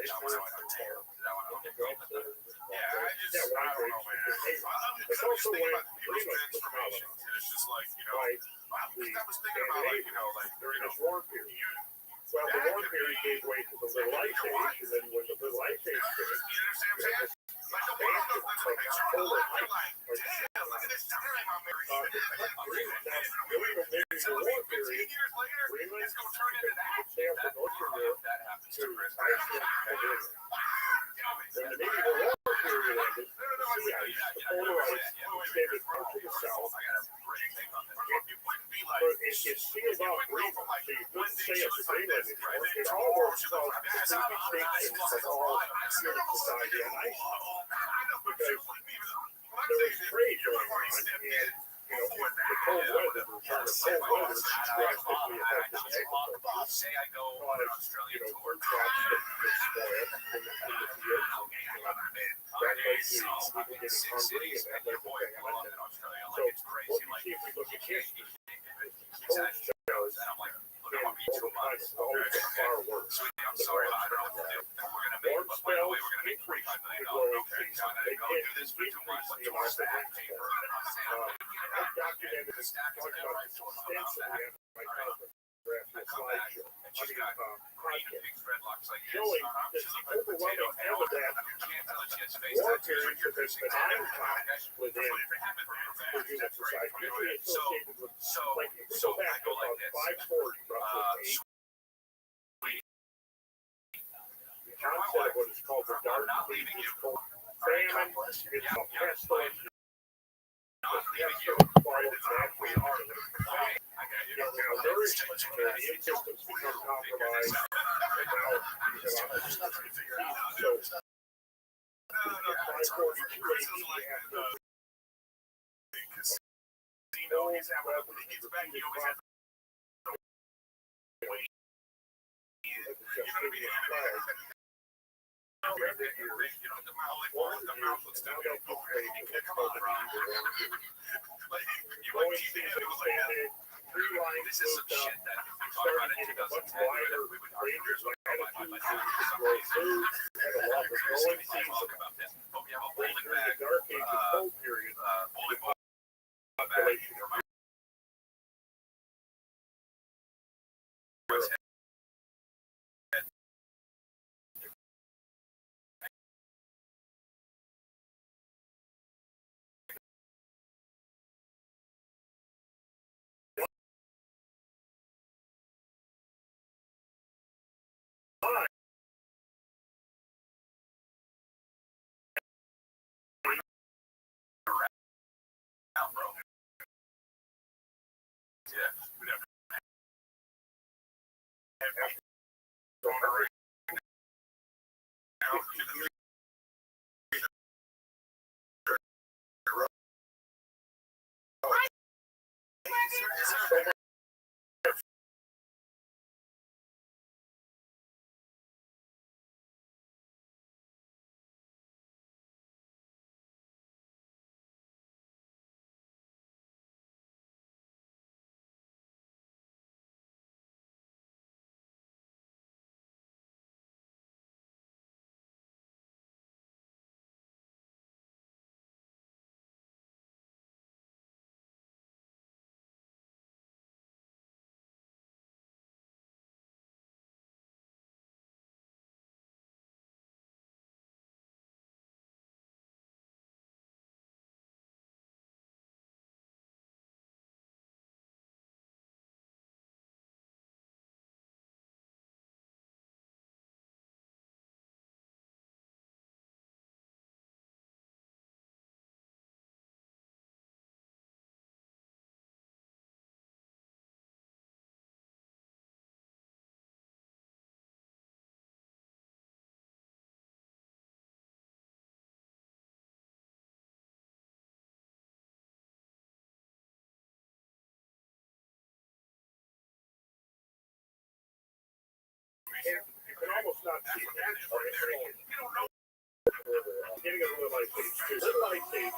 that one I went to tear. That one I went to go. Yeah, I don't know, man. It's also thinking about people's transformations, and it's just like, you know, I was thinking about, like, you know, like, during this warm period. Well, the warm period gave way to the Little Ice Age, and then when the Little Ice Age came, you understand what I'm saying? Like the one of those that's like polar ice. Damn, look at this time I'm married. During the warm period, 15 years later, it's going to turn into that. That happens to Iceland. When the medieval warm period ended, the sea ice, the polar ice, extended out to the south. It sealed off Greenland, so you couldn't sail to Greenland anymore. It almost caused complete extinction of all human society on Iceland. Because there was trade going on, and the cold weather, the return of cold weather, drastically affected agriculture. Caused, crops get spoiled in the field. That led to people getting hungry, and that led to famine. So, what you see if we look at history, cold shows in all the climate is always far worse. I'm sorry, I don't know what to do. We're going to make, but by the way, we're going to make $45 million. Okay, go do this for 2 months. But towards that paper, I've documented this, talked about this extensively on my conference slideshow. Showing that the overwhelming evidence that war periods have been benign times within human society, usually associated with, like, if we go back to about 540, roughly, the onset of what is called the Dark Ages is called famine, it's called pestilence. The immune systems become compromised, and now so this is some shit that we talked about in 2010. We would argue about this. But we have a bowling bag, bowling ball bag. You can almost not see it. You don't know. Getting a little ice age. Little ice age.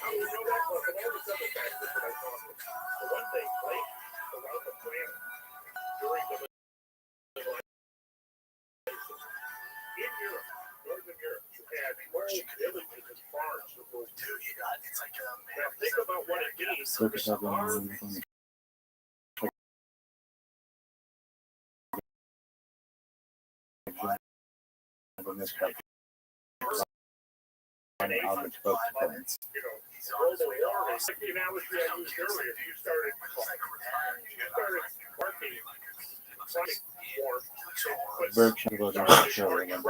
How do we know that? Well, from all the other factors that I talked about. For one thing, life around the planet during the Little Ice Age in Europe, Northern Europe, you had whole villages and farms that were. Dude, you got it's like Now think about what it means. Focus up on this crap. And I'll be spoke to points. You know, global warming. Like the analogy I used earlier, you started marking climate warm. Berkshire will not show again.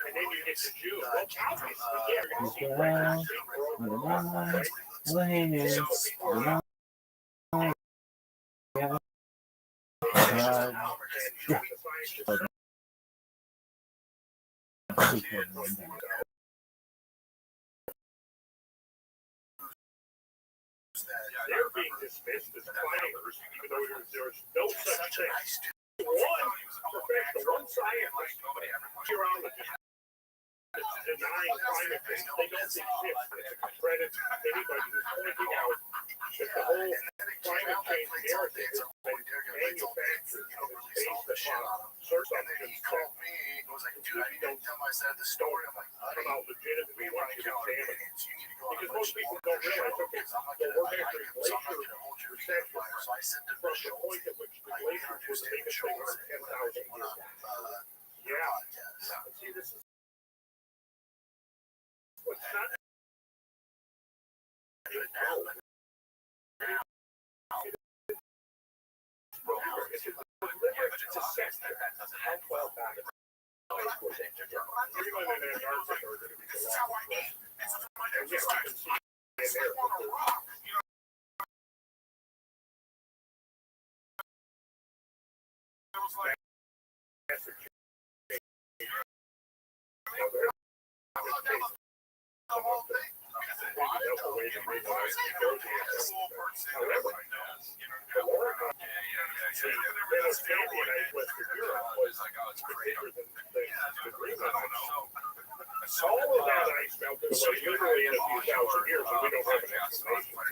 And then you get to June. Well, obviously, yeah, you're going to see records they're being dismissed as climbers, even though there's no such thing. One professional, one scientist, meteorologist, denying climate change. They don't exist. It's a credit to anybody who's pointing out that the whole climate change narrative has been manufactured and is based upon certain assumptions that we don't tell my side of the story. I'm like, come out legitimately want you to examine it. Because most people don't realize, okay, well, we're measuring glacier recession from the point at which the glaciers were the biggest thing for 10,000 years. Yeah. See, this is what's not it's a sector how well back everyone in Antarctica are going to be the last and yes, you can see in there all of that ice melted away literally in a few thousand years, and we don't have an explanation for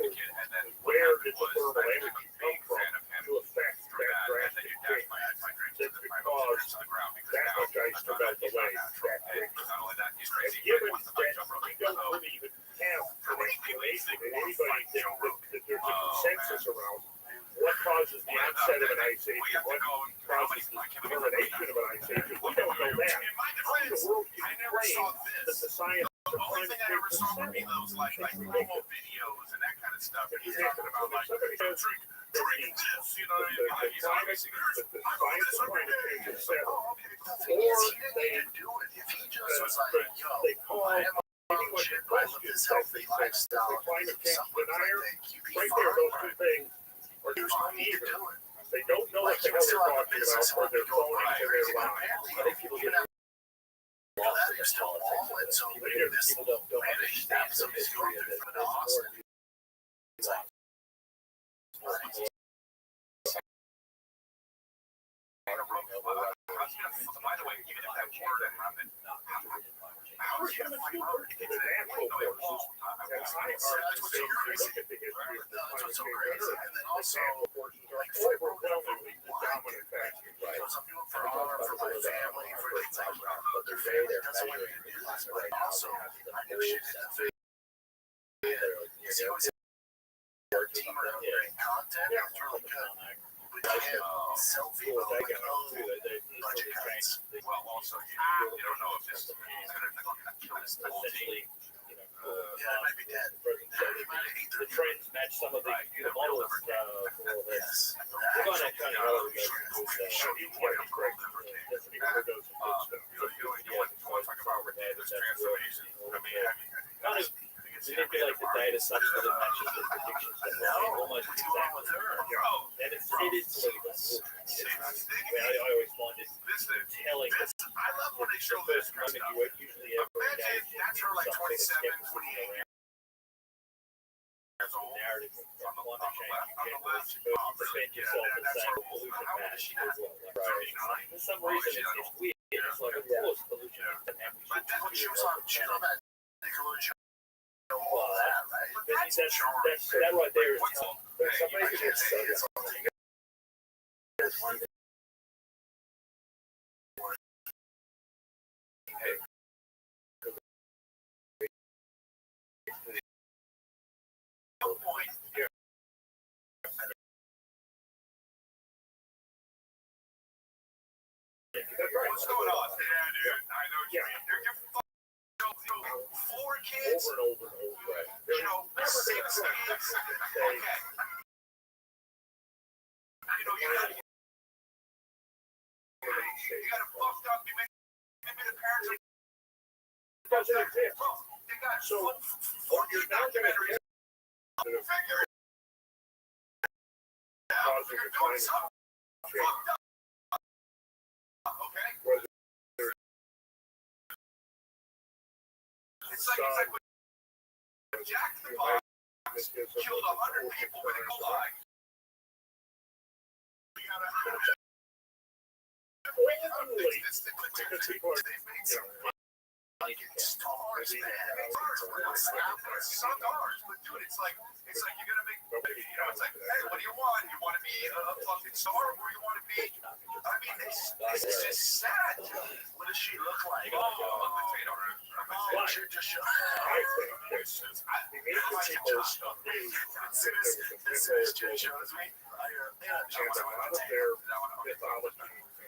where did the thermal energy come from to affect that drastic change that could cause that much ice to melt away that quickly. And given that we don't really even have an explanation that anybody that there's a consensus around what causes the onset of an ice age and what causes the termination of an ice age, we don't know that. How in the world can you claim that the science of climate change is setting? those like promo videos and that kind of stuff. And he's talking about like somebody says the climate of climate change is settled, or they call anyone who questions the climate change denier. Right there, those two things are just either they don't know what the hell they're talking about, or they're phoning and they're lying. I think people get people don't understand some history of it. By the way, even if that word environment, how are you going to find the natural forces? And I argue that if you look at the history of the climate change, the natural forces are overwhelmingly the dominant factor. Some people for honor, for my family, for things like that. But they're very, they're measuring it right now. Also, I knew she did the team generating content. It's really good. Selfie, budget cuts. Well, also, you don't know if this is going to kill this essentially. Yeah, it might be dead. The trends match some of the computer models for this. We're going to kind of manipulate the data such that it matches the predictions that we're almost exactly. And it is believable. I always find it telling that the first moment you work usually ever engage in some sort of narrative of climate change in general, defend yourself and say pollution matters. For some reason it's weird. It's like, of course, pollution is an average. That right there is telling. What's going on? Yeah, dude. I know what you mean. You're four kids. Over and over. Right. You know, 6 kids. Okay. You know, you got it fucked up. You maybe the parents are. Doesn't exist. Bro, they got So, 14 documentaries. Figure it out. You're doing something fucked up. Okay? It's like when Jack the Box killed 100 people with a lie. We gotta because people are, they've made some fucking stars, man. Some stars, but dude, it's like you're gonna make, you know, it's like, hey, what do you want? You want to be a fucking star, or you want to be? I mean, this is just sad, dude. What does she look like? Oh, potato. She just showed this just shows me.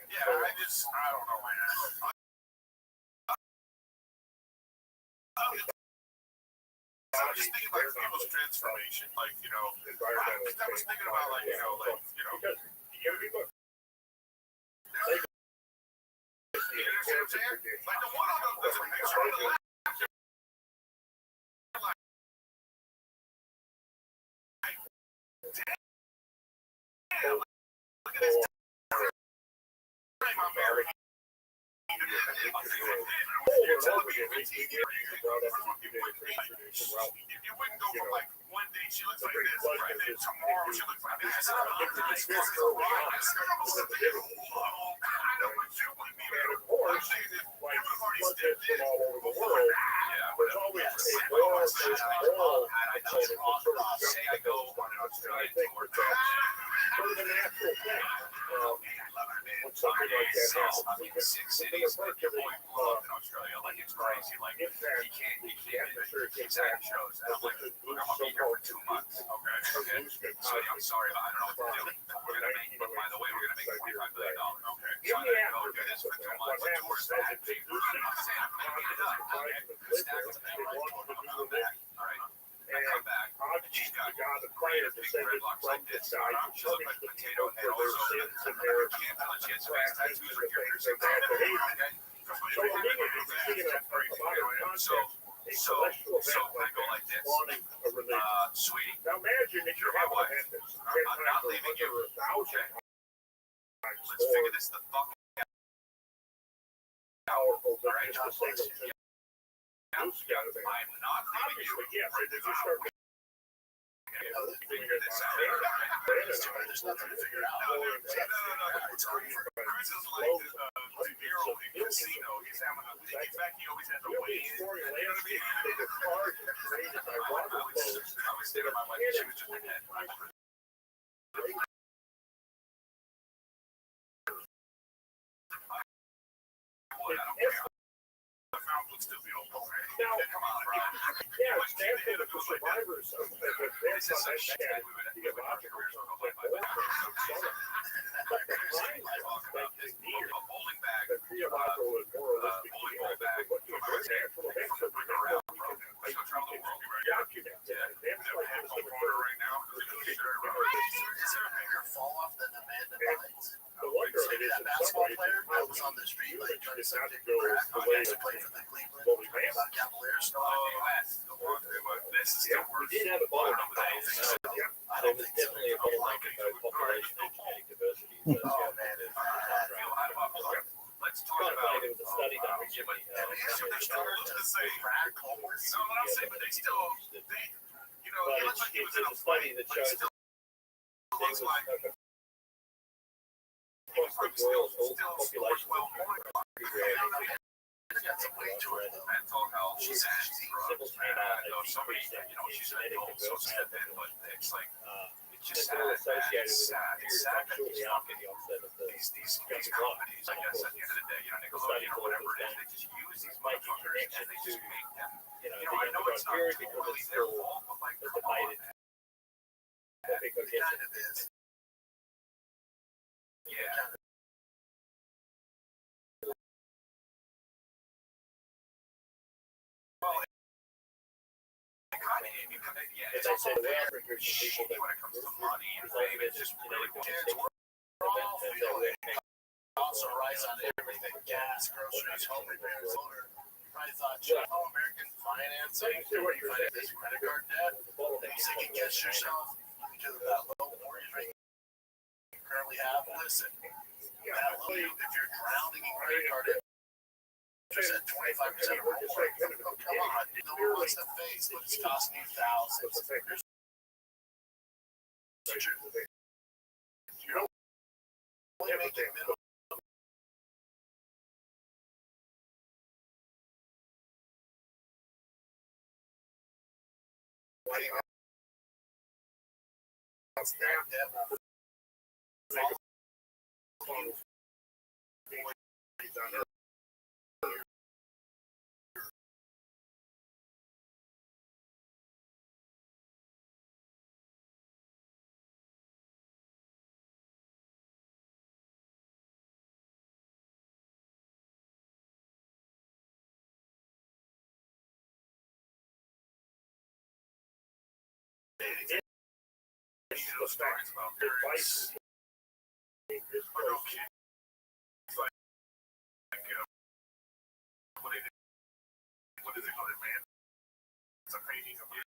Yeah, I don't know, man. I was just thinking like people's transformation, like, you know, I was thinking about like, you know, you understand what I'm saying? Like the one on the picture on the left. Damn, look at this. I'm married. You're telling me if it's easier, you wouldn't go from like one day she looks like this, and then tomorrow she looks like this. I know what you would be. Of course, you would have already stepped in all over the world. Yeah, There's always a war, there's war. say I go on an Australian tour. Sort of a natural thing. When something like that happens, we can approach it in Australia, like it's crazy. Like he can't keep having shows. And I'm like, look, I'm gonna be here for 2 months. Okay. So I'm sorry, but I don't know what to do. We're gonna make, but by the way, we're gonna make $45 million. Okay. So I'm gonna go do this for 2 months. What tour is that? I'm saying I'm making it up. Okay. Stack of them. I'm back. All right. I come back. And she's got great big dreadlocks like this. She looks like a potato, and also can't tell she has face tattoos or characters. Okay. So I go like this. Sweetie, now imagine if you're you're my wife. I'm not leaving you. Okay. Let's figure this the fuck out. powerful All right, just to say what you I'm not leaving you. yes, if you start Figure this out. There's nothing to figure out. No. It's over. Cruz is like a hero in casino. He's having a. In fact, he always has a way in. You know what I mean? the cars are created by water flows. I was there with my wife. She was just in that. Now, come on, Brian. yeah, stand for the survivors of the This is such shit. We would have our careers on the play by the bowling bag. the theological and moralistic Bowling ball bag. Let's go travel the world. document. Right now. Is there a bigger fall off than Amanda Bynes? The wonder of it is That in some basketball ways player that was on the street, like trying to it's suck not dick go crack. the He way used to that play for the Cleveland what we have. Cavaliers. This is the worst. We did have a ball I There don't was think so. definitely a ball like population and genetic diversity. Oh man, Let's talk Kind of about. funny, there was a study done recently. They still look the same. No, what I'm saying, but they still, you know, But he looks like he was in a there's a study fight, that but he shows still there looks was like across the world, all population well born. that's a way to it. Mental health, She's drugs. civil came out I know and somebody, decreased you know, she's an genetic adult, so step in, but it's like, it's just it's all sad, man. associated It's with sad. It's sad that shortly these after the onset of the these companies, I guess, at the end of the day, you know, Nickelodeon or whatever it is, they just use these motherfuckers and they just make them. you know, You know, I know it's not period because totally it's their still fault, but like, the come on, debated man. because It kind of is. Yeah. But they said we are groups of people that when it comes to money and as long fame, as it's just you know, really good cool. things, Also rise on everything: gas, groceries, home repairs, motor. You probably thought, American financing. You find this credit card debt. You second guess yourself because of that low mortgage rate you currently have. Listen, that low, if you're drowning in credit card debt, just at 25% or more. Come on, no one wants to face what it's costing you thousands. You're only making minimum. Stories about parents. What is it called, man? It's a painting of it.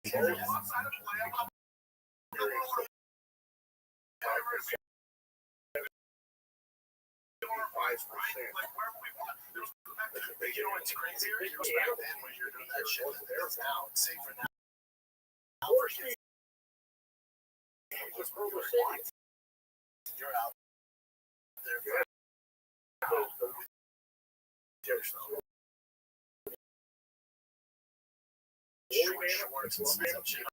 You know what's crazy? Back then when you're doing that shit, it's now. It's safer now. You're out there. Shorts and some shit.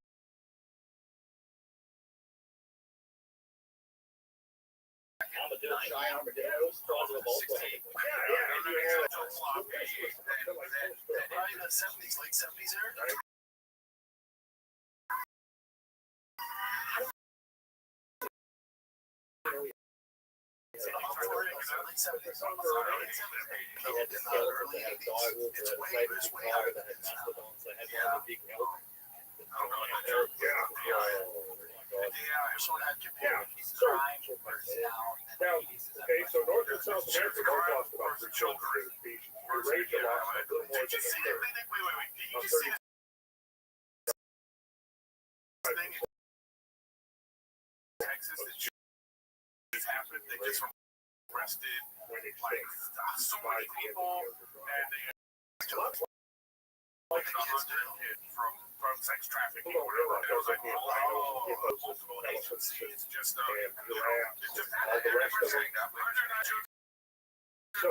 Probably the 70s, late 70s era. Okay, so North and South America both lost about 3 children to the beach. Eurasia lost a little more than a third. Texas, it just happened. They just arrested like so many people, and they like from sex trafficking or whatever. And it was like, multiple agencies just it just happened. The rest of them. So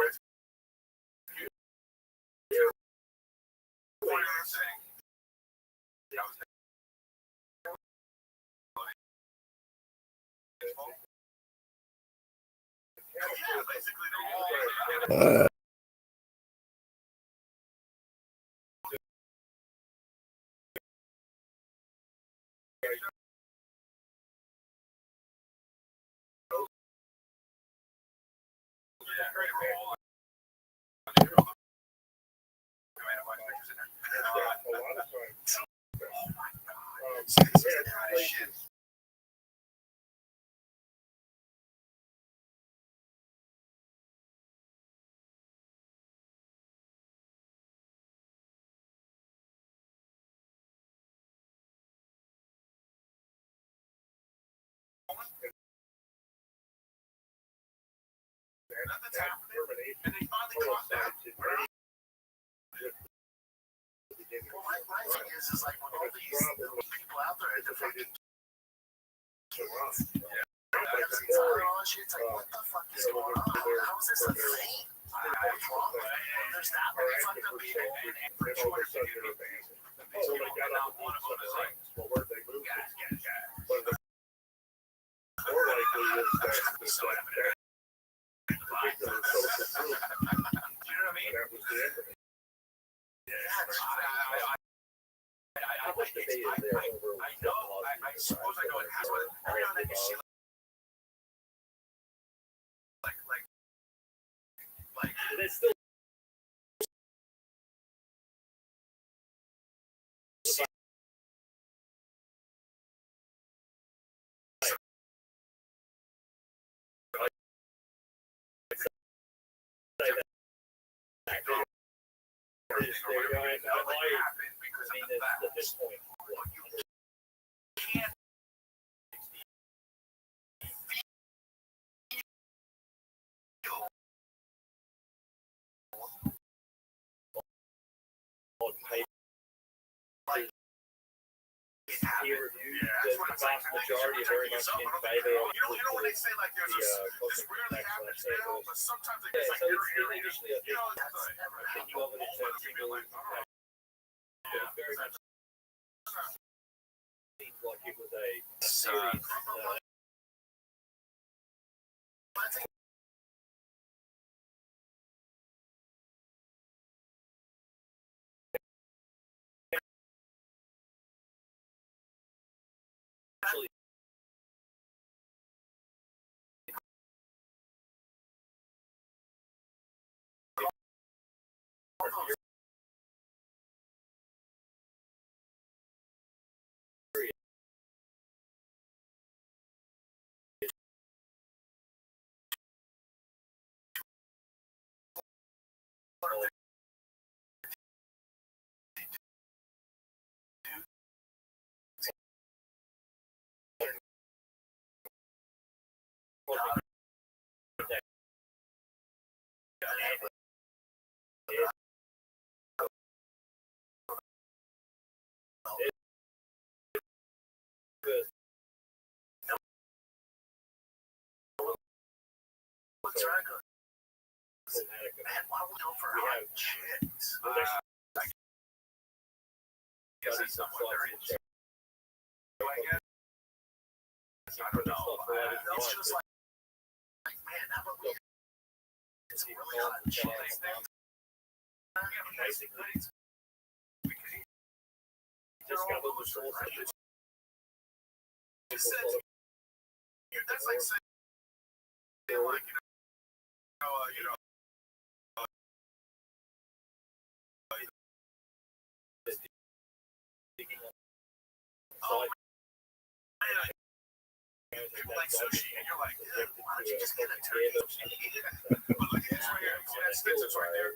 Nothing's happening. And they finally caught that. Well, my thing is like when all these people out there are different. It's like, what the fuck is going on? How is this a thing? What's wrong? There's that many fucked up people. And for sure, so they got out one of them is like, well, where'd they move? But the more likely is that the particular social group, You know what I mean? that was the end of it. How much debate is there over? I know. I suppose I know it has, but every now and then you see like There's still at this point. Peer review, the vast majority are very much in favor of you know when they say like there's this rarely happens now, but sometimes it gets like initially I think of it in terms of very much seems like it was a serious actually What's right? Man, why would we go for hot chicks? I don't know. It's just like, man, how about we get some really hot chicks? Basically, we could eat. Discover the source. That's like saying, like, you know, oh, man, people like sushi, and you're like, yeah, why don't you just get a turkey? But look at this right here. See that stitch that's right there?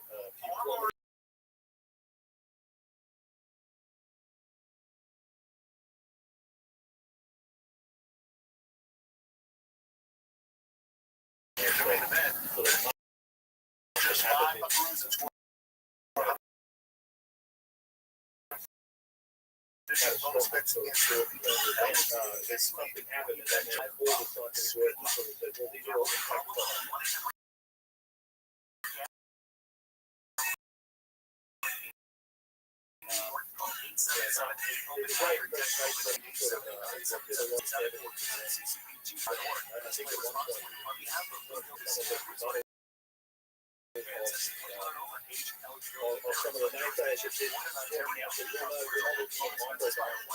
Just 5 macaroons and 12. This is bonus bets against the something happened and then all the scientists were sort of said, well, these are all I think at one point, or some of the night guys that did warming up. We're not looking at microbiome.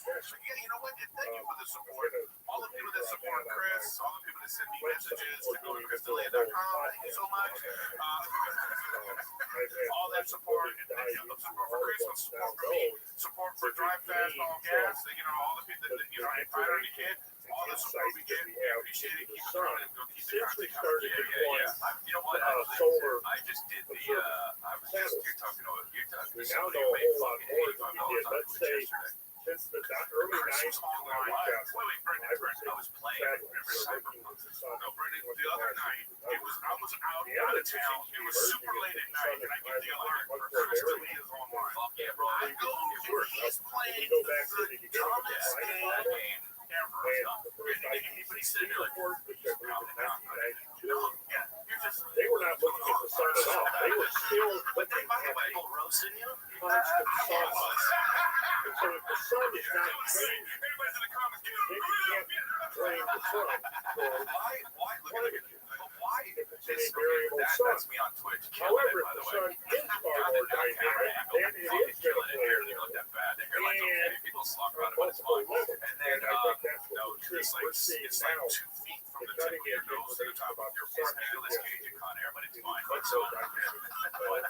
You know what? Thank you for the support. All the people that support Chris, all the people that send me messages to go to ChrisDelia.com. Thank you so much. All that support, support for Chris, support for me, support for Drive Fast, All Gas. You know, all the people that Fighter the Kid. All the support we get, we appreciate it. Keep it running. Keep the content coming. You know what? solar. I just did the. I was just you're talking about We now know a whole lot more than we did. Let's say since the early 90s. I was playing Cyberpunk. No, Brendan, the other night, I was out of town. It was super late at night, and I get the alert for ChrisDelia's online. I go, he's playing the dumbest game ever. Anybody sitting there like, they were not looking at the sun at all. They were still looking by the way, roasting you? constant sun. And so if the sun is not trained, Everybody's in the comments, then you can't train the sun. Why? If it's in a variable sun. That's me on Twitch. However, if the sun is far more dynamic, then it is going to play They look that bad. They're like, okay, people slop around about this one. And then, I think that's what we're seeing it's now. like 2 feet from the tip of your nose to the top of your face. Nicholas Cage and Con Air, but it's fine. But so,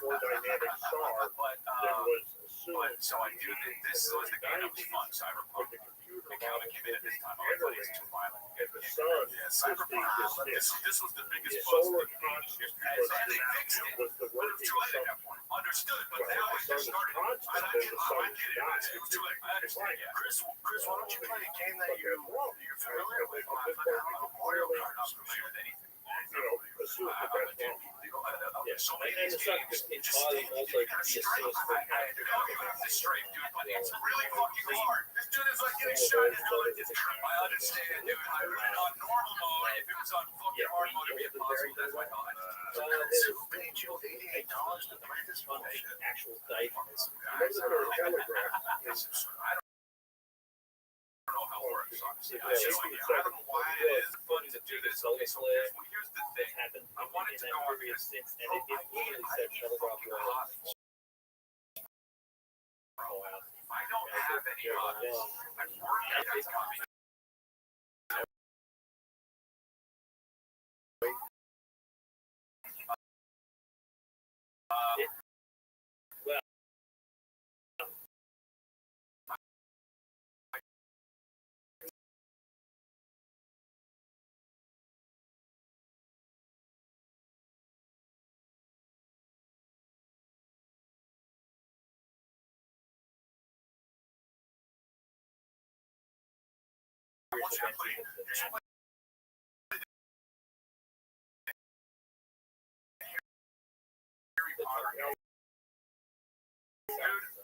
more dynamic star than was assumed. so I do this was the game that was fun, Cyberpunk. The comic came in at this time. I thought it was too violent. And the sun, Cyberpunk, this was the biggest solar buzz. consciousness And they fixed it. was the But it was working too late at sun. that point. Understood, but Well, now the it sun just is started. constant, I then the sun get is it. not. It was too late. I understand. Yeah. Chris, why don't you play a game that you're familiar with? I'm familiar with anything. You know, assume that that's wrong. So And many the sun could entirely also be a source for straight, dude, but it's really fucking hard. This dude is like getting shot in I understand, dude. I put it on normal mode. If it was on fucking hard mode, it'd be impossible. That's my thought. Who paid you $88 to play this one? actual date on this. Minnesota Telegraph is I don't know how it works, honestly. Yeah, I don't know why it is fun to do this. Okay, so here's the thing. Happened I wanted to go on here. since, and it really said Telegraph was. I don't have any hobbies. I'm working at this hobby. I want you to play. Harry Potter. Dude,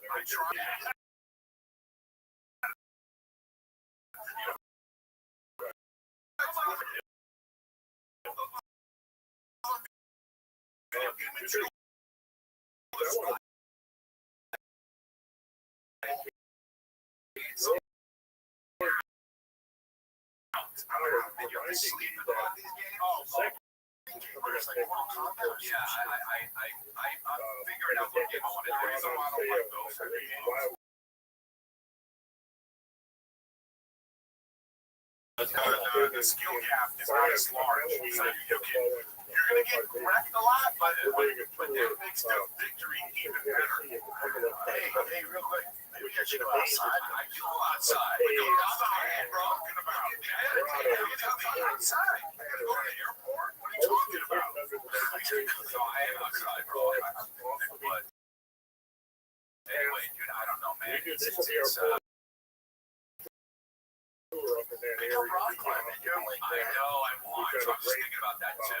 I tried. And you have to sleep in a lot of these games. I'm figuring out what game I want to do. So I don't want to go for the game. the skill gap is not as large. So you're going to get wrecked a lot, but that makes the victory even better. Hey, real quick. Maybe we should go outside. I do outside. We go outside, bro. Talking about outside. I gotta go to the airport. What are you talking about? No, I am outside, bro. But anyway, dude, I don't know, man. It's Become rock climbing. You're like, I know, I want. I was thinking about that too.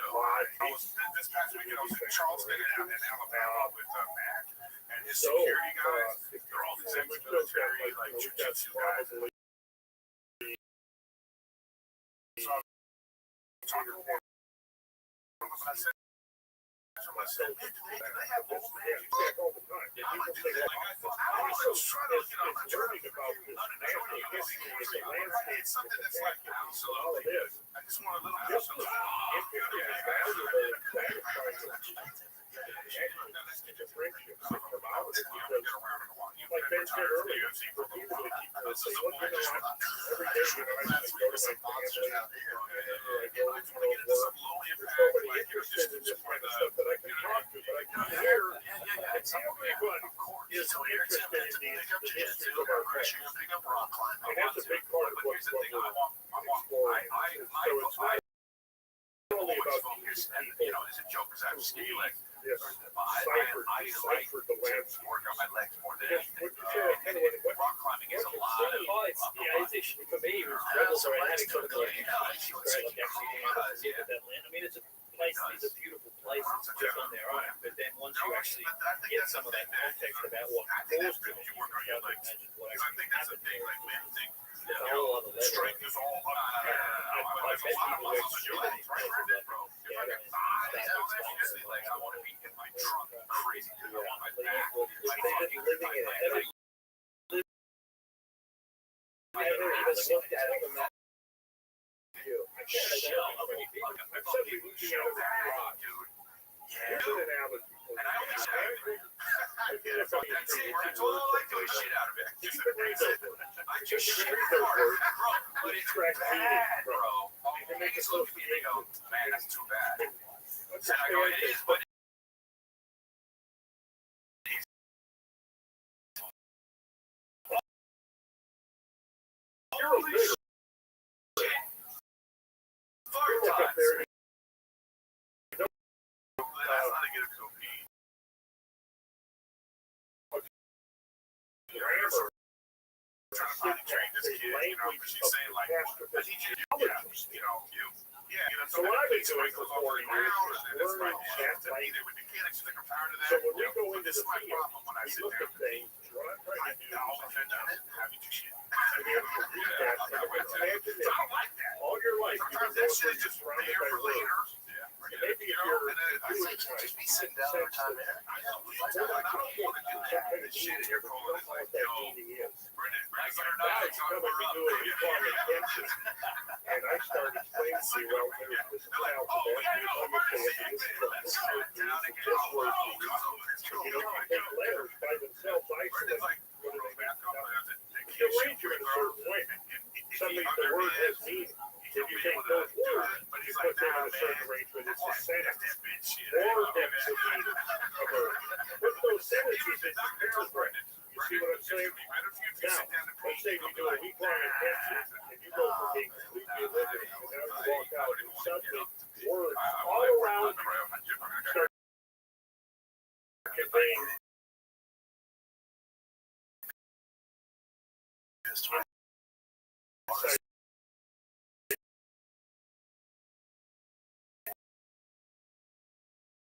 This past weekend, I was in Charleston and Alabama with Mac and his security guys. They're all these ex-military, like jiu-jitsu guys. So I'm talking to one. I said to myself, they have old man. All the time. I would do that. I was trying to, I'm learning about this. It's something that's like, absolutely. I just want a little bit of as a joke, because I'm scaling. I like to work on my legs more than anything. Rock climbing is a lot of for me, it was rebels or I had to go to the I mean, it's a place, it's a beautiful place just on their own. But then once you actually get some of that context about what caused it, you work on your legs. I think that's a thing, like men think strength is all about there's a lot of muscles in your legs, right, bro? If I got thighs, obviously, like I want to be in my trunk crazy because I want my back. My fucking living in it. I never even looked at it from that view. I'm fucking shell that, dude. Yeah. And I always say, that's it. That's all I like doing shit out of it. I just shit hard, bro. But it's bad, bro. You can make a little video. Man, that's too bad. I go, it is, but holy shit. Fire times. That's not a good cookie. Trying to find a train this kid, she's saying like, I need you to, so what I've been doing for 40 years is learning to be there with mechanics and the comparative to that. So when we go into the problem when I sit there, what I'm trying to do is having to shit. I don't like that. All your life, sometimes that shit is just there for later. Maybe if you're, just be sitting down every time, man. I don't want to do that. Shit, you're calling it like, yo, Brendan, and I started explaining to you, well, this is how take letters by themselves, isolate. You arrange it in a certain way. Something the word has meaning. If you take those words, you put them in a certain arrangement, it's a sentence. Or depths of meaning. Put those sentences in comparison. You see what I'm saying? Now, let's say we do a week-long intensive, and you go from being completely illiterate, and now you walk out and suddenly words all around you start conveying.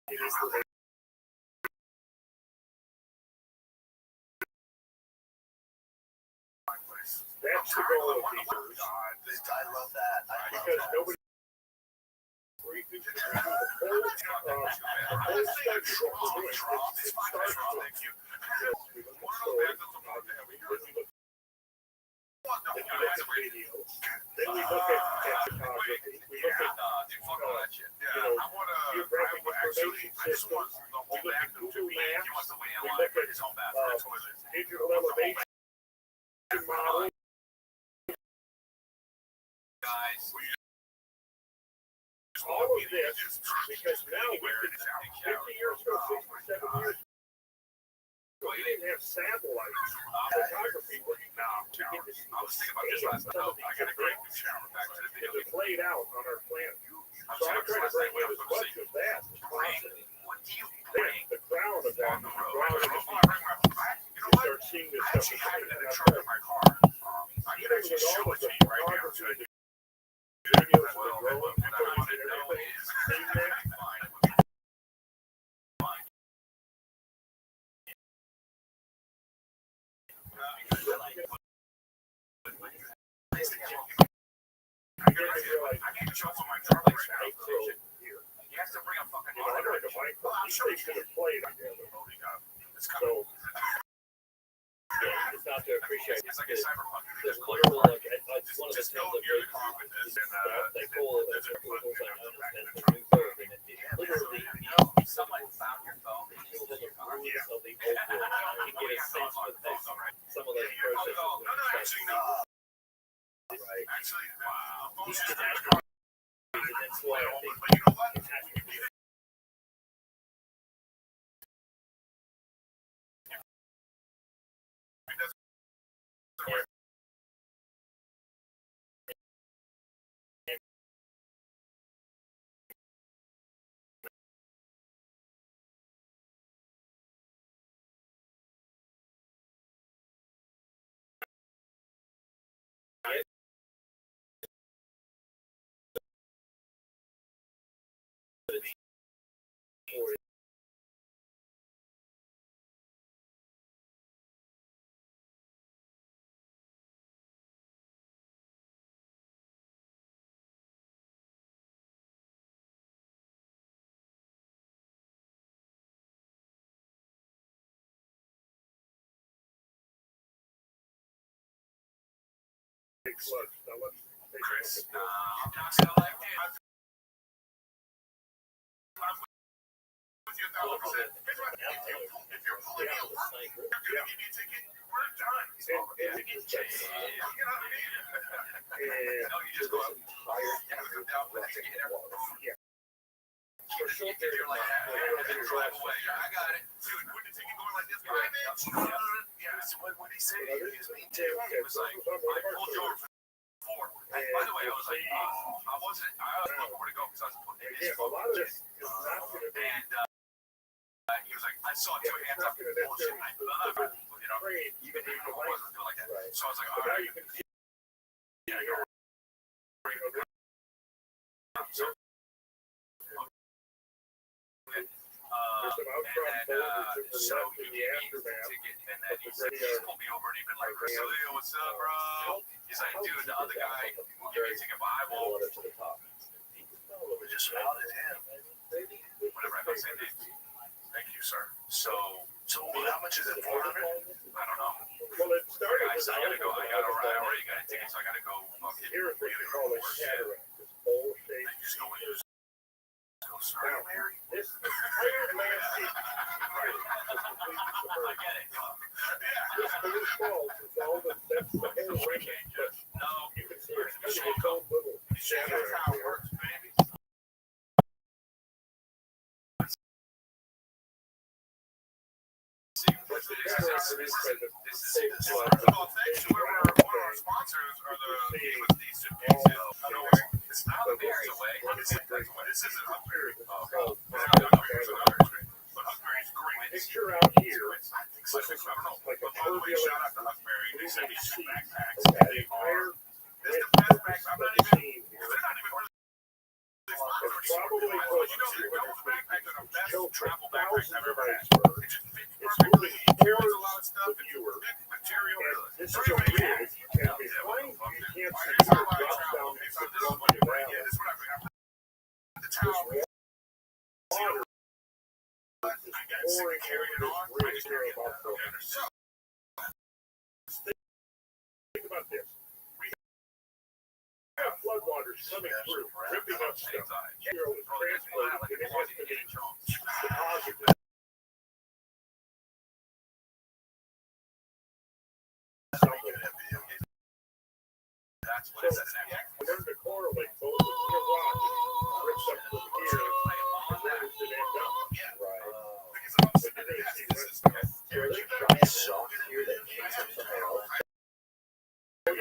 It is the that's the goal of these. I love that. Because nobody. Then we look at photography. We look at geographic information systems. We look at Google Maps. We look at digital elevation models. was thinking about this last night. I got a great new shower back to the video. It's laid out on our plan. I'm So I sorry, try to last night bring when I in was as going to much say, of that as possible. what do you Then bring the crown of that on the road? draws I you bring my, you know what? start seeing this I stuff. actually have it in the trunk of my car. I can Even actually with show all it of to the you right now. photography, To the videos, well, the drones, what I want to and know everything, is, seeing that, fine, it would be fine. I can't show up on my truck right now. He has to bring a fucking I monitor. like a mic. Well, I'm sure They should have played together. it's coming. So It's not to appreciate. It's like a cyberpunk. There's Just literal, like, it's one of the just things go that near the car with this, and they call it, there's a people plug say, in the back of the the new verb, and it literally, someone found your phone. killed in the ruins of the old world. You get a sense for some of those processes. No, actually, no. Right. Actually, wow. And that's why I think But you know what? look, now let's take a Chris, look at I'm not saying like, hey, I'm with you 1,000%. Here's what, if you're pulling me over, you're gonna give me a ticket, we're done. It's over. Yeah, you know what I mean? No, you just go out, come down with the ticket and everything. For sure, You're like, hey, drive away. I got it. Dude, when the ticket going like this, 5 minutes? Yeah, what he said, he was me too. He was like, I pulled you over for 4. By the way, I was like, I was looking where to go because I was putting in a lot of this is not going to be and he was like, I saw 2 hands up. Bullshit. You know, trained, even if it wasn't doing like that. Right. So I was like, but all now right. you can see, Yeah, you're right. So, there's some outfront boulders that so were left he in the gave me the aftermath ticket, and then of he the said, he radar. pulled me over and he'd been like, Rosilio, what's up, bro? He's like, dude, the other guy will give me a ticket, but I won't. We just outed him. Whatever, I'm not saying names. Thank you, sir. So how much is it? 400? I don't know. Well, it started I with gotta go. I already got a ticket, so I gotta go. Fucking here is what they call a cataract. This bowl-shaped. and just go in. Just go, sir. Now, this entire landscape Right. I get it. this whole falls is all the that's the whole ring. But No, you can see it's got its own little that's cataract how it there. works, baby. See, But the this cataract is produced by the well, thanks to whoever one of our sponsors are the gave us these pieces. It's not a berry away. This isn't Huckberry. called Huckberry's another drink, but Huckberry's great. picture out here. I think so. I don't know. Like a But by the way, shout out to Huckberry. They sent me 2 backpacks. The They entire are. This is the best bags. I'm not even. scene here. They're not even really. It's probably You close know, to those backpacks are the best killed travel backpacks thousands I've of ever had. icebergs. It just fits It's perfectly. really It holds a towards lot of stuff. the viewer. Good material. And this is Pretty a much ridge, and behind you can't see it drops down into the Columbia Yeah, Valley. this is what I the This towel. water is I got sick pouring of carrying it over on. this I ridge just here can't about get the so Think about this. We have floodwaters coming through, ripping up stuff. Material is transported, and it has to be deposited. that's what So, it says in that. I learned to correlate both of the rock rips up from here, and where does it end up? Right. But you're going to see So are there giant zones here that came from somewhere else? yeah,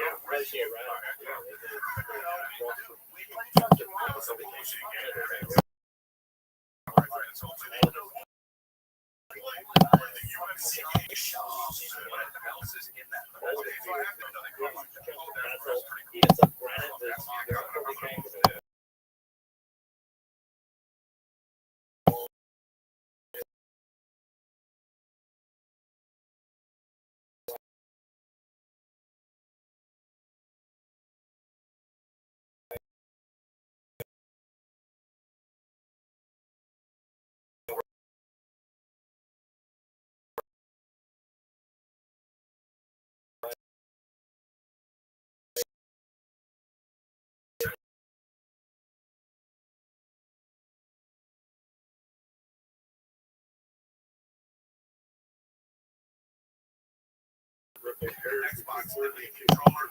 Xbox controller.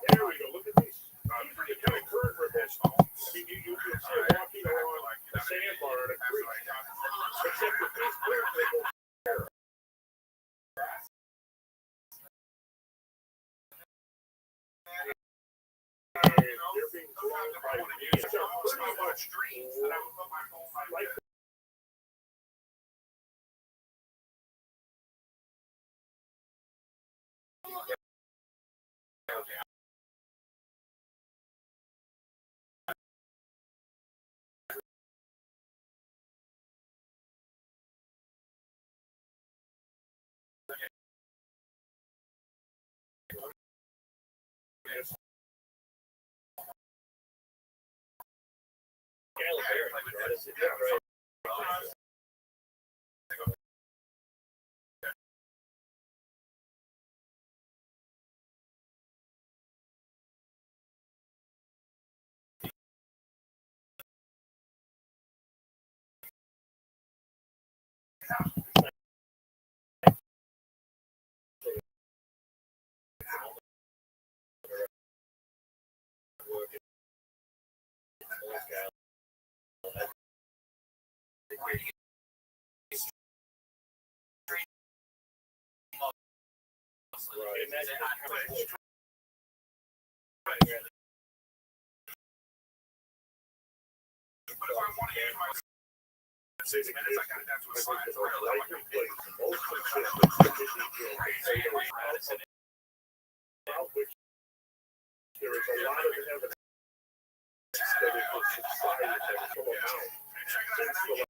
There we go. Look at these. Pretty kind of current ripples. I mean, you see it walking along a sandbar at a creek. Except that these current ripples they're being blown by the wind. So pretty much streams that I would put my phone like this. But if I want to use my 6 minutes, I got to have to assign it to real life. There is a lot of evidence that it was subsided at a full amount since the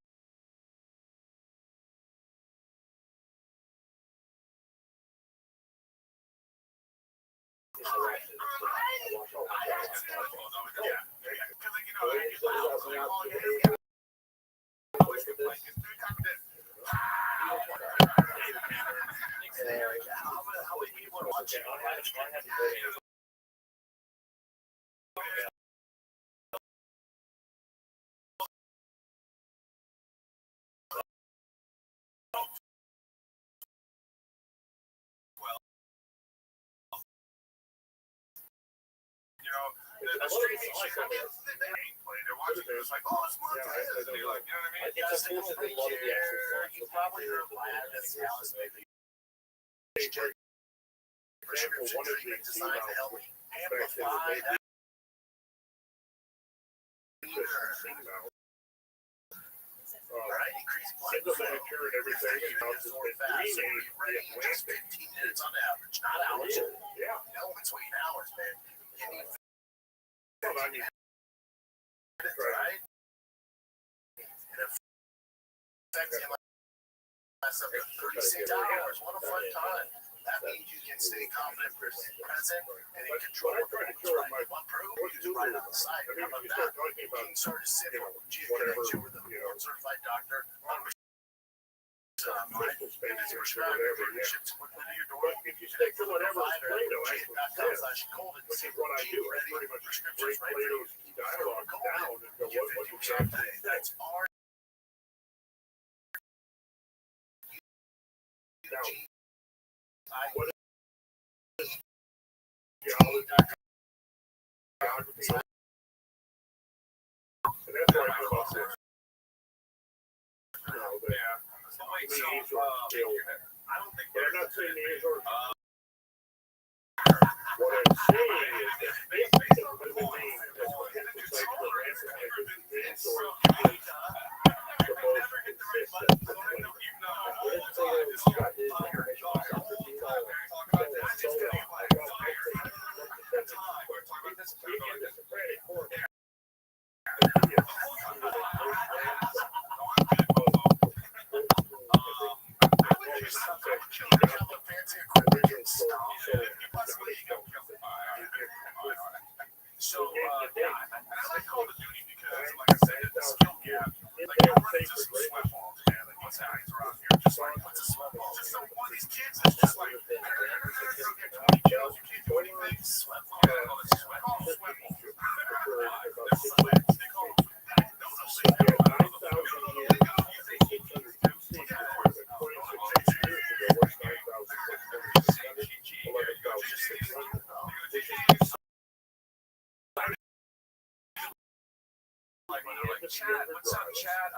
the streaming gameplay. They're watching it. It's like, oh, it's Montez. And you're like, you know what I mean? It's a lot of the actual You probably heard Lazarus Alice maybe. Prescription treatment designed to help amplify that. Right, increase blood flow. and everything. Your unit is going fast, so be ready in just 15 minutes on average, not hours. Yeah. No, between hours, man. You need I mean, right? It affects you less than 36 hours. What a fun time. That means you can stay confident, present, and in control of the one proof is right on the side. I mean, How about you start that? talking about King sort of sitting with a board-certified doctor. crystal space or Prescribed whatever. Yeah. ships quickly to your door. But if you stick to whatever Plato actually says, Cold, which is what I do, I pretty much break Plato's dialogue down and go, what you got today? That's our Now, what is geology? Geography? And that's why I come up with, I don't think but I'm not saying the Azores. What I'm saying is that based on the domain that's So, yeah, and I like Call of Duty because, like I said, the skill gap, like, you're running just some sweat balls, man. Like, what's happening around here? Just like, what's a sweat ball? Just some one of these kids that's just like, you don't get 20 kills, you can't do anything. Sweat ball. Yeah, they call it sweat ball. Sweat ball. They're sweat. They call them sweat. No, no, they go. Like, Chad, what's up, Chad?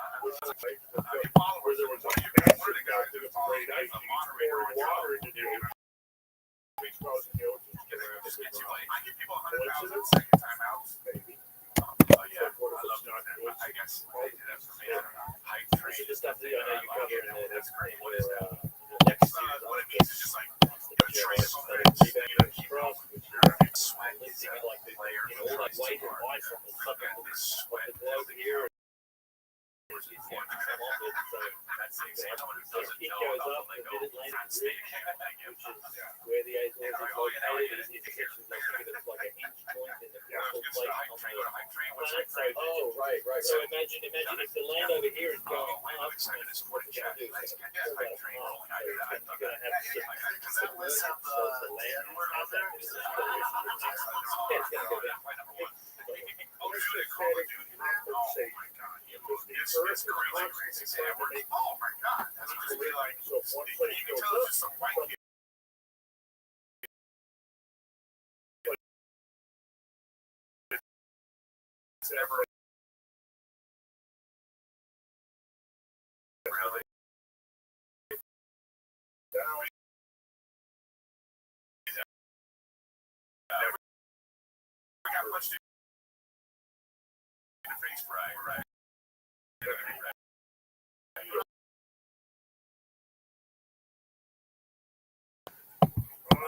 Followers, there was one of the guys that was following a moderator on water to do. I give people 100,000 second time outs. Oh, yeah, I love doing that. I guess they did that for me. I don't know. Hype train. Just stuff that I know you cover in there. That's great. What is that? Next What it means is just like, your train is over there. You gotta keep going. You're sweat. It's like the player. you know, like white and white from the stuff Got this sweat. the globe here. That's the example. It goes up the mid-Atlantic ridge, which is where the Azores is located. It's intersections, I think it's like an inch point in the crystal plate on the planet. Oh, right. So imagine if the land over here is going up, what it's going to do is it's going to pull that apart. So you're going to have to submerge it so the land has that position. Yeah, it's going to go down. Oh, dude, Call of Duty, man. Oh, my God. It's crazy. Oh, my God. That's just be like, you can tell it's just some white kid. It's never really. Never got punched in the face, right.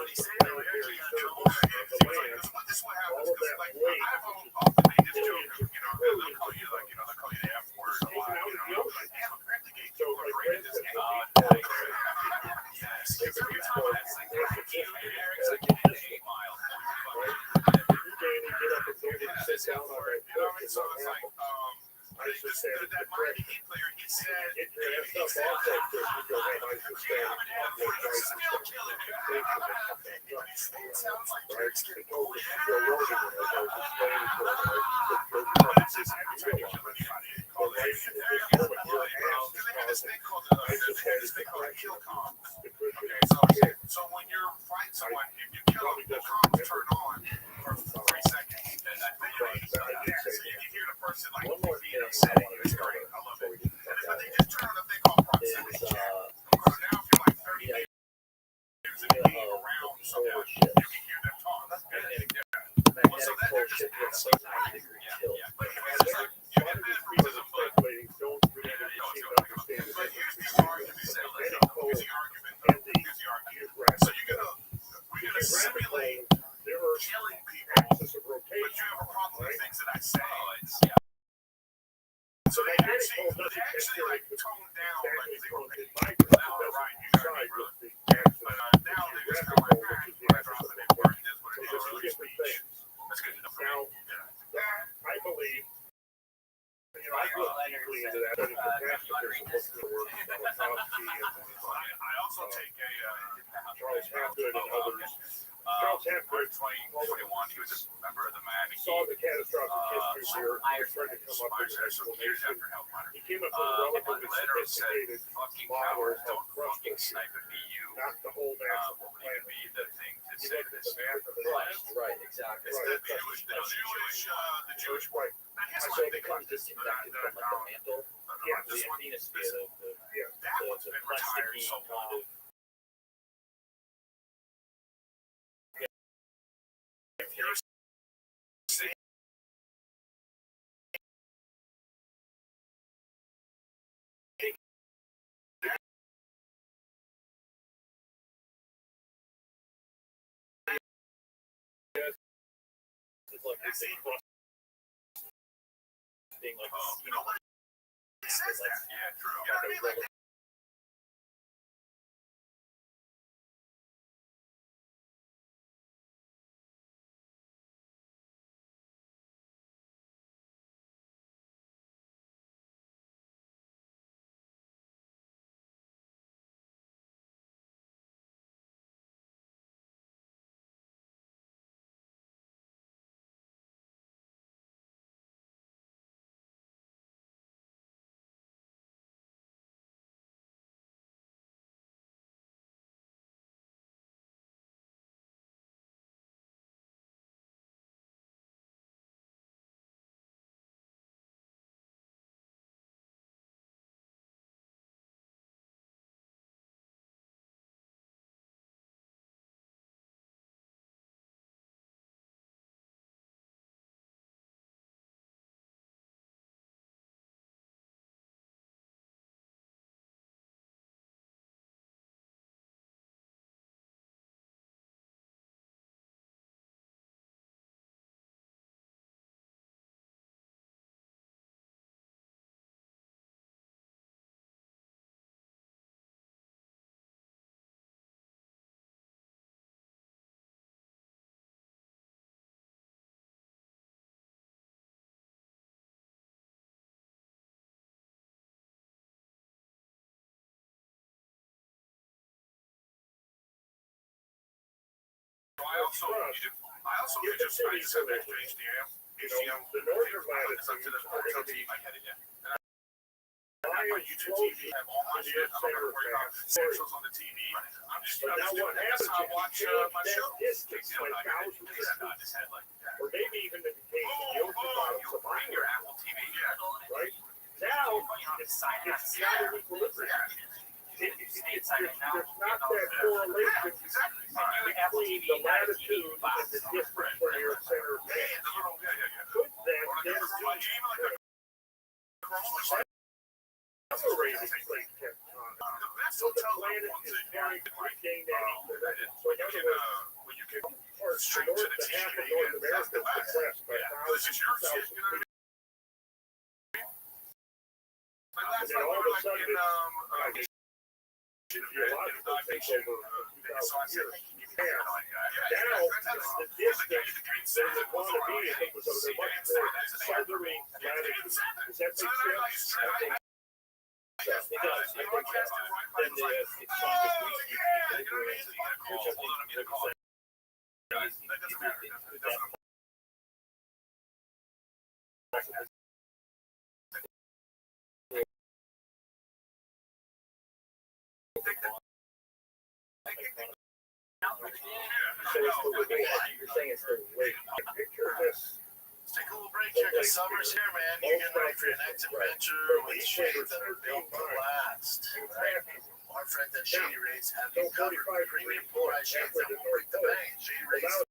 He said they were actually in trouble. This is what happens. Because, like, I've often made this joke. You know, they'll call you, like, they'll call you the F word a lot. You know, like, damn, apparently gay people are rated this game. Yes. Every time I say that, Eric's like, get an 8 mile. Sit down for it. You know what I mean? So it's like, that Miami Heat player, he said, still killing it. It sounds like Drake's getting cold. So when you're fighting someone, if you kill them, the comms turn on for 3 seconds. So you can hear the person like setting. It's great. I love it. And they just turn on a thing called proximity chat. So now if you're like 30 meters around someone, you can hear them talk. So that they're just asking. But you get that from prison, but here's the argument. So we're gonna simulate killing people, but you have a problem with things that I say. So they actually like toned down like they were right. You gotta be rude. But now they just kind of like, when I drop it, it works. It is what it is. That's good to know. Now, I believe. I also take a Charles Hapgood and others. Charles Hapgood, 2021, he was a member of the Miami Heat. Saw the catastrophic history here. He was trying to come up with an explanation. He came up with a relatively sophisticated model of fucking sniper BU. Not the whole national plan. Be the thing to say this. Right, exactly. It's the Jewish white. I saw the kind of disconnected from like the mantle. Yeah, the Venus sphere, the plasticky kind of. If you're saying being like, It says that. Yeah, true. You know what I mean? Like, I also could just set that to HDM. The northern latitudes up to the TV. I get it, yeah. my YouTube TV have all my shit. I don't have to worry about centrals on the TV. I'm just now what happens I watch my show. Distance like thousands of feet, or maybe even in the case of the ocean bottoms of bring your Apple TV, right? Now, it's not an equilibrium. There's not that correlation between the latitude and the distance from your center of mass. Could that then accelerate plate tectonics? So the planet is going to regain that equilibrium. So in other words, half of North America is depressed by thousands and thousands of feet. And then all of a sudden, geological takeover of 2,000 years. Now, the distance that we want to be, I think, was a much more southerly latitude. Does that make sense? it does. I think then the strongest week which I think you're saying it's the way. Picture this. Let's take a little break here because summer's here, man. You're getting ready for your next adventure with shades that are built to last. Our friends at Shady Rays have you covered. Premium polarized shades that won't break the bank. Shady Rays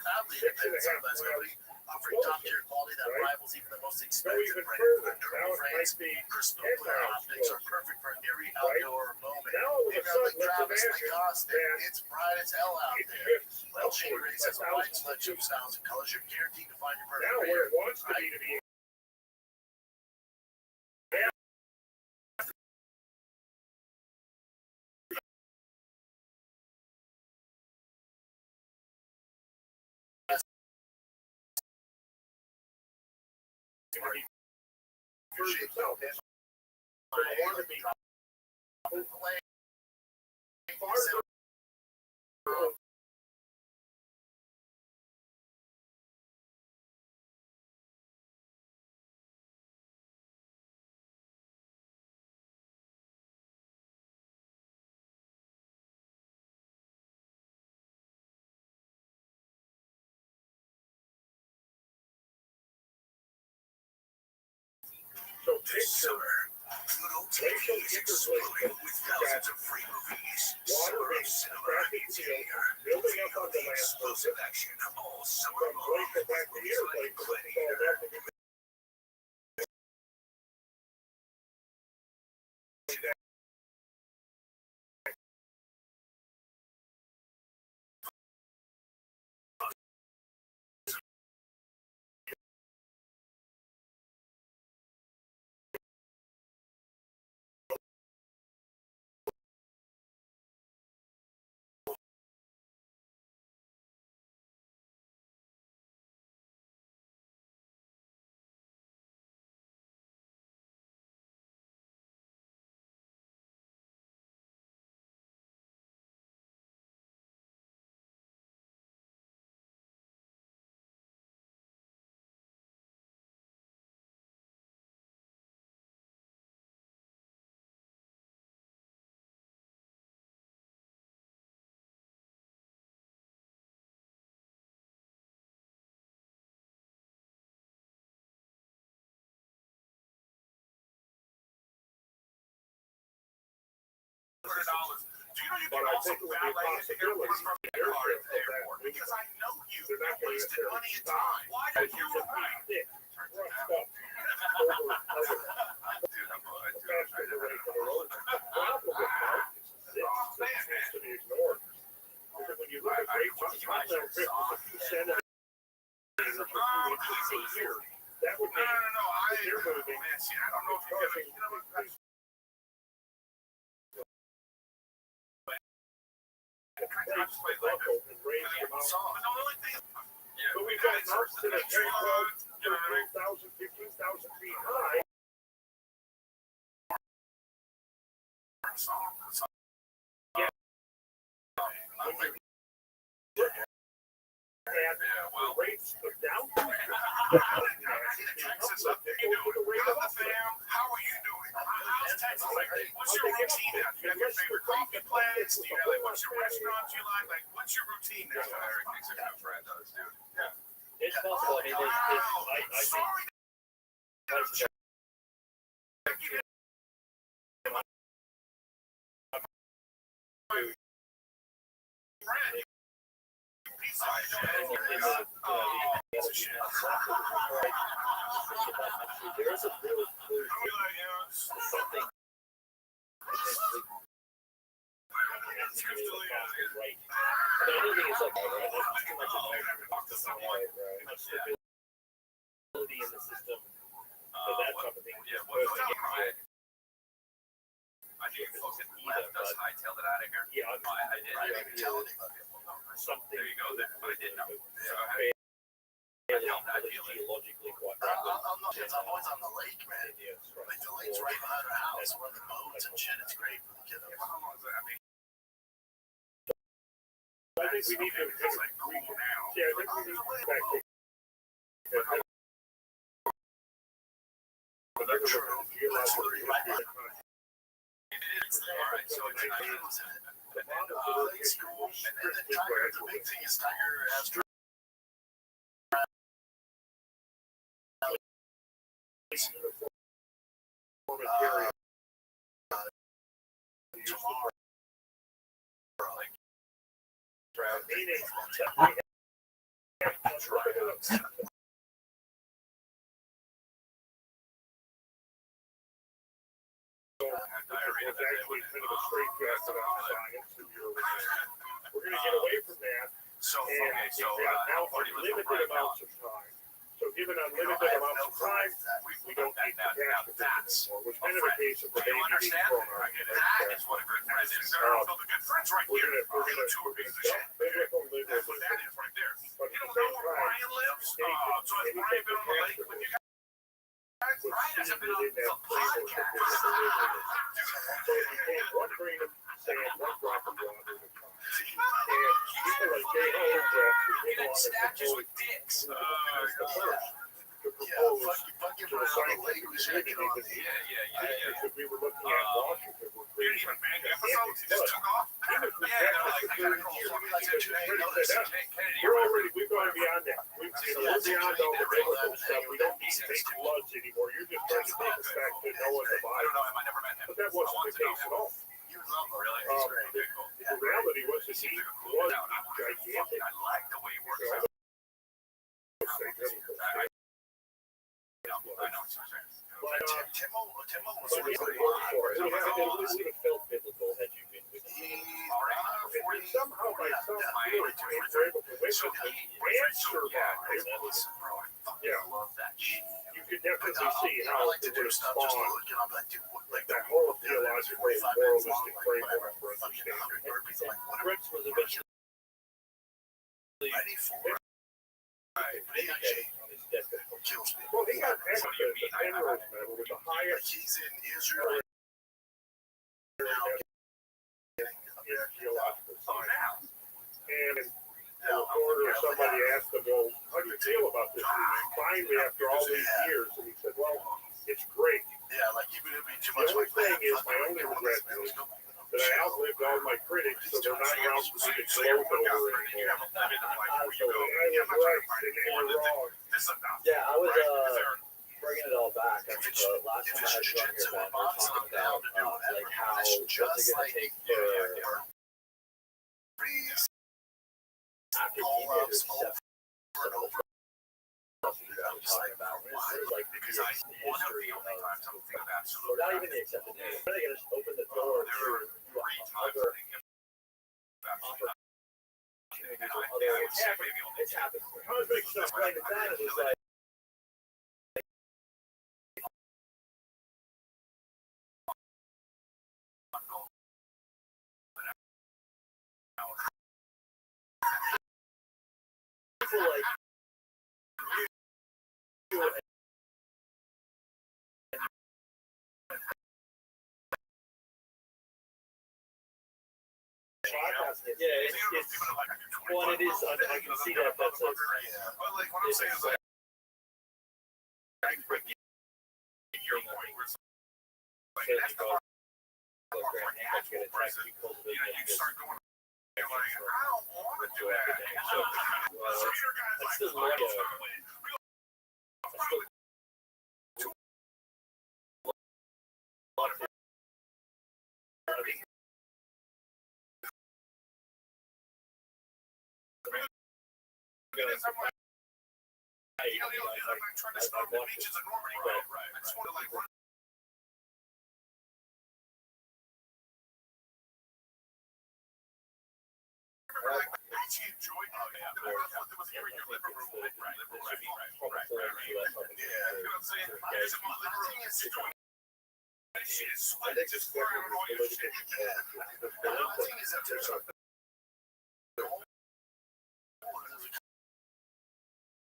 proudly independent sunglass company, offering top-tier quality that rivals even the most expensive brands. Their durable frames, crystal clear optics are perfect for every outdoor moment. Maybe I'm like Travis like Austin. It's bright as hell out there. Well, Shady Rays has a wide selection of styles and colors. You're guaranteed to find your perfect Now where it wants to be for yourself. I want to be so summer. glacial interglacial With thousands of free movies. water being cracking field building up on the land Explosive action all summer from long. glacial back to interglacial called up Do you know you But can I also think it would be a valet airports from the possibility car at the of that airport? Because I know you. They're not You going to wasted necessarily money and stop. time. Why But did you just be right? thick, Turns it roughed down. up, over other Dude, I'm good. Dude, I'm faster trying the to rate of the road. The problem with markets is this, that seems to be ignored. Because when you look at rates on continental trips, it's a few centimeters or a few inches per year. That would mean No. that they're moving. Man, see, I don't know if you're gonna. You know what? That's Place level and raise the amount. But the only thing. Yeah, But we've got mountains that are 10,000, 15,000 feet high. Yeah, well, Rates go down. Texas up there. You doing? How's the fam? How are you doing? How's Texas? Like, what's your routine now? Do you have your favorite coffee place? Do you have, like, what's your restaurant you like? Like, what's your routine now? That's what Eric thinks a good friend does, dude. Yeah. It's possible. I mean, I Sorry. think Friend. Piece of shit. there is a really clear something right. But I don't think it's like right. That's too much stability in the system for that type of thing. Yeah, well, I didn't look at left us and I tailed it out of here. Yeah, I did. I didn't tell anybody. something. There you go. I did know. Geologically quite I'm always on the lake, man. Like the lake's right behind our house. We're on the boats and shit. It's great for the kiddos. How long is that? I mean, I think we need to. it's like cool now. Yeah, I think we need to go back to. But they're True. geological history. All right, so it's Lake's cool. And then Tiger, the big thing is Tiger has It's actually kind of a straight draft about science and we're going to get away from that. so And okay. we've got now unlimited amounts of time. So given unlimited amounts of time, we don't need catastrophes anymore, which kind of a case of the Do you baby being understand? thrown out. That is what a good friend is. There are the good friends right here. We're gonna Two are pieces of shit. biblical liberalism. That's what that is right there. But You at don't the know same where time, Brian lives? So has Brian been on the lake with you guys? Brian hasn't been on the podcast. So we can't one grain of sand, one drop of water at a time. And people like Jay Holmes You got statues with dicks. to propose fucking to the scientific community that because we were looking at Washington, we're You didn't even make episodes. You just took off. Yeah, they're like, I gotta call we're already, we've gone beyond that. We're beyond all the biblical stuff. We don't need fake floods anymore. You're just trying to take us back to Noah and the I don't Bible. know him. I never met him. But that wasn't the case at all. You love him. Really? He's great. The reality was that he was gigantic. I like the way he works out. I know what you're saying. Timo was But he really worked for it. It would have felt biblical had you been with And somehow by some miracle, they were able to wake up and survive. Yeah. You could definitely see how it would have spawned that whole theological, moralistic framework for understanding. Fritz was eventually Well, he got access to Penrose Medal with the highest He's in Israel geological science. And a reporter or somebody asked him, well, how do you feel about this? And finally, after all these years, and he said, well, it's great. Yeah, like even if it be too The much only like thing that. is, my only regret is that I outlived all my critics, so they're not around for me to gloat over anymore. So I was right, and they were wrong. Yeah, I was bringing it all back. I mean, the last time I had you on here, Ben, we were talking about like how what's it going to take for Because one of the only times I'm thinking of or absolute not even the accepted name. They're gonna just open the door there were to 3 times I other think absolute opportunities I or would other. say maybe only It's happened. I was making stuff right at the time. It was like. People like yeah, it's well, it is. I can see that. That's a. But like what I'm saying is like your point where it's like that's the part where an actual person, you start going you're like, I don't want to do that. So your guy's like, Still I loyal. don't win. I'm not trying to stop the beaches of Normandy. Right. I just want to like run. I actually enjoyed it. It was here in your living room. Right. Yeah, you know what I'm saying? It's my living room. That shit is sweating, just squirting on all your shit. The one thing is that there's a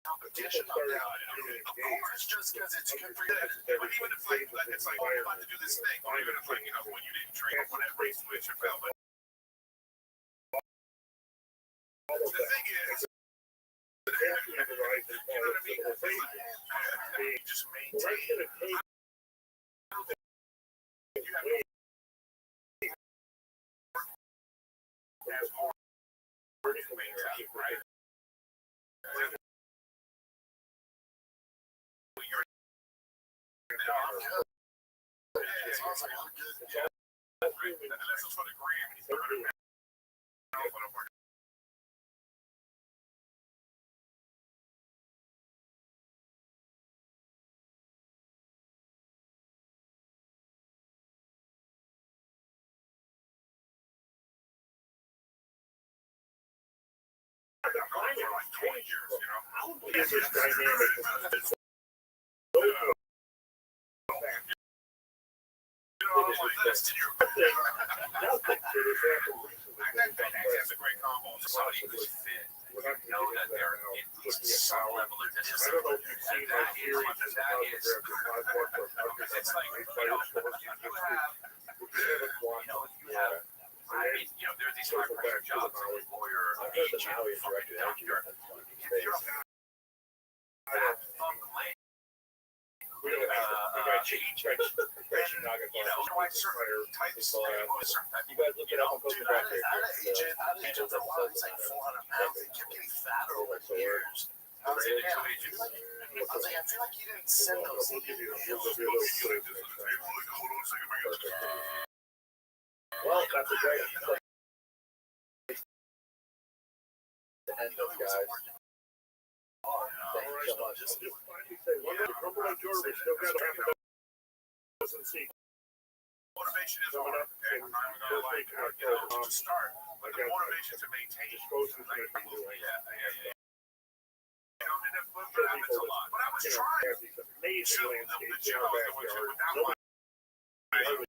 competition out there. Of course, just because it's good for you. But even if like it's like I'm about to do this thing, or even if like when you didn't train up on that race with your fell, but the thing is, you know what I mean? Just maintain. You have more to maintain, right? It sounds like I'm good. Yeah. Unless it's for the gram, he's not going to for like 20 years, you know? It's just dynamic. That's your Nothing to this happened recently. that's a great combo. Somebody who's fit. You know that they're at least some level of I don't discipline. know if you've seen my series of It's like, you know, if you have, I mean, you know, there's these high pressure jobs like a lawyer, I've heard the Maui director. if you're that funk lane, We don't have, we got stretch nuggets. you know, why certain types of certain type You guys look it up on dude, Costa I Rica. had an agent for a while, he's like 400 pounds, he kept getting fatter over the years. I was like, man, I feel like you didn't send those emails. Well, that's a great place to end those guys. Thank you so much. Just finally say, one of the Cumberland Jordan, we still got half a dozen seats. Motivation is hard, okay? I'm gonna like, you know, to start, but the motivation to maintain Just goes to like, the doing. yeah. You know, and it happens a lot. But I was trying have these amazing to, landscapes the in gym our I was going to backyard. without Nobody my, knows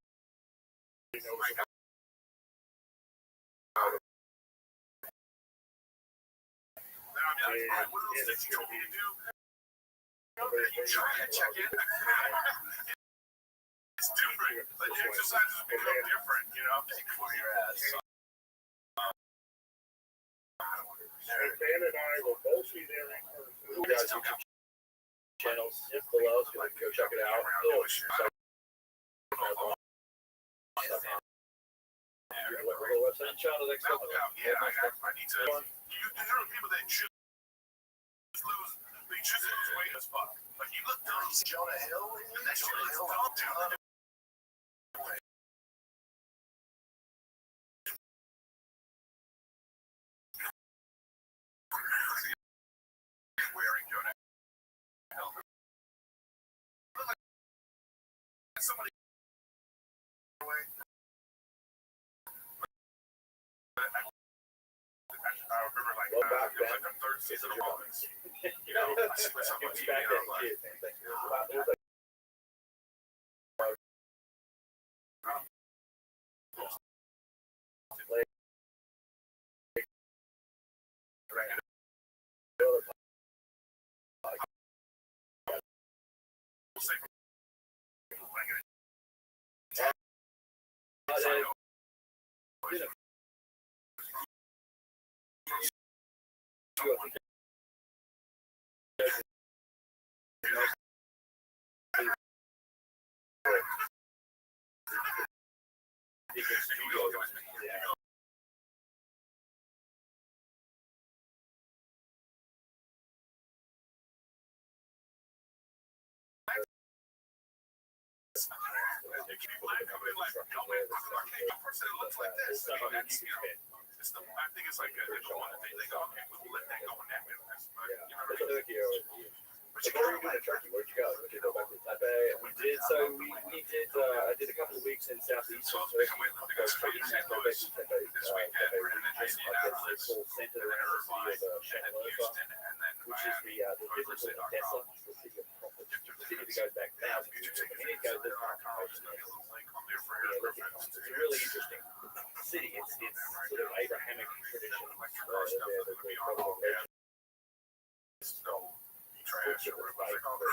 like, now, what are those things you told me to do? You try and check in. It's different. Like, the exercises become different, you know? For your ass. And Ben and I will both be there in person. We got YouTube channels below, so you can go check it out. Regular website. Channel next time. Yeah, I need to. There are people that just lose. They just lose weight as fuck. Like you look dumb. Jonah Hill. That shit looks dumb, dude. Wearing Jonah Hill. somebody away. I remember like it was like the third season of Office. You know, I see myself on TV and I'm like, people that come in like, yo man, fuck the arcade, of course it looks like this. I mean, that's, you know, it's the, I think it's like they go, okay, we'll let that go in that business. But, you know what I mean? But you gotta like, Turkey, where'd you go? Did you go back to Taipei? We did, I did a couple of weeks in Southeast. so they come in, they go straight to St. Louis this weekend, and then just It's all centered around the city of Shanghai, and then which is the physical Odessa, the city of prophets, the city that goes back thousands of years. And it goes to It's a really interesting city. It's sort of Abrahamic tradition. Trash or whatever they call it.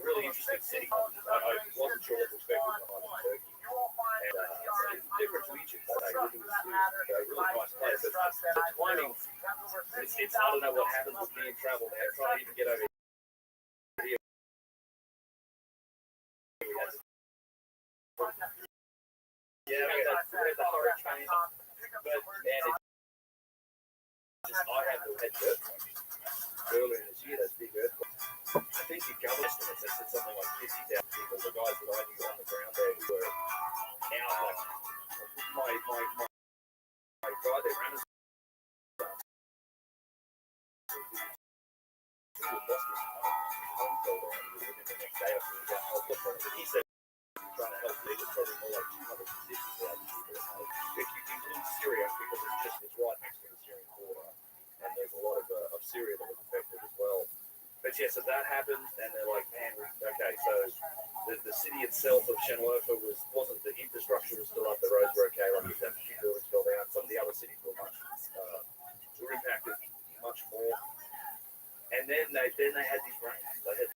Really interesting city. I wasn't sure what to expect when I was in Turkey. And it's different to Egypt. It was a really nice place. But the timing, it's hard to know what happens with me in travel there. Trying to even get over here. Yeah, we had the hurricane, but man, I had earthquake earlier this year. Those big earthquakes. I think the government estimates they said something like 50,000 people. The guys that I knew on the ground there who were out, like my guy there ran his he said trying to help lead probably more like 250,000 people. If you include Syria, because it's right next to the Syrian border, and there's a lot of Syria that was affected as well. But yeah, so that happened, and they're like, man, okay, so the city itself of Shenlofa wasn't the infrastructure was still up, the roads were okay, like a few buildings fell down. Some of the other cities were were impacted much more. And then they had these rains, they had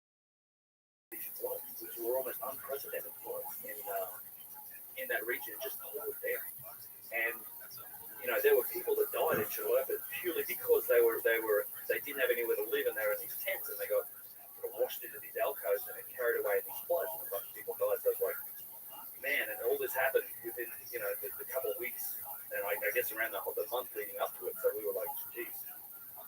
these floods, which were almost unprecedented floods in that region, just pulled it down. And you know, there were people that died in Shenlofa purely because they didn't have anywhere to live, and they were in these tents, and they got washed into these alcoves and carried away in these floods, and a bunch of people died. So it's like, man, and all this happened within, you know, the couple of weeks, and I guess around the month leading up to it. So we were like, geez,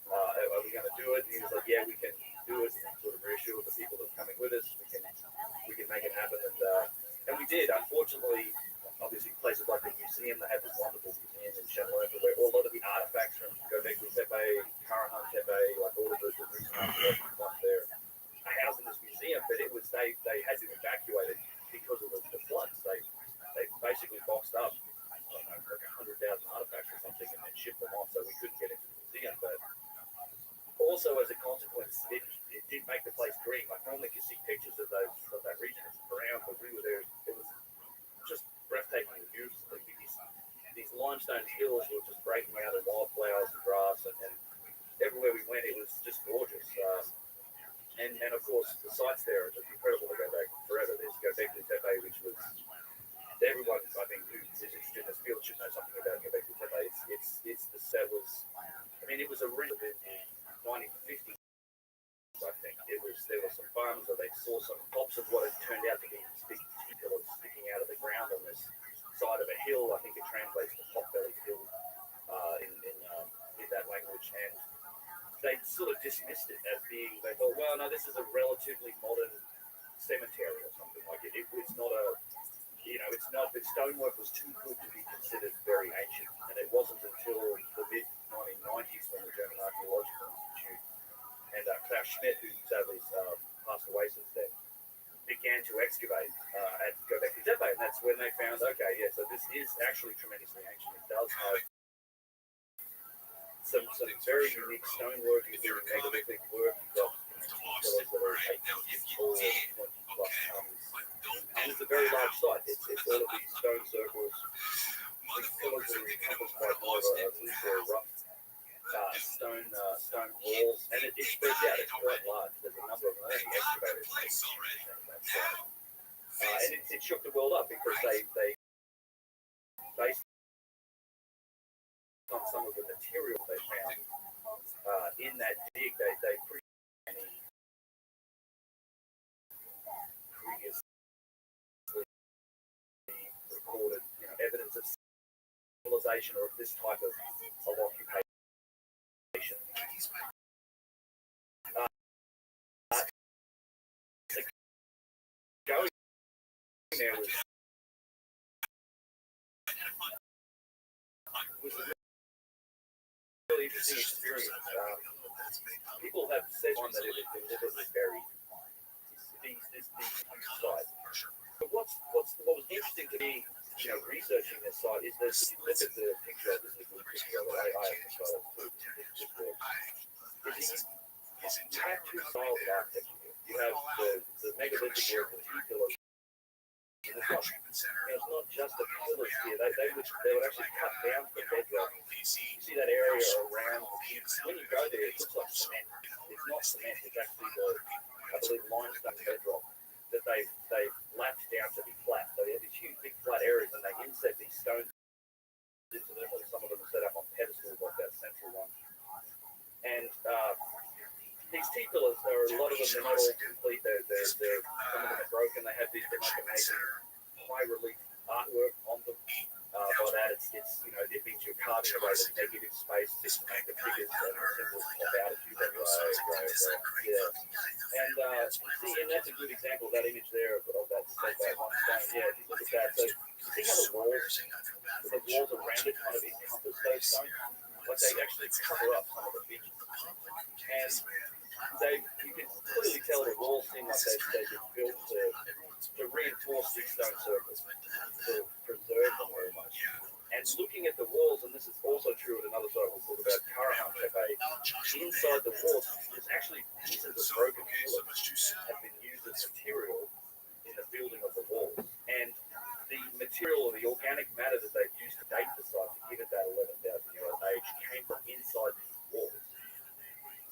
are we going to do it? And he was like, yeah, we can do it, and sort of reassure the people that are coming with us, we can make it happen, and we did. Unfortunately, obviously places like the museum, they have this wonderful museum in Shenlofa where a lot of the artifacts from Göbekli Tepe, Karahan Tepe, like all of the recent archaeological stuff there, are housed in this museum. But it was they had to evacuate it because of the floods. They basically boxed up, I don't know, like 100,000 artifacts or something, and then shipped them off, so we couldn't get into the museum. But also as a consequence, it did make the place green. Like normally you see pictures of that region, it's brown, but we were there. It was just breathtaking views. Like these limestone hills were just breaking out of wildflowers and grass, and everywhere we went, it was just gorgeous. And of course, the sites there are just incredible to go back forever. There's Göbekli Tepe, which was everyone I think who is interested in this field should know something about Göbekli Tepe. It was a region in the 1950s. I think there were some farms where they saw some tops of what had turned out to be these big pillars sticking out of the ground on this side of a hill. I think it translates to pot-bellied hill in that language, and they sort of dismissed it as being, they thought, well, no, this is a relatively modern the stonework was too good to be considered very ancient, and it wasn't until the mid-1990s when the German Archaeological Institute and Klaus Schmidt, who sadly passed away since then, began to excavate and go back to Depot, and that's when they found, okay, yeah, so this is actually tremendously ancient. It does have some very unique stonework, including megalithic work. You've got pillars that are 8 feet tall, 20 plus tons, and it's a very large site. It's all of these stone circles. These pillars are encompassed by more of a loose or rough stone walls, and it spreads out. It's quite large. There's a number of early excavators and it shook the world up because they based on some of the material they found in that dig, they pretty any previously recorded evidence of civilization or of this type of occupation. Going there was a really interesting experience. People have said on that it was deliberately buried. This site. But what was interesting to me, researching this site is that if you look at the picture, this is a good picture that I have to show you. You have two styles of architecture. You have the megalithic work, the two pillars. And it's not just the pillars here. They would actually cut down the bedrock. You see that area around. When you go there, it looks like cement. It's not cement. It's actually I believe, limestone bedrock that they've lapped down to be flat. So they have these huge, big flat areas, and they inset these stones into them. Some of them are set up on pedestals like that central one. And these T-pillars, a lot of them, they're not all complete. Some of them are broken. They have these amazing high relief artwork on them. By that, it means you're carving away the negative space just to make the figures and the symbols pop out of you. And see, and that's a good example of that image there of that one stone. Yeah, if you look at that, so you see how the walls around it kind of encompass those stones? Like they actually cover up some of the features. And you can clearly tell the walls seem like they've been built to reinforce these stone circles, to preserve them very much. And looking at the walls, and this is also true at another site we'll talk about, Karahan Cafe, inside the walls, there's actually pieces of broken pillars have been used as material in the building of the walls. And the material or the organic matter that they've used to date the site to give it that 11,000-year-old age came from inside these walls.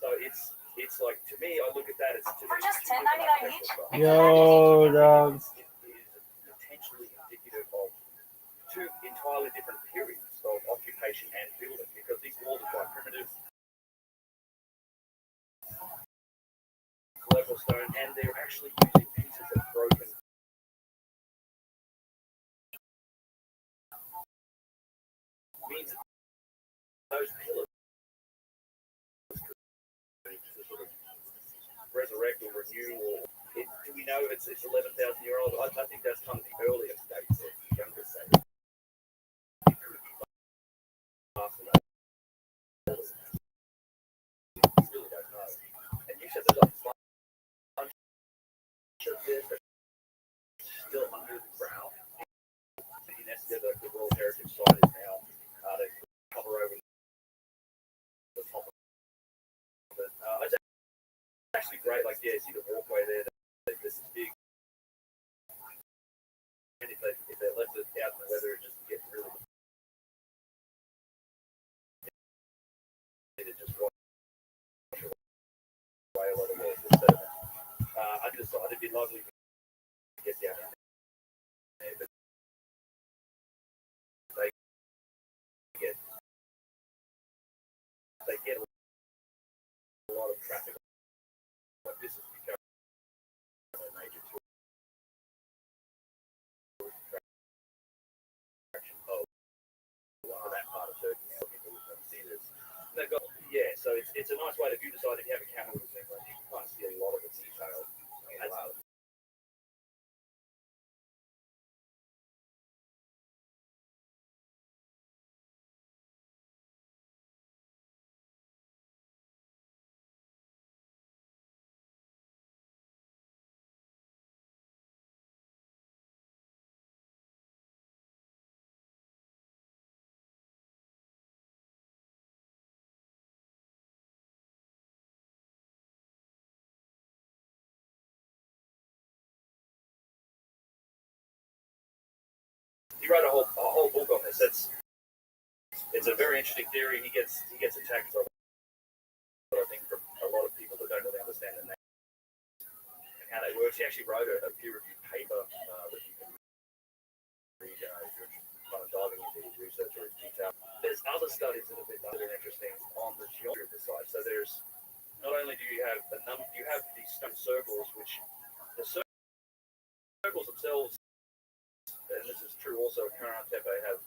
So it's like, to me, I look at that, it's for just $10.99 each. Yo, dog. It is potentially indicative of two entirely different periods of occupation and building, because these walls are quite primitive, colloquial stone, and they're actually using pieces of broken means those pillars to sort of resurrect or renew, or do we know it's 11,000-year-old? I think that's kind of the earliest dates, or the youngest dates. You really don't know. And you said there's a bunch of this that's still under the ground. UNESCO, the World Heritage Site, is now to cover over the top of it. It's actually great. Like, yeah, see the walkway there. This is big. And if they left it out in the weather, it just gets really. It just wash away a lot of the sediment. I just thought it'd be lovely to get down there, but they get a lot of traffic. But this is become a major attraction of that part of Turkey. So people see this. They've got, so it's a nice way to view the site. If you have a camera with them, you can kind of see a lot of the detail. he wrote a whole book on this. It's a very interesting theory. He gets attacked on, I think, from a lot of people that don't really understand the name and how that works. He actually wrote a peer-reviewed paper that you can read if you're kind of diving into his research or his detail. There's other studies that have been done that are interesting on the geometry of the site. So there's not only do you have you have these stone circles, which the circles themselves, and this is true also at Karahan Tepe, have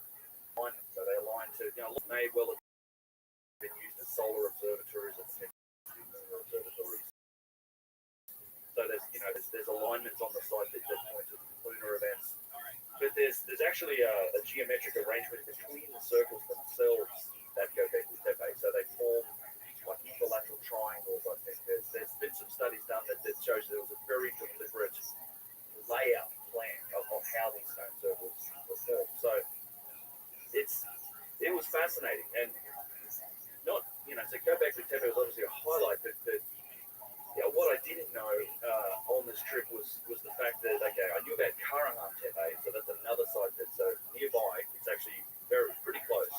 alignment. So they align to, may well have been used as solar observatories and lunar observatories. So there's alignments on the site that point to lunar events. But there's actually a geometric arrangement between the circles themselves that go back to Tepe. So they form like equilateral triangles, I think. There's been some studies done that shows there was a very deliberate layout plan of how these stone circles were formed. So it was fascinating. And not, so Göbekli Tepe was obviously a highlight, but what I didn't know on this trip was the fact that, okay, I knew about Karahan Tepe, so that's another site that's nearby. It's actually pretty close.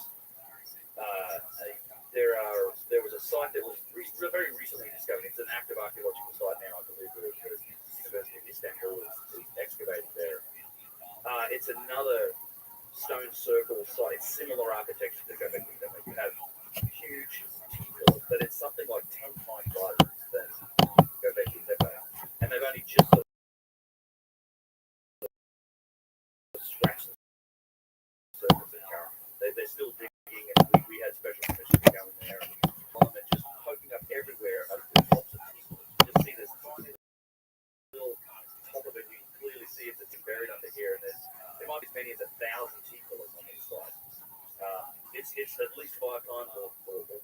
There was a site that was very recently discovered. It's an active archaeological site now, I believe. The University of Istanbul is excavating there. It's another stone circle site. It's similar architecture to Göbekli Tepe. You have huge T-pillars, but it's something like 10 times larger than Göbekli Tepe, and they've only just scratched the surface of Karahan. They're still digging, and we had special permission to go in there and just poking up everywhere at the tops of people. You just see this tiny little top of it. You can clearly see it's buried under here, and there might be as many as 1,000 T-pillars on this site. It's at least 5 times or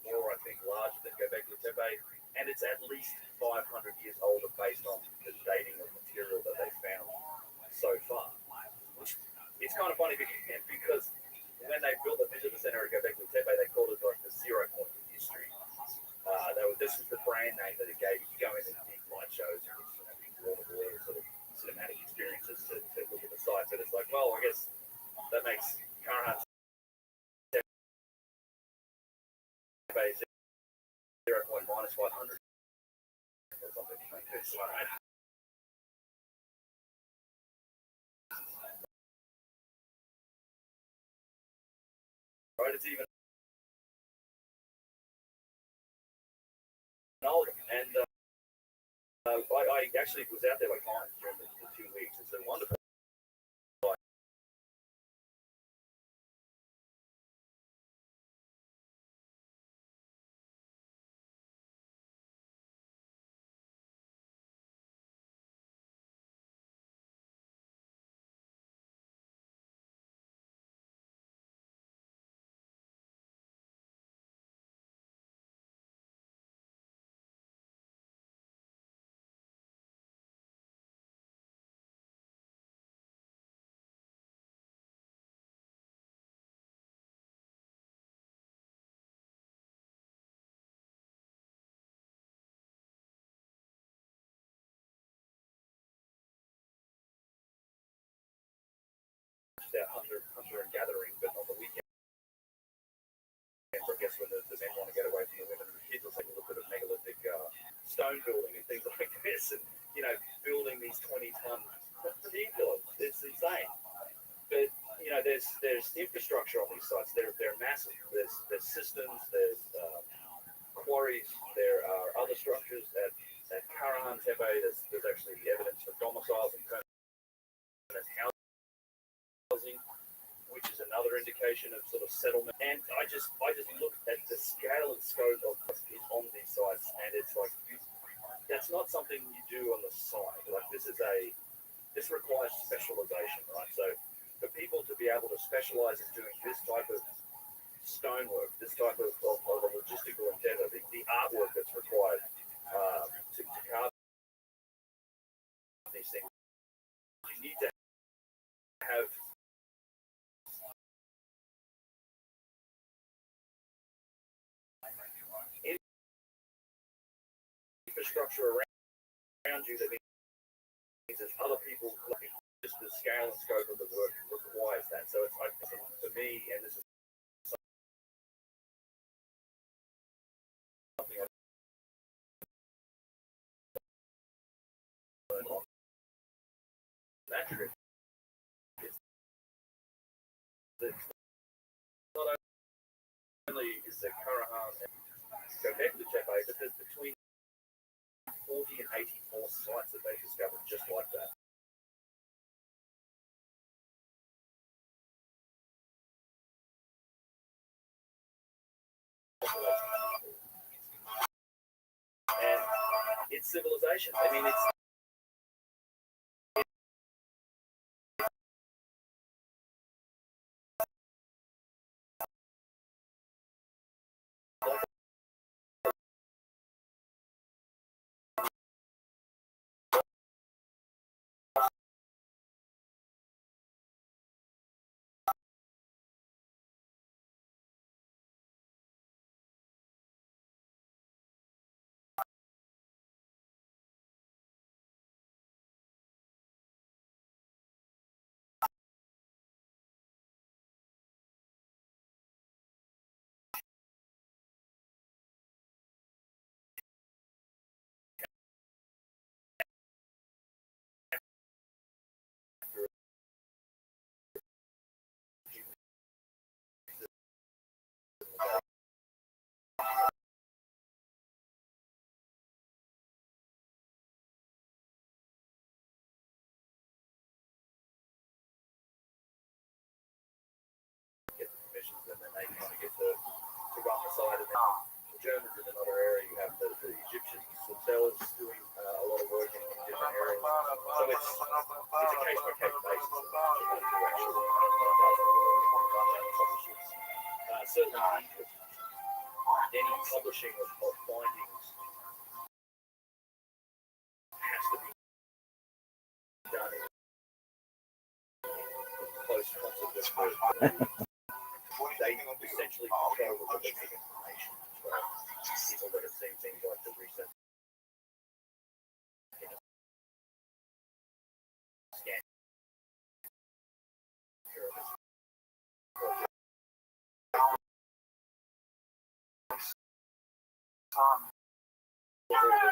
more, I think, larger than Göbekli Tepe, and it's at least 500 years older based on the dating of material that they found so far. It's kind of funny because when they built the visitor center at Göbekli Tepe, they called it like the 0 point of history. This was the brand name that it gave. You go in and big light shows and wall-to-wall sort of cinematic experiences to look at the site. But it's like, well, I guess that makes Karahan Tepe 0 point minus 500 or something like this. Right, it's even older. And I actually was out there like times during the 2 weeks. It's a wonderful. Hunter and gathering, but on the weekend, I guess when the men want to get away from the women and the kids, will take a look at a megalithic stone building and things like this, and building these 20-ton T-pillars. It's insane. But there's infrastructure on these sites. They're massive. There's systems. There's quarries. There are other structures at Karahan Tepe. There's actually evidence for domiciles and permanent housing, which is another indication of sort of settlement. And I just looked at the scale and scope of what is on these sites, and it's like that's not something you do on the side. Like this requires specialization, right? So for people to be able to specialize in doing this type of stonework, this type of a logistical endeavor, the artwork that's required to carve these things, you need to have infrastructure around you that means there's other people. Just the scale and scope of the work requires that. So not only is the Karahan and Göbekli Tepe, but there's between 40 and 80 more sites that they discovered just like that. And it's civilization. I mean, it's get the permissions, and then they kind of get to run the site. And then the Germans in another area, you have the Egyptians themselves doing a lot of work in different areas. So it's a case by case basis of who actually publishes. Certainly, any publishing of findings has to be done in close concert with they essentially control the collecting information. So people that have seen things like the recent scan pyramids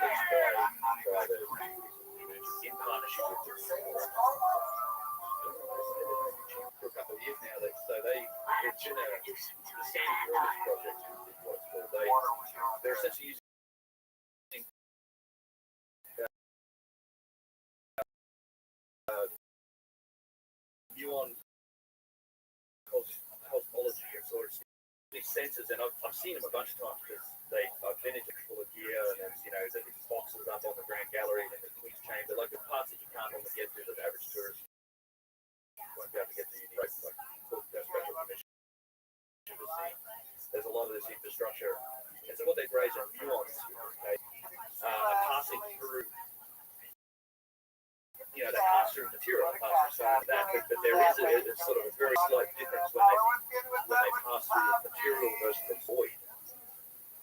in partnership with the for a couple of years now. It's been the Sandy Pyramids project is what it's called. They're essentially using muon cosmology and sort of these sensors, and I've seen them a bunch of times because I've been into full of gear, and there's there's boxes up on the Grand Gallery and in the Queen's Chamber, like the parts that you can't normally get to that average tourist won't be able to get to. Like special permission to see. There's a lot of this infrastructure, and so what they've raised are muons, passing through. They pass through material, they pass through some of that, but there is a sort of a very slight difference when they pass through the material versus the void.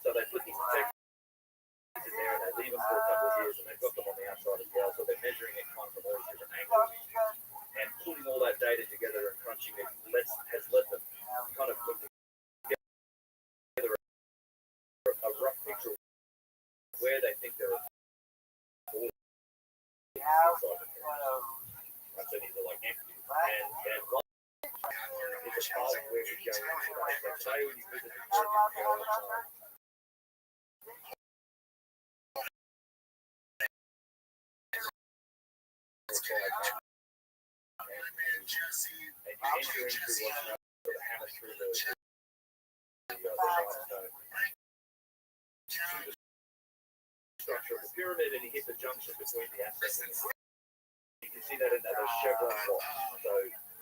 So they put these detectors in there and they leave them for a couple of years, and they've got them on the outside as well, so they're measuring it kind of from all these different angles, and putting all that data together and crunching it has let them kind of put together a rough picture of where they think they're so these are like empty, and one is a part of where we go into that. But say when you visit the pyramid, and you enter into what's known as the hammer through the structure of the pyramid, and you hit the junction between the ascent and the you can see that in those chevron blocks. So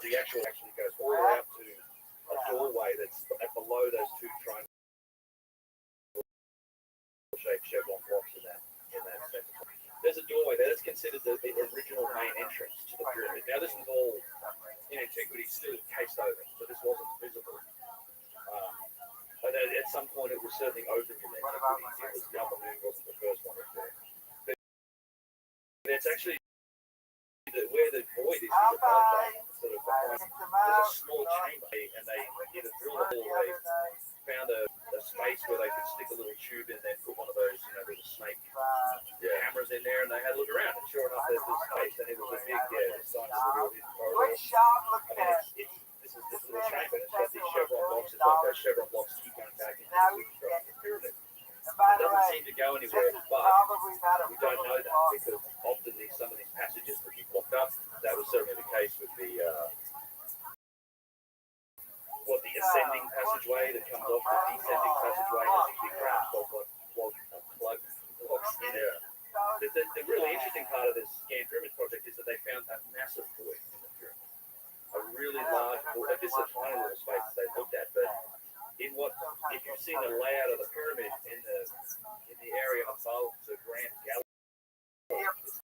the actually goes all the way up to a doorway that's below those two triangle-shaped chevron blocks in that center. There's a doorway there that's considered the original main entrance to the pyramid. Now this is all in antiquity still cased over, so this wasn't visible. But at some point it was certainly open in antiquity. The upper moon wasn't the first one there. But it's actually where the void is above that, sort of behind, there's a small chamber, and they either drilled a hole, they found a space where they could stick a little tube in there, put one of those, little snake cameras in there, and they had a look around, and sure enough, there's this space, and it was a big, the sign of the real hidden corridor. I mean, this this little chamber. It's got these chevron blocks. It's like those chevron blocks keep going back into the pyramid. It doesn't seem to go anywhere, but we don't know that because often some of these passages will be blocked up. That was certainly the case with the ascending passageway that comes off the descending passageway. There's these big round plugs in there. The really interesting part of this scan pyramid project is that they found a massive void in the pyramid, a really large void. This is a tiny little space that they looked at, but if you've seen the layout of the pyramid in the area above the Grand Gallery, it's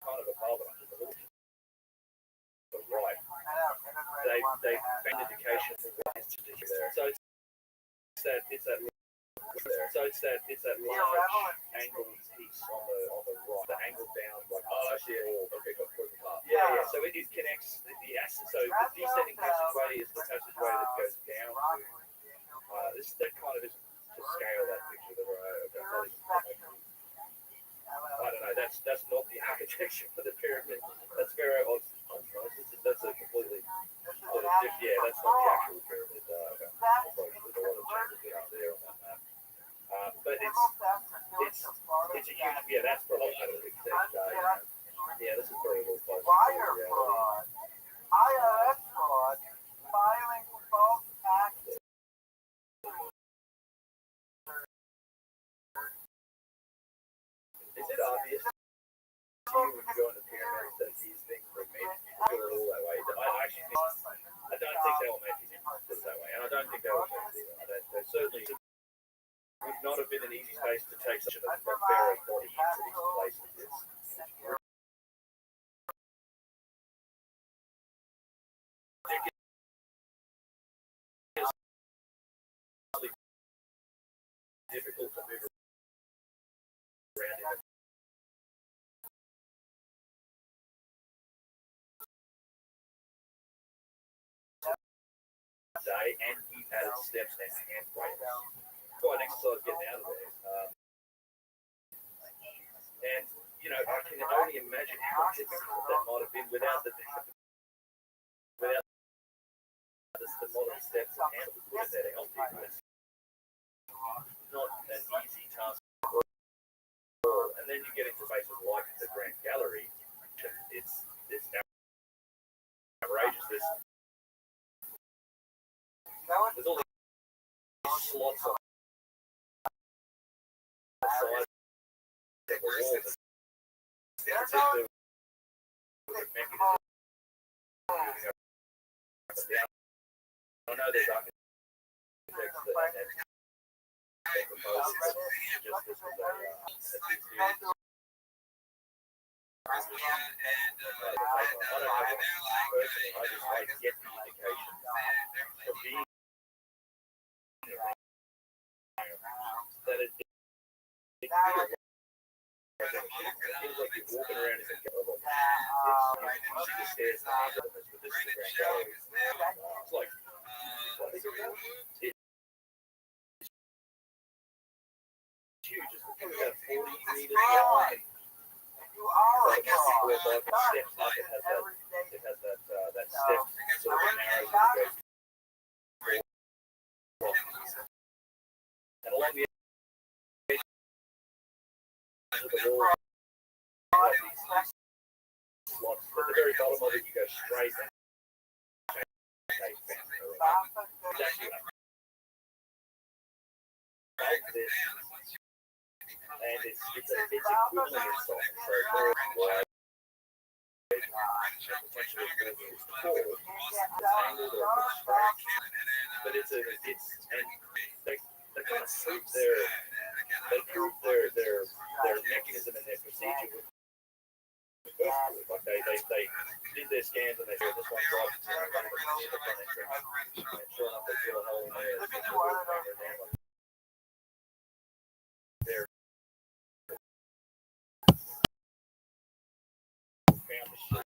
kind of above it, a little to the right. They found indication of what is there. So it's that large angled piece on the right, the angled down like yeah. So it connects the descending passageway is the passageway that goes down to that kind of is to scale that picture that I don't know. That's not the architecture for the pyramid. That's very odd. That's a completely that's not the actual pyramid. There's a lot of changes out there on that map. But it's a unit. Yeah, that's probably a big thing. Yeah, this is very little closer to reality. IRS fraud, filing false taxes. Is it obvious to you when you go in the pyramids that these things were made to go all that way? I don't think they were made to go that way, and I don't think they were made to either. They certainly would not have been an easy space to take such a pharaoh's body into these places. Difficult to move around in day, and he added steps and handbrake. Quite an exercise getting out of there. And I can only imagine how difficult that might have been without the modern steps and handbrake there to help people. It's not an easy task. And then you get into places like the Grand Gallery. It's outrageous. There's all these slots on the side of the wall. The mechanism. I know there's architects that propose just this was a I get the indication from being that it feels like you're walking around in a gallery. You see the stairs behind it, but this is the Grand Gallery. It's like it's huge. It's probably about 40 meters long. It has that step sort of narrows as it goes. And along the edge of the wall, these slots. At the very bottom of it, you go straight and it's actually this, and it's equivalent in size. So more wide. Potentially it's forward, angled or straight, but it's and they kind of prove their mechanism and their procedure with like they did their scans and they said this one's right, and sure enough they drill a hole in there. They're found the shit.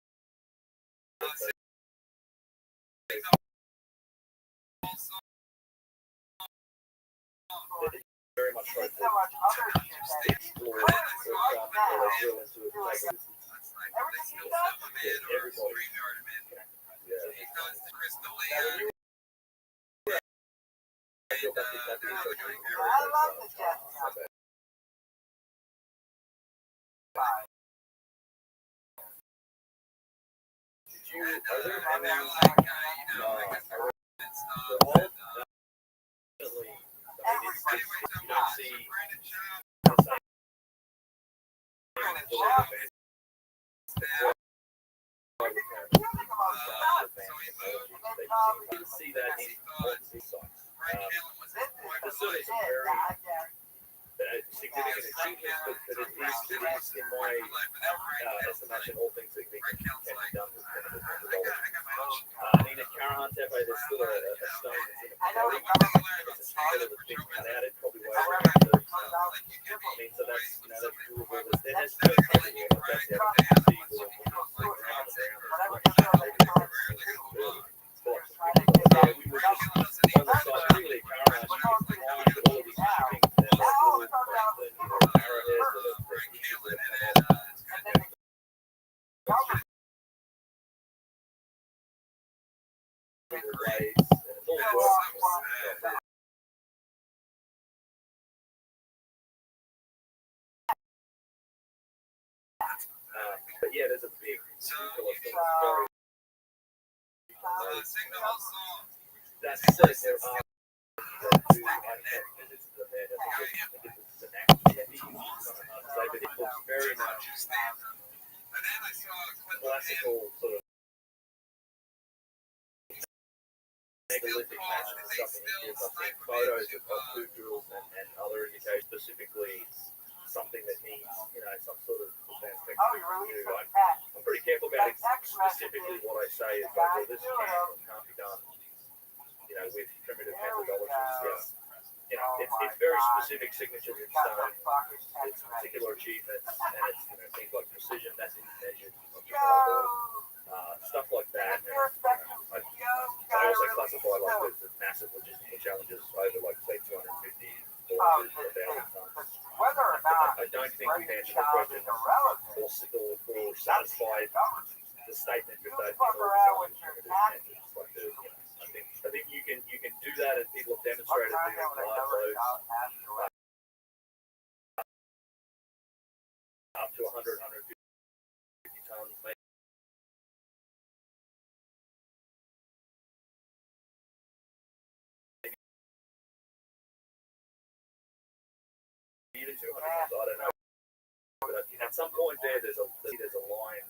Very much like the explore or drill into it. Everybody. Yeah. love the jet. Are there any you don't see see that in these sites. There's certainly some very significant achievements, but it is, in my estimation, all things that can be done with chemical methodology. I mean, at Karahantepe, there's still a stone that's in a quarry. It's a trailer that's been cut out. It probably weighs around 30 tons. I mean, so that's, that's doable. There's no trouble here, but that's the other thing you see with around we were just on the side, really, Karahan, you can find all of these shipping but yeah, there's a big that's there are but it looks very much classical sort of megalithic matches and stuff in here. I've seen photos of food drills and other indications, specifically something that needs, some sort of advanced technology to do. I'm pretty careful about specifically what I say is like, well, this can't be done, with primitive methodologies. Yes. It's very specific signatures in stone. It's particular achievements, and it's things like precision that's measured, stuff like that. And, I also classify like the massive logistical challenges over like say 250 or 1,000 tons. I don't think we've answered the question or satisfied the statement that those I think you can do that, and people have demonstrated moving large loads up to 100, 150 tons. Maybe. Even 200 tons, I don't know. But at some point there's a line.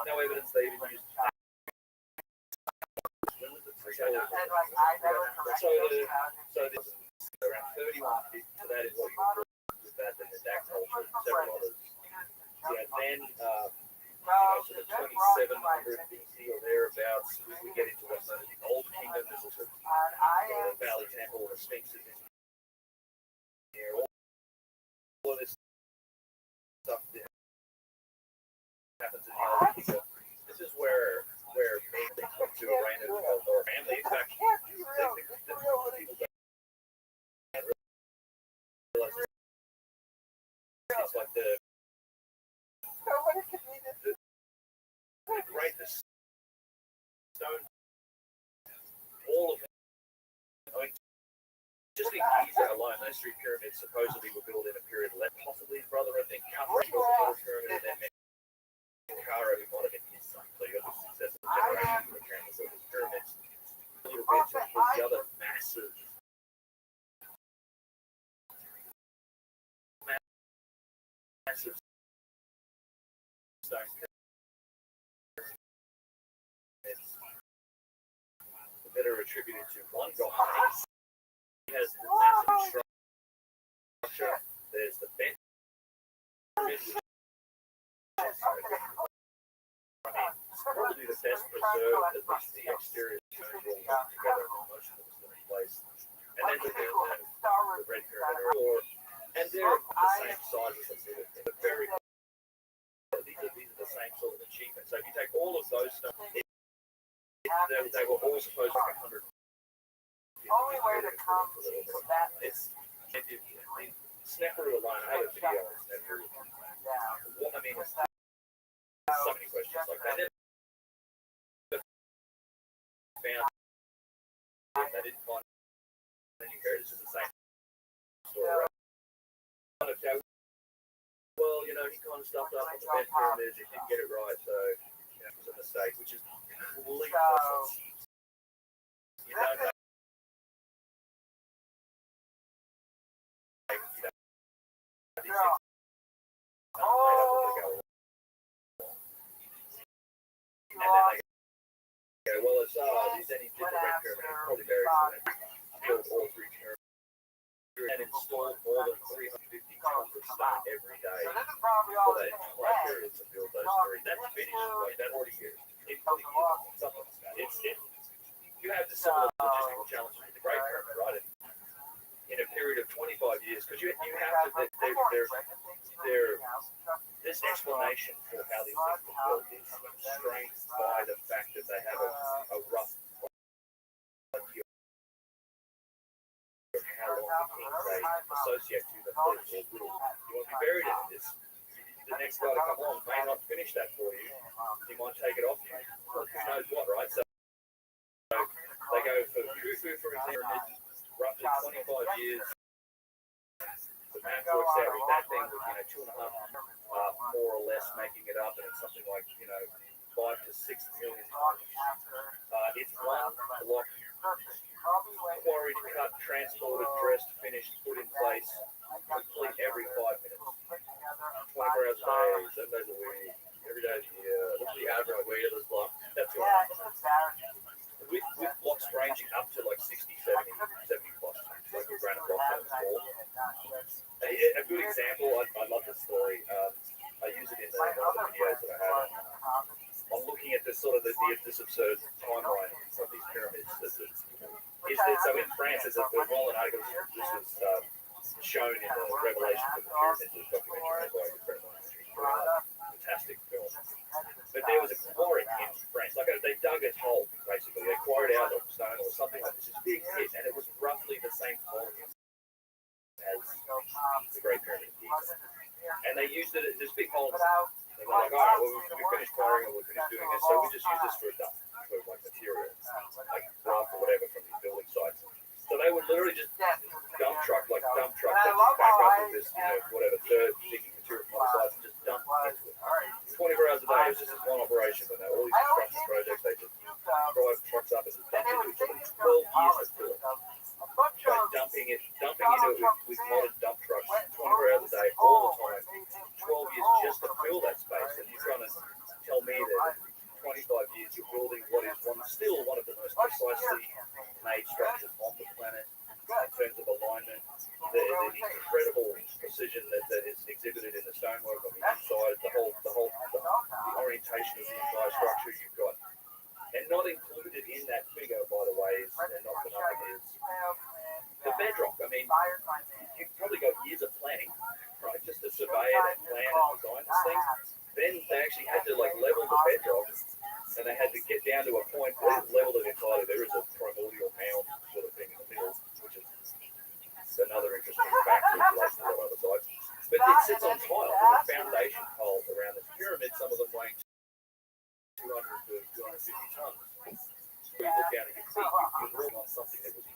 No evidence they even used so there's around 31 feet. So that is what you would with that, and the DAX culture and several others. Then then, sort of 2700 BC or thereabouts, we get into what's known as the Old Kingdom. There's also the Valley Temple, the Sphinx is in here. All of this stuff that happens in the Old Kingdom. This is where they come to a reign of or family. In fact, people don't realize it's like the greatest stone, all of it. I mean, just in Giza alone, those three pyramids supposedly were built in a period less, possibly his brother, I think, Khafre built the middle pyramid, and then Menkaure, who might have been his son. So you got the successive generations of the pyramids. A little bit to the other massive stone that are attributed to one god. He has the massive structure. There's the bent pyramid, which is probably the best preserved, at least the exterior together in most of the place. And then the red pyramid, and they're the same size as the very. These are the same sort of achievements. So if you take all of those stuff, they were all supposed to be 100. Only way to come to that is Snapper alone. I have a video on Snapper. What I mean is, so many questions like that. Found they didn't find any characters. This is the same story. Right? Well, he kind of stuffed up on the bed pyramids. He didn't get it right, so it was a mistake, which is completely nonsense. You don't know. And then they go, well, then he did the red pyramid, probably buried built all three pyramids, and installed more than 350 tons of stone every day for that entire period to build those three. That's finished, like that already is. Something like that. You have the similar logistical challenges with the Great Pyramid, right? In a period of 25 years, because you have to, this explanation for how these things were built is constrained by the fact that they have a rough idea of how long the kings they associate to the political rule. You want to be buried in this. The next guy to come along may not finish that for you. He might take it off you. Well, who knows what, right? So they go for Khufu, for example, roughly 25 years. The math works out with that thing with 2.5 more or less making it up, and it's something like 5 to 6 million. It's one block quarried, cut, transported, dressed, finished, put in place, complete every 5 minutes. 24 hours a day, 7 days a week, every day of the year. What's the average weight of this block? That's right. With blocks ranging up to like 60, 70 plus tons, like a granite block that was small. A good example, I love this story. I use it in one of the videos that I have. I'm looking at this absurd timeline of these pyramids. So in France, there's a well-known article. This was shown in the Revelations of the Pyramids, a documentary by incredible history. Fantastic film. But there was a quarry in France. They dug a hole, basically. They quarried out of stone or something like this. This big pit, and it was roughly the same volume as the Great Pyramid. And they used it as this big hole. They were like, all right, well, we finished quarrying or we finished doing this, so we just use this for a dump, for like material, like rock or whatever from these building sites. So they would literally just dump truck, they just back up with this, whatever, dirt, digging material from other sites and just dump into it. 24 hours a day, it was just this one operation, but now all these construction projects, they just drive trucks up and just dump into it. It took 12 years to do it. Like dumping into it with modern dump trucks, 24 hours a day, all the time, 12 years just to fill that space. And you're trying to tell me that in 25 years you're building what is still one of the most precisely made structures on the planet in terms of alignment, the incredible precision that is exhibited in the stone stonework on the inside, the orientation of the entire structure you've got. And not included in that figure, by the way, is, and not for nothing, is the bedrock. I mean, you've probably got years of planning, right, just to survey it and plan and design this thing. Then they actually had to like level the bedrock, and they had to get down to a point where they've leveled it entirely. There is a primordial mound sort of thing in the middle, which is another interesting fact in relation to that other side. But it sits on tiles with a foundation pole around this pyramid, some of them weighing 200 to 250 tons. You look down and you see you're working on something that was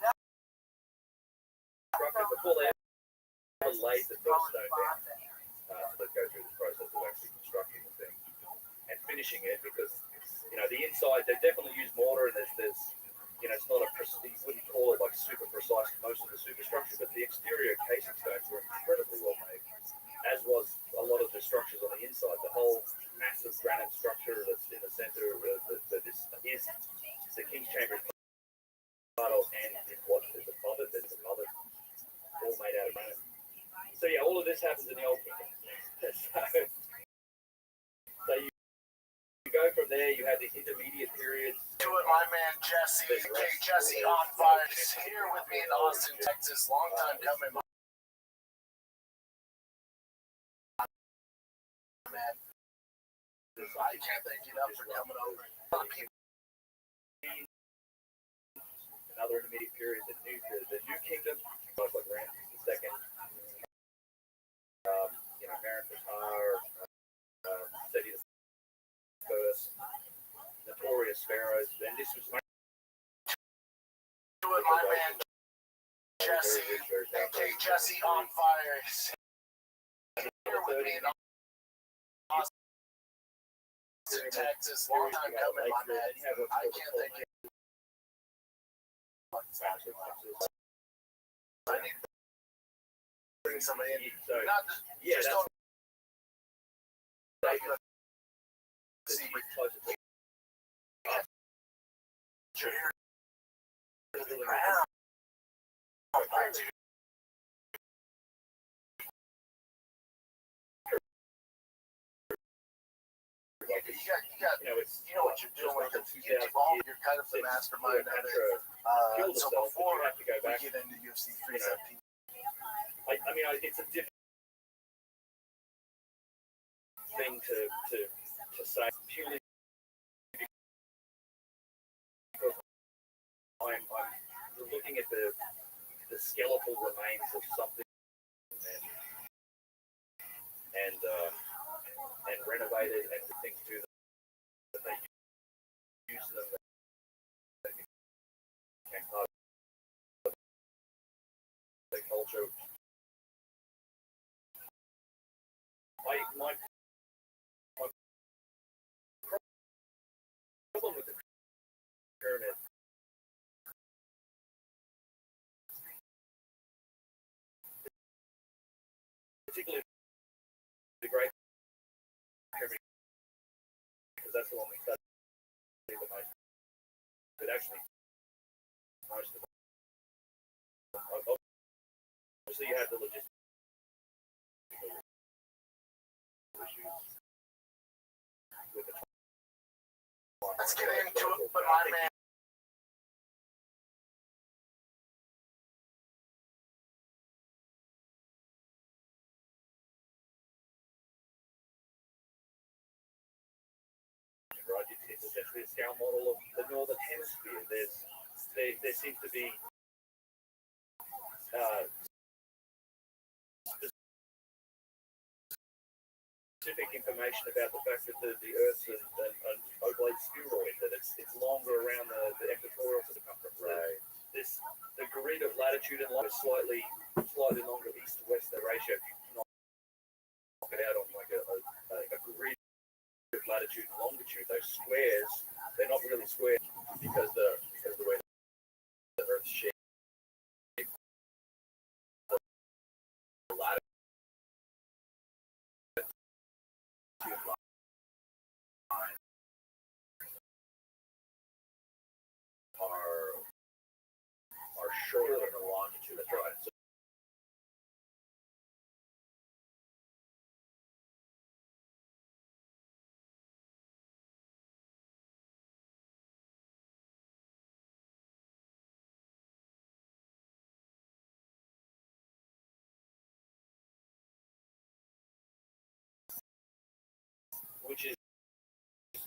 constructed before they ever laid the first stone down. So they go through the process of actually constructing the thing and finishing it, because the inside they definitely use mortar, and there's it's not a you wouldn't call it like super precise most of the superstructure, but the exterior casing stones were incredibly well made, as was a lot of the structures on the inside. The whole massive granite structure that's in the center that is the King's Chamber part of, and what is above it, that's above it, all made out of granite. So yeah, all of this happens in the Old Kingdom. So you go from there. You have these intermediate periods. To it, my man Jesse, aka Jesse on fire, is here with me in Austin, Texas. Long time coming, man. I can't thank you enough for coming over. Another intermediate period, the New Kingdom, like Ramses the Second, Marin Patar, Seti the First, notorious pharaohs, and this was To it, my man Jesse, aka Jesse on fire, is here with me in Austin, Texas. Long time coming, my man. I can't thank you. I need to bring somebody in. Not just don't. See, you know what you're doing with the YouTube. You're kind of the mastermind of it. So before we get into UFC 317, it's a different thing to say purely because I'm looking at the skeletal remains of something and renovated and things to them, and they use them that became part of their culture. My problem with the pyramid particularly the Great Pyramid, because that's the one we study the most. But actually, most of them. Obviously, you have the logistical issues with the. let's get into it, but my man. Right, it's essentially a scale model of the northern hemisphere. There seems to be specific information about the fact that the Earth's an oblate spheroid, that it's longer around the equatorial circumference. Right. The grid of latitude and longitude is slightly longer east to west. The ratio, if you knock it out on like a grid of latitude and longitude, those squares, they're not really square because the way the Earth's shaped, the latitude line are shorter than the longitude. That's right. So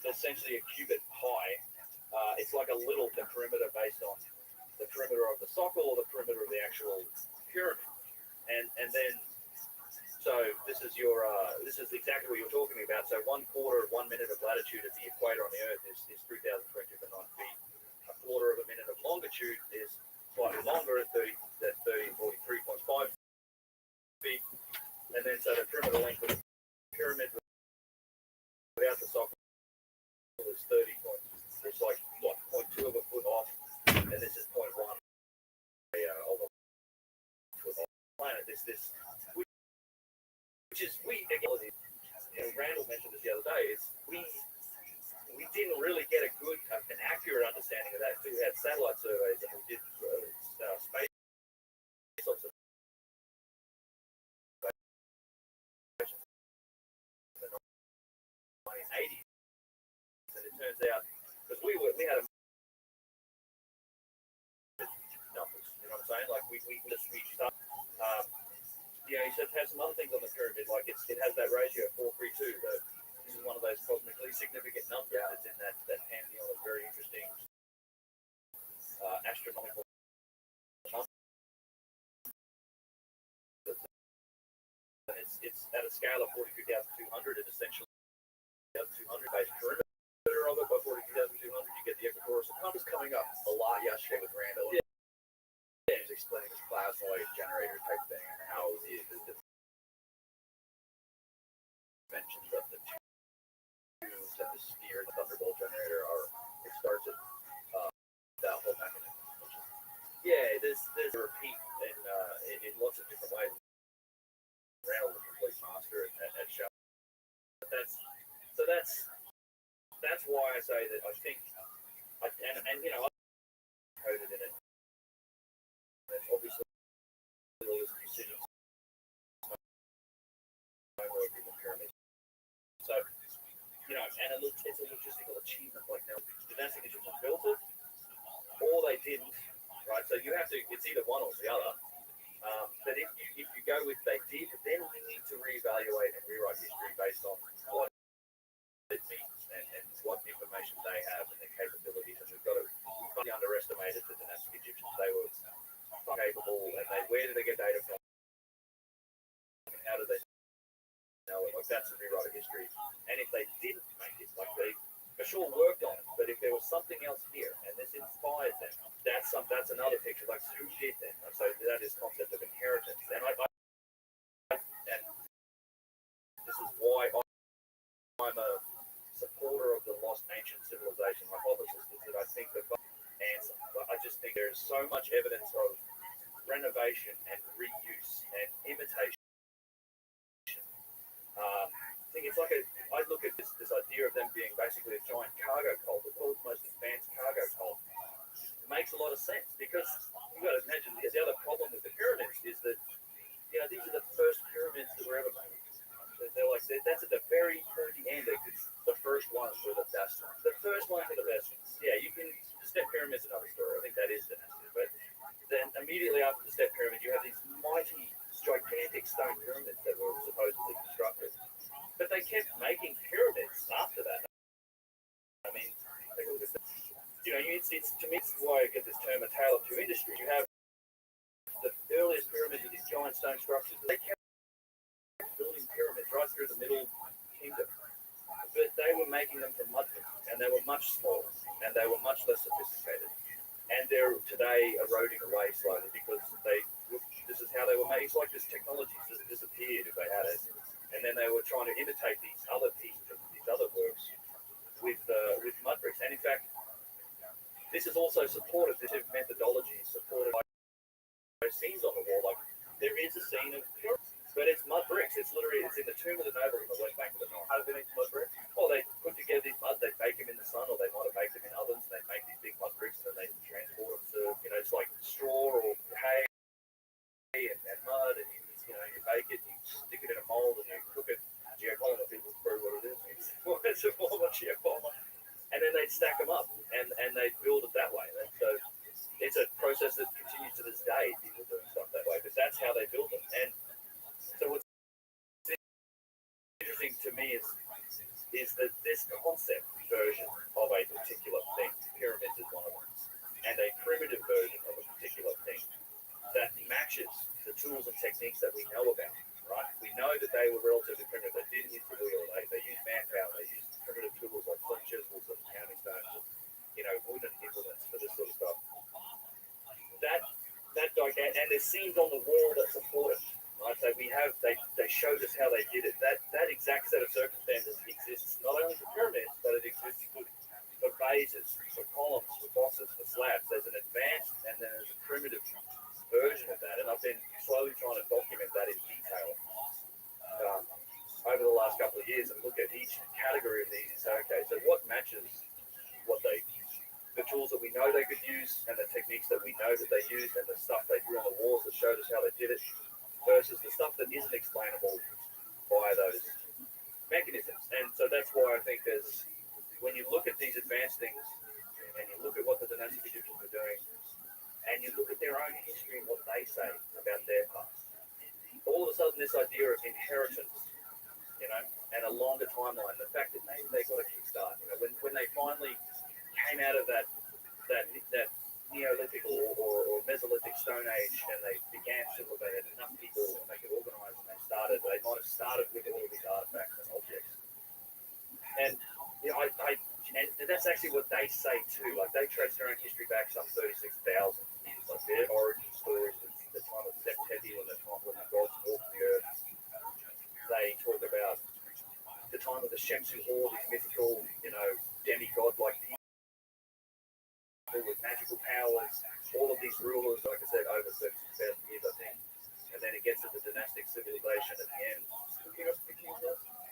essentially a cubit high. It's like a little the perimeter based on the perimeter of the socle or the perimeter of the actual pyramid. And then so this is exactly what you're talking about. So 1/4 of 1 minute of latitude at the equator on the Earth is 3,022.9 feet. A quarter of a minute of longitude is slightly longer at 43.5 feet. And then so the perimeter length of the pyramid without the socle is 30 point. It's like what 0.2 of a foot off, and this is 0.1 of a foot off the planet. Which is Randall mentioned this the other day. Is we didn't really get an accurate understanding of that. We had satellite surveys and we did space observations in the 1980s, and it turns out because we had a numbers, you know what I'm saying? Like we just reached up. He said it has some other things on the pyramid, like it has that ratio of 4:3:2. This is one of those cosmically significant numbers. It's in that pantheon of very interesting astronomical numbers. And it's at a scale of 42,200, and essentially 200 base perimeter of it by 42,200. You get the equatorial circumference coming up a lot yesterday with Randall. Yeah. He's explaining this plasmoid generator type thing and how the dimensions of the tubes and the sphere, the thunderbolt generator it starts at that whole mechanism. Yeah, there's a repeat in lots of different ways. Randall was a complete master at showing. That's why I say that I think and you know I coded in it. And obviously all this precision in the pyramid. So you know, and it's a logistical achievement. Like now, the next thing is you just built it, or they didn't, right? So you have to. It's either one or the other. But if you go with they did, then we need to reevaluate and rewrite history based on what it means and what information they have and their capabilities. And we've underestimated the dynastic Egyptians. They were capable, and where did they get data from? And how did they know it? Like that's a rewrite of history. And if they didn't make it, like they for sure worked on it, but if there was something else here and this inspired them, that's another picture. Like who did that? So that is concept of inheritance. And and this is why I'm a supporter of the lost ancient civilization hypothesis. Is that I think the answer, but I just think there's so much evidence of renovation and reuse and imitation. I think it's like I look at this idea of them being basically a giant cargo cult, the world's most advanced cargo cult. It makes a lot of sense because you've got to imagine the other problem with the pyramids is that you know these are the first pyramids that were ever made. They're like that's at the very end. The first ones were the best ones. The first ones are the best ones. Yeah, you can the step pyramid's another story. I think that is dynastic. But then immediately after the step pyramid, you have these mighty, gigantic stone pyramids that were supposedly constructed. But they kept making pyramids after that. I mean, you know, it's to me, it's why I get this term a tale of two industries. You have the earliest pyramids of these giant stone structures. They kept building pyramids right through the Middle Kingdom. But they were making them from mud bricks, and they were much smaller, and they were much less sophisticated. And they're today eroding away slowly because this is how they were made. It's like this technology just disappeared if they had it. And then they were trying to imitate these other pieces of these other works with mud bricks. And in fact, this is also supported, this methodology is supported by scenes on the wall. Like there is a scene of pyramids, but it's mud bricks. It's literally in the tomb of the noble in the west bank of the Nile. How do they make mud bricks? Well, they put together these mud, they bake them in the sun, or they might have baked them in ovens. They make these big mud bricks, and then they transport them to, you know, it's like straw or hay and mud, and you bake it, you stick it in a mold, and you cook it. Geopolymer, people prove what it is. It's a form of geopolymer. And then they'd stack them up, and they'd build it that way. And so it's a process that continues to this day, people doing stuff that way, but that's how they build them. And so what's interesting to me is is that this concept version of a particular thing, pyramids is one of them, and a primitive version of a particular thing that matches the tools and techniques that we know about, right? We know that they were relatively primitive. They didn't use the wheel. They used manpower. They used primitive tools like flint chisels and pounding stones, wooden implements for this sort of stuff. And there's scenes on the wall that support it, right? So they showed us how they did it. That exact set of circumstances exists not only for pyramids, but it exists for bases, for columns, for bosses, for slabs. There's an advanced and then there's a primitive version of that, and I've been slowly trying to document that in detail over the last couple of years and look at each category of these and say, okay, so what matches the tools that we know they could use and the techniques that we know that they used and the stuff they drew on the walls that showed us how they did it versus the stuff that isn't explainable by those mechanisms. And so that's why I think when you look at these advanced things and you look at what the dynastic Egyptians are doing and you look at their own history and what they say about their past, all of a sudden this idea of inheritance, and a longer timeline, the fact that maybe they got a kickstart, when they finally came out of that Neolithic or Mesolithic Stone Age, and they began to look, they had enough people and they could organize, and they might have started with all of these artifacts and objects. And and that's actually what they say too. Like they trace their own history back some 36,000 years, like their origin stories, the time of Seth Teti and the time when the gods walked the earth. They talk about the time of the Shemsu Horde, these mythical, demigod like with magical powers, all of these rulers, like I said, over 36,000 years, I think. And then it gets to the dynastic civilization at the end.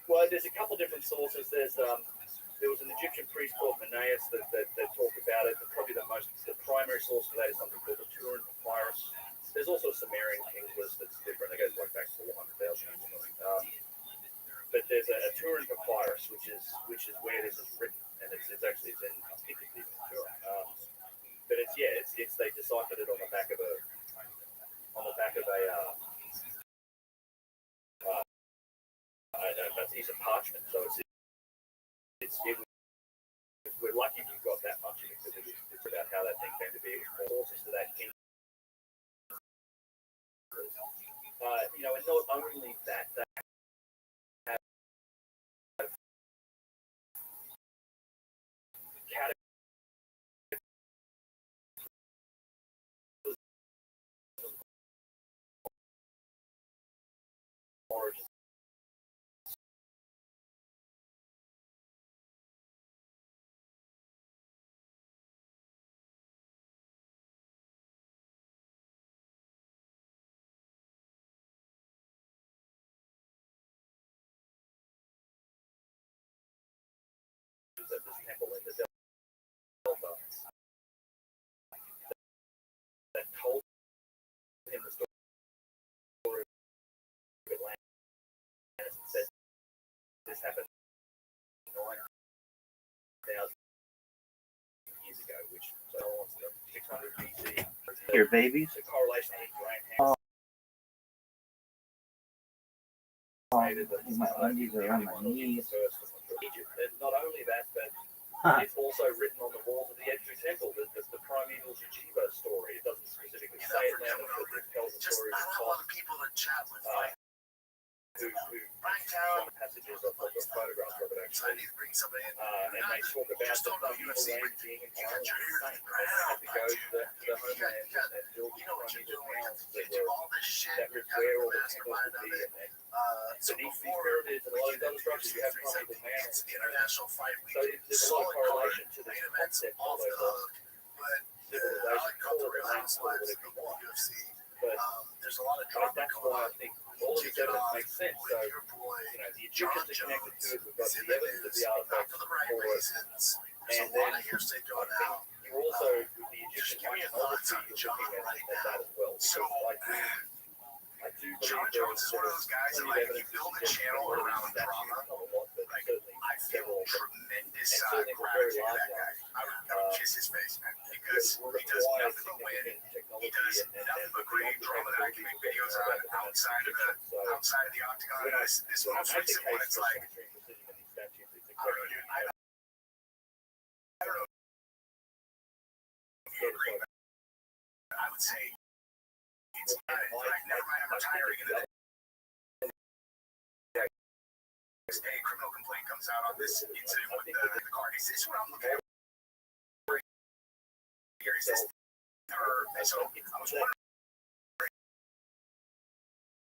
Well, there's a couple different sources. There was an Egyptian priest called Menaeus that talked about it. Probably the primary source for that is something called the Turin Papyrus. There's also a Sumerian king's list that's different. It goes back 400,000 years. But there's a Turin Papyrus, which is where this is written, and it's in, I think it's even Turin. But it's they deciphered it on the back of a piece of parchment. So we're lucky we got that much of it because it's about how that thing came to be. It was sources to that king. And not only that have origins. At this temple in the Delta that told him the story of Atlantis and said this happened 9,000 years ago, which so 600 BC. Your babies? The correlation with Graham Oh. My undies are on my knees. And not only that, but it's also written on the walls of the Edfu Temple. There's the primeval Jiva story. It doesn't specifically say it now, but it tells the story of a lot of people to chat with. Who passages of photographs of it So I actually. need to bring somebody in. And they talk about the primeval land being in Ireland. They had to go to the homeland and build You know what you're primeval doing. towns You do all this shit. that You're was kind where of all the the temples mastermind would of be. it. And So beneath these before pyramids and a lot of other structures, you have it's primeval mounds. the international fight So week. there's a lot of correlation to this Main events concept of off the those hook, but I civilization, like call the it Real land, call it Housewives whatever you want. UFC. But There's a lot of drama that's going why I on. think all of this evidence makes sense. So, With your boy, the Egyptians are connected to it. We've got the evidence of the not artifacts for the right for it. reasons. There's And a lot then of hearsay I going think out. you're also, with the Egyptian Just give me your thoughts on iconography, you're John looking right at that now. as well. So, I do believe John Jones is one of those guys that, plenty of like, evidence you build a to suggest channel that around statues, drama. not a lot, but Like, certainly I feel several of them. tremendous And certainly for very gratitude to large that guy. ones, I would kiss his face, man, because he does require nothing but win. significant He technology does and nothing but create drama that I can make videos on outside of the octagon. So, Outside of the octagon, when I this when I most make the recent one, case it's for like symmetry and precision in these statues, it's a would say it's never mind. I'm retiring, and then a criminal complaint comes out on this incident with the car. Is this what I'm looking at here? Is this her? And so I was wondering,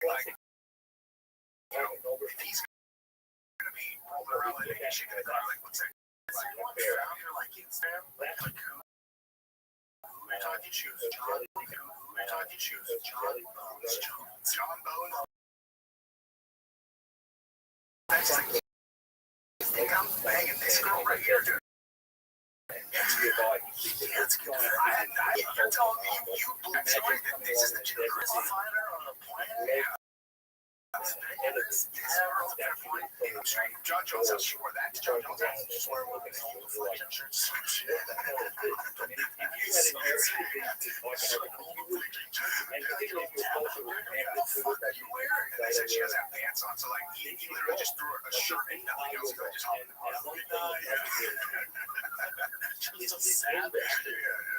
like, if he's gonna be rolling around with a chicken in the car, like, what's that? Like, you're like Instagram, like who are talking shoes? John, who are talking shoes? John Bones. Next thing, you think I'm banging this girl right here, dude? It's good. You're telling me you believe that this is the chick Chris Finder on the planet? Yeah. John Jones has swore that. John Jones has swore what they hold the flag shirts. And they said she has that pants on, so like he literally just threw a shirt and nothing else. Just so savage.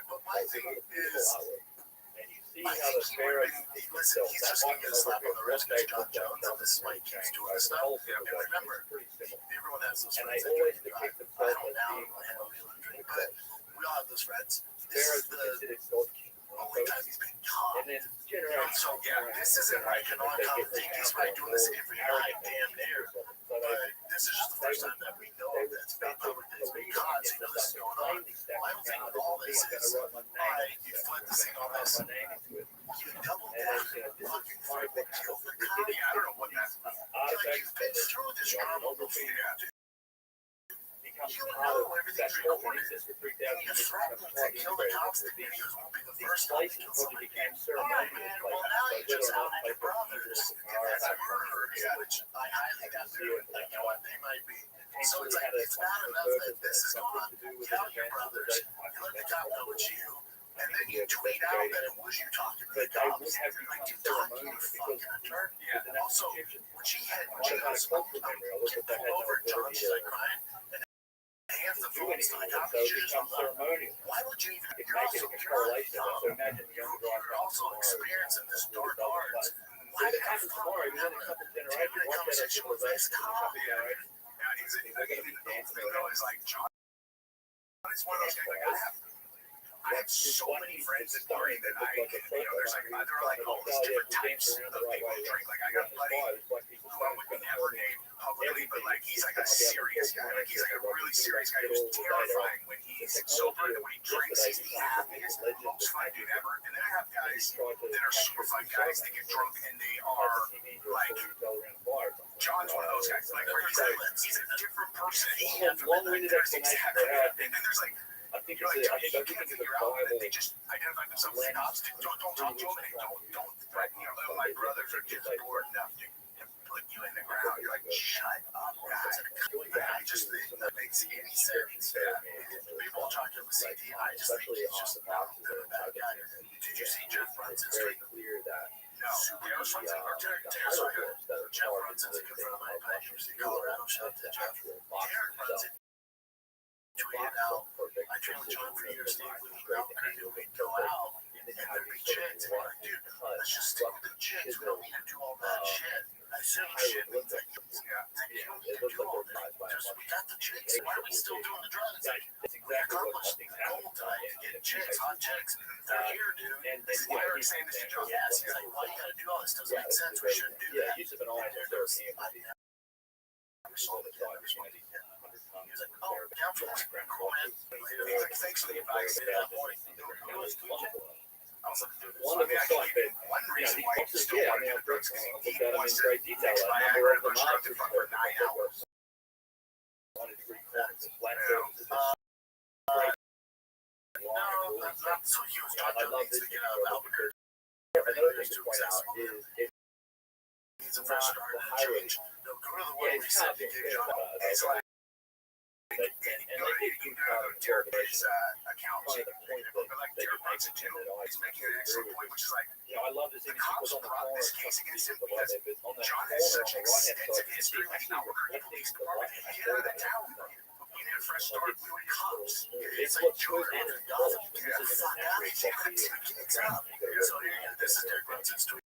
But my thing is, I think he's just going to get a slap on the wrist because John Jones on this mic keeps doing this stuff. And remember, everyone has those friends that drink. I don't now, but we all have those friends. This is the only time he's been calm. So yeah, this isn't like an on-top thing. He's probably doing this every night, damn near. But this is just the first time that we know that it's been public that it's been caught. So you know this is going on. My whole thing with all this is, you flip this thing on this. You double down, fucking freaking kill the cop. I don't know what that's about. You've been through this drama before. You know everything's recorded. And you threatened to kill the cops. The videos won't be the first time you kill somebody. Alright, man, well now you just outed your brothers as murderers, which I highly doubt they're like, you know what, they might be. So it's like, it's bad enough that this is going on. You out your brothers, you let the cop know it's you, and then you tweet out that it was you talking to the cops. Like, you talking to fucking attorney. Yeah, also, when she was getting pulled over, John, she's like crying. Hands the phone to the cop, you just why would you even you're also experiencing this dark arts. Why the fuck would you never take a conversation with this cop? Is it like John? It's one of those guys I have so many friends that worry that there's like they're like all these different types of people who drink. Like I got a buddy who I would never name publicly, but like he's like a serious guy. Like he's like a really serious guy who's terrifying when he's sober, and when he drinks, he's the happiest, most fun dude ever. And then I have guys that are super fun guys. They get drunk and they are like John's one of those guys. Like where he's a different person. He has exactly. And then there's like. I think you can't figure out that they just identify themselves as cops. Don't talk to them and don't threaten. My brothers are just bored enough to put you in the ground. You're like, shut up, guys. I just think that makes any sense. People talk to him with CT, and I just think he's just a bad guy. Did you see Jeff Brunson's tweet? No. Jeff Brunson's a good friend of mine at University of Colorado. Shout out to Jeff. Jared Brunson tweeted out, I trained John for years, Steve, when we we'd go out, and there'd be chicks, and we're like, dude, let's just stick with the chicks, we don't need to do all that shit. I said, shit, we don't need to do all that, just, we got the chicks, why are we still doing the drugs? Like, we accomplished the goal tonight to get chicks, hot chicks, and they're here, dude. Why are we saying this to John? Yes, he's like, why you gotta do all this, doesn't make sense, we shouldn't do that. I never saw the driver's He was like, oh, down for this, cool, man. He's like, thanks for the advice at that point. I was like, one reason why he still wanted to do drugs is he wants to mix Viagra and a bunch of drugs for 9 hours. No, not so huge. John needs to get out of Albuquerque. Everything is too accessible. Needs a fresh start and a change. No, go to the one we said to give John. It's like, you can go to Jared's account, but like Jared Brunson too, he's making an excellent point, which is like, the cops brought this case against him because John has such an extensive history with the Albuquerque Police Department. Get out of the town. We need a fresh start with cups. It's like what Joker Joker and and Gotham. Gotham. This isn't a natural fucking year. Exactly. So here, this is Derek Brunson's tweet.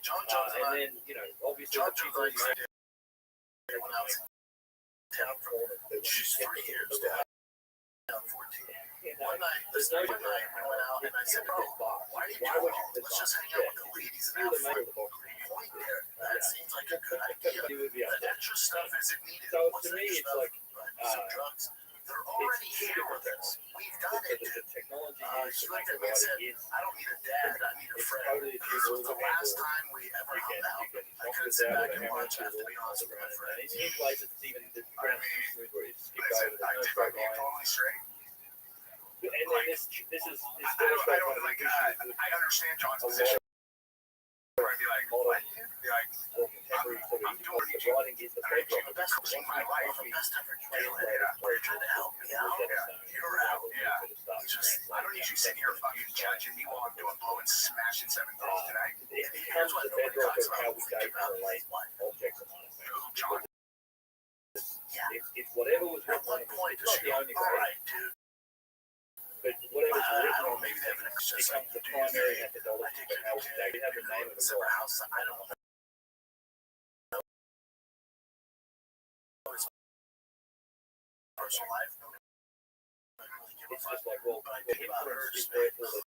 John Jones And then, you know, obviously John the people Jones when I was in town for just 3 years, down 14. One night, we went out and I said, bro, why do you do it? Let's just hang out with the ladies and have fun. Point there. That seems like a good idea. The extra stuff isn't needed. So to me, it's like some drugs. They're already here with us. We've done it. the technology He looked at me and said, I don't need a dad, I need a friend. This was the last time we ever hung out. I couldn't sit back and watch, I have to be honest with my friends. In places, it's even the ground too smooth where you skip Listen, over. I There's did no my game totally straight. And then this is I don't like, I understand John's position. Where I'd be like, what? Be like, I'm doing it. writing is the I'm making the best coach in my life. The best ever trailer. Where you're trying to help me out. You're out. It's just, I don't need you sitting here fucking judging me while I'm doing blow and smashing 7 girls tonight. Here's what nobody talks about. how we date About relate objects and John. it's whatever was At written one on it. point, It's not the only way, alright, dude. but whatever's I written don't on know, maybe it they have an extra becomes the primary methodology for how we date. We have the name of the summer girl. house. I don't know. Personal life. It's just like, well, the influence is there for the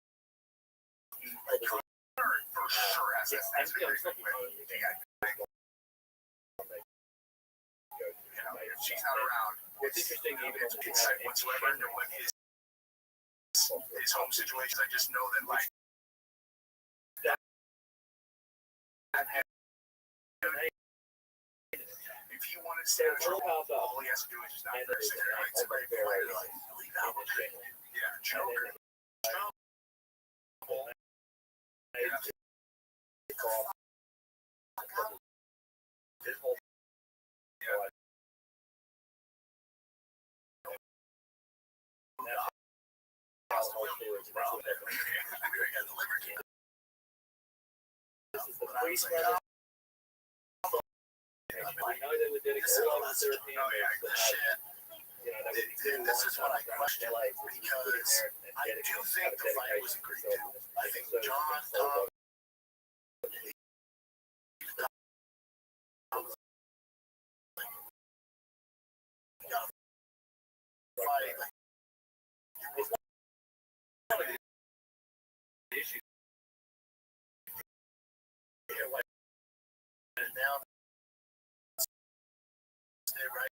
For sure, and you know, it's not the only thing if she's not around, What's interesting, even it's insight whatsoever into what his home situations. I just know that, like, if he wanted to stay in trouble, all he has to do is just not and for 6 nights. It's very polite to, like, leave out. Yeah, Joker. This whole this is the priest. I know they were dedicated all over the European. You know, they would This is what I question, because I do think the fight was agreed to. I think John, Tom, fight, like, the issue. and now stay right.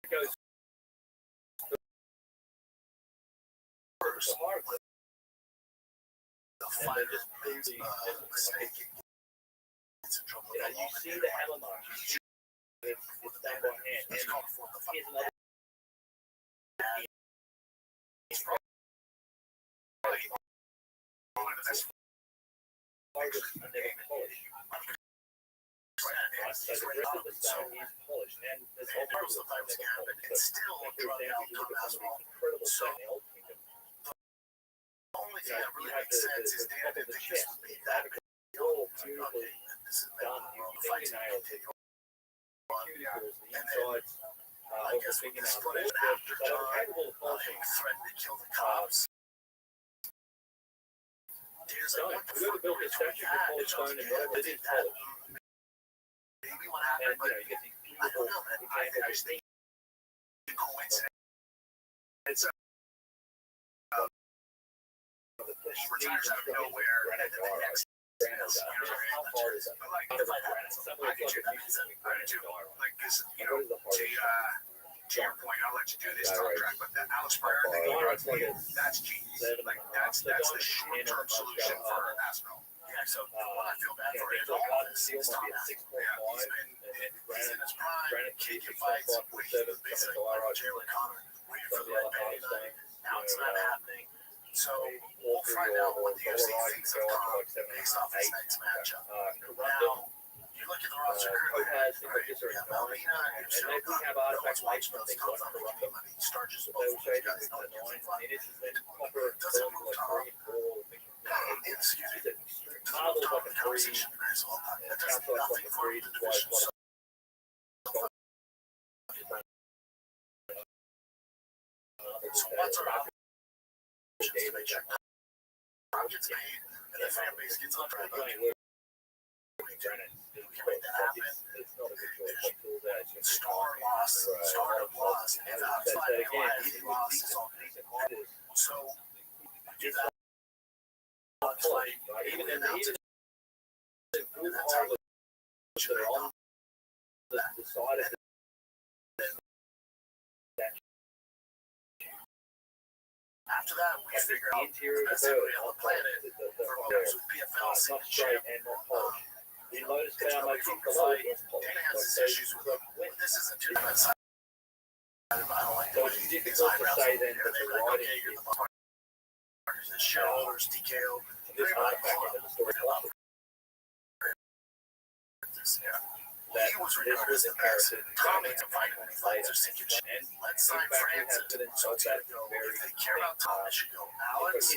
It goes First, the hard the and fighter they just makes really a mistake. It's in trouble. you know, you see the hammer mark, you see it's done by hand. It's called for the fight. Here's another It's probably one of the best. focus and never polished. Right? So the rest of the stone is polished, and there's all Regardless of fight was never happened, polished. it's still So, a for drug example, out you look Tom at some of Aswell. these incredible So, stuff in the Old Kingdom. the only You thing know, that really you have makes sense is the they top didn't of the think this chest. would be It's that like big. all Okay, beautifully this is done. the Your fight fingernails, the cuticles, the And insides I of the guess with this fingernails. footage They're after capable of John polishing. threatened to kill the cops. There's Stone. like, what the Whoever fuck built were we this doing statue that? could polish stone and whatever it is, that. polish. Maybe what And happened, you but know, you get these I beautiful don't know, man. I examples just think it's a coincidence. It's he retires out of nowhere, and then the next how hard is it? But like, if I had it, I could do that. I do. Like, because, you know, to your point, I'll let you do this talk track, but the Alice Breyer thing, that's genius. Like, that's the short-term solution for Arsenal. Yeah, so what I feel bad for is all of this is Tom Aswell. Yeah, he's in his prime, kicking fights, waiting for basically like Jalen Connor, waiting for the red penny night. Now it's not happening. So we'll find out what the UFC thinks of Tom based off this next matchup. Now, you look at the roster currently, right? We have Almeida and Cyril Gane. No one's watching those Tom's not making any money. Starches both of those guys. No one gives a fuck. It doesn't move Tom. Excuse me. It doesn't move Tom in the conversation. is all that. That does nothing for the division. So what's our options to make sure crowd gets paid and the fan base gets on track? We can make that happen. Star loss, stardom loss, and outside reality loss is all good. So do that. Like, even in that's it. And that's how they're on the side. After that, we figure out the best area on the planet for moments with PFL signature. You notice how much Dana has his issues with him. This isn't too bad. I don't like the way his eyebrows are. They're like, okay, you're the partners and shareholders, TKO. They're like, hold on. He was regarded as the best. Tommy to fight when he fights or sinking shit. Let's sign Francis. So it's gonna go. If they care about Tom, it should go. Alex,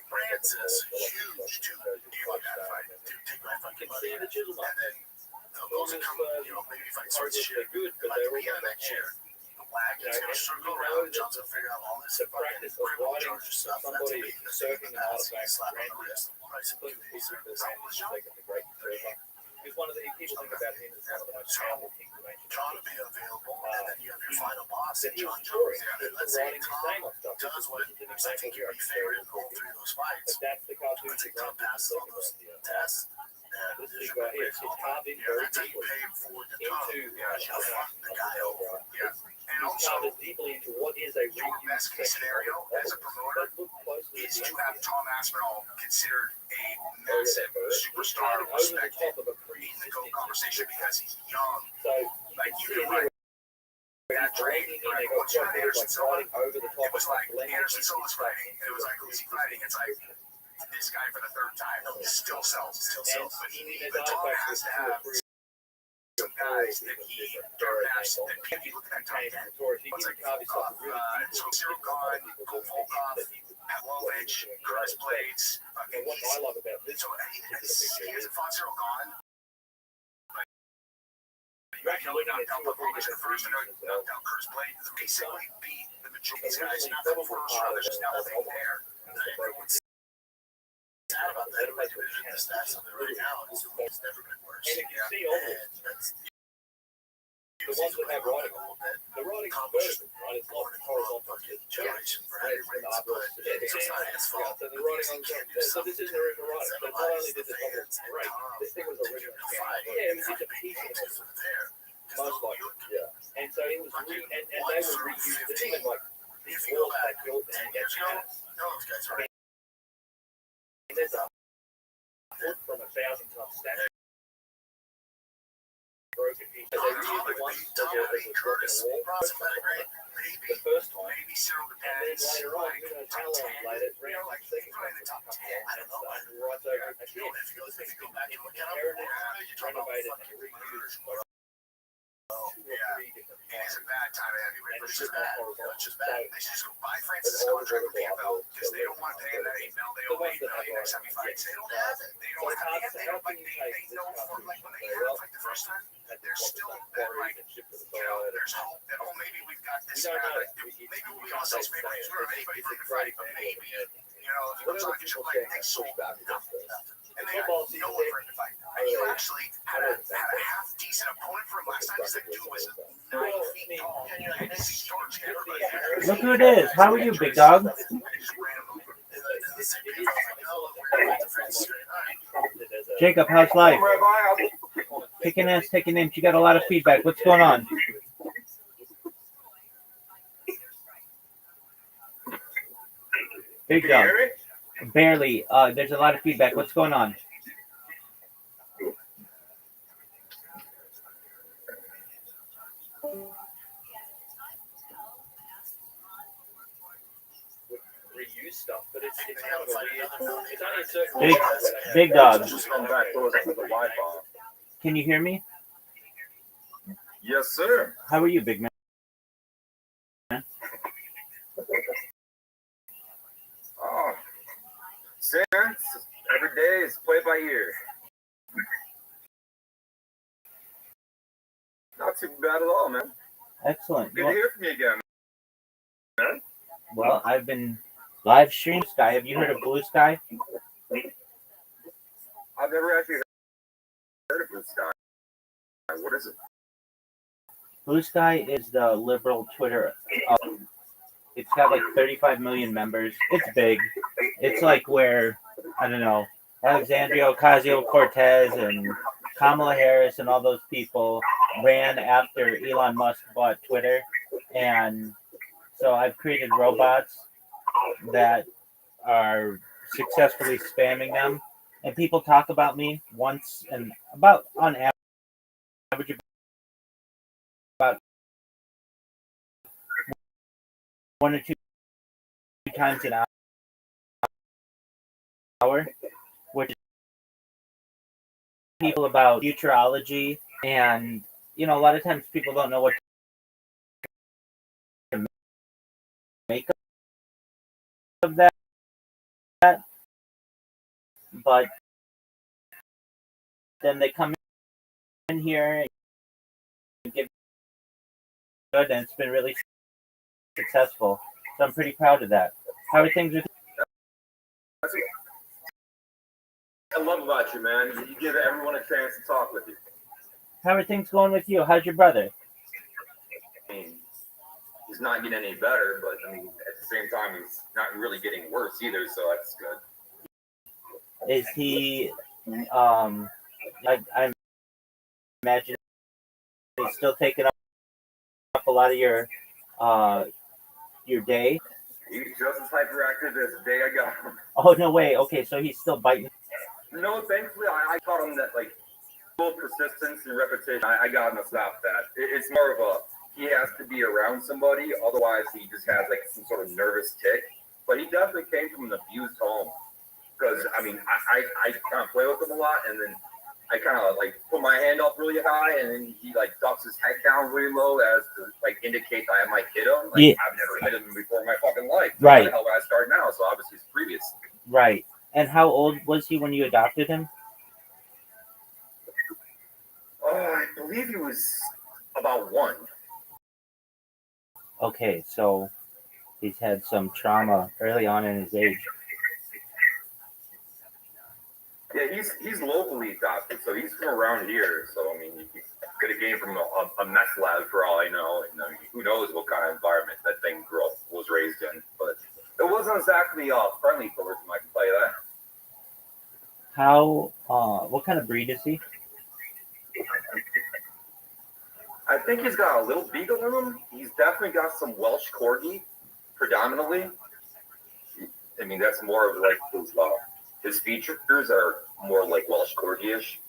Francis, huge, too. Fuck that fight. Dude, take my fucking money. And then those that come, maybe fight sorts of shit. But by the end of next year, the wagon's gonna circle around. John's gonna figure out all this fucking criminal charges stuff. That's amazing. Surfing and artifacts, slap on the wrist. Price of 2 days. Because one of the people think about him as one of the most powerful things in ancient John will be available, and then you have your final boss, and John Jones. Let's say Tom does what I think you'd be favored in all 3 of those fights. That's the cartoon. Let's say Tom passes all those tests. This thing right here, it's carved in very that's how you deeply pay for the Tom. You fuck the guy over. And it's also, carved deeply into what is a your best case scenario as a promoter is to have Tom Aspinall considered a massive superstar respected in the GOAT conversation because he's young. So, like you can write that trade, right? Once you had Anderson Silva, it was like Anderson Silva's fighting. It was like, who's he fighting? It's like this guy for the 3rd time. No, he still sells. But Tom has to have some guys that he has. If you look at that Tom, it's like so Cyril Gahn, Volkov, Pavlovich, Chris Blades. and what I love about this So he hasn't fought Cyril Gahn. You actually knocked out Pavlovich in the first and knocked out Chris Blades. Basically beat the majority of these guys. Not from the first round. There's just nothing there. What's sad about that division, the stats of it right now, it's never been worse. And if you see all this, the ones that have writing on it, the writing's vertical, right? It's not horizontal. Generation for heavy rates, but it's not his fault. So the writing on so this is the original writing. But not only did the public great, this thing was originally it was just a piece of it. Most likely, yeah. And so it was and they were reused. It's even like these walls they built and get cats. And there's a foot from 1,000-ton statue. Broken piece. So they reused it once to get it broken wall. The first time, maybe Cyril and then later on, how long later, ran like second time the top 10. I don't know. right over again. If you go back and look at Heritage, renovated, and reused. It is a bad time at heavyweight, but it's just bad. It's just bad. They should just go buy Francis' contract with PFL because they don't want to pay him that $8 million. They owe $8 million next time he fights. They don't have it. They don't have it. They don't like they know for like when they had him fight the first time. There's still that like there's hope that maybe we've got this guy. Maybe we'll be on sales maybe we're anybody for the fight, but maybe if you go talk to your like they sold nothing. And they had no one for him to fight. And you actually had a half decent opponent for him last time because that dude was 9 feet tall. And you had to charge everybody. Look who it is. How are you, big dog? Jacob, how's life? Kicking ass, taking names. You got a lot of feedback. What's going on? Big dog. Barely. There's a lot of feedback. What's going on? Reuse stuff, but it's kind of a weird. It's only a certain Big dog. Just come back closer to the Wi-Fi. Can you hear me? Yes, sir. How are you, big man? Oh, since every day is play by ear. Not too bad at all, man. Excellent. Good to hear from you again, man. Well, I've been live stream Sky. Have you heard of Blue Sky? I've never actually heard of Blue Sky. What is it? Blue Sky is the liberal Twitter. It's got like 35 million members. It's big. It's like where, I don't know, Alexandria Ocasio-Cortez and Kamala Harris and all those people ran after Elon Musk bought Twitter. And so I've created robots that are successfully spamming them. And people talk about me once and about on average about 1 or 2 times an hour, which is people about futurology, and a lot of times people don't know what to make of that, but then they come in here and give good, and it's been really successful. So I'm pretty proud of that. How are things with you? That's what I love about you, man. You give everyone a chance to talk with you. How are things going with you? How's your brother? I mean, he's not getting any better, but I mean, at the same time, he's not really getting worse either, so that's good. Is he, I imagine he's still taking up a lot of your day? He's just as hyperactive as the day I got him. Oh, no way. Okay, so he's still biting. No, thankfully, I taught him that, like, full persistence and repetition. I got him to stop that. It's more of a, he has to be around somebody, otherwise he just has, like, some sort of nervous tick. But he definitely came from an abused home. Because, I mean, I kind of play with him a lot, and then I kind of, like, put my hand up really high, and then he, like, ducks his head down really low as to, like, indicate that I might hit him. Like, yeah. I've never hit him before in my fucking life. Right. How the hell would I start now? So, obviously, it's previous. Right. And how old was he when you adopted him? I believe he was about 1. Okay, so he's had some trauma early on in his age. Yeah, he's locally adopted, so he's from around here. So, I mean, he could have came from a meth lab for all I know. And I mean, who knows what kind of environment that thing was raised in. But it wasn't exactly friendly towards him, I can tell you that. What kind of breed is he? I think he's got a little beagle in him. He's definitely got some Welsh Corgi, predominantly. I mean, that's more of like his features are more like Welsh Corgi-ish.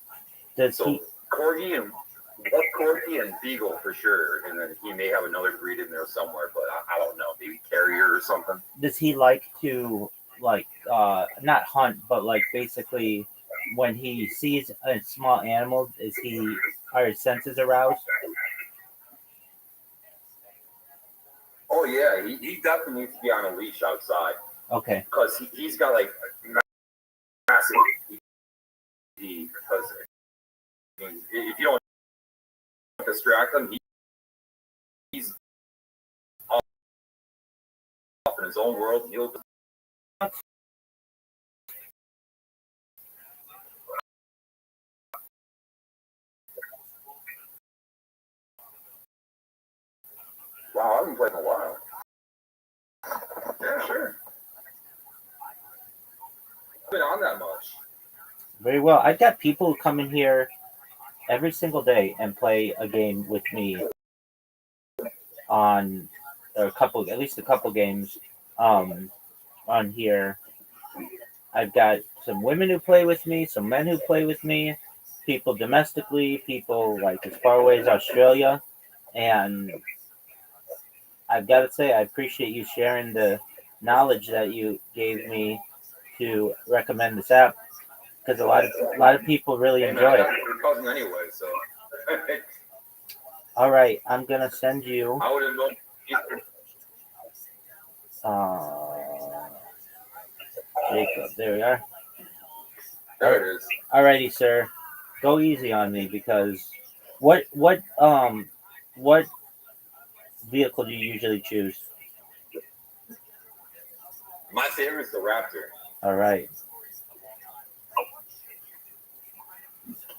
Corgi and Beagle for sure, and then he may have another breed in there somewhere, but I don't know, maybe Terrier or something. Does he like to not hunt, but like basically when he sees a small animal, are his senses aroused? Oh yeah, he definitely needs to be on a leash outside. Okay. Because he's got like massive because I mean, if you don't distract him, he's off in his own world. He'll wow, I haven't played in a while. Yeah, sure. I've been on that much. Very well. I've got people who come in here every single day and play a game with me on at least a couple games on here. I've got some women who play with me, some men who play with me, people domestically, people like as far away as Australia, and I've got to say I appreciate you sharing the knowledge that you gave me to recommend this app, because a lot of people really enjoy it. Your cousin anyway, so. All right, I'm gonna send you. I would have known. Jacob, there we are. There it is. Alrighty, sir. Go easy on me because What vehicle do you usually choose? My favorite is the Raptor. All right.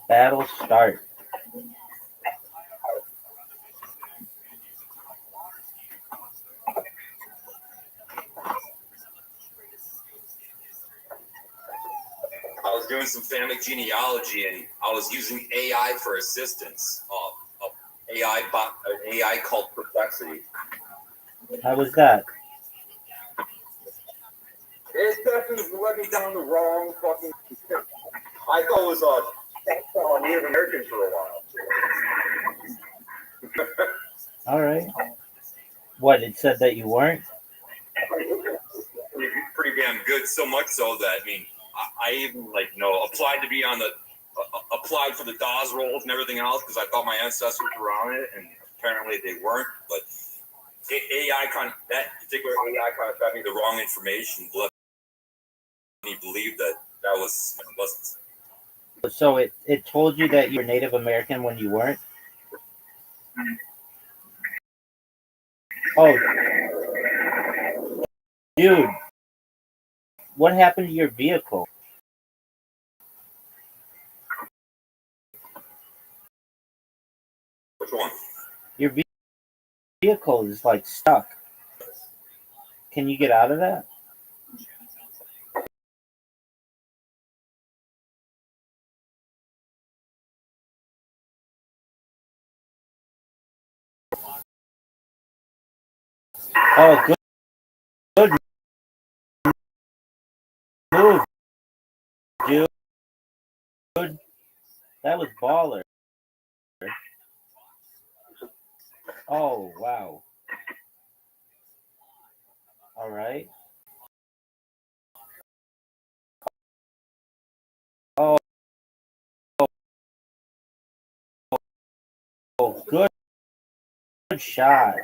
Battle start. I was doing some family genealogy and I was using AI for assistance. An AI called Perplexity. How was that? It definitely led me down the wrong fucking. I thought it was on Native American for a while. All right. What, it said that you weren't? Pretty damn good. So much so that I even applied to be on the applied for the Dawes roles and everything else because I thought my ancestors were on it, and apparently they weren't. But that particular AI kind of fed me the wrong information. Let me believe that wasn't. So it told you that you're Native American when you weren't? Oh, dude. What happened to your vehicle? Which one? Your vehicle is like stuck. Can you get out of that? Oh, good move, dude. That was baller. Oh, wow. All right. Oh, good shot.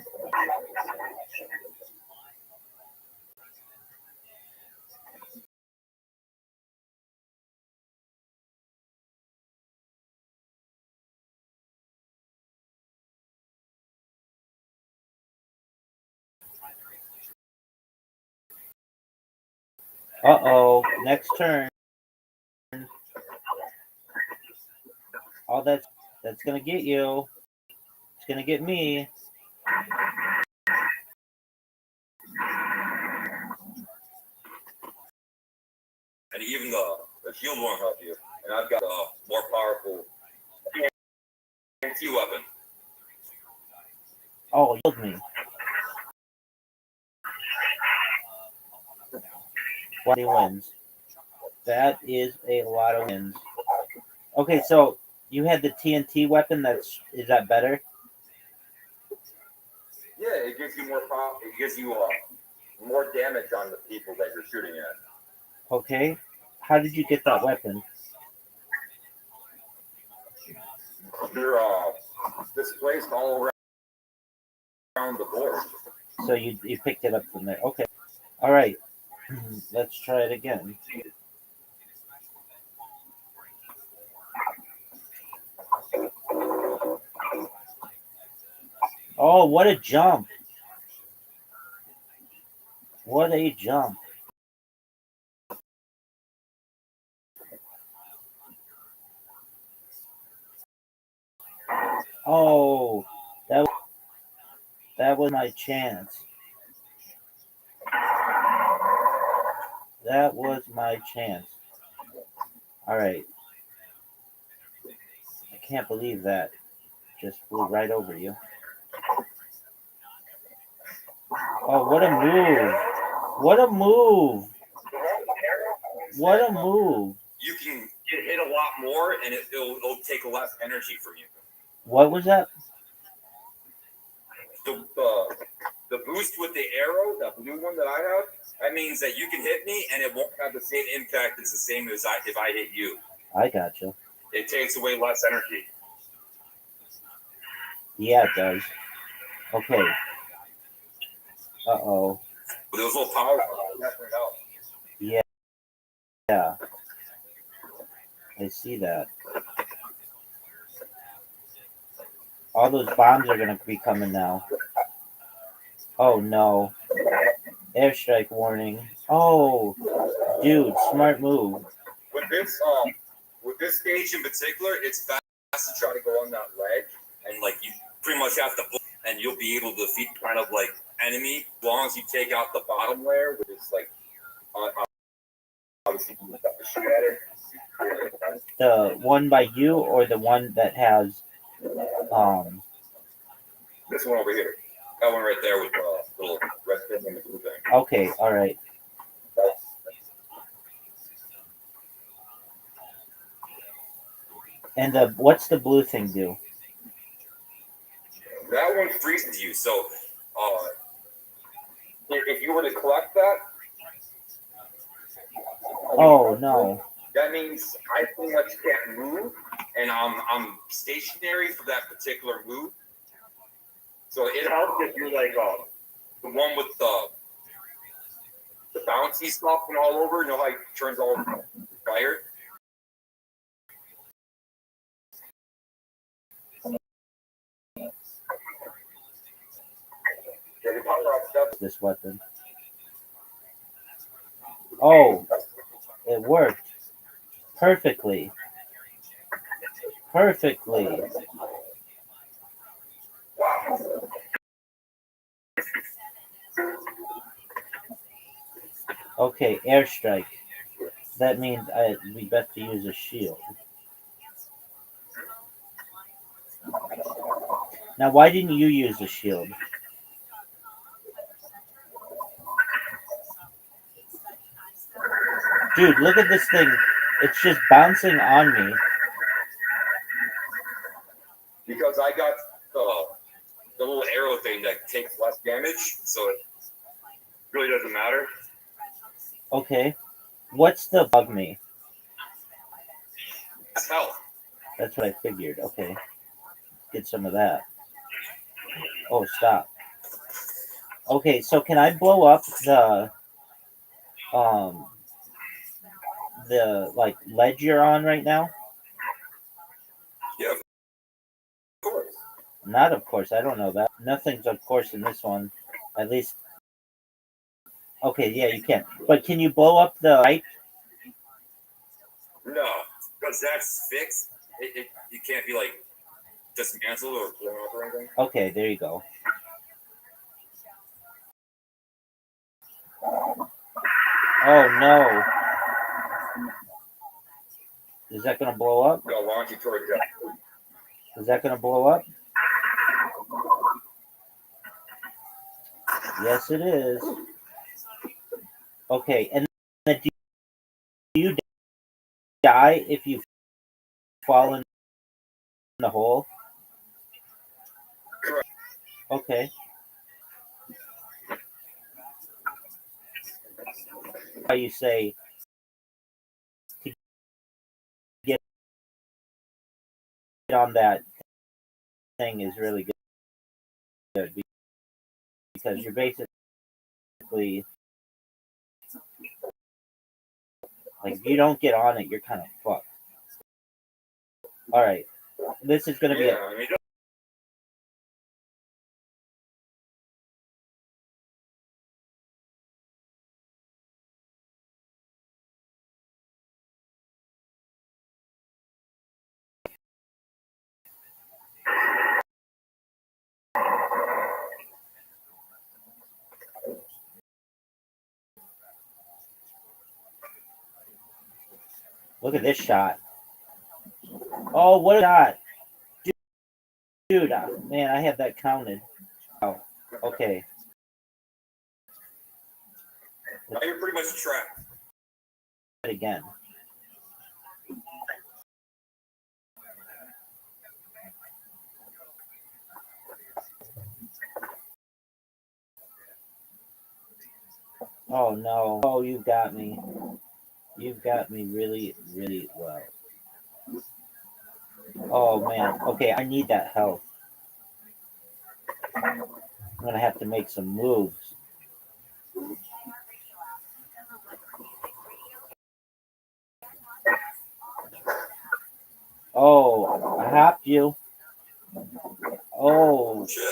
Uh-oh. Next turn. Oh, that's gonna get you. It's gonna get me. And even the shield won't help you. And I've got a more powerful TNT weapon. Oh, you killed me. 20 wins. That is a lot of wins. Okay, so you had the TNT weapon. Is that better? Yeah, it gives you more power. It gives you more damage on the people that you're shooting at. Okay. How did you get that weapon? They're displaced all around the board. So you picked it up from there. Okay. All right. Let's try it again. Oh, what a jump. What a jump. Oh, that was my chance. That was my chance. All right. I can't believe that just flew right over you. Oh, what a move. What a move. What a move. You can get hit a lot more, and it'll take less energy from you. What was that? The boost with the arrow, that blue one that I have, that means that you can hit me, and it won't have the same impact as the same as if I hit you. I gotcha. It takes away less energy. Yeah, it does. Okay. Uh-oh. But it was a little powerful. Definitely helps. Yeah. Yeah. I see that. All those bombs are gonna be coming now. Oh no. Airstrike warning. Oh, dude, smart move. With this stage in particular, it's best to try to go on that ledge and like you pretty much have to, and you'll be able to defeat kind of like enemy as long as you take out the bottom layer, which is like obviously you have to shoot at it. The one by you or the one that has This one over here, that one right there with the little red thing and the blue thing. okay, all right. And what's the blue thing do? That one freezes you. So, if you were to collect that, Oh no. that means I pretty much can't move, and I'm stationary for that particular move. So it helps if you're like the one with the bouncy stuff and all over. You know how it turns all fire. This weapon. Oh, it worked perfectly. Perfectly. Okay, airstrike. That means we best to use a shield. Now, why didn't you use a shield? Dude, look at this thing. It's just bouncing on me. Because I got the little arrow thing that takes less damage, so it really doesn't matter. Okay. What's the bug me? That's health. That's what I figured. Okay. Get some of that. Oh, stop. Okay, so can I blow up the like ledge you're on right now? Yeah, of course. Not of course, I don't know that. Nothing's of course in this one. At least okay, yeah, you can. But can you blow up the pipe? No, because that's fixed. It can't be like dismantled or blown up or anything. Okay, there you go. Oh no. Is that gonna blow up? No, launch you toward death. Is that gonna blow up? Yes, it is. Okay, and then do you die if you fall in the hole? Correct. Okay. How you say to get on that thing is really good because you're basically like if you don't get on it, you're kind of fucked. All right, this is gonna be. Look at this shot. Oh, what a shot. Dude, man, I had that counted. Oh, okay. Now you're pretty much trapped. Again. Oh no. Oh, you got me. You've got me really, really well. Oh man. Okay, I need that health. I'm gonna have to make some moves. Oh, I hopped you. Oh, Shit.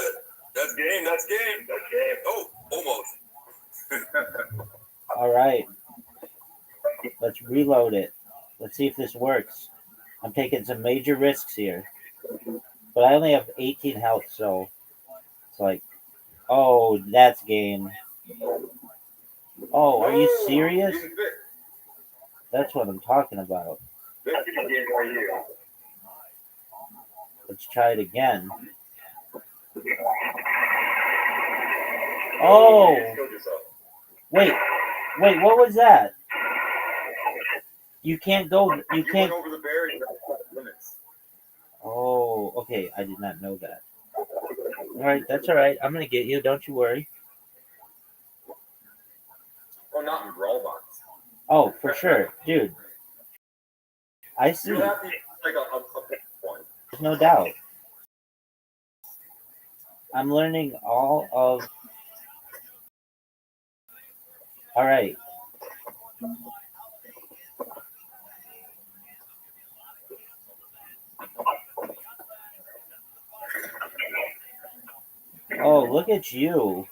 That's game. That's game. That's game. Oh, almost. all right. Let's reload it. Let's see if this works. I'm taking some major risks here. But I only have 18 health, so it's like, oh, that's game. Oh, are you serious? That's what I'm talking about. This is a game for you. Let's try it again. Oh, Killed yourself. wait, what was that? You can't go, you You can't. went over the barrier limits. Oh, okay, I did not know that. All right, that's all right. I'm gonna get you. Don't you worry. Oh, not in Brawl Box. Oh, for sure, dude. I see. You have to like a one. There's no doubt. I'm learning all of. All right. Oh, look at you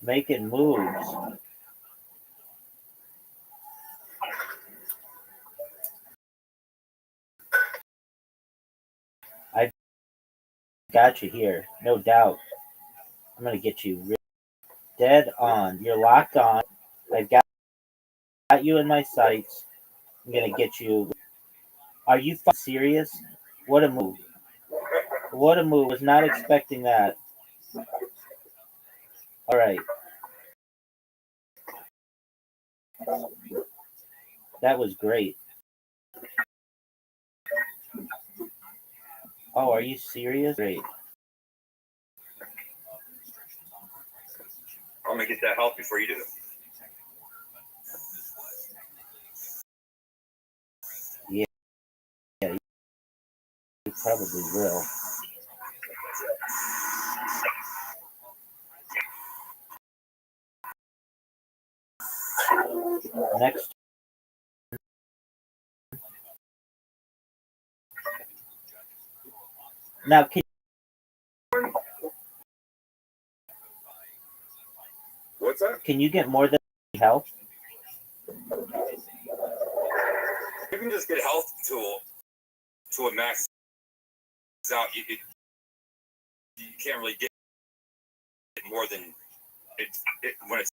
making moves. I got you here, no doubt. I'm gonna get you dead on. You're locked on. I've got you in my sights. I'm gonna get you. Are you serious? What a move! What a move! Was not expecting that. All right. That was great. Oh, are you serious? Great. I'm gonna get that health before you do. Yeah, you probably will. Next. Now, What's that? can you get more than health? You can just get health to a max out. You can't really get more than it when it's.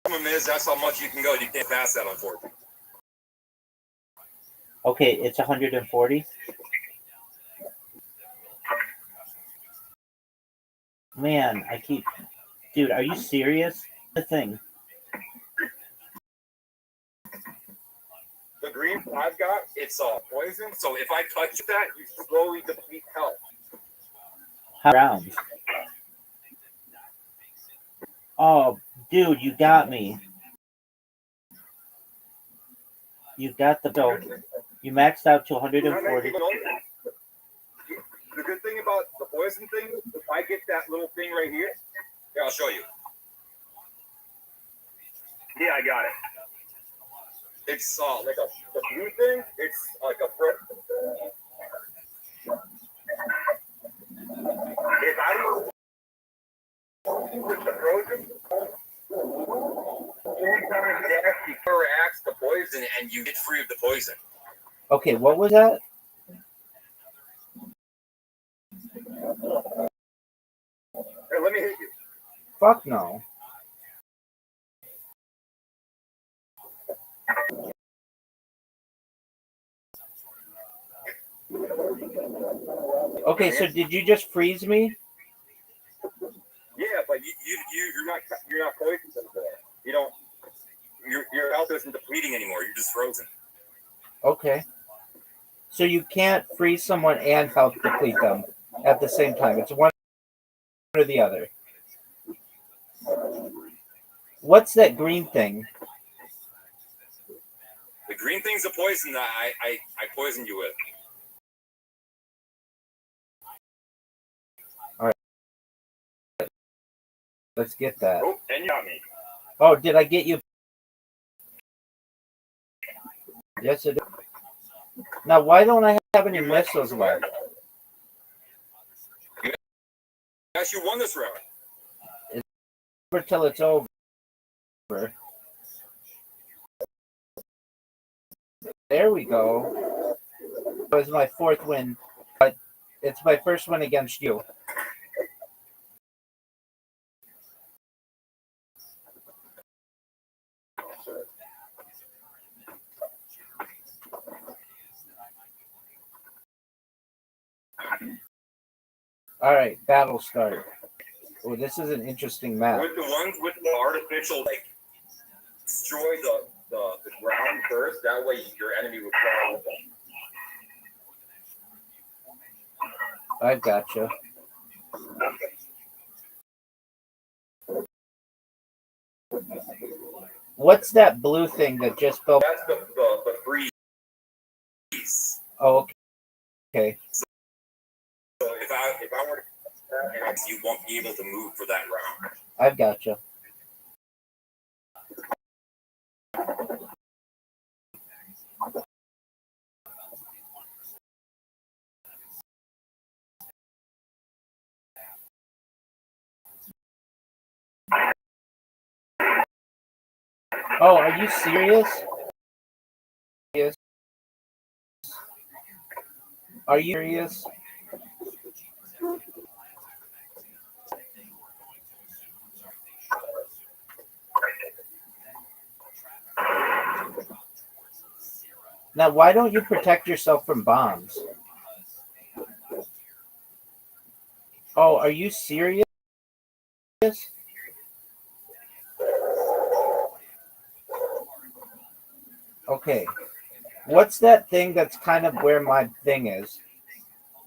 Problem is that's how much you can go. You can't pass that, unfortunately. Okay, it's 140. Man, dude, are you serious? The thing. The green I've got, it's poison. So if I touch that, you slowly deplete health. How rounds? Oh, dude, you got me. You got the bill. You maxed out to 140. The good thing about the poison thing, if I get that little thing right here, Yeah, I'll show you. yeah, I got it. It's like the blue thing. It's like a fruit. If I with the frozen, anytime it actually Reacts to poison, and you get free of the poison. Okay, what was that? Here, let me hit you. Fuck no. Okay, so did you just freeze me? Yeah, but you're not poisoned anymore. You don't. Your health isn't depleting anymore. You're just frozen. Okay. So you can't freeze someone and health deplete them at the same time. It's one or the other. What's that green thing? The green thing's the poison that I poisoned you with. All right. Let's get that. Oh, and you got me. Oh, did I get you Yes, it is. Now, why don't I have any missiles left? Yes, you won this round. Till it's over. There we go. It was my fourth win, but it's my first win against you. All right, battle start. Oh, this is an interesting map. With the ones with the artificial, like, destroy the ground first. That way your enemy would fall with them. I gotcha. What's that blue thing that just fell? That's the freeze. Oh, okay. So if I were to, you won't be able to move for that round. I've gotcha. Oh, are you serious? Yes. Are you serious? Now, why don't you protect yourself from bombs? Oh, are you serious? Okay. What's that thing that's kind of where my thing is?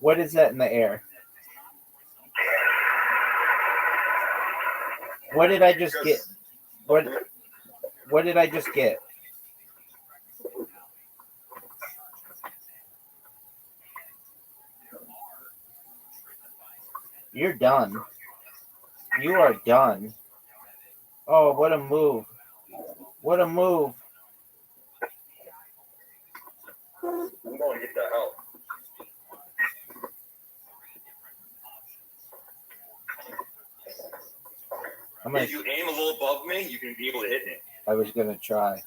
What is that in the air? What did I just get? What did I just get? You're done. You are done. Oh, what a move. What a move. I'm going to get the help. If you aim a little above me, you can be able to hit me. I was going to try.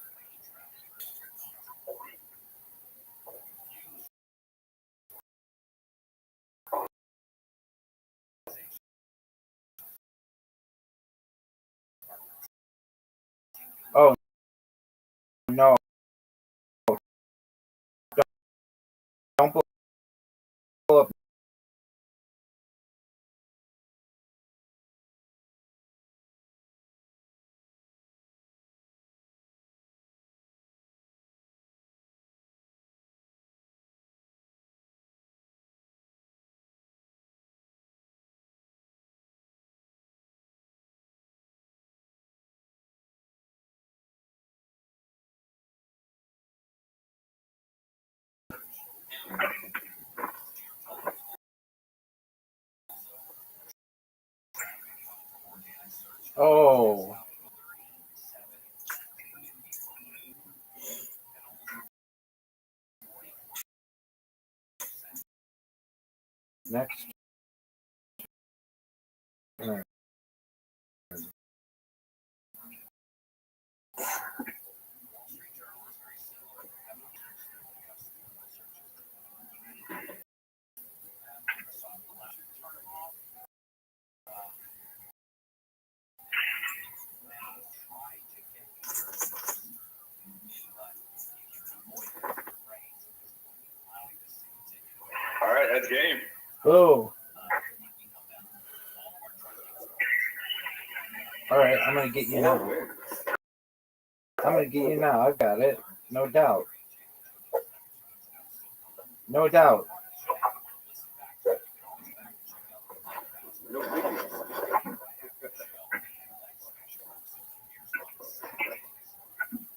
Oh, no. Don't blow up. Oh. Next. All right, that's game. Oh. All right, I'm going to get you now. I'm going to get you now. I've got it. No doubt. No doubt.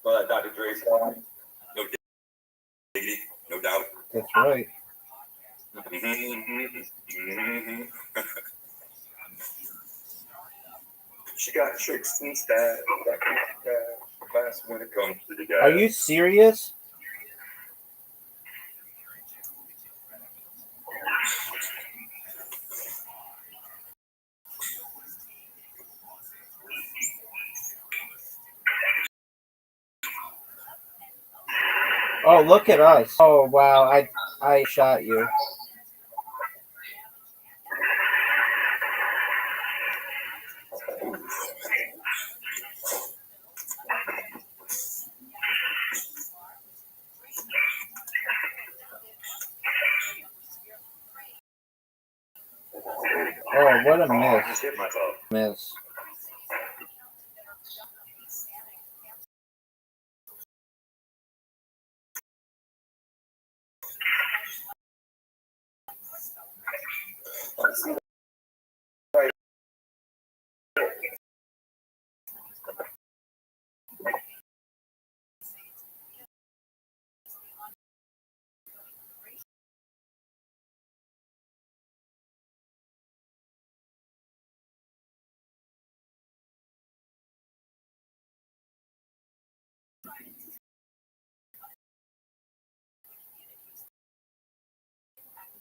Well, Dr. Dre's song. No diggity, no doubt. That's right. She got tricks and stats. Class when it comes to the guy. Are you serious? Oh, look at us. Oh, wow. I shot you. Oh, what a I just hit myself. miss.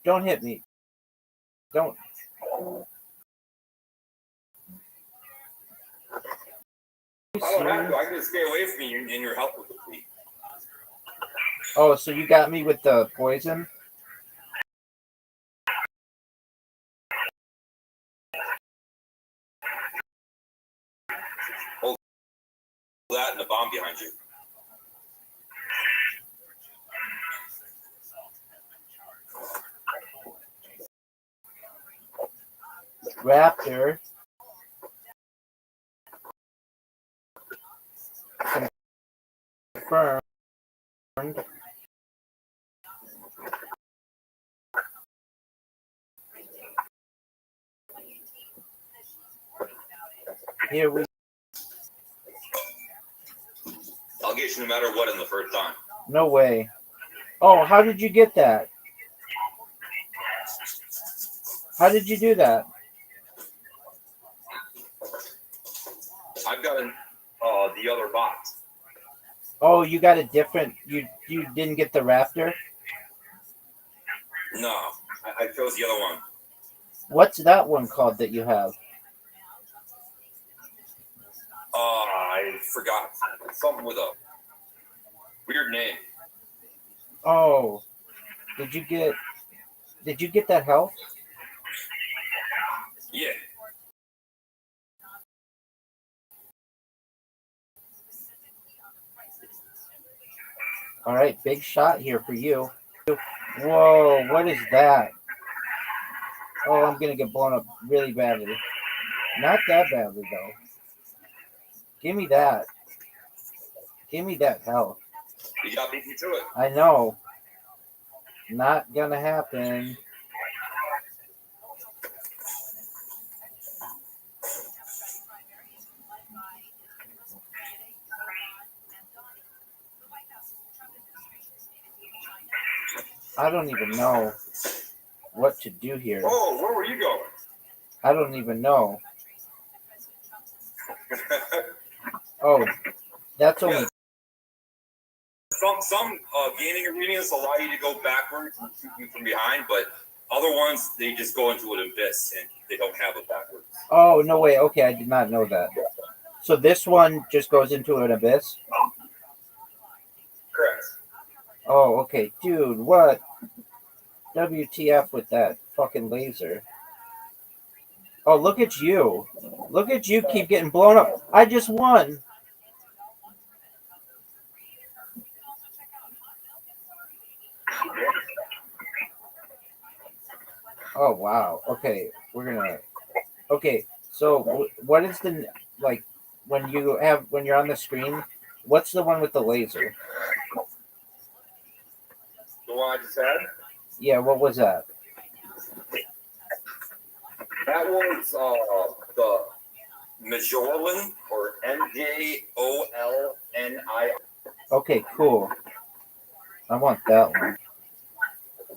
Don't hit me. Don't. I don't have to. I can just stay away from you and your help with the fleet. Oh, so you got me with the poison? Hold that and the bomb behind you. Raptor. Confirmed. Here we. I'll get you no matter what in the first time. No way. Oh, how did you get that? How did you do that? I've got the other box. Oh, you got a different. You didn't get the Raptor. No, I chose the other one. What's that one called that you have? I forgot. It's something with a weird name. Oh, did you get that health? Yeah. All right, big shot here for you. Whoa, what is that? Oh, I'm gonna get blown up really badly. Not that badly though. Give me that. Give me that health. You got beat me to it. I know. Not gonna happen. I don't even know what to do here. Oh, where were you going? I don't even know. Oh, that's only. Yeah. Some gaming arenas allow you to go backwards and shoot you from behind, but other ones they just go into an abyss and they don't have it backwards. Oh, no way. Okay, I did not know that. So this one just goes into an abyss? Correct. Oh, okay. Dude, what? WTF with that fucking laser. Oh, look at you. Look at you keep getting blown up. I just won. Oh, wow. Okay, we're gonna... Okay, so what is the... Like, when you're on the screen, what's the one with the laser? The one I just had? Yeah, what was that? That was the Majorlin or MJOLNI. Okay, cool. I want that one.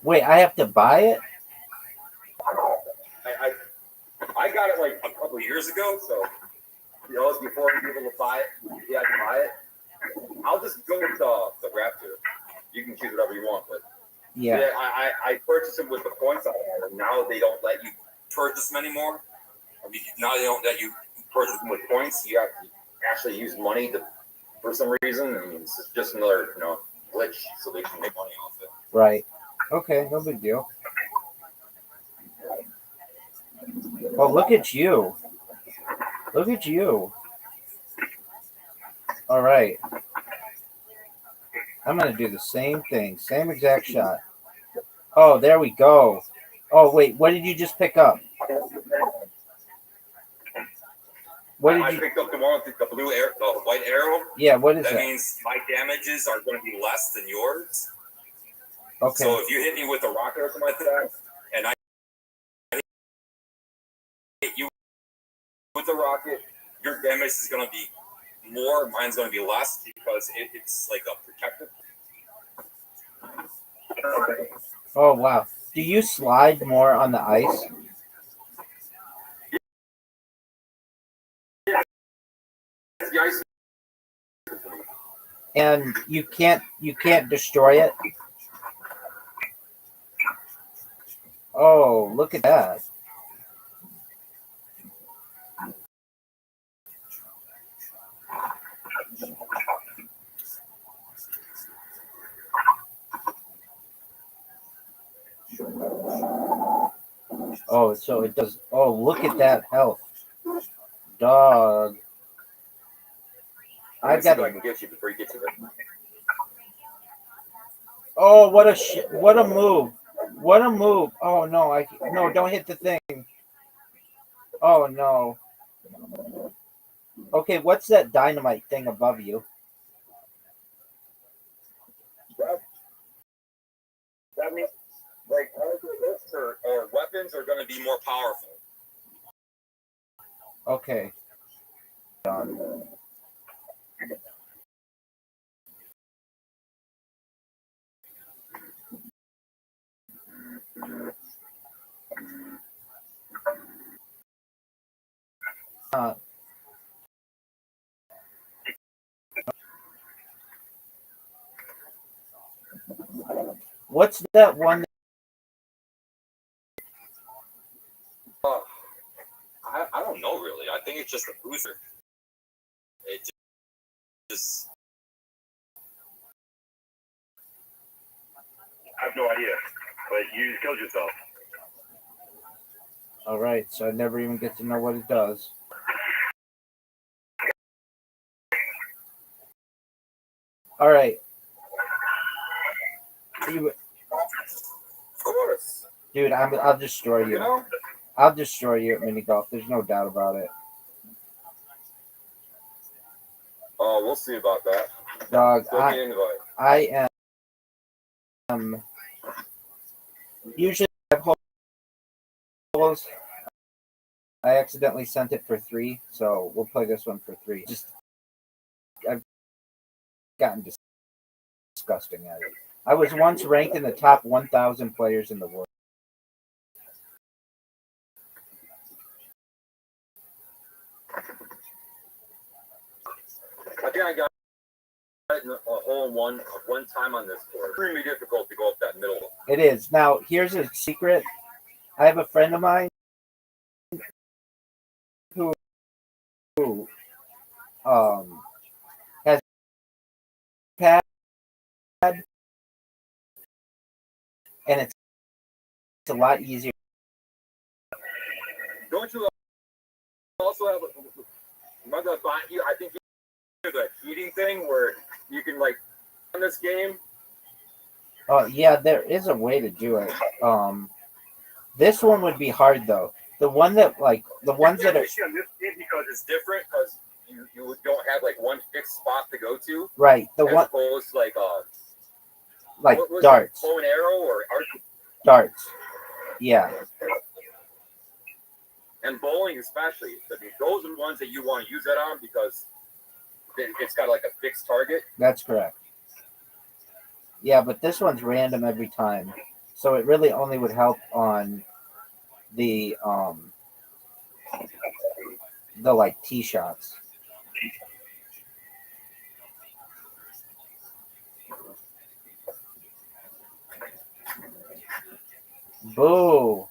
Wait, I have to buy it? I got it like a couple of years ago, so you know, it was before you were able to buy it. You had to buy it. I'll just go with the Raptor. You can choose whatever you want, but Yeah. I purchased them with the points I had, and now they don't let you purchase them anymore. I mean, now they don't let you purchase them with points. You have to actually use money for some reason. I mean, it's just another, you know, glitch so they can make money off it. Right. Okay, no big deal. Well, look at you. Look at you. All right. I'm going to do the same thing. Same exact shot. Oh, there we go. Oh, wait. What did you just pick up? What did I you... picked up the one with the blue arrow, the white arrow. Yeah, what is that? That means my damages are going to be less than yours. Okay. So if you hit me with a rocket or something like that, and I hit you with a rocket, your damage is going to be more. Mine's going to be less because it's like a protective. Oh, wow. Do you slide more on the ice? The ice. And you can't destroy it? Oh, look at that. Oh, so it does. Oh, look at that health. Dog. I I've got to get you before you get to it. Oh, what a move. What a move. Oh no, no, don't hit the thing. Oh no. Okay, what's that dynamite thing above you? That means like or weapons are going to be more powerful. Okay. Done. What's that one? I don't know really. I think it's just a booster. It just I have no idea, but you killed yourself. All right, so I never even get to know what it does. All right. of course. Dude, I'll destroy you. You know? I'll destroy you at mini golf. There's no doubt about it. Oh, we'll see about that. Dog, I am usually I have holes. I accidentally sent it for 3, so we'll play this one for 3. I've gotten disgusting at it. I was once ranked in the top 1,000 players in the world. think I got a hole in one time on this course. Extremely difficult to go up that middle. It is. Now, here's a secret. I have a friend of mine who has pad, and it's a lot easier. Don't you also have I think you have a cheating thing where you can like on this game. Yeah, there is a way to do it. This one would be hard though. The one that the ones that are because it's different because you don't have like one fixed spot to go to. Right. The as one opposed to like darts. Bow and arrow or archery. Darts. Yeah. And bowling especially. I mean, those are the ones that you want to use that on because it's got like a fixed target. That's correct. Yeah, but this one's random every time. So it really only would help on the like tee shots. Boo.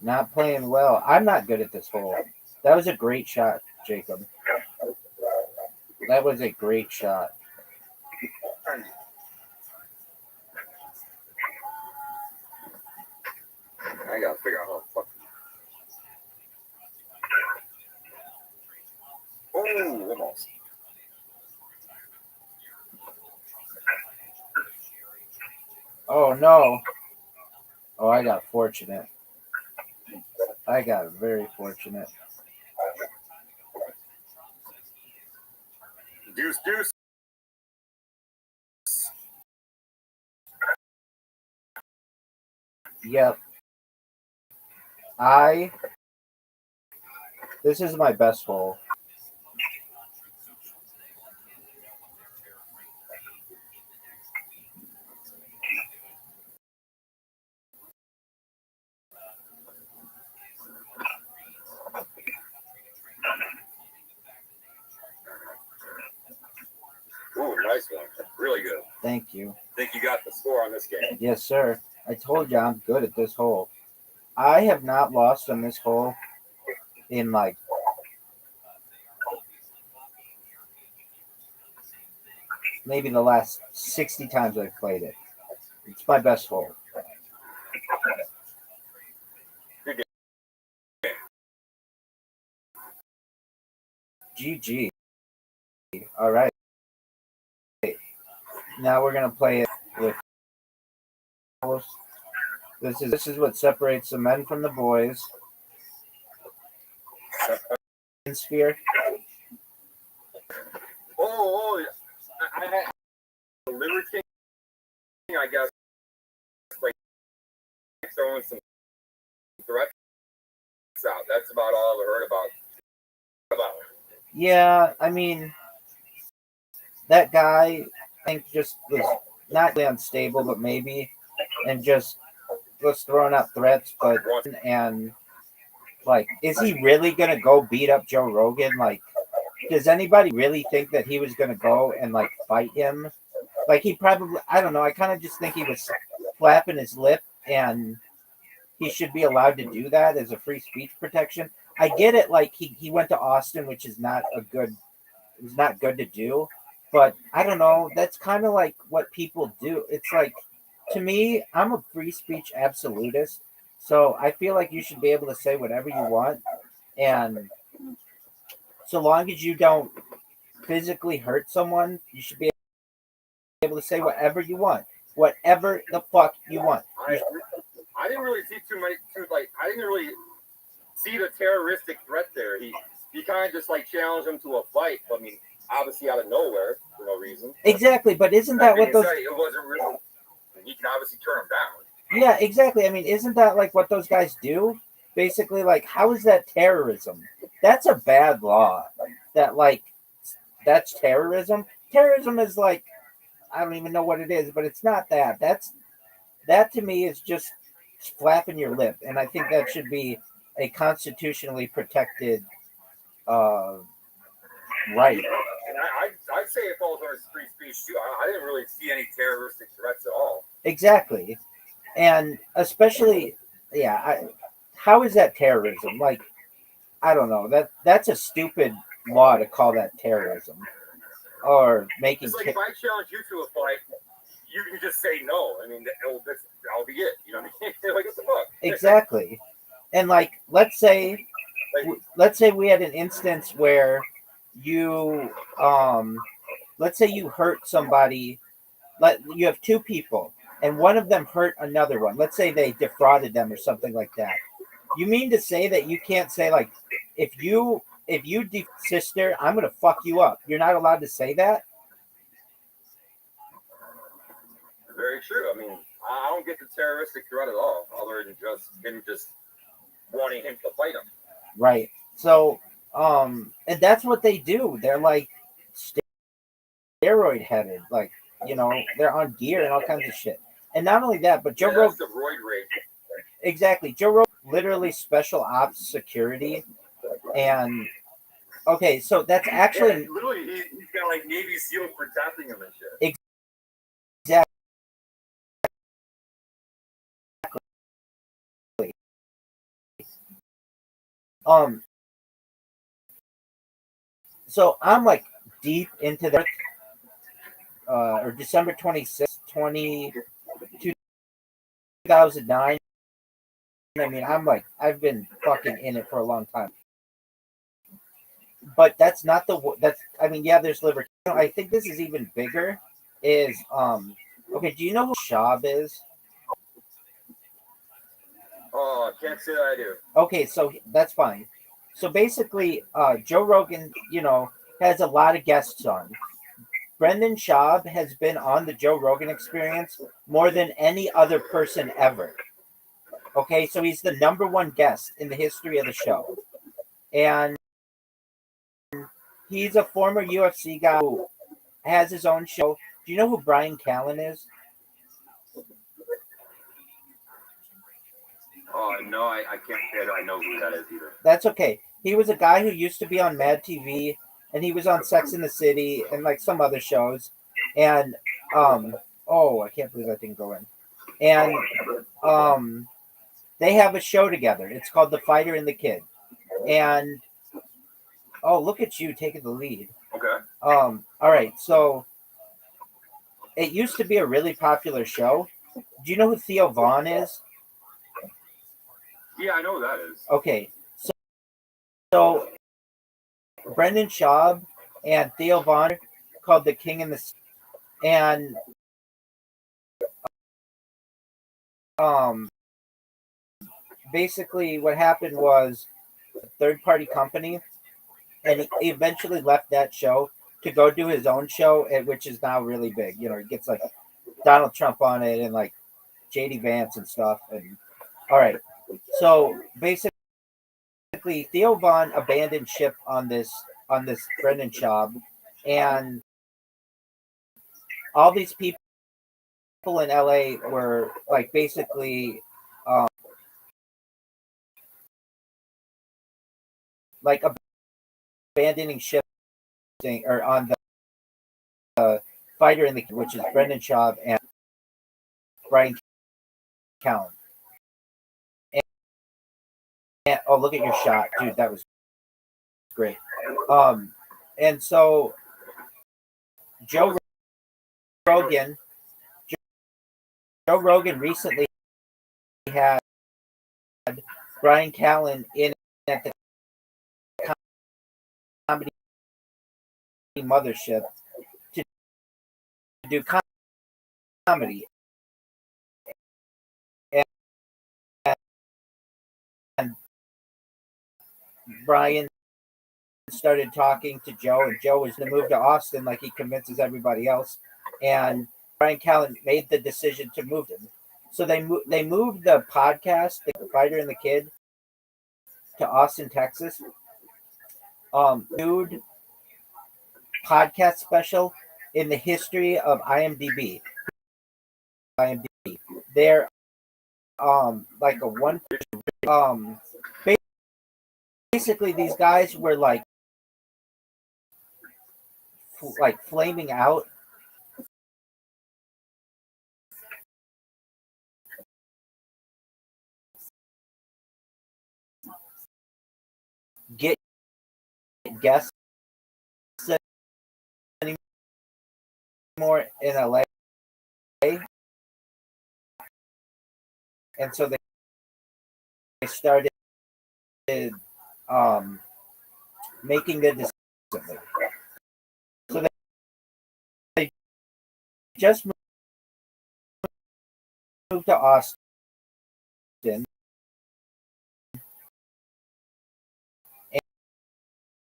Not playing well. I'm not good at this hole. That was a great shot, Jacob. That was a great shot. I gotta figure out how to fuck. Oh, almost. Oh no. Oh, I got fortunate. I got very fortunate. Deuce, deuce. Yep. This is my best hole. Ooh, nice one. Really good. Thank you. Think you got the score on this game? Yes, sir. I told you I'm good at this hole. I have not lost on this hole in like maybe the last 60 times I've played it. It's my best hole. GG. All right. Now we're gonna play it with. This is what separates the men from the boys. Sphere. Oh, I had the Liver King, I guess, like throwing some threats out. That's about all I heard about. Yeah, I mean, that guy, I think, just was not really unstable, but maybe, and just was throwing out threats. But and like, is he really gonna go beat up Joe Rogan? Like, does anybody really think that he was gonna go and like fight him? Like, he probably, I don't know. I kind of just think he was flapping his lip, and he should be allowed to do that as a free speech protection. I get it. Like, he went to Austin, which is not it was not good to do. But I don't know. That's kind of like what people do. It's like, to me, I'm a free speech absolutist. So I feel like you should be able to say whatever you want. And so long as you don't physically hurt someone, you should be able to say whatever you want. Whatever the fuck you want. I didn't really see I didn't really see the terroristic threat there. He kind of just like challenged him to a fight. I mean, obviously out of nowhere for no reason. Exactly, but isn't that what those? It wasn't real. He can obviously turn him down. Yeah, exactly. I mean, isn't that like what those guys do? Basically, like, how is that terrorism? That's a bad law. That like, that's terrorism. Terrorism is like, I don't even know what it is, but it's not that. That to me is just flapping your lip, and I think that should be a constitutionally protected right. And I'd say it falls under free speech too. I didn't really see any terroristic threats at all. Exactly, and especially, yeah. How is that terrorism? Like, I don't know. That's a stupid law to call that terrorism, or making. It's like if I challenge you to a fight, you can just say no. I mean, that'll be it. You know what I mean? Like, what the fuck? Exactly, and like, let's say we had an instance where you let's say you hurt somebody. You have two people, and one of them hurt another one. Let's say they defrauded them or something like that. You mean to say that you can't say, like, if you sister, I'm gonna fuck you up? You're not allowed to say that. Very true. I mean, I don't get the terroristic threat at all, other than just wanting him to fight him. Right. So, and that's what they do. They're like steroid headed, like, you know, they're on gear and all kinds of shit. And not only that, but Joe Rogan. The roid rage. Exactly. Joe Rogan, literally special ops security. And okay, so that's actually literally he's got like Navy SEALs protecting him and shit. Exactly. So I'm like deep into that. Or December 26th, 2009. I mean, I've been fucking in it for a long time. But that's not I mean, yeah, there's liver. I think this is even bigger. Is okay, do you know who Shab is? Oh, can't say that I do. Okay, so that's fine. So basically, Joe Rogan, has a lot of guests on. Brendan Schaub has been on the Joe Rogan Experience more than any other person ever. Okay, so he's the number one guest in the history of the show. And he's a former UFC guy who has his own show. Do you know who Brian Callen is? Oh, no, I can't say I know who that is either. That's okay. He was a guy who used to be on Mad TV, and he was on Sex in the City and like some other shows. And I can't believe I didn't go in. And they have a show together. It's called The Fighter and the Kid. And look at you taking the lead. Okay. All right, so it used to be a really popular show. Do you know who Theo Vaughn is? Yeah, I know who that is. Okay, so Brendan Schaub and Theo Vaughn called The King and the and basically what happened was a third party company, and he eventually left that show to go do his own show, which is now really big. He gets like Donald Trump on it and like JD Vance and stuff. And all right, so basically Theo Vaughn abandoned ship on this Brendan Schaub, and all these people in LA were like basically like abandoning ship or on the Fighter in the, which is Brendan Schaub and Brian Callen. And look at your shot, dude. That was great. And so Joe Rogan recently had Brian Callen in at the comedy mothership to do comedy. And Brian started talking to Joe, and Joe was going to move to Austin like he convinces everybody else. And Brian Callen made the decision to move him. So they moved the podcast, The Fighter and the Kid, to Austin, Texas. Dude, podcast special in the history of IMDb. They're like a one. Basically, these guys were like flaming out. Get guests anymore in LA, and so they started making the decision. So they just moved to Austin,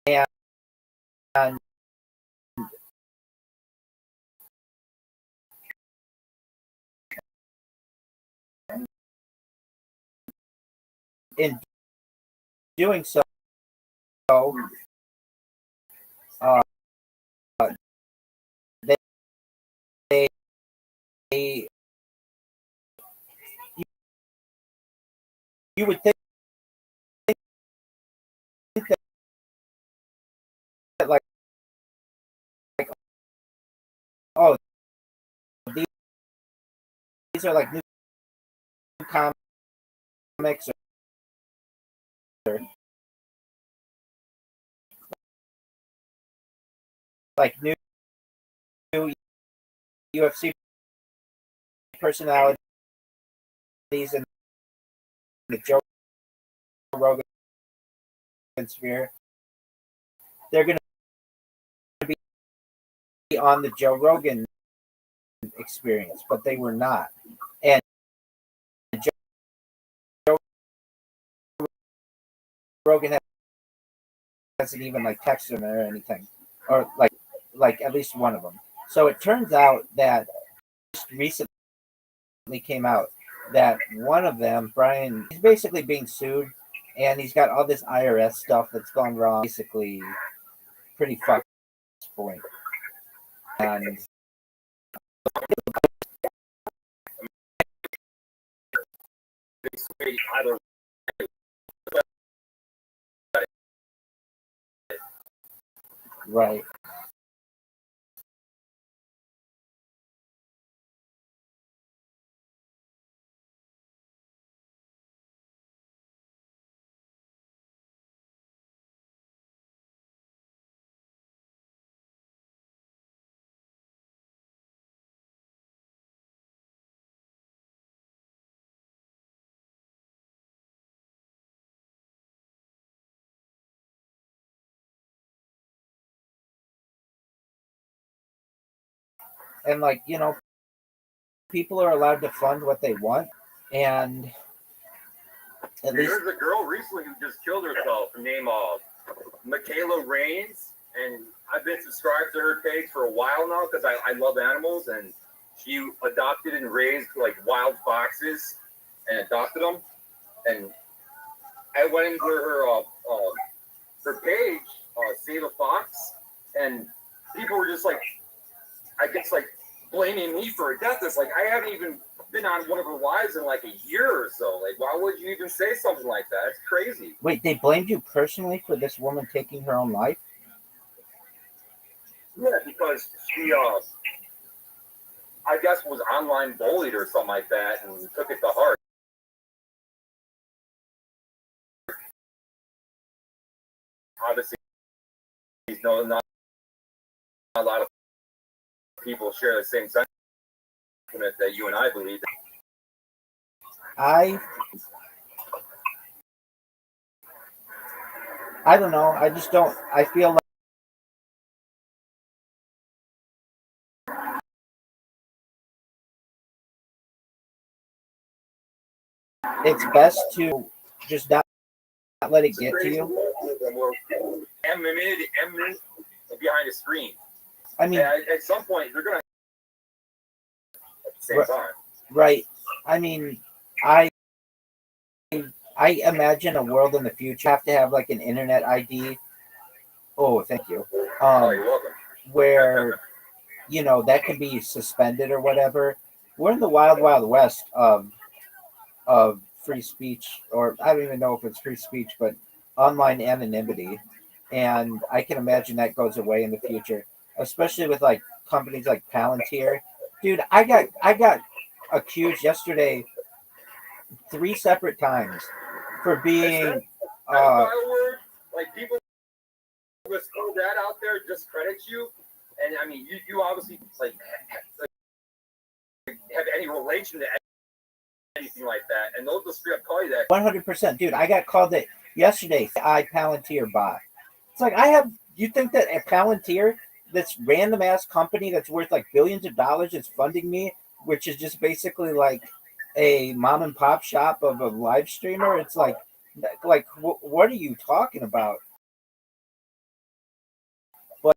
and in doing so, uh, they you would think that like oh these are like new comics or like new UFC personalities, and the Joe Rogan sphere, they're going to be on the Joe Rogan experience, but they were not. And Joe Rogan hasn't even like texted them or anything, or like at least one of them. So it turns out that just recently came out that one of them, Brian, he's basically being sued, and he's got all this IRS stuff that's gone wrong. Basically, pretty fucked at this point. And right. And like, you know, people are allowed to fund what they want, and at least there's a girl recently who just killed herself named Michaela Rains, and I've been subscribed to her page for a while now because I love animals, and she adopted and raised like wild foxes and adopted them. And I went into her page, Save a Fox, and people were just like, I guess like blaming me for her death. It's like I haven't even been on one of her lives in like a year or so. Like, why would you even say something like that? It's crazy. Wait, they blamed you personally for this woman taking her own life? Yeah, because she, I guess, was online bullied or something like that, and took it to heart. Obviously, not a lot of people share the same sentiment that you and I believe. I don't know. I just don't. I feel like it's best to just not let it get to you. Anonymity behind a screen. I mean, at some point, they're gonna at the same time. Right. I mean, I imagine a world in the future have to have like an internet ID. Oh, thank you. You're welcome. Where you know that can be suspended or whatever. We're in the wild, wild west of free speech, or I don't even know if it's free speech, but online anonymity. And I can imagine that goes away in the future, especially with like companies like Palantir. Dude, I got accused yesterday 3 separate times for being like people with throw that out there discredit you, and I mean you obviously like have any relation to anything like that, and they'll just straight up call you that. 100%, dude. I got called it yesterday. Palantir bot. It's like you think that a Palantir, this random ass company that's worth like billions of dollars, is funding me, which is just basically like a mom and pop shop of a live streamer? It's like what are you talking about? But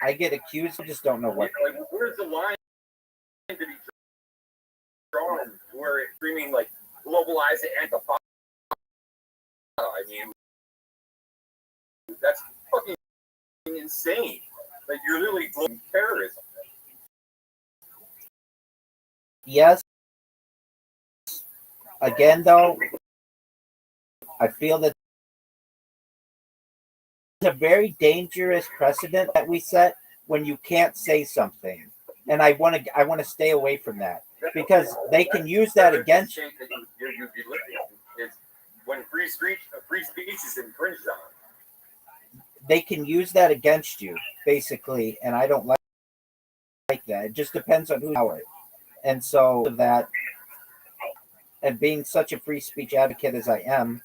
I get accused. I just don't know what. Like, where's the line to be drawn where it's streaming like globalize it and I mean, that's fucking insane. Like, you're literally global terrorism. Yes. Again, though, I feel that it's a very dangerous precedent that we set when you can't say something, and I want to stay away from that because they can use that against you. When free speech is infringed on. They can use that against you, basically, and I don't like that. It just depends on who's power. And so that and being such a free speech advocate as I am,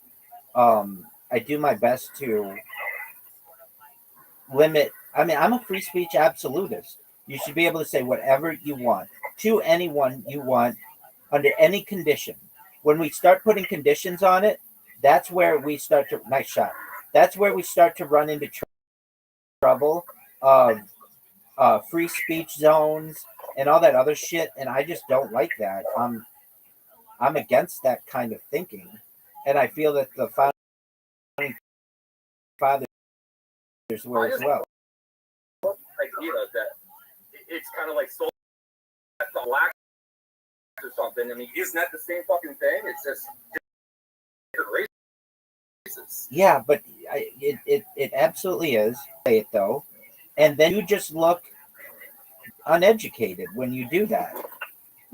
I do my best to limit. I mean, I'm a free speech absolutist. You should be able to say whatever you want to anyone you want under any condition. When we start putting conditions on it, that's where we start to nice shot. That's where we start to run into trouble of free speech zones and all that other shit. And I just don't like that. I'm against that kind of thinking, and I feel that the founding fathers were as well. Idea that it's kind of like soul black or something. I mean, isn't that the same fucking thing? It's just different races. Yeah, but it absolutely is. Say it though, and then you just look uneducated when you do that.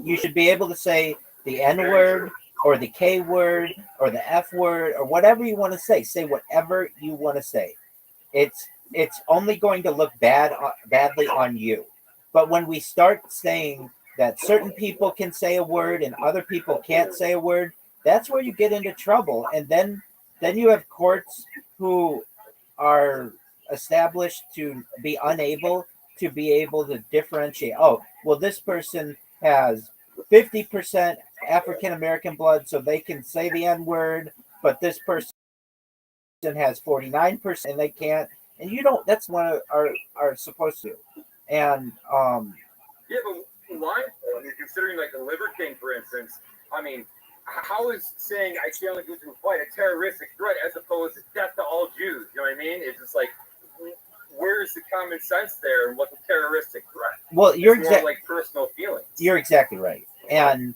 You should be able to say the N word or the K word or the F word or whatever you want to say. Say whatever you want to say. It's only going to look badly on you. But when we start saying that certain people can say a word and other people can't say a word, that's where you get into trouble. And then you have courts who are established to be unable to be able to differentiate. Oh, well, this person has 50% African American blood, so they can say the N word, but this person has 49% and they can't. And you don't. That's what are supposed to. And yeah, but why? I mean, considering like the Liver King, for instance, I mean, how is saying I challenge you to fight a terroristic threat as opposed to death to all Jews? You know what I mean? It's just like, where's the common sense there, and what's a terroristic threat? Well, you're exactly like personal feelings. You're exactly right, and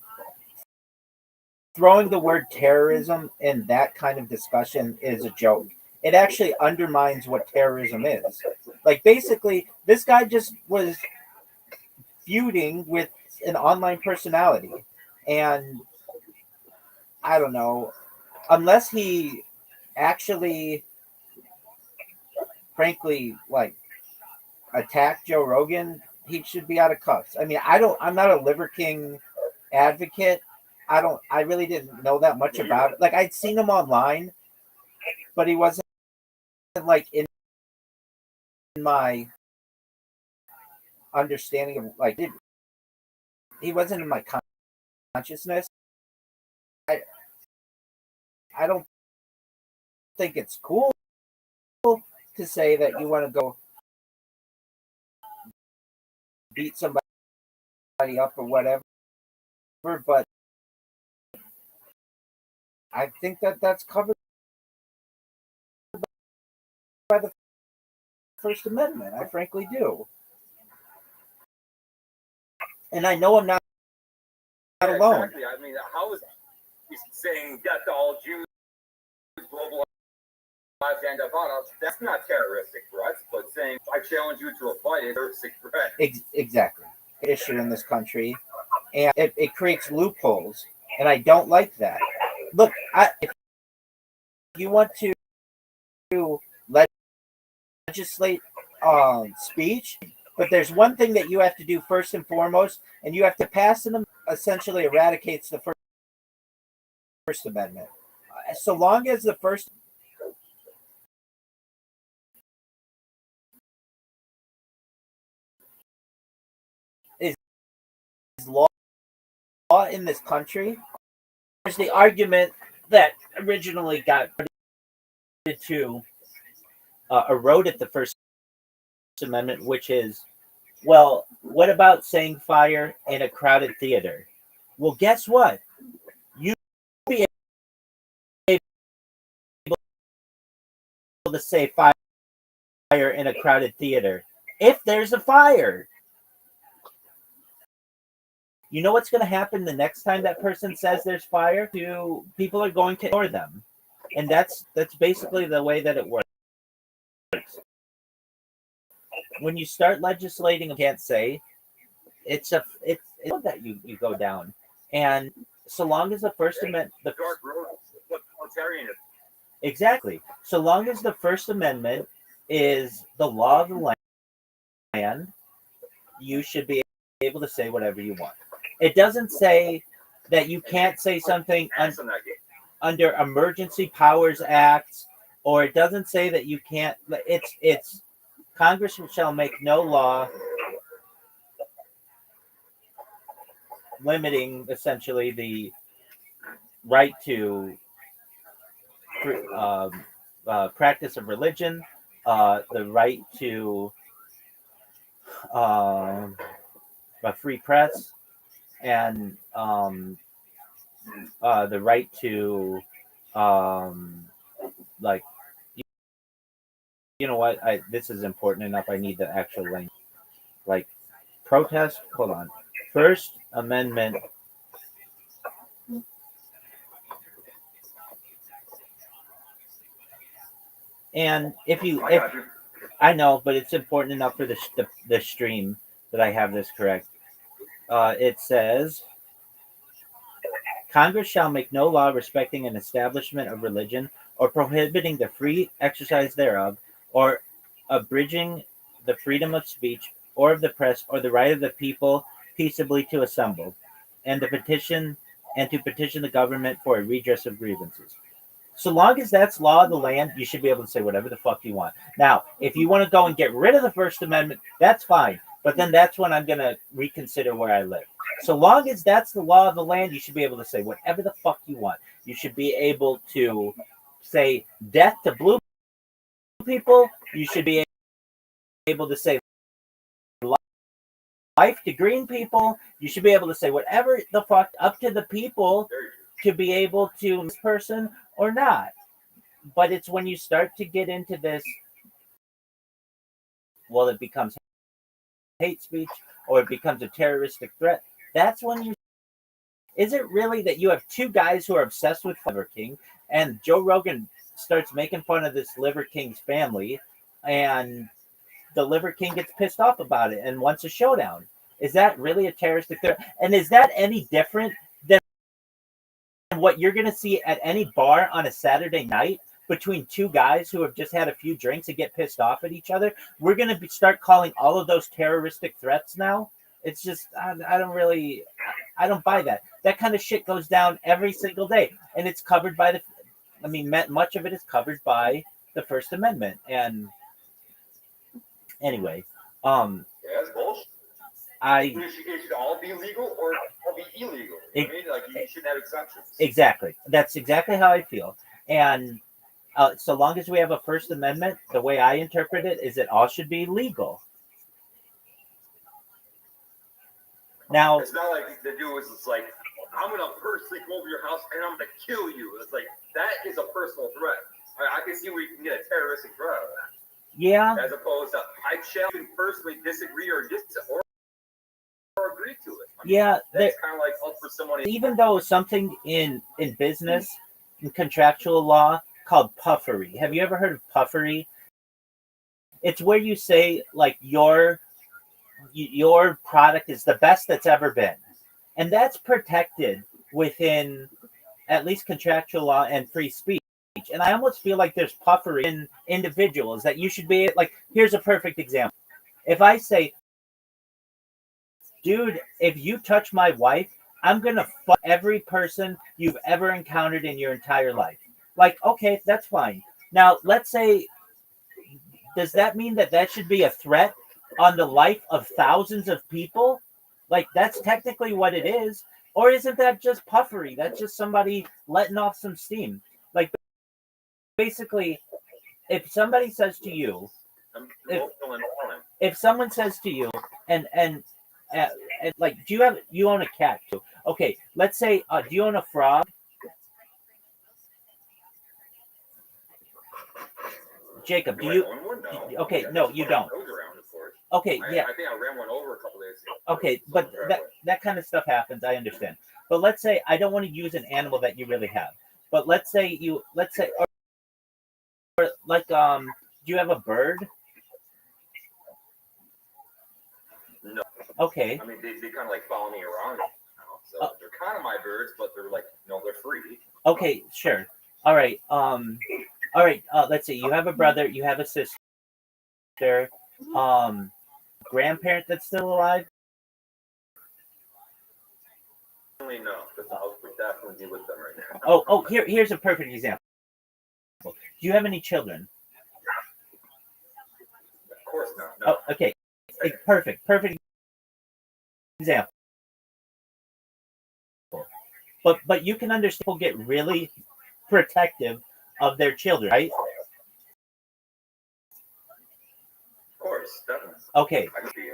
throwing the word terrorism in that kind of discussion is a joke. It actually undermines what terrorism is. Like, basically, this guy just was feuding with an online personality, and I don't know, unless he actually, frankly, like, attacked Joe Rogan, he should be out of cuffs. I mean, I'm not a Liver King advocate. I really didn't know that much about it. Like, I'd seen him online, but he wasn't like in my understanding of, like, he wasn't in my consciousness. I don't think it's cool to say that you want to go beat somebody up or whatever, but I think that that's covered by the First Amendment. I frankly do. And I know I'm not alone. Exactly. I mean, how is he saying death to all Jews, global lives and about? That's not terroristic threats, but saying I challenge you to a fight is terroristic threat. Exactly. Issue in this country, and it creates loopholes, and I don't like that. Look, if you want to legislate speech, but there's one thing that you have to do first and foremost, and you have to pass an essentially eradicates the First Amendment. So long as the First is law in this country, there's the argument that originally got to eroded the First Amendment, which is, well, what about saying fire in a crowded theater? Well, guess what? You be able to say fire in a crowded theater if there's a fire. You know what's going to happen the next time that person says there's fire? People are going to ignore them, and that's basically the way that it works. When you start legislating, you can't say it's that you go down, and so long as the First Amendment, exactly, so long as the First Amendment is the law of the land, you should be able to say whatever you want. It doesn't say that you can't say something Ass on that game. under Emergency Powers Acts, or it doesn't say that you can't. It's Congress shall make no law limiting essentially the right to practice of religion, the right to a free press, and the right to like you know what, this is important enough. I need the actual language. Like protest. Hold on. First Amendment. And if I know, but it's important enough for the stream that I have this correct. It says Congress shall make no law respecting an establishment of religion or prohibiting the free exercise thereof, or abridging the freedom of speech or of the press or the right of the people peaceably to assemble and to petition the government for a redress of grievances. So long as that's law of the land, you should be able to say whatever the fuck you want. Now, if you want to go and get rid of the First Amendment, that's fine. But then that's when I'm going to reconsider where I live. So long as that's the law of the land, you should be able to say whatever the fuck you want. You should be able to say death to blue people. You should be able to say life to green people. You should be able to say whatever the fuck up to the people to be able to this person or not. But it's when you start to get into this, well, it becomes hate speech or it becomes a terroristic threat. That's when you. Is it really that you have two guys who are obsessed with Liver King, and Joe Rogan starts making fun of this Liver King's family, and the Liver King gets pissed off about it and wants a showdown? Is that really a terroristic threat? And is that any different than what you're going to see at any bar on a Saturday night between two guys who have just had a few drinks and get pissed off at each other? We're going to start calling all of those terroristic threats now. It's just, I don't buy that. That kind of shit goes down every single day. And it's covered by much of it is covered by the First Amendment. And anyway, Yeah, that's bullshit. It should all be legal or all be illegal. You shouldn't have exceptions. Exactly. That's exactly how I feel. And so long as we have a First Amendment, the way I interpret it is it all should be legal. Now, it's not like the dude is like, I'm going to personally come over your house and I'm going to kill you. It's like, that is a personal threat. I can see where you can get a terroristic threat out of that. Yeah. As opposed to, I shall personally disagree or agree to it. That's kind of like up for someone. Even though something in business, in contractual law, called puffery. Have you ever heard of puffery? It's where you say, like, your product is the best that's ever been. And that's protected within at least contractual law and free speech. And I almost feel like there's puffery in individuals that you should be like, here's a perfect example. If I say, dude, if you touch my wife, I'm going to fuck every person you've ever encountered in your entire life. Like, okay, that's fine. Now, let's say, does that mean that should be a threat on the life of thousands of people? Like, that's technically what it is. Or isn't that just puffery? That's just somebody letting off some steam. Like, basically, if somebody says to you, if someone says to you, and like, you own a cat too? Okay, let's say, do you own a frog? Jacob, do you? Okay, no, you don't. Okay, yeah. I think I ran one over a couple days ago. Okay, but that kind of stuff happens. I understand. But let's say I don't want to use an animal that you really have. But let's say, or like, do you have a bird? No. Okay. I mean, they kind of like follow me around now. So they're kind of my birds, but they're like, no, they're free. Okay, sure. All right. Let's see. You have a brother. You have a sister. Grandparent that's still alive. no, because I would definitely be with them right now. Here's a perfect example. Do you have any children? Of course not. No. Oh, okay. Perfect example. But you can understand people get really protective of their children, right? Of course, definitely. Okay. I could be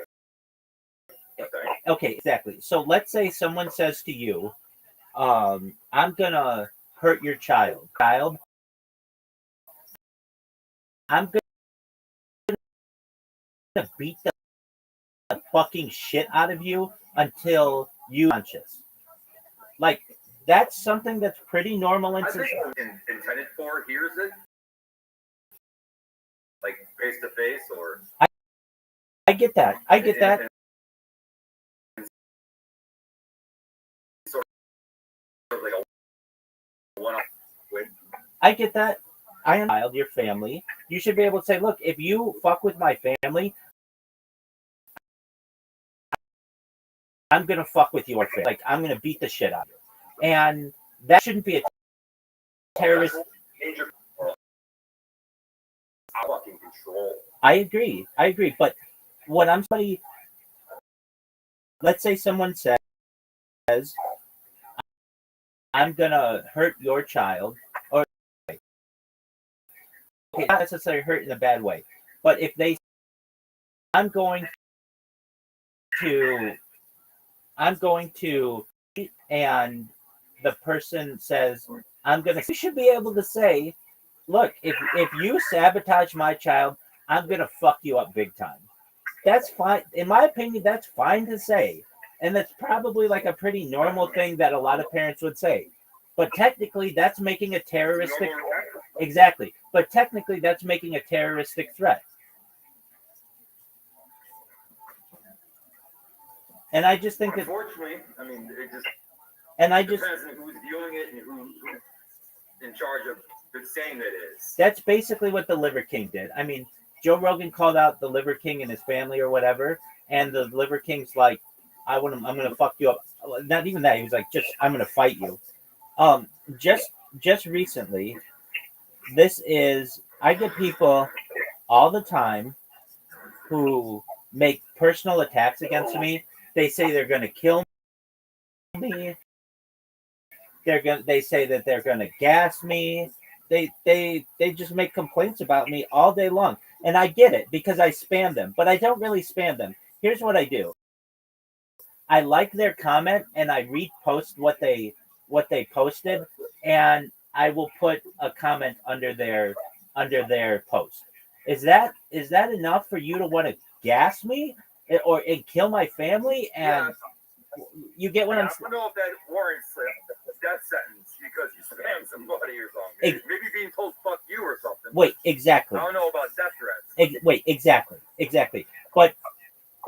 Okay, exactly. So let's say someone says to you, I'm gonna hurt your child. I'm gonna beat the fucking shit out of you until you conscious. Like, that's something that's pretty normal in I think society. intended for hears it, like face to face, or I get that. Sort of like a one-off win. I get that. I am child, your family. You should be able to say, look, if you fuck with my family, I'm gonna fuck with your family. Like, I'm gonna beat the shit out of you. And that shouldn't be a terrorist. Major fucking control. I agree. But when I'm somebody, let's say someone says, I'm gonna hurt your child, or okay, not necessarily hurt in a bad way, but if they, I'm going to, and the person says, you should be able to say, look, if you sabotage my child, I'm gonna fuck you up big time. That's fine. In my opinion, that's fine to say. And that's probably like a pretty normal thing that a lot of parents would say. But technically, that's making a terroristic. Exactly. But technically, that's making a terroristic threat. And I just think that. Unfortunately, I mean, it just. And I depends just. on who's viewing it and who's in charge of saying that it is. That's basically what the Liver King did. I mean, Joe Rogan called out the Liver King and his family or whatever, and the Liver King's like, I'm gonna fuck you up. Not even that. He was like, I'm gonna fight you. Just recently, I get people all the time who make personal attacks against me. They say they're gonna kill me. They say that they're gonna gas me. They just make complaints about me all day long. And I get it because I spam them, but I don't really spam them. Here's what I do. I like their comment and I repost what they posted, and I will put a comment under their post. Is that enough for you to want to gas me and kill my family? And you get what I'm saying? I don't know if that warrants a death sentence because you spammed somebody or something. Maybe being told "fuck you" or something. Wait, exactly. I don't know about death threats. Wait, exactly. But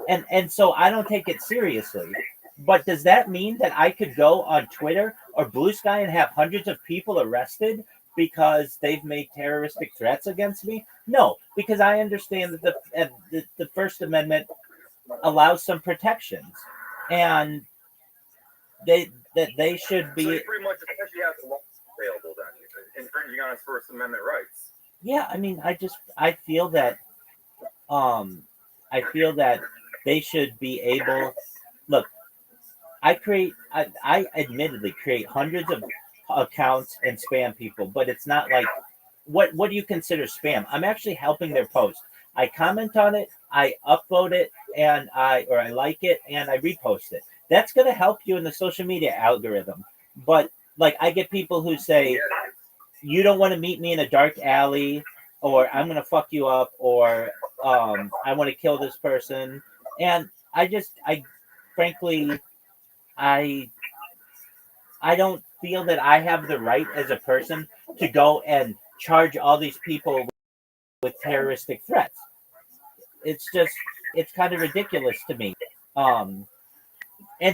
and so I don't take it seriously. But does that mean that I could go on Twitter or Blue Sky and have hundreds of people arrested because they've made terroristic threats against me? No, because I understand that the First Amendment allows some protections, and they should be. So you pretty much essentially have the law available then, infringing on his First Amendment rights. Yeah, I mean, I feel that they should be able. Look, I admittedly create hundreds of accounts and spam people, but it's not like what do you consider spam? I'm actually helping their post. I comment on it, I upvote it, and I like it and I repost it. That's gonna help you in the social media algorithm. But like I get people who say you don't want to meet me in a dark alley, or I'm gonna fuck you up, or I want to kill this person, and I frankly I don't feel that I have the right as a person to go and charge all these people with terroristic threats. It's kind of ridiculous to me. And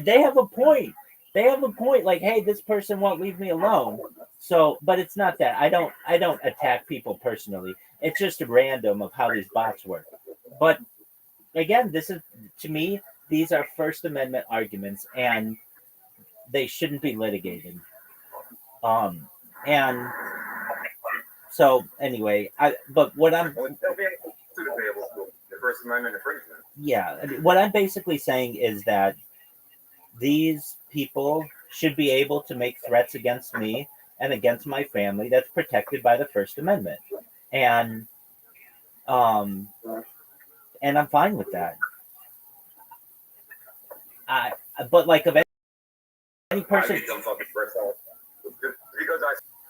they have a point. Like, hey, this person won't leave me alone. So, but it's not that. I don't attack people personally. It's just random of how these bots work. But again, this is, to me, these are First Amendment arguments, and they shouldn't be litigated. And so anyway, but what I'm Well, the First Amendment infringement. yeah, what I'm basically saying is that these people should be able to make threats against me and against my family that's protected by the First Amendment. And um and I'm fine with that. But like of any person, I think I'm fucking because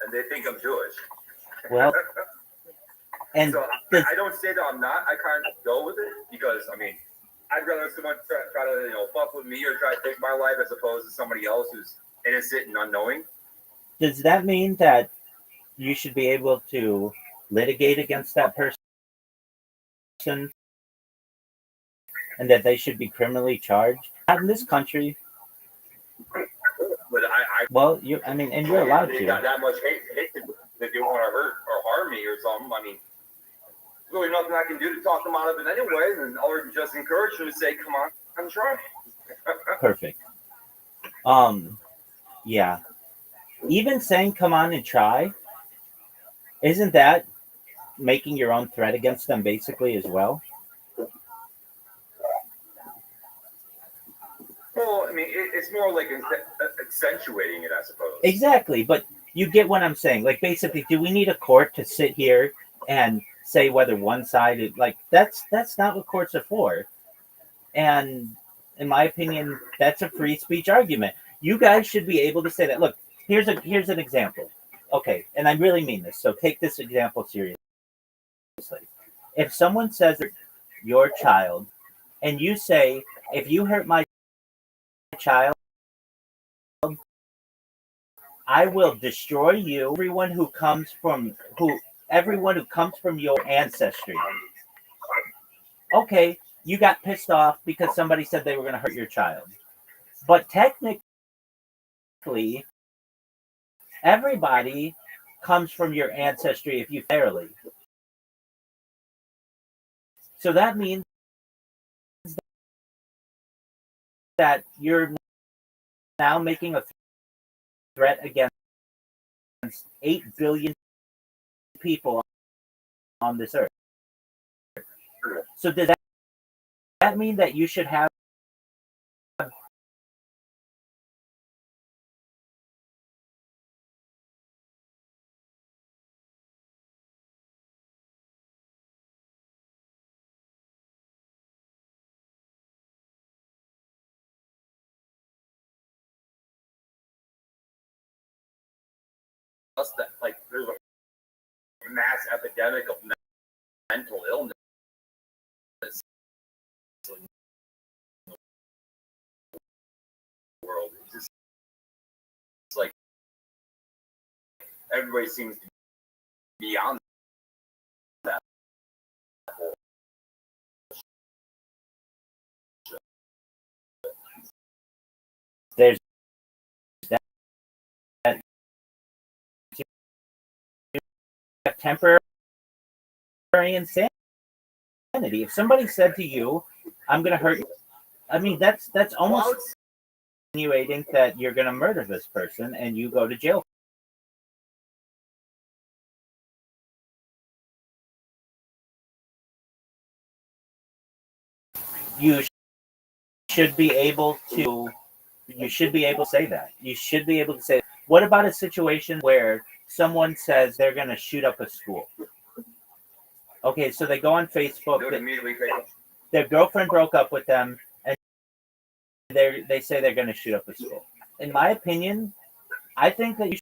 and they think I'm Jewish. well, and so I don't say that I'm not. I kind of go with it because I mean, I'd rather someone try to fuck with me or try to take my life as opposed to somebody else who's innocent and unknowing. Does that mean that you should be able to litigate against that person and that they should be criminally charged? Not in this country. But well, I mean, and you're allowed they to. got that much hate that they want to hurt or harm me or something. I mean, really nothing I can do to talk them out of it anyway, and or just encourage them to say, "Come on, come try." Perfect. Yeah. Even saying "come on and try," isn't that making your own threat against them basically as well? Well, I mean, it's more like accentuating it, I suppose. Exactly, but you get what I'm saying. Like, basically, do we need a court to sit here and say whether one side is like that's not what courts are for? And in my opinion, that's a free speech argument. You guys should be able to say that. Look, here's an example. Okay, and I really mean this. So take this example seriously. If someone says your child, and you say, if you hurt my child, I will destroy you. Everyone who comes from your ancestry. Okay, you got pissed off because somebody said they were going to hurt your child. But technically, everybody comes from your ancestry if you fairly. So that means that you're now making a threat against 8 billion people on this earth. So does that mean that you should have that like there's a mass epidemic of mental illness in the world. It's like everybody seems to be on that. there's that temporary insanity? If somebody said to you, "I'm going to hurt you," I mean that's almost insinuating that you're going to murder this person and you go to jail. You should be able to say that. You should be able to say, what about a situation where someone says they're going to shoot up a school? Okay, so they go on Facebook. Their girlfriend broke up with them, and they say they're going to shoot up a school. In my opinion, I think that you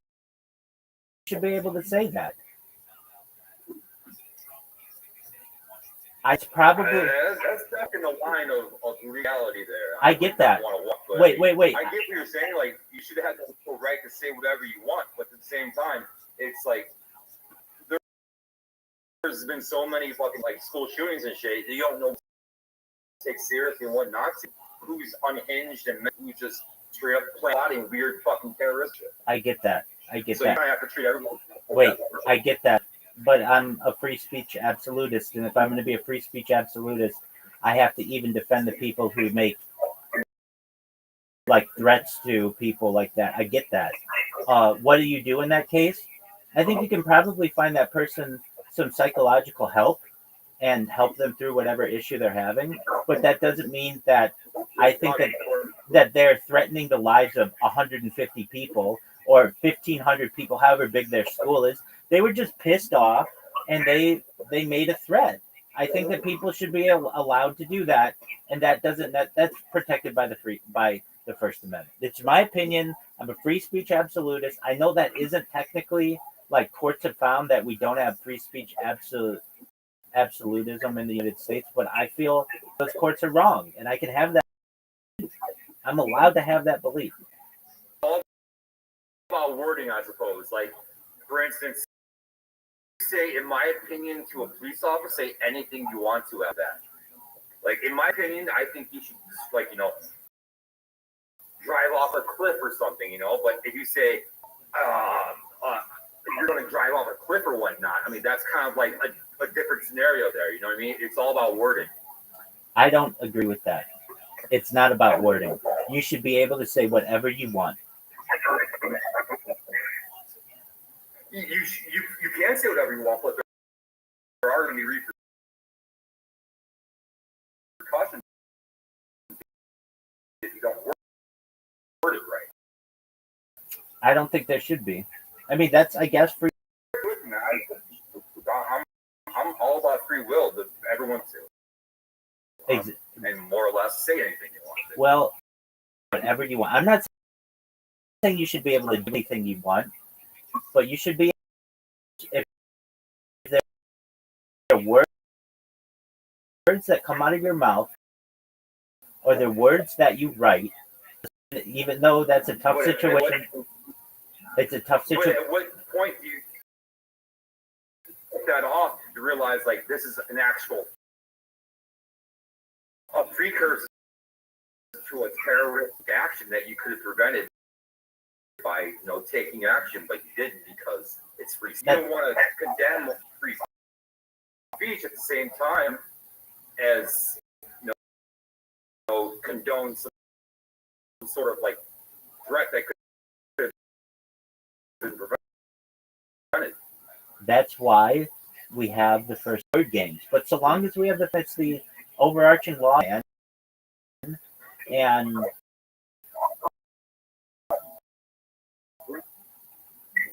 should be able to say that. It's probably that's stuck in the line of reality there. I get that. Wait. I get what you're saying. Like you should have the right to say whatever you want, but at the same time, it's like there's been so many fucking like school shootings and shit. You don't know what to take seriously and what not to. Who's unhinged and who's just straight up plotting weird fucking terrorist shit. I get that. So you might have to treat everyone. Wait, I get that. But I'm a free speech absolutist, and if I'm going to be a free speech absolutist, I have to even defend the people who make like threats to people like that. I get that. What do you do in that case? I think you can probably find that person some psychological help and help them through whatever issue they're having. But that doesn't mean that I think that they're threatening the lives of 150 people or 1,500 people, however big their school is. They were just pissed off and they made a threat. I think that people should be allowed to do that, and that's protected by the First Amendment. It's my opinion. I'm a free speech absolutist. I know that isn't technically, like, courts have found that we don't have free speech absolutism in the United States, but I feel those courts are wrong, and I can have that. I'm allowed to have that belief. All about wording, I suppose. Like, for instance, say, in my opinion, to a police officer, say anything you want to at that. Like, in my opinion, I think you should just, like, drive off a cliff or something, But if you say, you're going to drive off a cliff or whatnot, I mean, that's kind of like a different scenario there. You know what I mean? It's all about wording. I don't agree with that. It's not about wording. You should be able to say whatever you want. You can say whatever you want, but there are going to be repercussions if you don't word it right. I don't think there should be. I mean, that's, I guess, free. I'm all about free will, that everyone to. And more or less say anything you want. Well, whatever you want. I'm not saying you should be able to do anything you want, but you should be, if there are words that come out of your mouth or the words that you write, even though that's a tough situation. It's a tough situation. At what point do you take that off to realize, like, this is an actual a precursor to a terroristic action that you could have prevented by, taking action, but you didn't because it's free. You don't want to condemn free speech at the same time as, condone some sort of, like, threat that could have been prevented. That's why we have the first word games. But so long as we have the overarching law and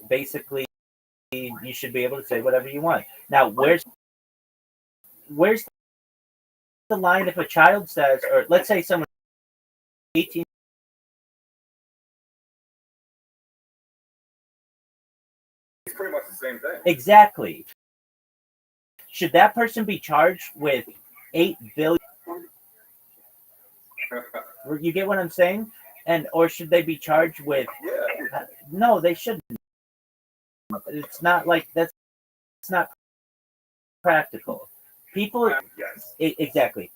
basically you should be able to say whatever you want. Now, where's the line if a child says, or let's say someone 18, it's pretty much the same thing. Exactly. Should that person be charged with 8 billion? You get what I'm saying? Or should they be charged with? Yeah. No, they shouldn't. It's not like that's. It's not practical. People. Yes. Exactly.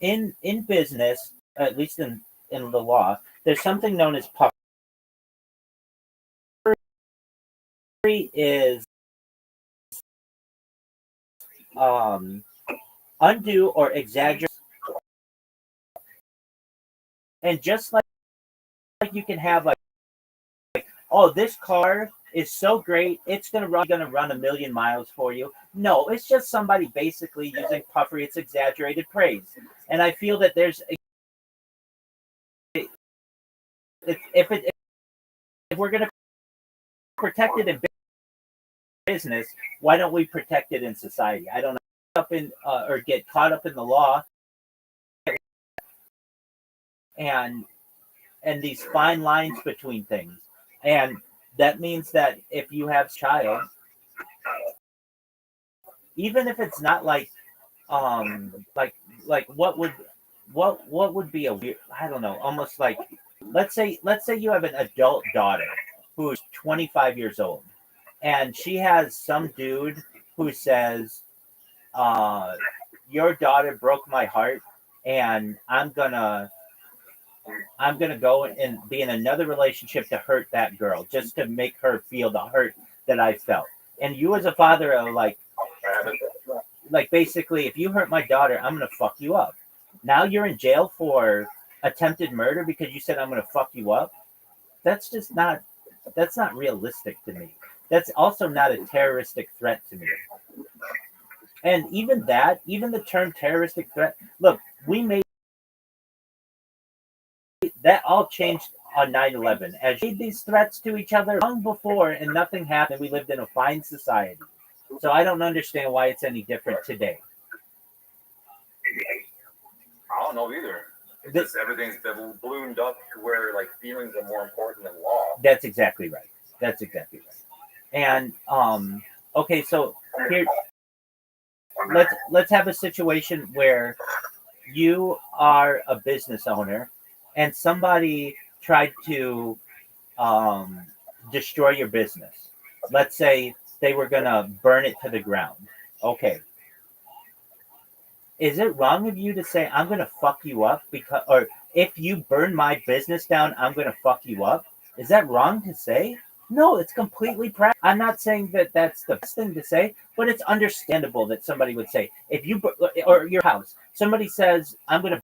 In business, at least in the law, there's something known as puffery. Is undue or exaggerate, and just like you can have like oh, this car is so great, it's gonna run 1,000,000 miles for you. No, it's just somebody basically using puffery. It's exaggerated praise, and I feel that there's if we're gonna protect it in business, why don't we protect it in society? I don't know, up in or get caught up in the law and these fine lines between things, and that means that if you have a child, even if it's not like what would be a weird, I don't know, almost like let's say you have an adult daughter who's 25 years old, and she has some dude who says, your daughter broke my heart, and I'm gonna go and be in another relationship to hurt that girl, just to make her feel the hurt that I felt. And you as a father are like basically, if you hurt my daughter, I'm gonna fuck you up. Now you're in jail for attempted murder because you said I'm going to fuck you up. That's just not. That's not realistic to me. That's also not a terroristic threat to me. And even that, even the term terroristic threat. Look, we made that all changed on 9/11. As we made these threats to each other long before, and nothing happened. We lived in a fine society. So I don't understand why it's any different today. I don't know either. It's just everything's ballooned up to where like feelings are more important than law. That's exactly right. That's exactly right. And okay, so here let's have a situation where you are a business owner and somebody tried to destroy your business. Let's say they were gonna burn it to the ground. Okay. Is it wrong of you to say I'm gonna fuck you up because, or if you burn my business down, I'm gonna fuck you up? Is that wrong to say? No, it's completely practical. I'm not saying that that's the best thing to say, but it's understandable that somebody would say if you or your house. Somebody says I'm gonna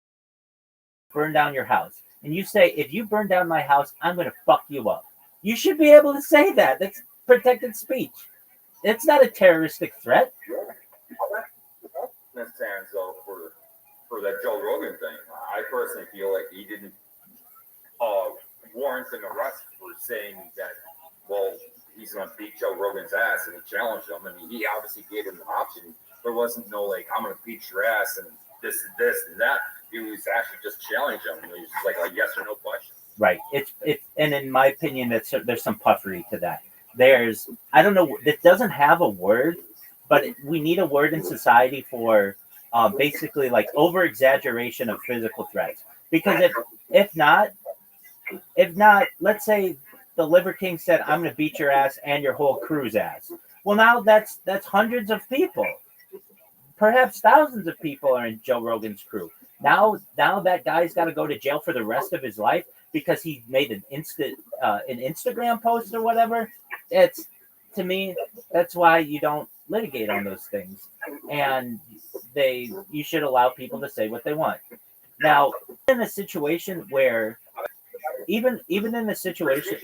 burn down your house, and you say if you burn down my house, I'm gonna fuck you up. You should be able to say that. That's protected speech. It's not a terroristic threat. Understand, so for that Joe Rogan thing, I personally feel like he didn't warrant an arrest for saying that, well, he's going to beat Joe Rogan's ass, and he challenged him. I mean, he obviously gave him the option. There wasn't no, like, I'm going to beat your ass and this and that. He was actually just challenging him. It was just like a yes or no question. Right. It's and in my opinion, there's some puffery to that. There's, I don't know, it doesn't have a word, but we need a word in society for basically like over exaggeration of physical threats. Because if not, let's say the Liver King said, "I'm going to beat your ass and your whole crew's ass." Well, now that's hundreds of people, perhaps thousands of people are in Joe Rogan's crew. Now that guy's got to go to jail for the rest of his life because he made an Instagram post or whatever. It's, to me, that's why you don't litigate on those things, and you should allow people to say what they want. Now, in a situation where even in a situation,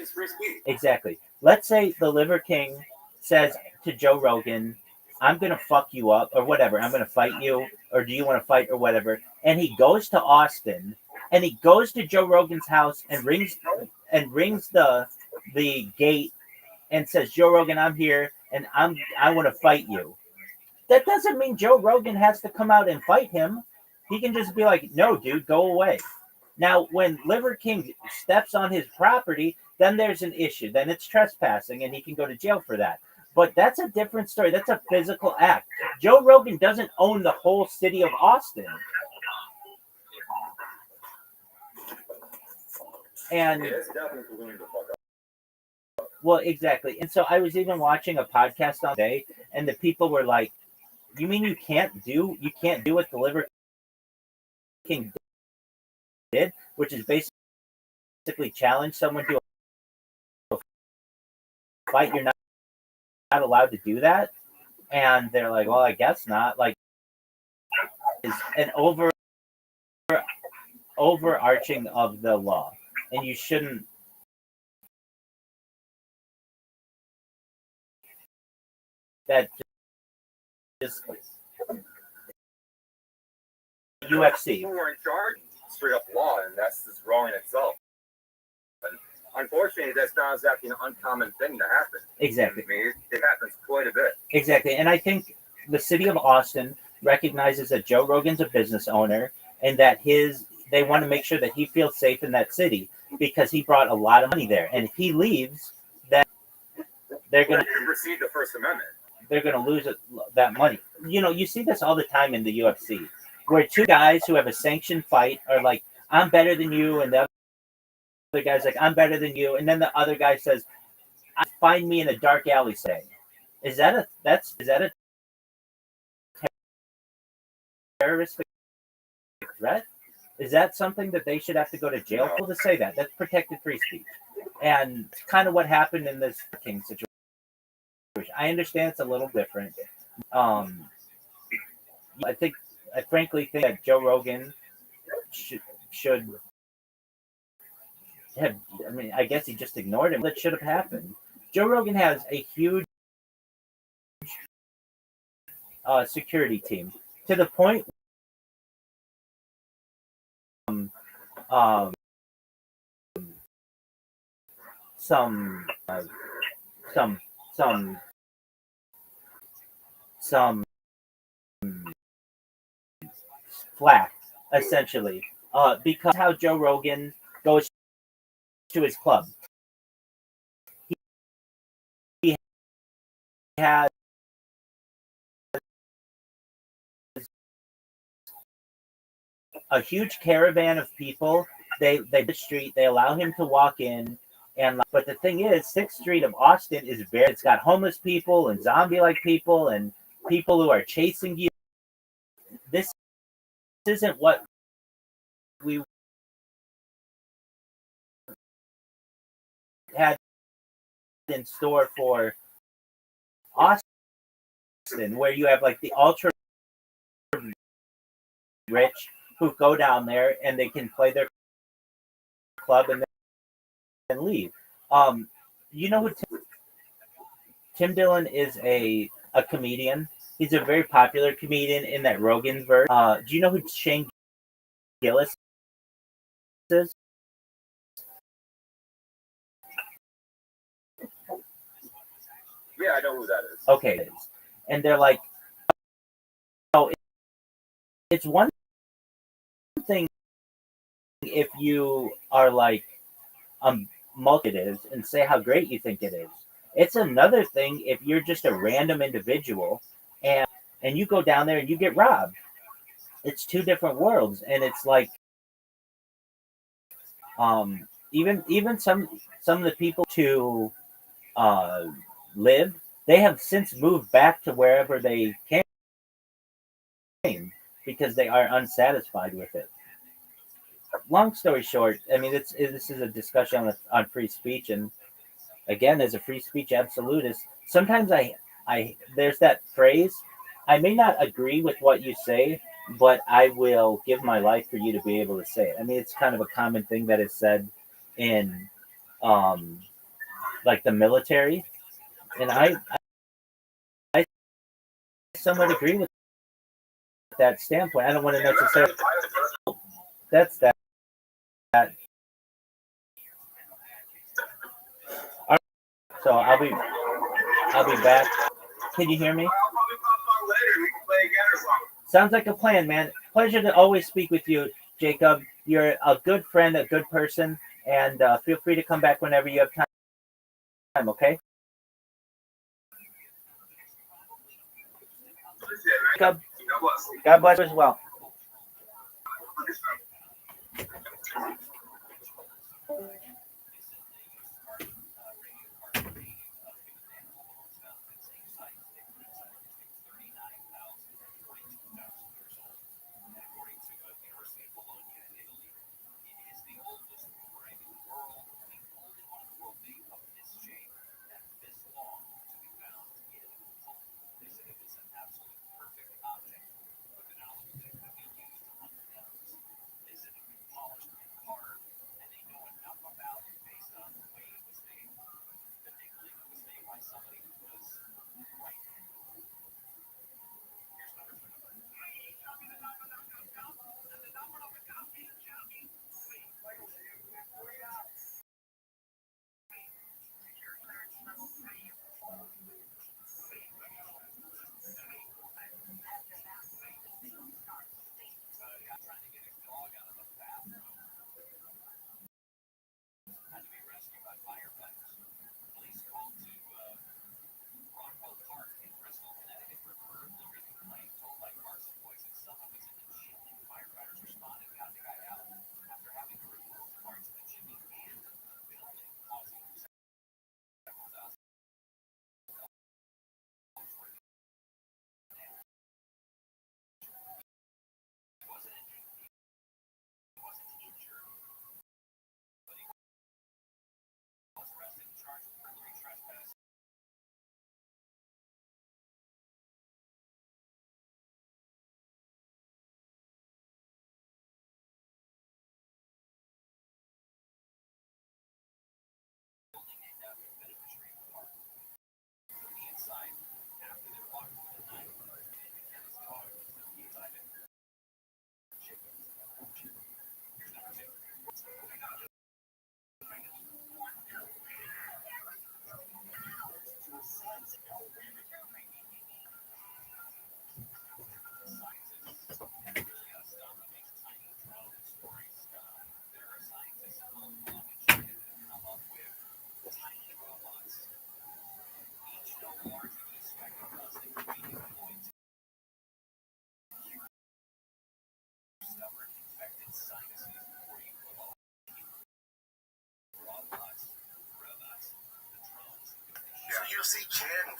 exactly, let's say the Liver King says to Joe Rogan, "I'm gonna fuck you up," or whatever. "I'm gonna fight you," or "Do you want to fight?" or whatever. And he goes to Austin, and he goes to Joe Rogan's house and rings the gate and says, "Joe Rogan, I'm here, and I want to fight you." That doesn't mean Joe Rogan has to come out and fight him. He can just be like, "No, dude, go away." Now, when Liver King steps on his property, then there's an issue. Then it's trespassing, and he can go to jail for that. But that's a different story. That's a physical act. Joe Rogan doesn't own the whole city of Austin. And well, exactly. And so I was even watching a podcast on today, and the people were like, "You mean you can't do what the Liver King did, which is basically challenge someone to a fight? You're not allowed to do that?" And they're like, "Well, I guess not." Like, is an overarching of the law, and you shouldn't. That just UFC. People were in charge, straight up law, and that's just wrong in itself. And unfortunately, that's not exactly an uncommon thing to happen. Exactly. I mean, it happens quite a bit. Exactly. And I think the city of Austin recognizes that Joe Rogan's a business owner and that they want to make sure that he feels safe in that city because he brought a lot of money there. And if he leaves, then they're going to receive the First Amendment. They're going to lose that money. You know, you see this all the time in the UFC, where two guys who have a sanctioned fight are like, "I'm better than you," and the other guy's like, "I'm better than you," and then the other guy says, "Find me in a dark alley." Say, is that a terroristic threat? Is that something that they should have to go to jail for to say that? That's protected free speech, and it's kind of what happened in this King situation. I understand it's a little different. I frankly think that Joe Rogan should have, I mean, I guess he just ignored him. That should have happened. Joe Rogan has a huge security team to the point um, some some some some flack essentially because how Joe Rogan goes to his club. He has a huge caravan of people. They the street. They allow him to walk in, and but the thing is, 6th Street of Austin is very. It's got homeless people and zombie-like people and people who are chasing you. This isn't what we had in store for Austin, where you have like the ultra rich who go down there and they can play their club and then leave. You know who Tim Dillon is a comedian. He's a very popular comedian in that Rogan's verse. Do you know who Shane Gillis is? Yeah, I know who that is. Okay, and they're like, oh, it's one thing if you are like multi it is and say how great you think it is. It's another thing if you're just a random individual and you go down there and you get robbed. It's two different worlds, and it's like even some of the people to live, they have since moved back to wherever they came because they are unsatisfied with it. Long story short, I mean, this is a discussion on free speech, and again, as a free speech absolutist, sometimes I there's that phrase. I may not agree with what you say, but I will give my life for you to be able to say it. I mean, it's kind of a common thing that is said in like the military, and I somewhat agree with that standpoint. I don't want to necessarily. That's that. All right, so I'll be back. Can you hear me? Sounds like a plan, man. Pleasure to always speak with you, Jacob. You're a good friend, a good person, and feel free to come back whenever you have time. Okay? Jacob, God bless you as well.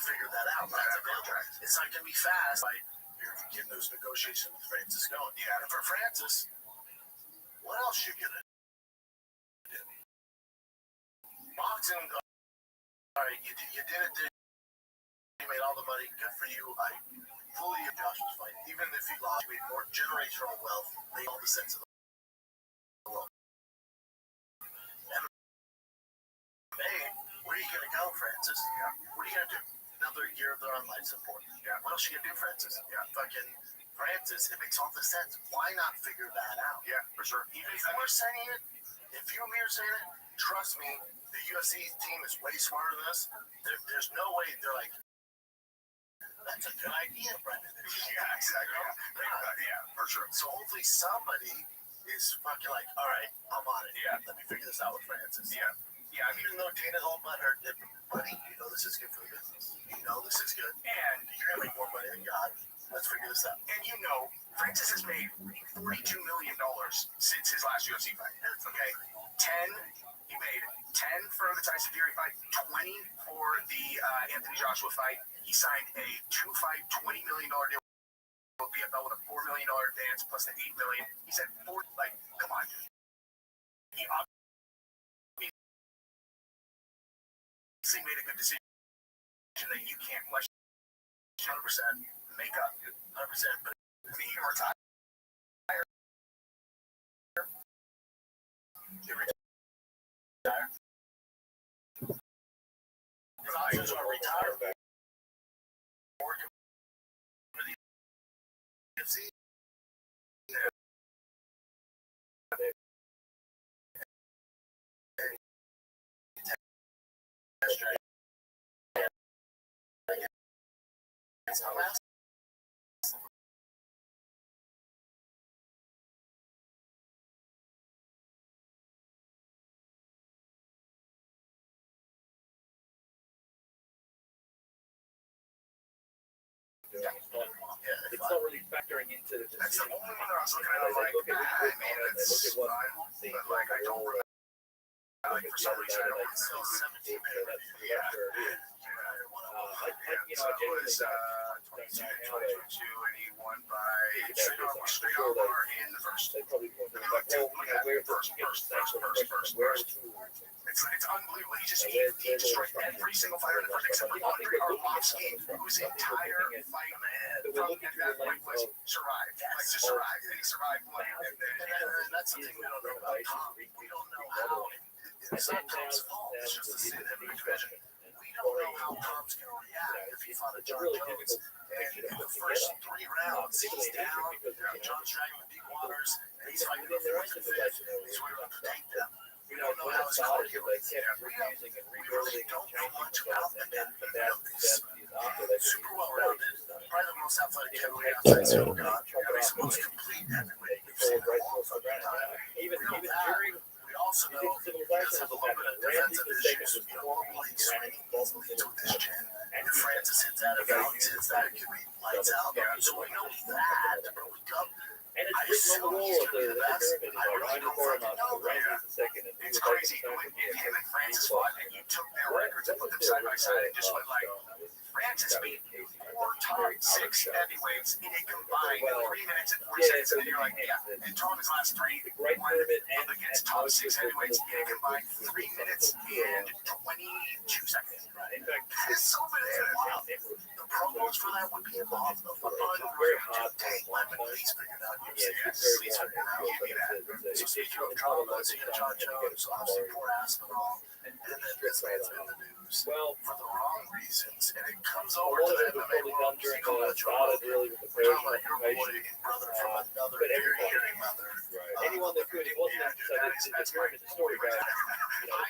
figure that out. That's a contract. It's not going to be fast. Like, you're getting those negotiations with Francis going. Yeah, and for Francis, what else you gonna do? Boxing, all right, you did it. You made all the money. Good for you. I fully give Joshua's fight. Even if he lost, you made more generational wealth. Made all the sense of the world. Where are you going to go, Francis? Yeah. What are you going to do? Another year of their online support. Yeah. What else are you going to do, Francis? Yeah. Fucking Francis, it makes all the sense. Why not figure that out? Yeah, for sure. Even if we're saying it, if you and me are saying it, trust me, the UFC team is way smarter than us. There's no way they're like, that's a good idea, Brendan. Yeah, exactly. Yeah, for sure. So hopefully somebody is fucking like, all right, I'm on it. Yeah. Let me figure this out with Francis. Yeah. Yeah, even though Dana's all butthurt, buddy, you know this is good for the business. You know this is good. And you're going to make more money than God. Let's figure this out. And you know, Francis has made $42 million since his last UFC fight. Okay? 10, he made 10 for the Tyson Fury fight, 20 for the Anthony Joshua fight. He signed a 2-fight, $20 million deal with PFL with a $4 million advance plus the $8 million. He said, like, come on, dude. He obviously made a good decision that you can't question. 100% make up, 100%. But I mean, you retire. You retire. His options are retire. Working for the UFC. It's not really factoring into the decision. That's the only one that I was looking at. I was like, it's fine, but like I don't remember. Like for some reason, I don't sell 17 minutes. Yeah. So it was 22, and he won by straight on bar in the first. They probably won't Look at first. It's unbelievable. He destroyed every single fighter in the first, except for Andre Arlovsky, whose entire fight from that point was survive. Like just survive. And he survived one. And that's the thing we don't know about Tom. We don't know how. It's not Tom's fault. It's just the sin of the division. We don't know how Tom's going to react if he fought a John Jones. And in the first 3 rounds, he's down. John's dragging the deep waters. And he's fighting the 4th and 5th. He's ready to take them. We don't know how it's going to get. We really don't know much about them. He's super well rounded. Probably the most athletic heavyweight outside Cyril Gane. He's the most complete heavyweight. We've seen him all fucking time. Even during. We also know he does have a little bit of defensive issues. He's swinging both leads with his chin. And if Francis hits that, if Alex hits that, it could be lights out. So we know that. But we come. And it's written on the wall of the pyramid. I really don't fucking know. It's crazy. When him and Francis fought, and you took their records and put them side by side and just went like, Francis beat 4 top 6 heavyweights in a combined 3 minutes and 40 seconds. And you're like, yeah. And two of his last 3 won against top 6 heavyweights in a combined 3 minutes and 22 seconds. In fact, it's so bananas. The promos for that would be involved. Very hard. Please figure it out. Please figure it out. Give me that. So speaking of drama, seeing John Jones, obviously poor Aspinall, and then this man's been in the news for the wrong reasons, and it comes over to the MMA world during the started really with the first your boy and brother from another very hairy mother. Anyone that could, it wasn't that's part of the story, right? I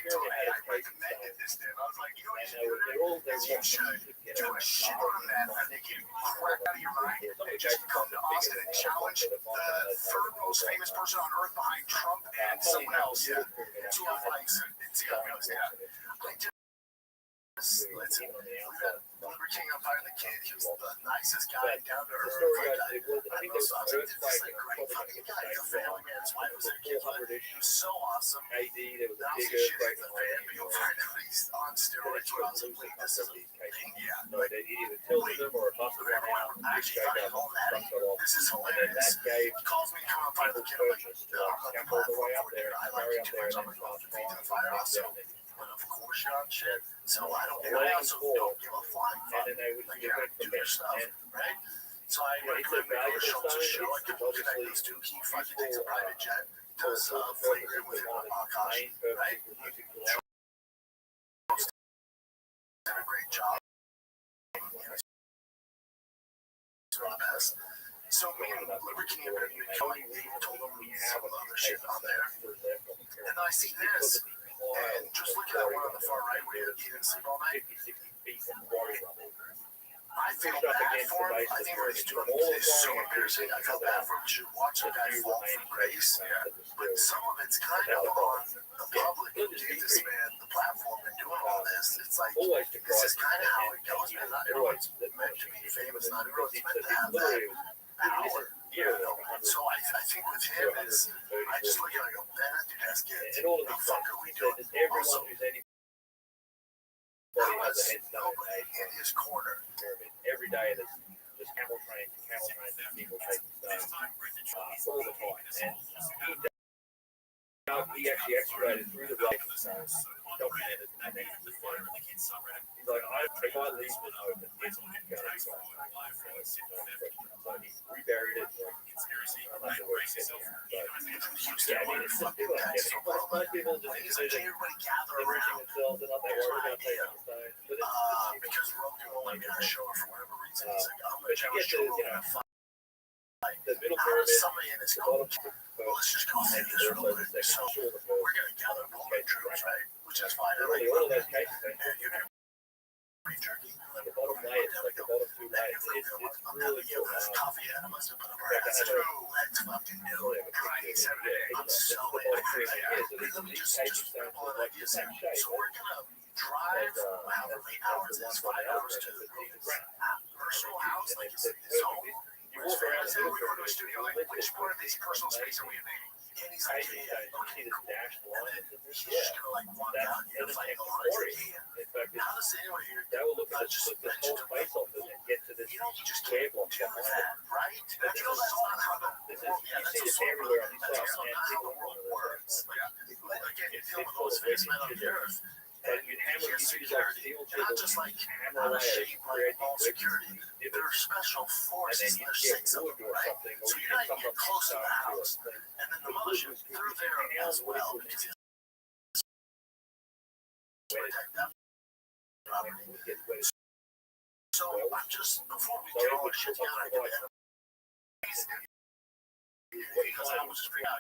recommended this to him. I was like, you know what you should do a shitload of that. I think you crack out of your mind and just come to Austin and challenge the 3rd most famous person on earth behind Trump and someone else. Yeah. 2 fights. I just, listen, we've had King of Fire, the kid, he was the nicest guy, down to The earth. story Like, I think it was I was the like, first this is fight. a great fucking guy. He's a family man. His wife was there, kids. He was so awesome. AD, there was a Now big he's shit earthquake in the fan, but you'll find out he's on steroids. Where I was like, wait, this is a thing? Yeah. No, they either tilted them or a busted one out. I actually thought he home at it. This is And then hilarious. that gave He calls me, come on, Fire, the kid. I'm like, no, I'm not scaffold the way up there, I like carry the up there, and I'm then going to stop feed to the fire also. But of course you're on shit. So I don't. And I also don't give a flying fuck. then they would Like, do yeah, it do from your there. stuff, And right? So I Yeah, it's a recommend valuable Schultz's sign. show. I can look at those two. He fucking takes a private jet. Does flagrant with him on Akash, right? Did a great job. So me and Liberty and Kelly told him we have some other shit on there. And I see this, and just look at that one on the far right where he didn't sleep all night. I feel bad for him. I think what he's doing is so embarrassing. I feel bad for him. You should watch a guy fall from grace. But some of it's kind of on the public who gave this man the platform and doing all this. It's like, this is kind of how it goes, man. Not everyone's meant to be famous. Not everyone's meant to have that power. You know? So I think with him is, I just look at it and go, man, that dude has kids. What the fuck are we doing? Also, how is nobody in his corner? Every day there's just camel trains and people taking stuff all the time. And he actually excavated through the rock, documented, and then he's like, if I leave it open, it's going to go. So he reburied it. I'm not sure where it's getting. Yeah, I mean, it's just people like it. Most people just do the Everybody gather enriching around. themselves and not that worried about taking the stone. But it's Because Rogan won't let me on a show for whatever reason. He's like, I'm but going to you challenge get Joe to, Rogan to fight. the middle How does pyramid, somebody in his the corner? bottom Well, let's just go through this real quick. So we're going to gather Roman troops, right? Which is fine. I like all of Rogan. those cases, And you can free jerky. the bottom layers, like the bottom two layers, it's really Yeah, cool. that's coffee. I must have put up our ass. Let's fucking do it. Friday, Saturday. I'm so in. Let me just pull an idea. So we're going to drive however many hours it is, 5 hours to Rogan's personal house, like his home. You walk around Say we go to a studio, like, which part of this personal space are we invading? And he's like, yeah, okay, cool. And then he's just gonna like walk out and fight a lot. How does anyone here That will look just the mention whole face off and get to this you know, you just cave can't block do behind that, right? That's not how the This is, world, you see this everywhere on these sites, not and how the people world works. Like, again, you deal with full those of famous men on the earth. and you'd hammer, you use like steel They're not chisels, just like hammer out of away at shape, it, create like all these security. ribs, They're special and then forces. you There's get 6 of wood them, or right? something, or So you you're not get even something close to the stone house. to it. And then the mothership through there as well. Because it's protect that property. So I'm just, before we get all this shit together, I get it. Because I was just figuring out,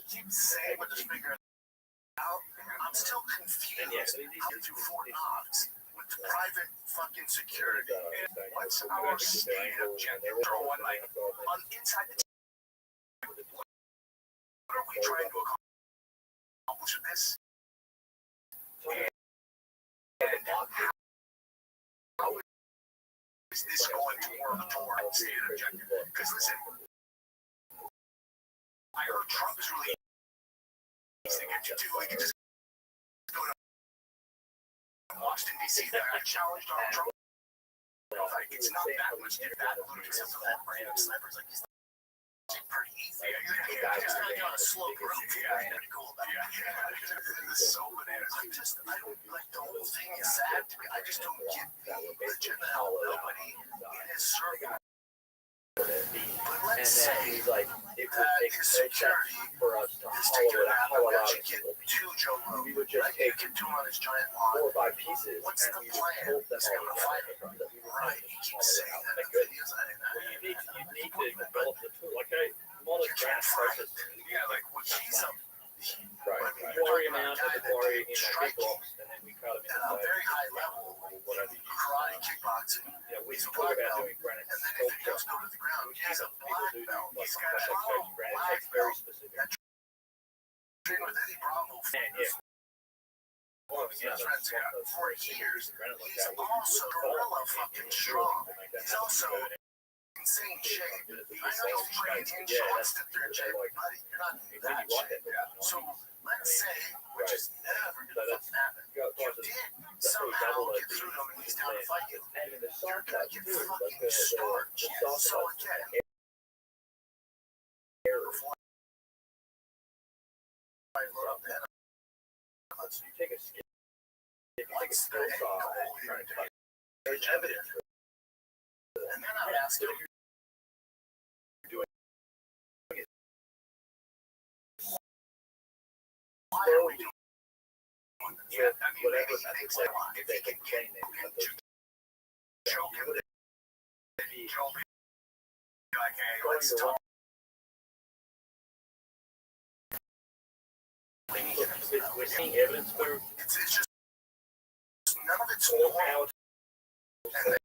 keep saying we're just figuring it out. I'm still confused. I'm through Fort Knox with private fucking security. What's our state agenda for one night on inside the what are we trying to accomplish with this? And how is this going towards state agenda? Because listen, I heard Trump is really easy to get you to. He can just go to Washington, D.C. I challenged Donald Trump. Like, it's not that much if that except for that random snipers like he's pretty easy. Just like on a slope road. Yeah, pretty cool. Yeah. This is so bananas. I don't like the whole thing is sad to me. I just don't get the agenda how nobody in his circle. But let's say he's like, it would take his no chance security for us to is taking it out. hollow We out actually get to Joe Rogan. We would just Right? take You get to him on his giant 4 or lawn. 5 pieces. What's and the we plan? would He's going to fight it. Right. He keeps saying that in videos. You need to develop the tool. Like modern gas process. Yeah, like what he's a Quarry them out to the quarry, big rocks, and then we cut them at a into very high level, whatever. karate, kickboxing, We he's a talk black about belt. doing granite And then if he does sculpture. go to the ground, he's a People black do belt. like He's got a granite black takes very belt. specific. Train with Eddie Bravo. And yeah, friends for years. He's also gorilla fucking strong. He's also insane shape. I know you'll train in constant shape, buddy. You're not in that shape. So let's say, which is never gonna fucking happen, you did somehow get through to him and he's down to fight you. You're gonna get fucking starched. So again, So you take a skin, what's the angle here? There's evidence. And then I'm asking, why are we doing this? Yeah, I mean, maybe he thinks like, if he can get choke him, kill me, like, hey, let's talk. we're seeing evidence for It's just, none of it's normal. how And then,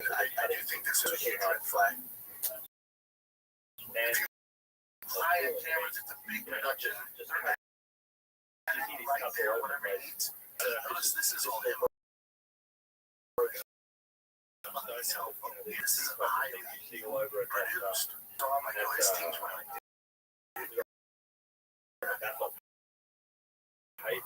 I do think this is a huge red flag. and High end cameras, it's a big production. just Right there, whatever it needs. Notice this is all him. This isn't highly see all over it. produced. So I'm like, oh, his team's winning. That's not paid.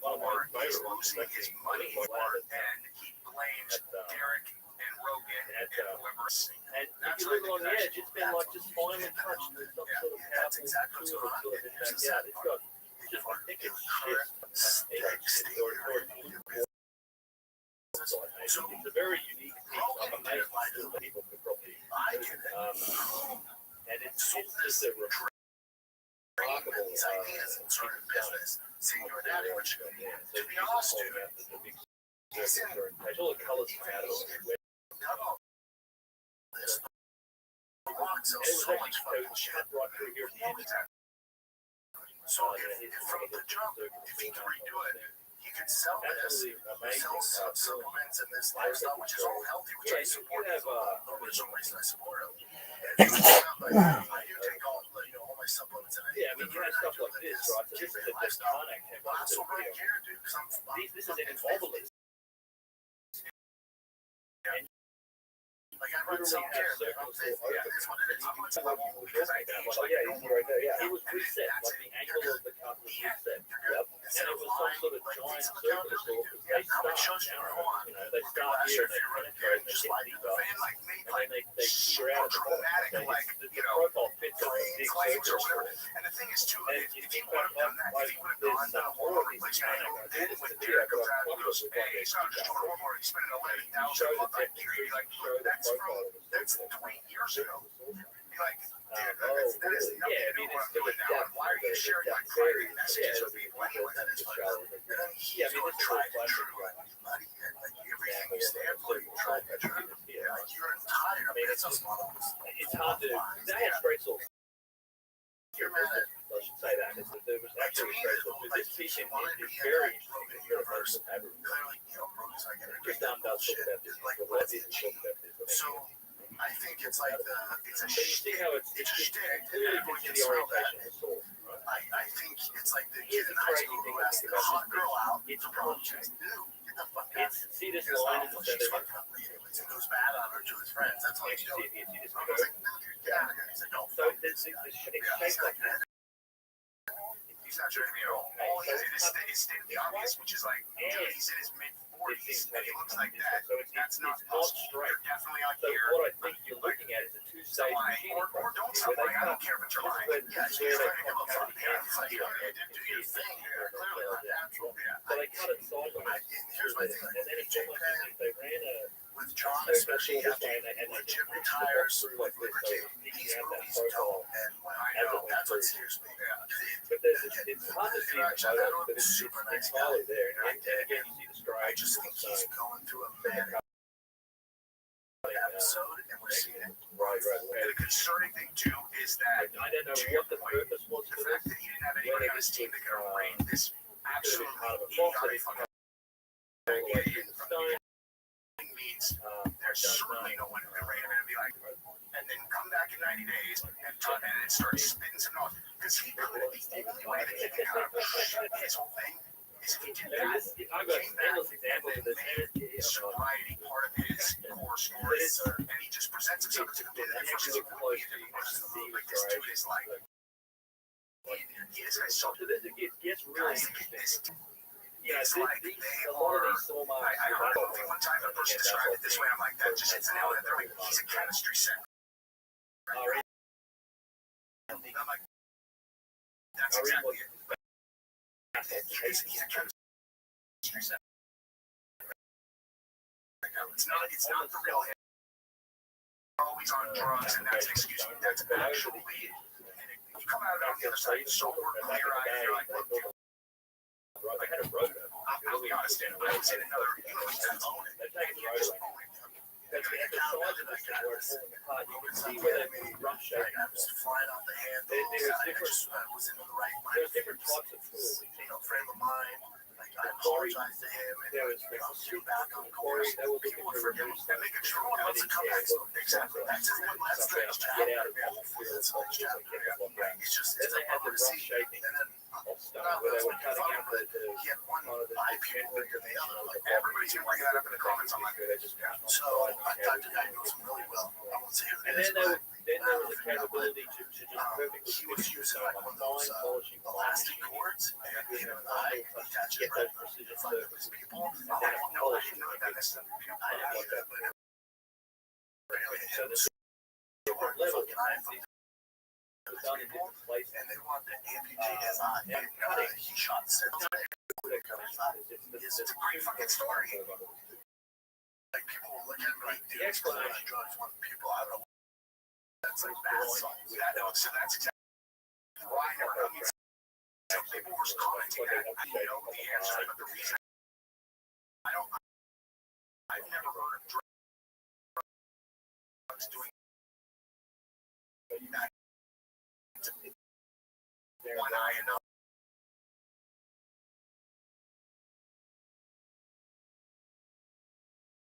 One of my favorite ones is his money and he blames Derek and Rogan and whoever. And if you look on the edge, it's been like just finely touched with some sort of That's powerful exactly what's tool going on. sort of been back out. It's got just I think it's So it's a very unique piece. I'm amazed that people could probably and it's just a remarkable these ideas in sort of business, seeing your daddy, which, to be honest, dude, he's in all the colors come out of it. done all this. The rock sells so much fucking shit. Right through here. So if from the jump, if he can redo it, he could sell this, sell supplements and this lifestyle, which is all healthy, which I support. That's the original reason I support it. And I do take all, all my supplements and Yeah, I mean, you have stuff like this, right? So this is a disconnect. Well, that's what I care, dude, because This is an involvement. like I run self-care, man. I'm faithful. Yeah, it's what it is. I'm going to level because I age like yeah, he's right there. Yeah, it was reset. Like the angle of the cut was reset. Yep. And it was some sort of giant circus. They start now. They start here and they penetrate and they get deeper. And then they figure out the profile fits on the big circus. And the thing is, too, And if he would have done that, if he would have gone down horror, like then when Derek goes out and goes, hey, it's not just for horror, he's spending $11,000 a month on gear, you're like, that's 20 years ago. You're like, dude, that is nothing to do with what I'm doing now. And why are you sharing like private messages with people anyway? That is like, and then he's going tried and true, buddy, and like everything you stand for, you tried and true. Yeah, like you're entire. I mean, it's hard to. They had straight source. You're mad at. I should say that. There was actually straight source. But this teaching is very interesting. Universe of everything. Clearly, Rogan's like Just down does talk about this. like What is it talk about this? so. I think it's like it's a So you see how it's a shtick. clearly Everyone gives can you the smell that. orientation of the source. I think it's like the kid in high school who asked the hot girl out. It's the problem chick. Dude, get the fuck out. See this Because line in the she's center. fucking ugly anyways. It goes bad on her to his friends. That's all he's doing. See this I was like, no, dude, get out of here. He's like, no, So it's shaped like that. he's not trying to be all he did is state the obvious, which is like, dude, he's in his mid-40s and he looks like that. So That's not straight. You're definitely out So here. what I think you're looking at is a two-stage machine. Or don't stop lying. I don't care if it's your line. Yeah, he's trying to give a fuck. Yeah, he's like, yeah, didn't do your thing here. Clearly not natural. So they cut it sideways. Here's my thing. And then it's almost as if they ran a With John, especially, you have to legit retires with lubricate. He's moved his toe, and I know that's what scares me. But it's hard to see the photos, but it's entirely there. And again, you see the stride. I just think he's going through a manic episode, and we're seeing it. Right. And the concerning thing too is that I don't know what the purpose was the for fact this. that he didn't have anybody on his team that could arrange this absolutely Part of a idiotic fucking stone. days. There's certainly no one in the radar to be like, and then come back in 90 days and start spitting some noise. Because he could, the only way that he can kind of his whole thing is if he did that, I've got endless examples of this. sobriety part of his core story, and he just presents himself as a good man. Like, this dude is like, he is so. It gets really interesting. Yeah, It's like they are. I heard one time a person described it this way. I'm like, that just hits the nail on it. They're like, he's a chemistry set. Right? I'm like, that's exactly it. He's a chemistry set. It's not the real him. Always on drugs, and that's an excuse. That's actually it. You come out on the other side sober, clear-eyed, and you're like, look, dude. I'll be honest, I was in another universe that's own it. And you just own it. There's different types of tools. Frame of mind. I apologize to him, and feel back on course. People would forgive him. And make a true one wants to come back. Exactly. That's the next chapter. Hopefully, that's the next chapter. It's just, it's a bummer to see. And then, not that it's making fun of, but he had one IP bigger than the other. Like, everybody's been bringing that up in the comments. I'm like, so I talked to a guy who knows him really well. I won't say who it is, but then there was the capability to just perfectly he was using like one of those elastic cords, and him and I attach it right in front of his people. I didn't know that necessarily. I didn't know that, but really, it was super fucking iPhone. And they wanted to amputate his eye, and he shot cells. It's a great fucking story. Like, people will look at him like, dude, it's going to drugs one people. I don't know. That's like bad science. So that's exactly why I never know. Some people were commenting that I know the answer, but the reason I've never heard of drugs doing that. One eye and up.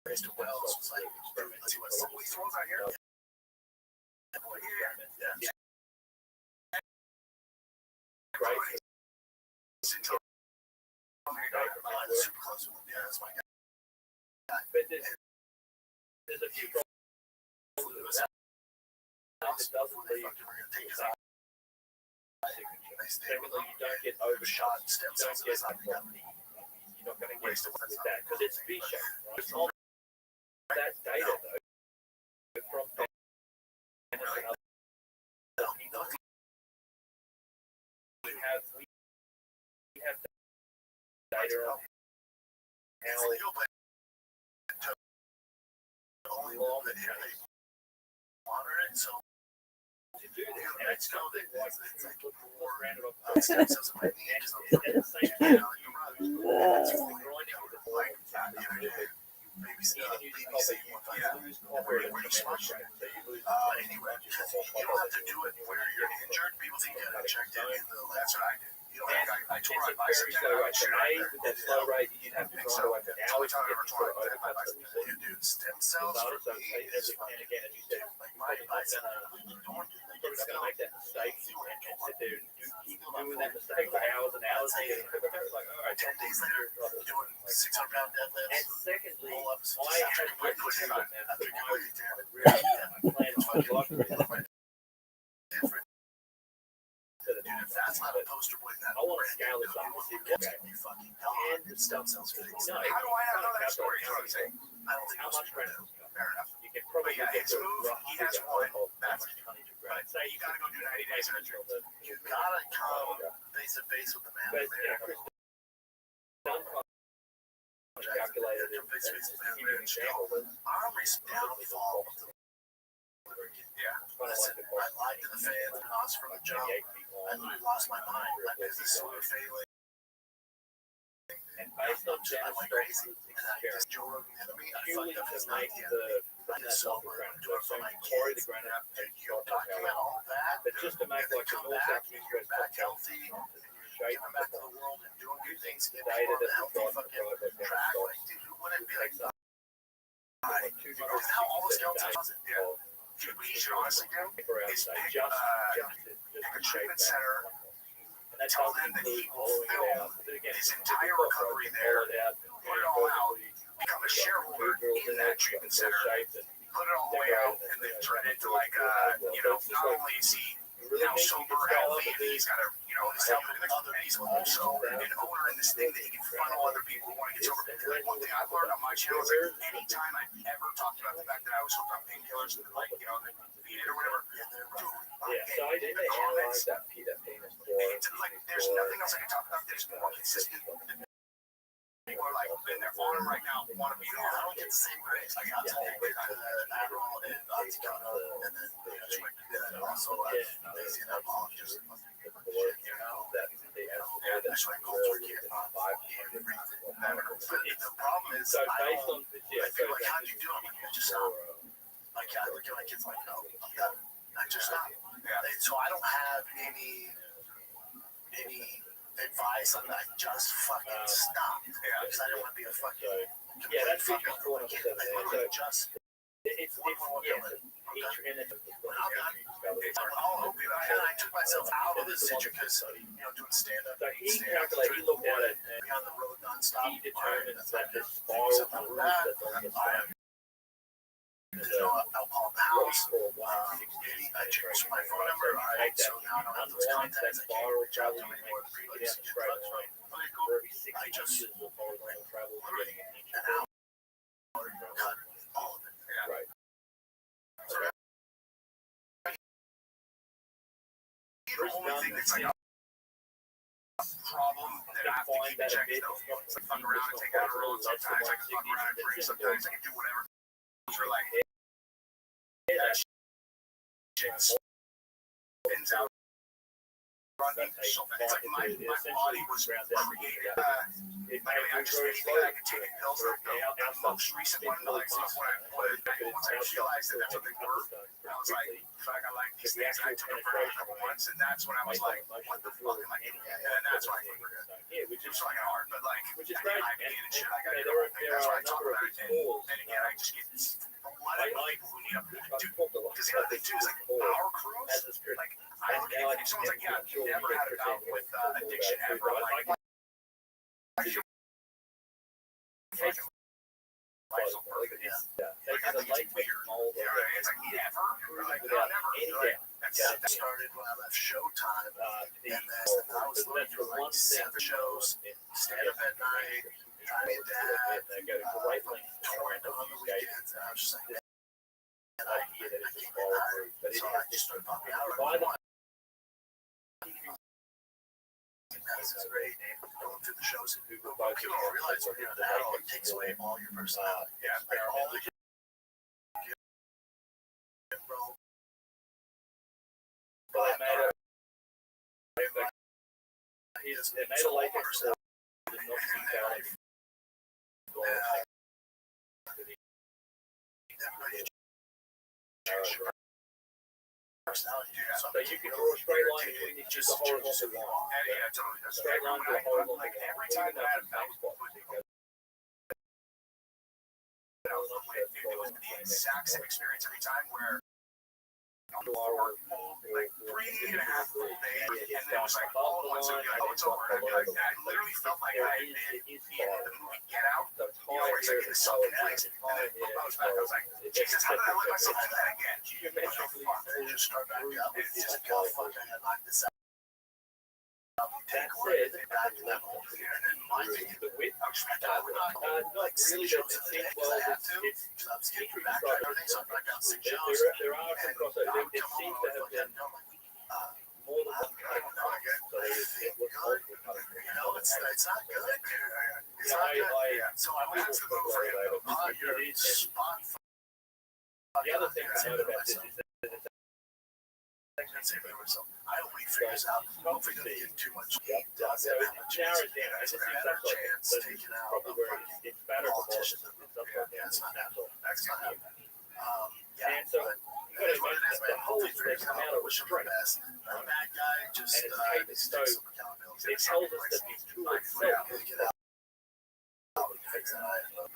Mr. Wells was like, let's see what somebody throws out here. Yeah. Right. Super close with him. Yeah, that's my guy. But there's a few problems. Secondly, you don't get overshot stem cells. You're not going to get with that because it's V-shaped, right? All that data, though, from we have data on how long they monitor it, so to do this, it's know that it's like more stem cells in my knee. At the same time, it's really grinding with the like the other day. Maybe where you smash it. Anyway, you don't have to do it where you're injured. People think you got to check in the lab. That's what I did. You know, I tore my bicep tendon. With that slow rate, you'd have to grind away for hours to get sort of over my bicep. Dude, stem cells for me is and again, as you said, like my bicep. you're not going to make that mistake and sit there and keep doing that mistake for hours and hours. Like, all right, 10 days later, doing 600-pound deadlifts. And secondly, pull-ups. I had my push in. Dude, if that's not a poster boy, that I want to scale this up and see what fucking dog and stem cells for these. No, How do I not know that story? You know what I'm saying? I don't think how much credit? Fair enough. You can probably But yeah, get his to move, he has one. That's right. Say you gotta go do 90 days in a trip. You gotta come face to face with the man. But yeah, Chris calculated it. Face to face with the Give you an man. example. Armory's downfall. Yeah, listen, I lied to the fans and asked from a job. I literally lost my mind. My business is failing. And based on I went crazy. And I just Joe Rogan the enemy. I purely fucked up his to make idea. the I just sober. I'm doing it for my quarry the kids. granite and You document all that. but just to make And then like a come north back south and east you're west back healthy. shape Giving back to the world and doing good things. Getting data on the that healthy fucking track. Like, dude, who wouldn't be like, What you should honestly do is pick a treatment center and tell them that he will film his entire recovery there, put it all out, become a shareholder in that treatment center, put it all the way out, and then turn it into like, not only is he now sober, healthy, and he's got he's helping other, he's also an owner in this thing that he can funnel other people who want to get sober. Like, one thing I've learned on my channel is like, anytime I've ever talked about the fact that I was hooked on painkillers, like, the beat it or whatever, dude, So I didn't analyze that famous like, there's nothing else I can talk about that's more consistent. People are like, in their farm right now, want to be on. I don't get the same grades. Like, I'll tell you, Adderall and Oxycontin, and then also lazy and alcohol, just that that's why I go through here. The problem is, so based on I feel like, how'd you do it? I just stop. Like, I look at my kids like, no, I just stop. So I don't have any advice on that. Just fucking stop. Because I don't want to be a fucking that's fucking for a kid. I literally just it's I took myself out of this situation because doing stand up. So he calculated, he looked at it and be on the road nonstop. he determined that the spiral route that's on the side. There's no alcohol in the house. I changed my phone number. So now I don't have those contacts. I can't reach out to anymore. I just literally an hour cut all of it. Right. The only thing that's like a problem that I have to keep checking though, is like fuck around and take out a road. Sometimes I can fuck around and drink. Sometimes I can do whatever. You're like, that shit spins out. It's like my body was created. I just anything that I could take pills. The most recent one, like once I realized that that's what they were, I was like, fuck, I like these things. And I took it for a couple months, and that's when I was like, what the fuck am I doing? And that's when I came for it. Which is fucking hard, but like, I get IPA and shit. I gotta do everything. That's why I talk about it. And again, I just get a lot of people who need because the other thing too is like our crews, like I look at it, if someone's like, yeah, I've never had a bout with addiction ever, I'm like, life's so perfect. Like, I think it's weird. It's like, never? Like, no, never. That started when I left Showtime, and then I was looking for like 7 shows, stay up at night, trying to get dad, touring on the weekends, and I was just like, man, I can't get hired. So I just started popping out. This is great. Going through the shows, people don't realize when you're there, it takes away all your personality. Like all the they made a like personality. So you can draw a straight line between these just a horizontal line. Yeah, totally. A straight line to a horizontal line. Like every time that I was it was the exact same experience every time where like 3.5 full days, and then it was like all at once it would be like, oh, it's over. And I'd be like, I literally felt like I had been in the movie Get Out, where it's like in the sunken exit, and then I was back, I was like, Jesus, how did I let myself do that again? And just start back up, and it's just go fuck, I had locked this out. Take away the back level, and then my thing, I was like, I would not like 6 shows a day because I have to, because I was getting back to everything, so I back out 6 shows. There are some crossovers. It seems to have been more than one kind of content. So it looks like it's not good. It's not good. So I went to the movie. You're spot. The other thing I know about this is that I hope he figures out. Hopefully, he doesn't get too much. He does so have a chance. narrows down. It just seems Better like chance taking out probably where it's better for politicians. politicians and stuff like that. That's not happening. That's not happening. And so It is what it is, man. Hopefully, he figures out. I wish him the best. Not a bad guy. Just and it's so some accountability. it tells us that these tools itself get out. But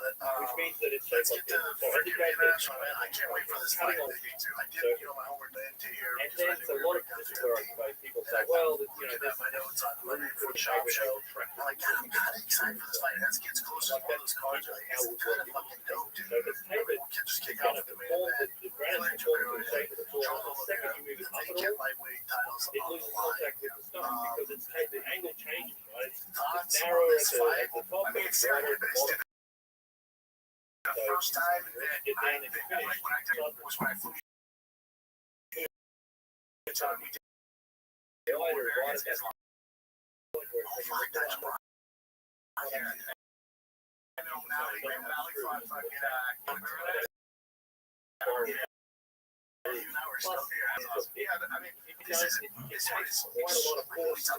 But which means that it's let's like get to so freaking educate international, man. I can't wait for this fight. cutting I did, my homework into here. and Just then ready so a to lot of break down this is where people say, well, you know, looking at my notes on Monday for the shop show. I'm like, God, I'm kind of excited for this fight. As it gets closer to one of those cards, like, it's kind of fucking dope, dude. So the tape We'll just kick kind off of the main performs event. the ground control to the shape of the floor. The second you move it up at all, Lightweight titles it on loses the line. contact with the stomach because it's tape, the angle changes, right? It's Thoughts on narrower this fight? at the top, I mean, it's it's wider at the bottom. the first time that Get I down and did, finish. like when I did was when I flew. It's on me. The wider, right at that point where Oh it's my like gosh, bro. Yeah. I know Mally fought fucking you and I were still here. Yeah, I mean, this is it's quite a lot of force.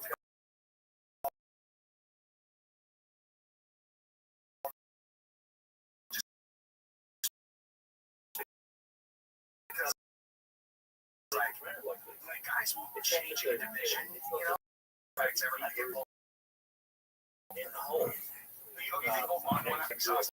Like guys will change the division, you know. Fights every night in the hole. You think hold on one exhaust.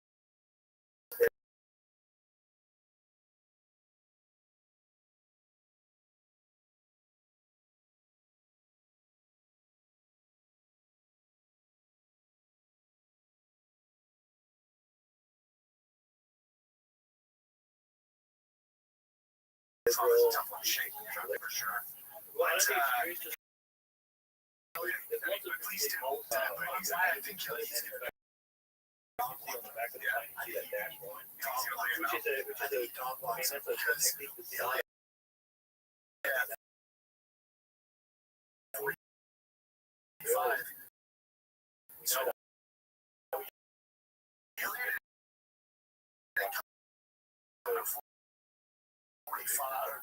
It's always a tough one to shake, for sure. Well, I But, think it's used to at least I think he'll eat it. on the back of the plane, you see that dash line, which is a, I think dog I mean, wants it that's a because technique that's yeah, yeah. 45. So Hilliard 45.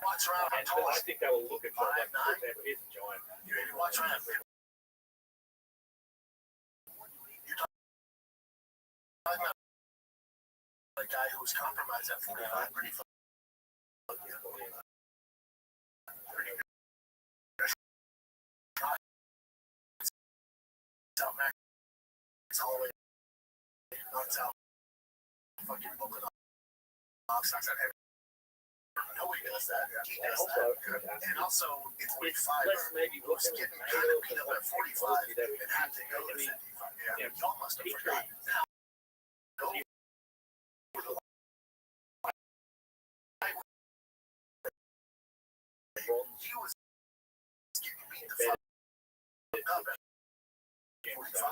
Watch around. and so I think they will look at for like, for example, here's a giant. You ready to watch around? You're talking about a guy who was compromised at 45. Pretty fun. Out Max Holloway knocks out fucking Boca knocks out every. Nobody does that. He does that. And also, it's 45. Less maybe Was getting kind of beat up at 45 and had to go to 55. Yeah, y'all must have forgotten. Now, he was getting beat the fuck up at 45.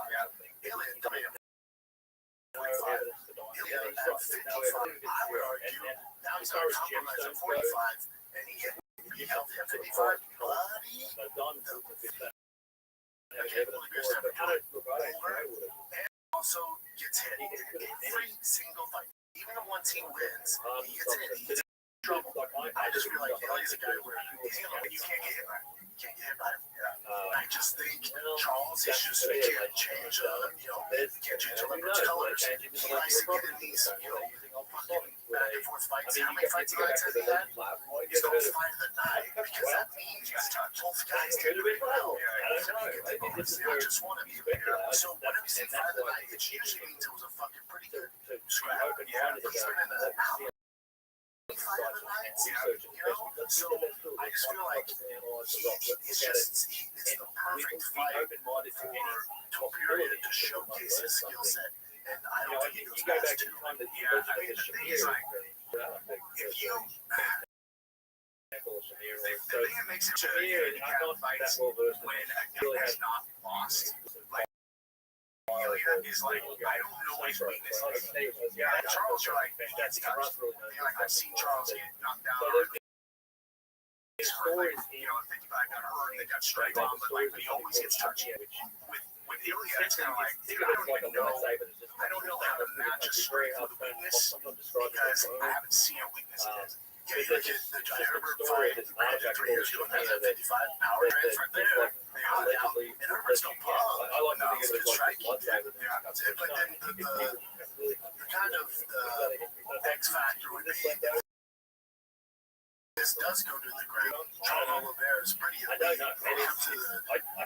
Alien coming in 45. Alien at 55. I would argue now he's not compromised at 45 and he held him 55. Bloody. Also gets hit every single fight. Even the ones he wins, he gets hit. He's in trouble. I just feel like Haley's a guy where you can't get hit by him. You can't get hit by him. I just think Charles is just can't change can't change the leopard's colors. He likes to get in these, fucking back and forth fights. How many fights he likes to do that? It's the fight of the night because that means he's got both guys doing well. It's not just one of you. So whenever you say fight of the night, it usually means it was a fucking pretty good scrap. Yeah, he's been in the fight of the night, so I just feel like it's the perfect fight for Torpedo to showcase his skill set. And I don't think he goes past two. Yeah, I mean, the thing is, like, if you... The thing that makes it a handicap fight when a guy has not lost, like, Ilya is like, I don't know what his weakness is. Yeah, Charles, you're like, he gets touched. You're like, I've seen Charles get knocked down. His hurt, like, 55 got hurt, they got straight on, but like, he always gets touched. With Ilya, it's kind of like, dude, I don't even know. I don't know how to match a strength with a weakness because I haven't seen a weakness in it. Yeah, you look at the John Herbert fight, Brandon 3 years ago, that's at 55 power transfer there. allegedly. It hurts no pub. I like to think of it as like blood saver. Yeah, but then the kind of X factor would be this does go to the ground. John Oliver is pretty elite. I don't know.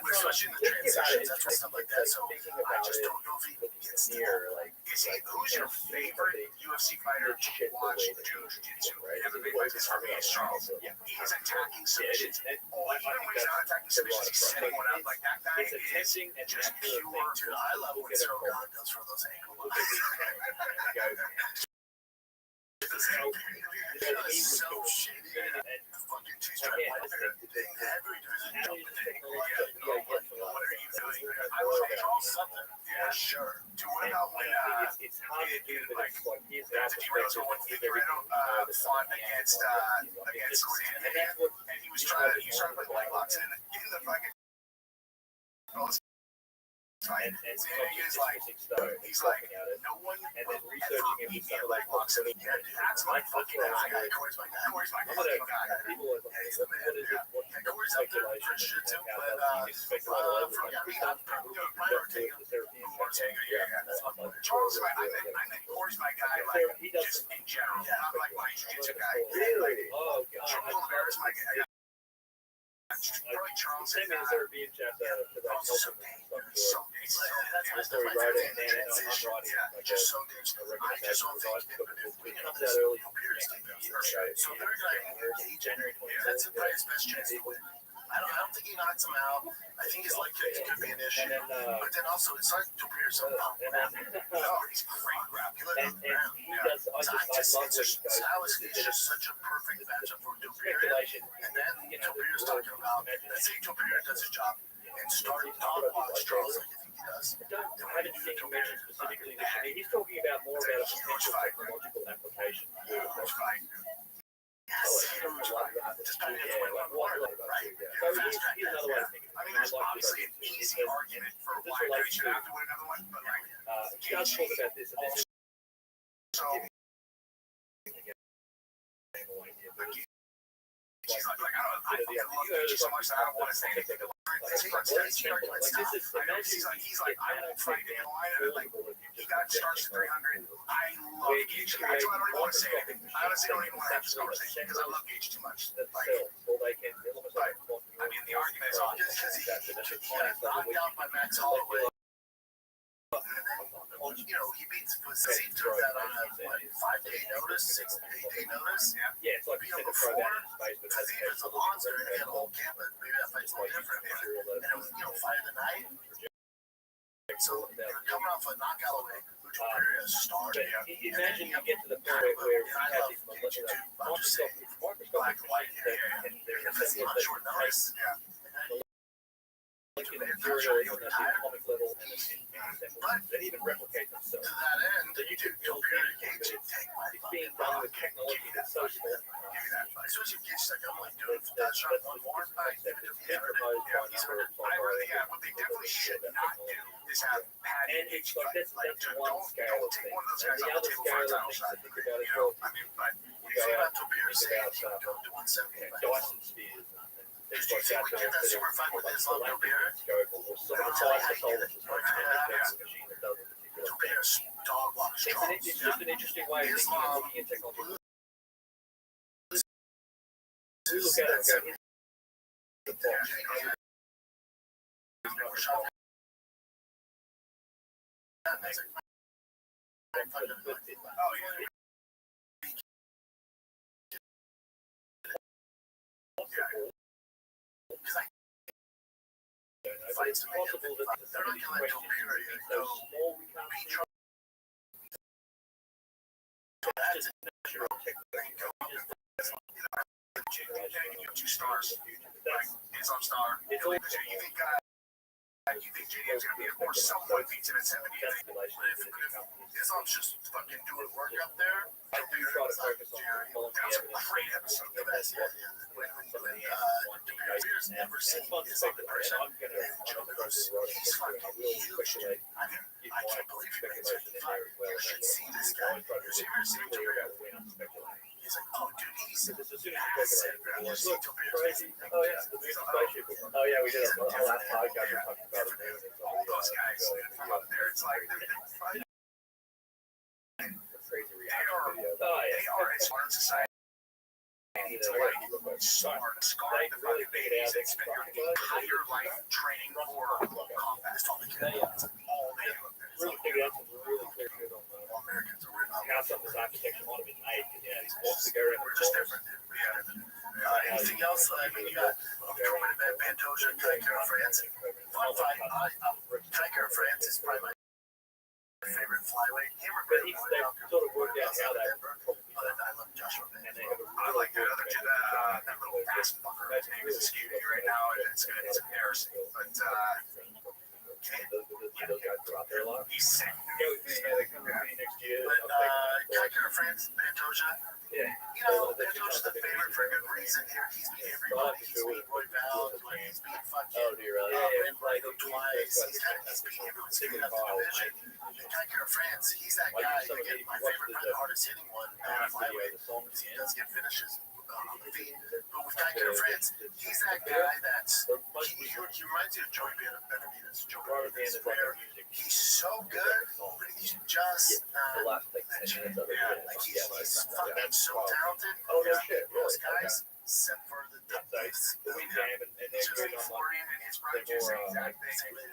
Especially in the transitions, that's what stuff like that. So I just don't know if he gets near like. Who's your favorite UFC fighter to watch do jiu-jitsu? You have a big fight this Harvey Charles. He's attacking submissions. Even when he's not attacking submissions, he's setting one up like that guy. It's a tempting and Just pure to the high level when Cyril Gahn goes for those ankle locks. It's so shitty. And fucking two-strap like that. Every division jumping in. What are you doing? I want to draw something. Yeah, sure. To what about when it's hard to do, but it's like here's Guerrero fought against Scordian, and he was trying to put leg locks in the fucking fight. And he's like, no one researching him for leg locks in the end. That's my fucking guy. Corey's my guy. Corey's my fucking guy. And he's the man. Corey's up there for shit too, but Charles, I meant Corey's my guy, like just in general, not like my jiu-jitsu guy. Oh god. Charles Oliveira is my guy. Probably Charles Send me the Serbian chapter because I helped him with stuff. That's my story writing, and I'm writing like just so a regular chapter because it comes out early next year. So they're going January 24th. that's probably his best chance to win. I don't think he knocks him out. I think his leg kicks could be an issue. But then also, it's like Tobias so he's great grappler. And he does. I love what he does. It's just such a perfect matchup for Tobias. And then Tobias talking about, let's say Tobias does his job and start dog watch Charles like you think he does. I haven't seen him mention specifically the Shannon. He's talking about more about a potential technological application. Huge fight. Yes, huge fight. Just kind of right? So here's another way to think of it. I mean, there's obviously an easy argument for why they should have to win another one, but like, he does talk about this, and this is so. She's like, I love you so much that I don't want to say anything. He's like, I won't fight Dan Line. Like, he got charged to 300. I love Gage. I don't even want to say anything. I honestly don't even want to have this conversation because I love Gage too much. Like, I mean, the argument is on because he got knocked out by Max Holloway. He beats Steve took that on a 5-day notice, 8-day notice. yeah, it's like Beat him before because he was a monster and he had a whole camp, but maybe that fight's a little different. And it was, fight of the night. So they were coming off a knockout away, which was started. Imagine you get to the point where we have these Black and white, and there's a short notice. But they even replicate themselves. To that end, So you can build Gage. It's being done with technology that's so small. Especially if Gage's like, I'm like, dude, that shot one more. I really have. What they definitely should not do is have Patty And it's like that's one scale of take things. one of those And guys the off other the table for scale a of title things shot. to think about is well, I mean, but you you say go about out Tobias think saying about go to 170. Dyson Spears and things like that. We get that super fight with Islam Tobias. Tobias dog walks. It's just an interesting way of thinking and looking at technology. We look at it and go, it's possible that some of these questions are so small we can't see. That's just a measure of technology. Two stars. Islam star. You think JDM's going to be or someone beats him at 70? If Islam's just fucking doing work up there, I do try to focus on that was a great episode. The best. Tobias never seen Islam in person. Joe goes, he's fucking huge. I can't believe he made 75. You should see this guy. He's like, oh, dude, he he's Because as soon as you take it out, just look, to be crazy. Oh yeah, the movie Spaceship. Oh yeah, we did a last podcast. We talked about it. all those guys out there. It's like Crazy reaction videos. they are a smart society. To like smart, scarring the fucking babies and spend your entire life training for combat. That's all they do. It's all they do. Really figured out some really clear shit on All Americans are written how some of this architecture might have been made. Yeah, these walls to go around. We're just different. Anything else? I mean, you got Torment Event, Pantoja, Kiker, France. Fun fact, Kiker, France is probably my favorite flyweight. Him or But they sort of worked out how that. But I love Joshua. And they have a I like that other kid, that little fast fucker. His name is escaping me right now, and it's embarrassing. But he's sick. They come with me next year. But Kiker, France, Pantoja. Yeah. You know, Pantoja's the favorite for a good reason here. He's beat everybody. He's beat Roy Val. He's beat fucking Brando twice. He's beat everyone sitting up the division. And Kiker, France, he's that guy. Again, my favorite, probably the hardest hitting one, flyweight, because he does get finishes on the feet. But with Kiker, France, he's that guy that's he reminds you of Joey Benavidez. Joey Benavidez, where he's so good, but he's just not like he's fucking so talented. Those guys, except for the depth. He's just Florian and his brother just the exact same thing.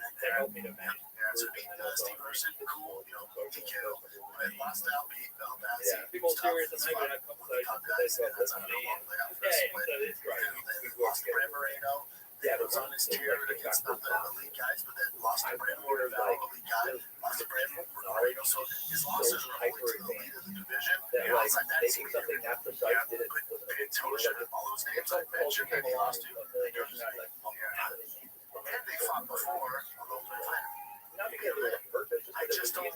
Yeah, so beating Steve Urson, cool, you know, TKO. But lost out, beat Valdez. People serious and maybe that conversation. That's on the long layout for a split. Then lost to Brad Moreno. Yeah, it was on his tier against not the elite guys, but then lost to Brad Moreno, elite guy. Lost to Brad Moreno. So his losses were only to the lead of the division. Outside that, he's something after sight did it. Pantoja, all those names I mentioned that he lost to, they're just like, and they fought before on the Ultimate Fighter. I just don't.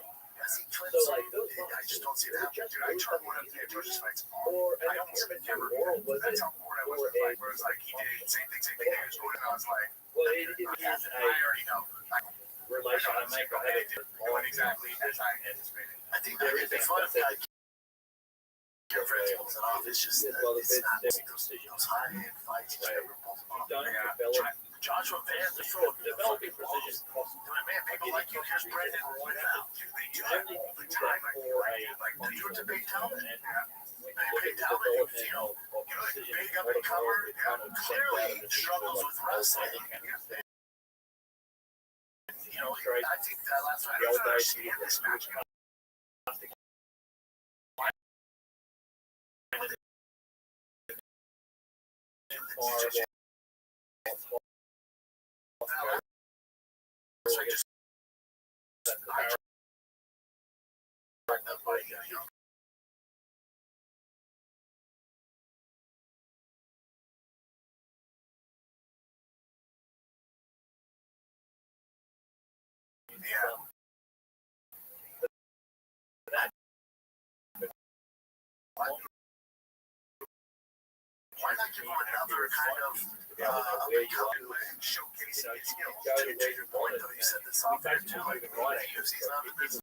As he clips him, I just don't see it happening. Dude, I turned one of Pantoja's fights on. I almost never. That's how bored I was with the fight. Where it was like he did same thing. He was doing, and I was like, I already know. Relation I make. I didn't do it exactly as I anticipated. I think that would be fun if France pulls it off. It's just it's not those high-end fights. He never pulls them off. Joshua Van, developing precision costs. Man, people like you. Here's Brandon Roy now. They do that all the time. Like when you were to Big Talbot, Big Talbot, you know, big up and cover, clearly struggles with wrestling. You know, I think that last fight was actually in this match. Why not give him another kind of showcase his skills? To your point, though, you said this off there too. Like, the UFC's not the business.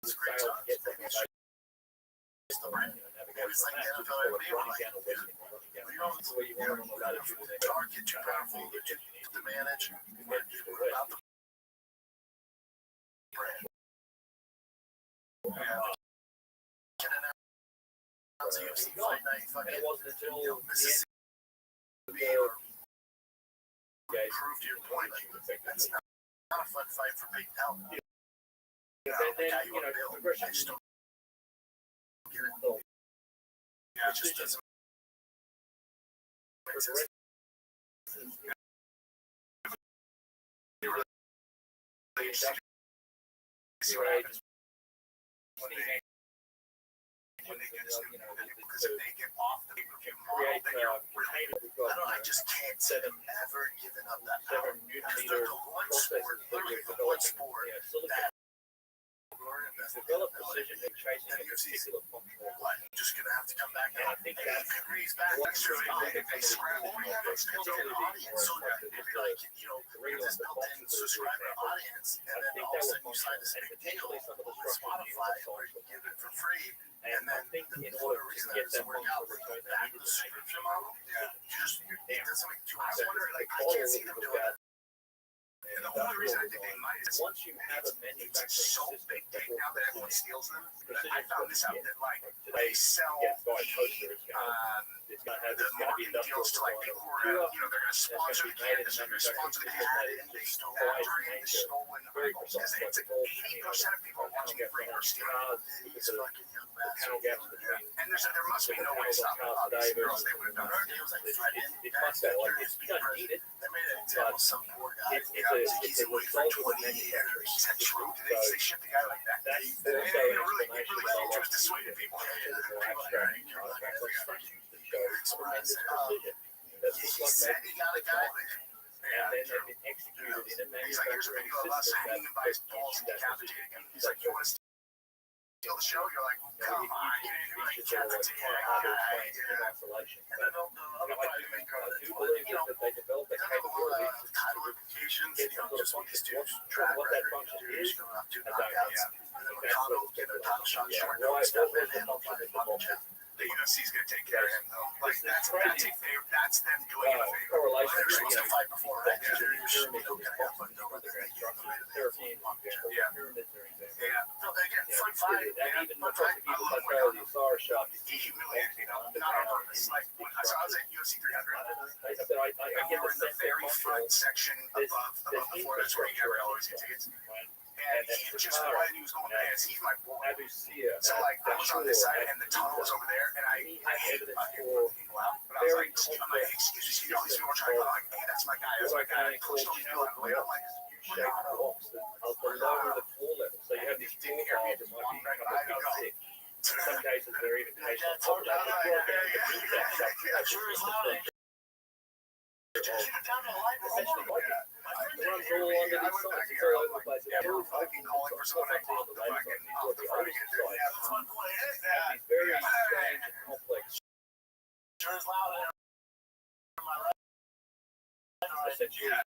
It's great stuff. It's the brand. It's like the NFL everybody were like, you don't get too powerful, get to manage, about the brand. It's a UFC fight night, fucking Mississippi. Prove to your point, like, that's not a fun fight for Big Talbot. I just don't get it. Yeah, it just doesn't make sense. Because if they get off the pay-per-view model, then you're really, I don't know, I just can't see them ever giving up that power. Because they're the one sport, literally the one sport that develop precision in tracing a particular function. just gonna have to come back and if he's back, if they scramble, we have a expand their audience so that it'd be like, you know, you have this built-in subscriber audience, and then all of a sudden you sign this big deal with Spotify where you give it for free, and then for the reason that doesn't work out, they go back to the subscription model. Yeah, it doesn't make too much. I wonder, like, I can't see them doing that. And the only reason I think they might is once you have a it's so big now that everyone steals them. I precision found this out that like today they sell gets by toaster, it's gonna have the marketing deals to like people who are gonna, you know, they're gonna sponsor the cannabis, they're gonna sponsor the cannabis, they stole the stolen items. It's like 80% of people are watching it free or stealing. These fucking young bastards. And there must be no way to stop it. Obviously, or else they would have done it. It was like threatened. it must be like you don't need it. They made an example of some poor guy. It's a away for 20 years. He said, "True." They ship the guy like that. That's It also really an explanation came to of dissuading people. more abstract instructions that show tremendous precision. That's He just like said he got a guy. and then they've been executed in a He's like, here's a manufacturing video of us system hanging him by his balls and decapitating him. He's like, you want to steal the show? You're like, come on, you're like, decapitating a guy. in isolation. And then the other part of it, I do believe you know, that they developed a they have a lot capability of title implications, It's you know, a just little these two function. track What that record, function dudes is, going up two I don't knockouts. know. And then McConnell will get a title shot Yeah, short, why- no step what in, was the and they'll function fight of the Lomachenko. The UFC's going to take care of him, though. Like, It's that's a favor. That's them doing a favor. correlation They're supposed to between fight before, right? Yeah. They're usually going to have fun, though, but they're going to European example, Yeah. pyramids are example. Yeah. No, again, Yeah, fun fight. and Man. even Fun the fight. I people love that when go to the Osiris shop, he humiliated me, though. Not on purpose. Like, so I was at UFC 300. I And get we were the in the sense very that front section above the floor. That's where you get always get tickets. And he just when he was going bananas, he's my boy. Abusia, So like I was on this side and the tunnel was over there, and I hate fucking putting people out. But I was like, I'm like, excuse me, all these people are trying to go like, hey, that's my guy. That's my guy. I pushed all these people out of the way. I'm like, shape blocks that are below the floor level. So you have these didn't hear me floor just that walk might back be a by. couple of feet thick. In some cases, they're even Yeah, patient. sure is loud. Just keep it down to the light. Essentially, like it. My friend It runs didn't hear all me. under I these went back sites. It's here. all I'm over the like, place. yeah, we're fucking calling for someone. I called the fucking off the front again. Yeah, that's my boy. Hey, Have these very strange and complex. sure is loud. Essentially, Yeah.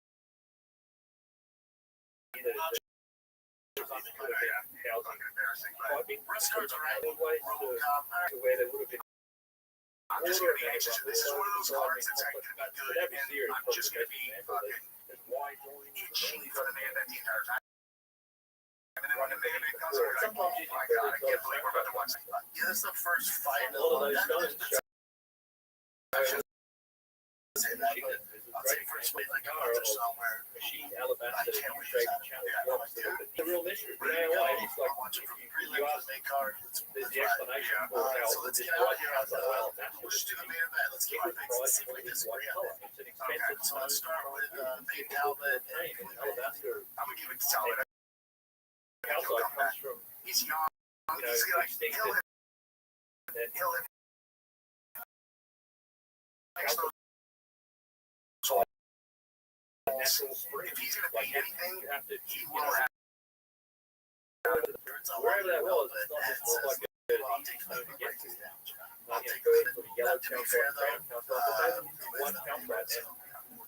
either could have been housing Embarrassing, but piping, Restaurants are right. ways to where there would have been I'm just gonna be anxious. This is one of those cards that's like gonna be good, That'd be and serious. I'm just gonna be fucking itching for the man that the entire time. And then when the main event comes, I'm like, oh my god, I can't believe we're about to watch. Yeah, this is the first fight. a lot of those stones show I'll take first fight like a month or somewhere. machine alabaster I can't wait straight for that. channel Yeah, blocks. yeah. It's a real mystery. Ready to You know, go. it's like I'll watch it from you prelim to ask the main card. there's the explanation for how So let's this get out here. white house well, that's We'll what just do it's the main event. Let's keep our picks. Let's see if we can disagree on it. It's an Okay, expensive so let's start with Big stone Albert frame. and Alabaster I'm gonna give it to Talbot. calcite comes from, He's young. you know, He's like extinct he'll hit. and He'll hit. natural spring. If he's gonna Like beat anything, you have to, he you will know, have. wherever that was, it's not just more like an easy stone to get to. Like, you know, go into the yellow To be calcite, fair, brown calcite, but that's one calcite.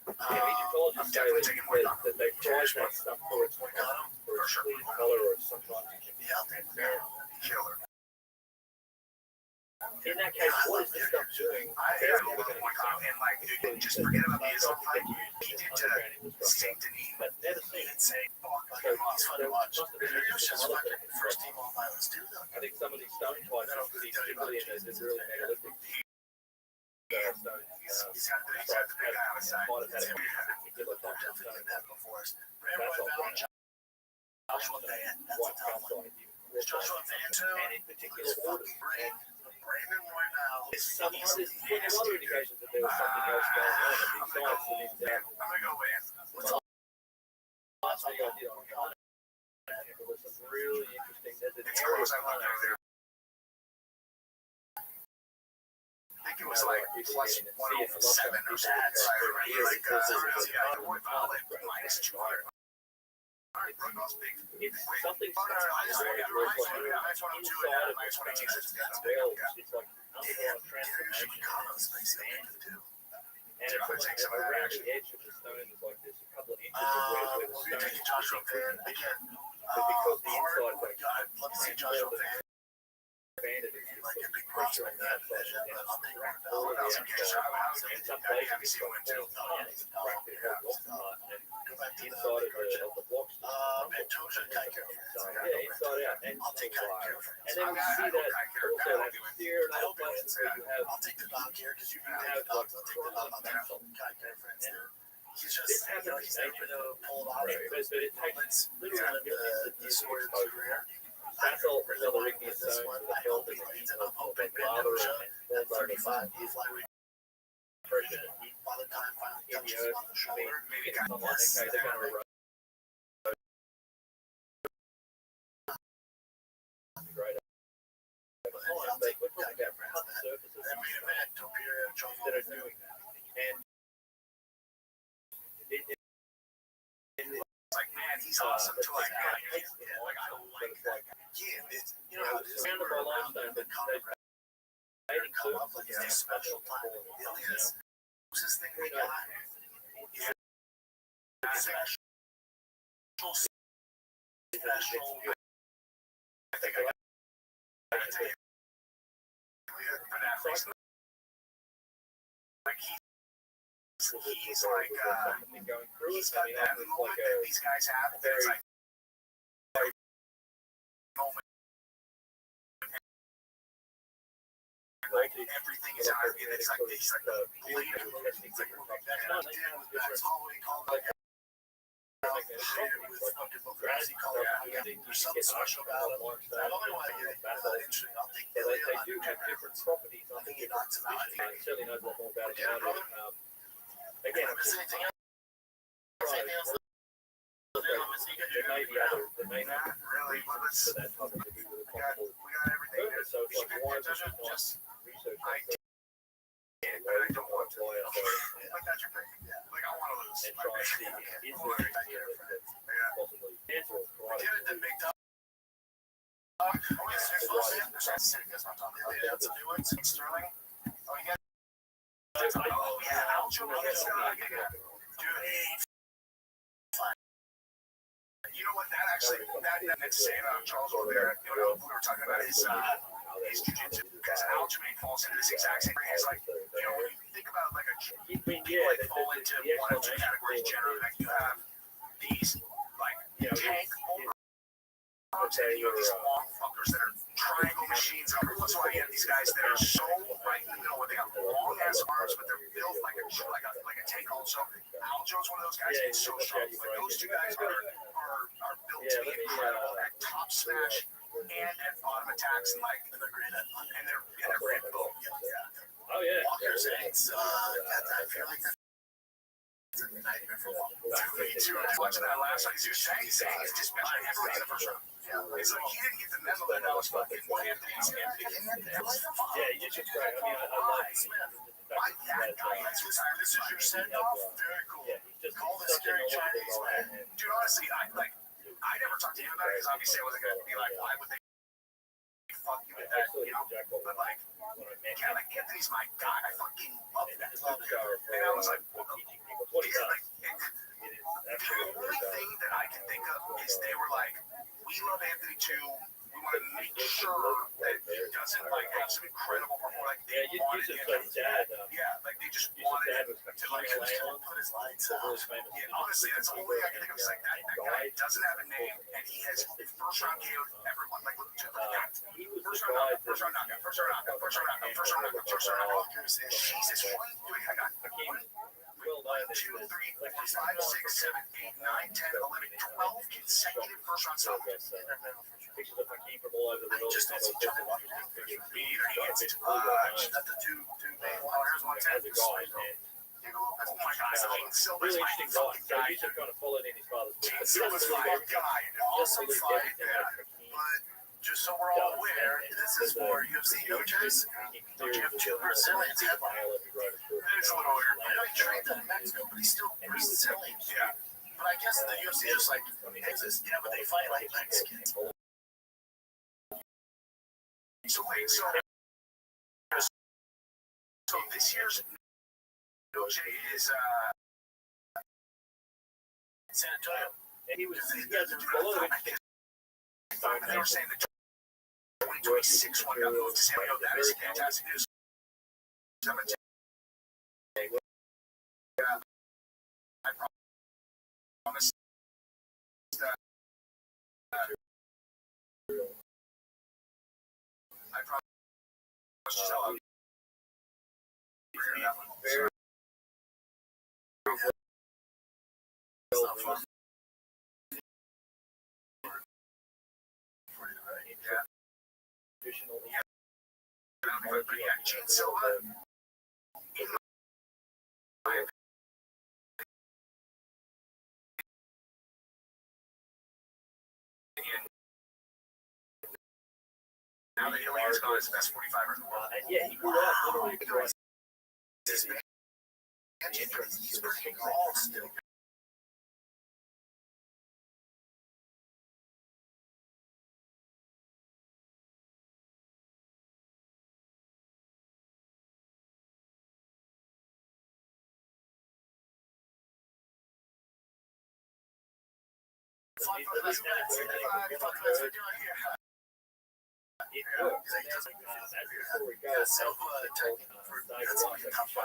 And Egyptologists I'm say definitely taking more that they price that stuff for its color or sometimes it's transparent. Killer. In that case, what is this stuff doing? I have a little more comment, and like, dude, just forget about the Islam fight. He did to Saint Denis. But never He seen it. didn't say, fuck, like, he's fun to watch. It was just fucking first team all violence, dude. I think some of these stone types, particularly in the really megalithic stone, He's got the big guy on his side. might have had a particular type of Definitely stone. did that before us. That's all right. Joshua Van, that's a White tough one. calcite. Joshua Van too. And in particular, His fucking brain, Brandon Royval. some other indications that there was something else going on at these sites that is I'm gonna go with. last thing I did on Ghana. There was some really interesting. There's an It's area close. I love it there. I think it was like plus 107 or something. Like, Royval at minus 200. Royval's big. It's something Oh, no, no, I just wanted to do inside minus 102 and minus 118. That's Wales. It's like Yeah, transformation. Chicago's basically too. And And it's like around the edge of the stone is like there's a couple of inches of where the We'll be stone taking Joshua Van again. but because the Hard. inside like I'd love to see Joshua Van. expanded, it's just Like a big pressure on that vision, but I'll take one all down. the outside. And some places Have you it's seen like one too? it's cracked it all off apart, and Go back the to inside of the blocks Pantoja Kaiker. yeah, inside out, and I'll take Kaiker. and then we see that also that there are other places where you have I'll take the dog here because you can have take the dog. like I'll take the dog. I'll take frontal the Kaiker, for instance. He's just, this you know, happens he's never been pulled off. but it takes literally The sword career. basalt is another igneous This stone one, with a I hope belt he of lands it. I'm hoping lava Pantoja and at 35, he flyweight pressure by the time finally in the touches earth. on the I mean, shoulder. maybe I'm like, okay, they're going to erode. Great. I'll They take we're talking Kaiker, about cut surfaces That main event, Topuria, Charles that are Oliveira. doing that. And Like, man, he's awesome to like, man, I like that. Yeah, it's, you know how it is. surrounded by limestone, but They they come up like it's a special time. It really is. Closest thing we got is special. I think I gotta tell you, for that reason, like he's like, going through he's it. got I mean, that it's moment like that these guys have. That it's like moment. Like everything is out. It's like he's like the leader. It's like that's all we call it. With fucking Bograzzi, Colorado. There's something special about him. Not only why I get it, interesting. I'll take they Billy. do have different properties. I think he knocks him out. I think Certainly knows a lot more about it Yeah, than I do. Again, I miss anything else. Anything else? there may be other, there may not Not really, but let's. for that topic to be with a We got possible everything. purpose. So it's like, why would you not Just research I that can't, but I don't want to. apply ourselves Like that's your thing. Yeah. Like I want to lose. and try and see is there anything here that possibly cancel I get it, the big dog. Oh, yes, there's one. There's that city. That's what I'm talking about. Yeah, that's a new one. Sterling. Oh, you got. Oh, yeah. Aljo. Dude, you know what? That actually, that meant to say about Charles Oliveira. You know, we were talking about his jiu-jitsu because Aljamain falls into this exact same thing. It's like, you know, when you think about like a people like fall into one of two categories generally. Like you have these like tank and you have these long fuckers that are triangle machines. And every once in a while you have these guys that are so right in the middle where they have long ass arms, but they're built like a tank also. Aljo's one of those guys that's so strong. Like those two guys are built to be incredible at top smash and at bottom attacks and like and they're great built. Oh yeah. Walker's eggs. I feel like that's a nightmare for one. Watching that last night, he was saying he's just everybody in the first round. It's like he didn't get the memo that was fucking Anthony's Yeah, you just great. I mean, I like this is your send off. Very cool. Call the scary Chinese man. Dude, honestly, I never talked to him about it because obviously I wasn't gonna be like, why would they fuck you with that? You know, but like, yeah, like Anthony's my guy. I fucking love that. And I was like, yeah, like, the only thing that I can think of is they were like, we love Anthony too. We want to make sure that he doesn't like have some incredible performance. Like they wanted him like they just wanted him to like put his lights out. Yeah, honestly, that's the only thing I can think of. Is like that guy doesn't have a name and he has first round KO'd everyone. Like look at that. First round knockout. Jesus, what are you doing? I got 1, 2, 3, 4, 5, 6, 7, 8, 9, 10, 11, 12 consecutive first round stops. pictures of Hakeem from all over the world. Just don't see Johnny Walker doing pictures. Me either. He gets got the two main one. Here's one As a guy, and Oh my God! Silva's really my interesting guy. fucking So guy. you should kind of follow in his father's footsteps. Silva's my guy. Awesome fight. But just so we're all aware, this is for UFC coaches. Don't you have two Brazilians headline? It's a little weird. I know he trained in Mexico, but he's still Brazilian. Yeah. But I guess the UFC is just like, yeah, but they fight like Mexicans. So wait, so this year's Milkshake is San Antonio. And he has a lot of interesting. They were saying the 2026 one got moved to San Antonio. That is fantastic news. I promise that. I promise to tell you. Very traditional. So, now that Ilian's gone, it's the best 45er in the world. And yeah, he grew up literally across. He's working all still.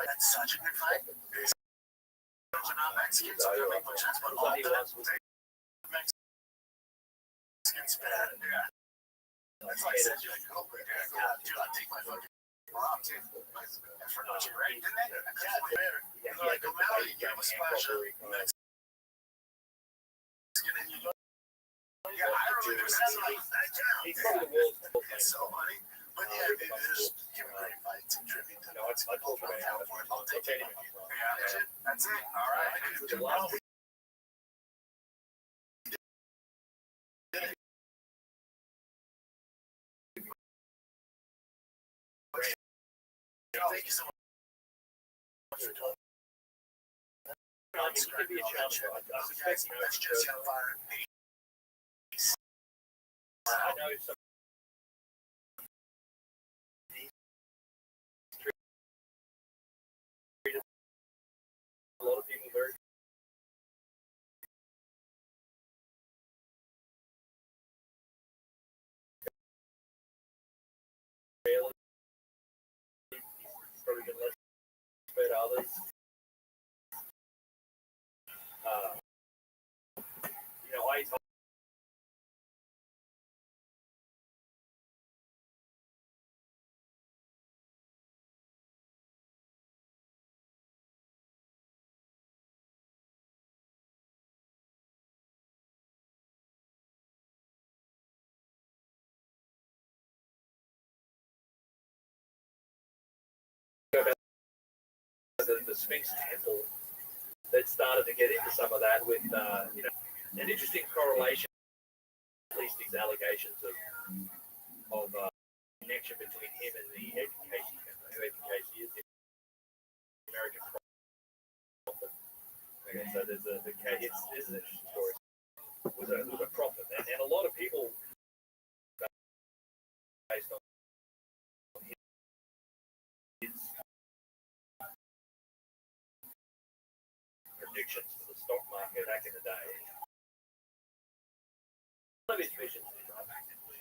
That's such a good fight. Those are not Mexicans, so they're like, that's what all the Mexicans bad. Yeah. That's why I said, you're like, oh, yeah, dude, I'll take my fucking mom, too. I forgot you, right? Didn't they? Yeah, like, O'Malley gave a splash of Mexican, and you know, yeah, I really was like, He's probably the world's it's so funny. But yeah, they just give a great fight to tribute to I'll take it. Yeah, that's it. All right. Thank you so much for talking. It could be a challenge. I suspect That's just how far. I know some. A lot of people very. Probably been less compared to others. You know, I the Sphinx Temple that started to get into some of that with, you know, an interesting correlation, at least these allegations of connection between him and the education, who education is the American prophet. Okay, so there's the case, this is an interesting story. Was a prophet, and a lot of people based on his predictions for the stock market back in the day. One of his visions,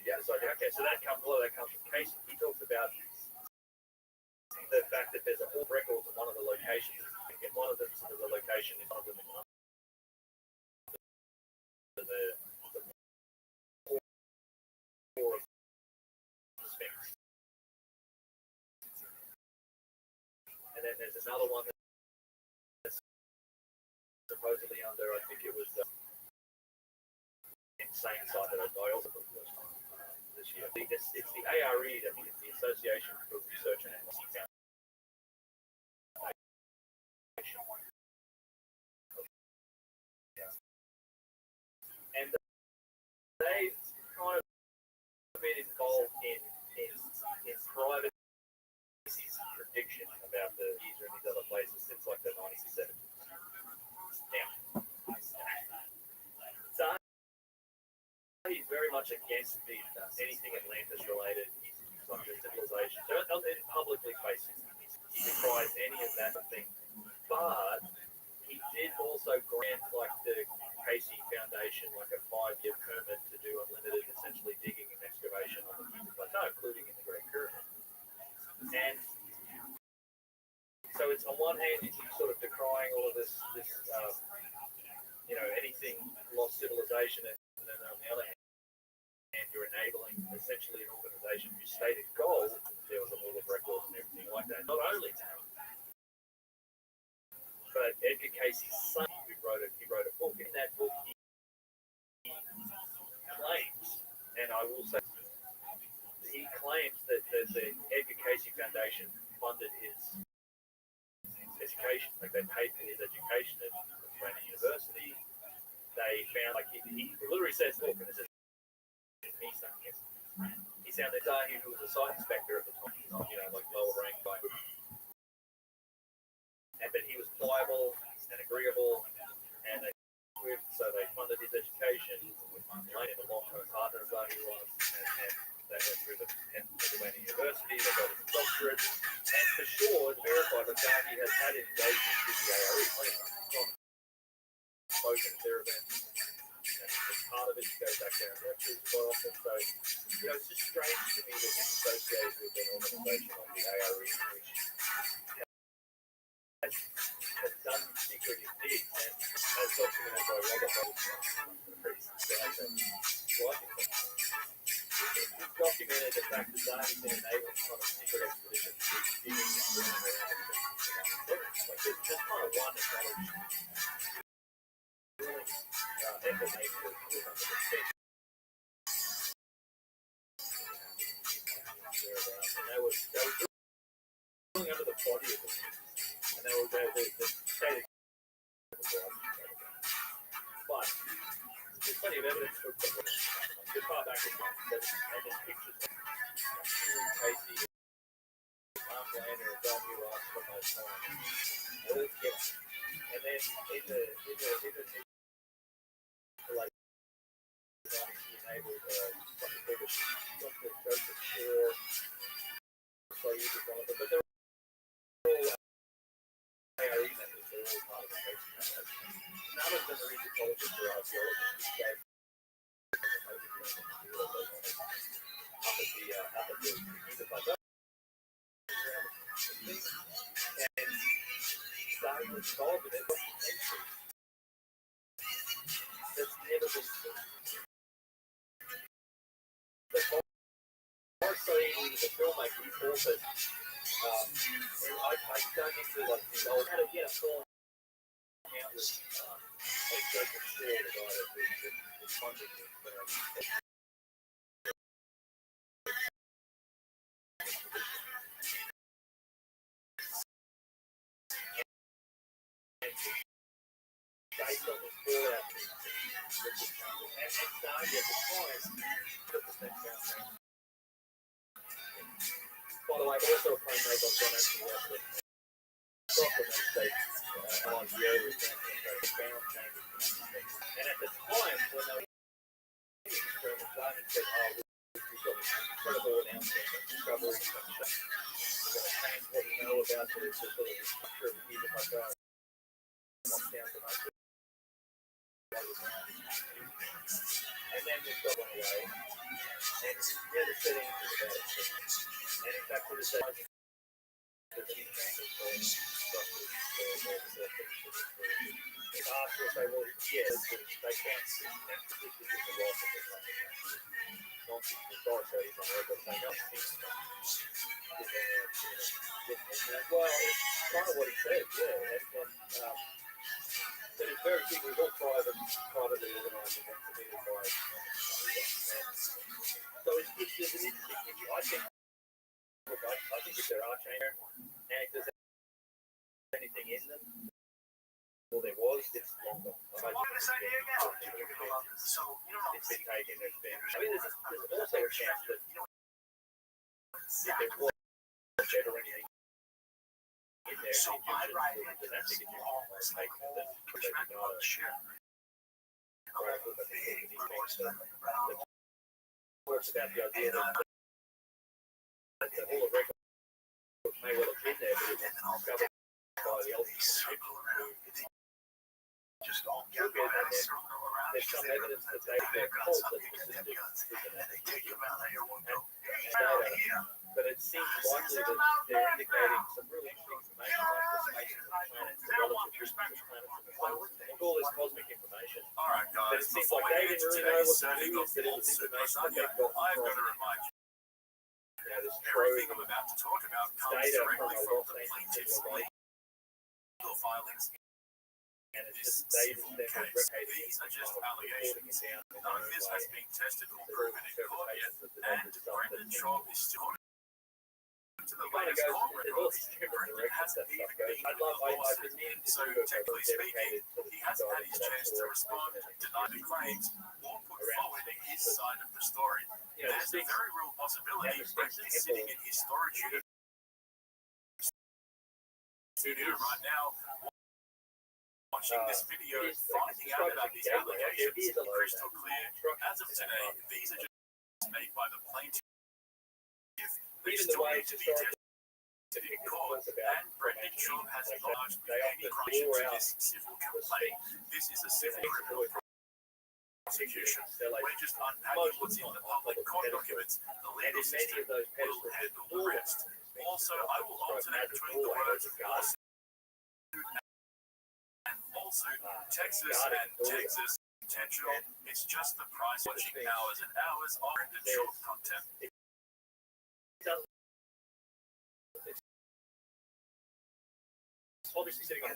yeah, so okay, so that comes, a lot of that comes from Casey. He talks about the fact that there's a whole record in one of the locations, and one of them, the location is one of them in London. And then there's another one that's supposedly under, I think it was insane site that I also put the first time this year. It's the ARE, I think it's the Association for Research and Analysis. And they've kind of been involved in private prediction about the user in these other places since like the 1970s. Now, he's very much against anything Atlantis related. He's like the civilization. So publicly facing, he decries any of that thing But he did also grant like the Casey Foundation like a 5-year permit to do unlimited essentially digging and excavation on the Giza Plateau, including in the Great Pyramid. And so it's on one hand he's sort of decrying all of this anything lost civilization, and then on the other hand you're enabling essentially an organization whose stated goal, there was a rule of records and everything like that, not only that, but Edgar Casey's son, he wrote a book. In that book, he claims, and I will say, he claims that the Edgar Casey Foundation funded his education, like they paid for his education at Pennsylvania University. They found, like, he literally says, look, and this is me saying this, he found that guy who was a site inspector at the time, like lower ranked guy, but he was pliable and agreeable, and so they funded his education, made him a long-term partner of who he was, and they went through the Pennsylvania University, they got his doctorate, and for sure, it's verified that Garvey has had engagement with the ARE plenty of times, spoken at their events, and part of it goes back there and lectures quite often, so, it's just strange to me that he's associated with an organization like the ARE, which has done secretive things, and as documented by Robert Robinson, it's documented the fact that Zani's been enabling kind of secret expeditions to digging and drilling around and like there's kind of one acknowledged drilling effort made to under the space. And they were drilling under the body of the and they were the state of but there's plenty of evidence for as far back as and there's pictures of Casey, Mark Lane, and Don Ross from those times. All together. And then in the like he enabled something called Dr. Joseph Shore, so he was one of them, but they're all ARE members, they're all part of the Casey Foundation. None of them are Egyptologists or archaeologists. Up at the Giza Plateau. And starting to solve it, that's never been seen. But also, the filmmaker, he's also, I dug into like the old, how to get a film out with, I think Joseph Shaw, the guy that funded it, based on the fallout and Zani at the time took the same foundation. By the way, also a claim made by John Anthony Wesley. Scotland and states LIGO was found changes. And at the time, when they were determined, Zani said, we've got this incredible announcement of discovery from we're going to change what we know about the sort of structure of the Giza Plateau. And then this got one away, and never said anything about it. And in fact, to this day, the chief chambers for structures, if asked to say, well, yes, they can't see that this is in the rock of the country. Non-authorities on record saying, no, well, it's kind of what he said, yeah. And but it's very big. We've all privately organised events committed by so it's an interesting issue. I think if there are changes and if there's anything in them, well, there was, it's longer. It's been taken, there's been. I mean, there's also a chance that if there was shed or anything in there, the domestic Egyptians might take that they did not works about the idea that the whole of record may well have been there, but it wasn't discovered They circle around. Just all gather around, circle around. There's some evidence that They've got pulled something the in their guns, and they take you out of here. We'll go data, here. but it seems likely that they're indicating some really interesting information about the spacing of the planets, the relative distance of planets and the sun, and all this cosmic information. All right, But guys. it seems Before like we they get didn't into really know today's what to serving do of with it. It was false information that lasagna, they got I've got to from remind you, this everything trove I'm about to talk about comes data from directly a from Los the plaintiff's Angeles legal filings. and it's This just they civil just case. replicating These are just reporting allegations. it down in None their of own this way. has been tested or There's proven in court yet, interpretations of the and numbers stuff Brendan that Schaub is still to the it kind of latest goes court in all records. different Brendan directions hasn't that even stuff goes. been I'd in love, the I've lawsuit. been meaning to So do a technically speaking, dedicated to he hasn't had his chance to respond, deny the claims, or put forward his side of the story. You know, There's a very real possibility Brendan's sitting in his storage unit studio right now, watching this video, finding out about these allegations. Crystal clear. As of today, these are just made by the plaintiff. They even the still way need to to be start tested in court, and Brendan Schaub has acknowledged with any corruption to this civil complaint. This is a civil criminal prosecution. We're just unpacking what's in the public court documents. The legal system will handle the rest. Also, I will alternate between the words lawsuit and lawsuit, Texas and Texas potential. It's just the price watching hours and hours of Brendan Schaub content. obviously sitting on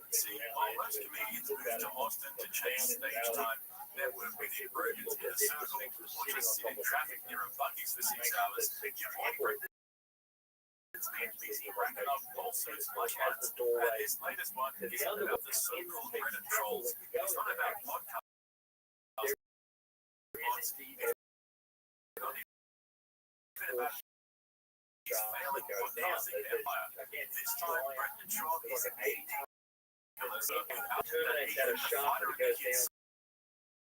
See, while most comedians move to Austin to chase stage time, network with your Brogans in a circle, or just sit in traffic near a Buc-ee's for 6 hours, you find Brendan's been busy racking up lawsuits like that. And this latest one isn't about the so-called Reddit trolls. It's not about podcasts. It's not even about his failing podcasting empire. This time, Brendan Schaub is terminate that a shaft that goes down.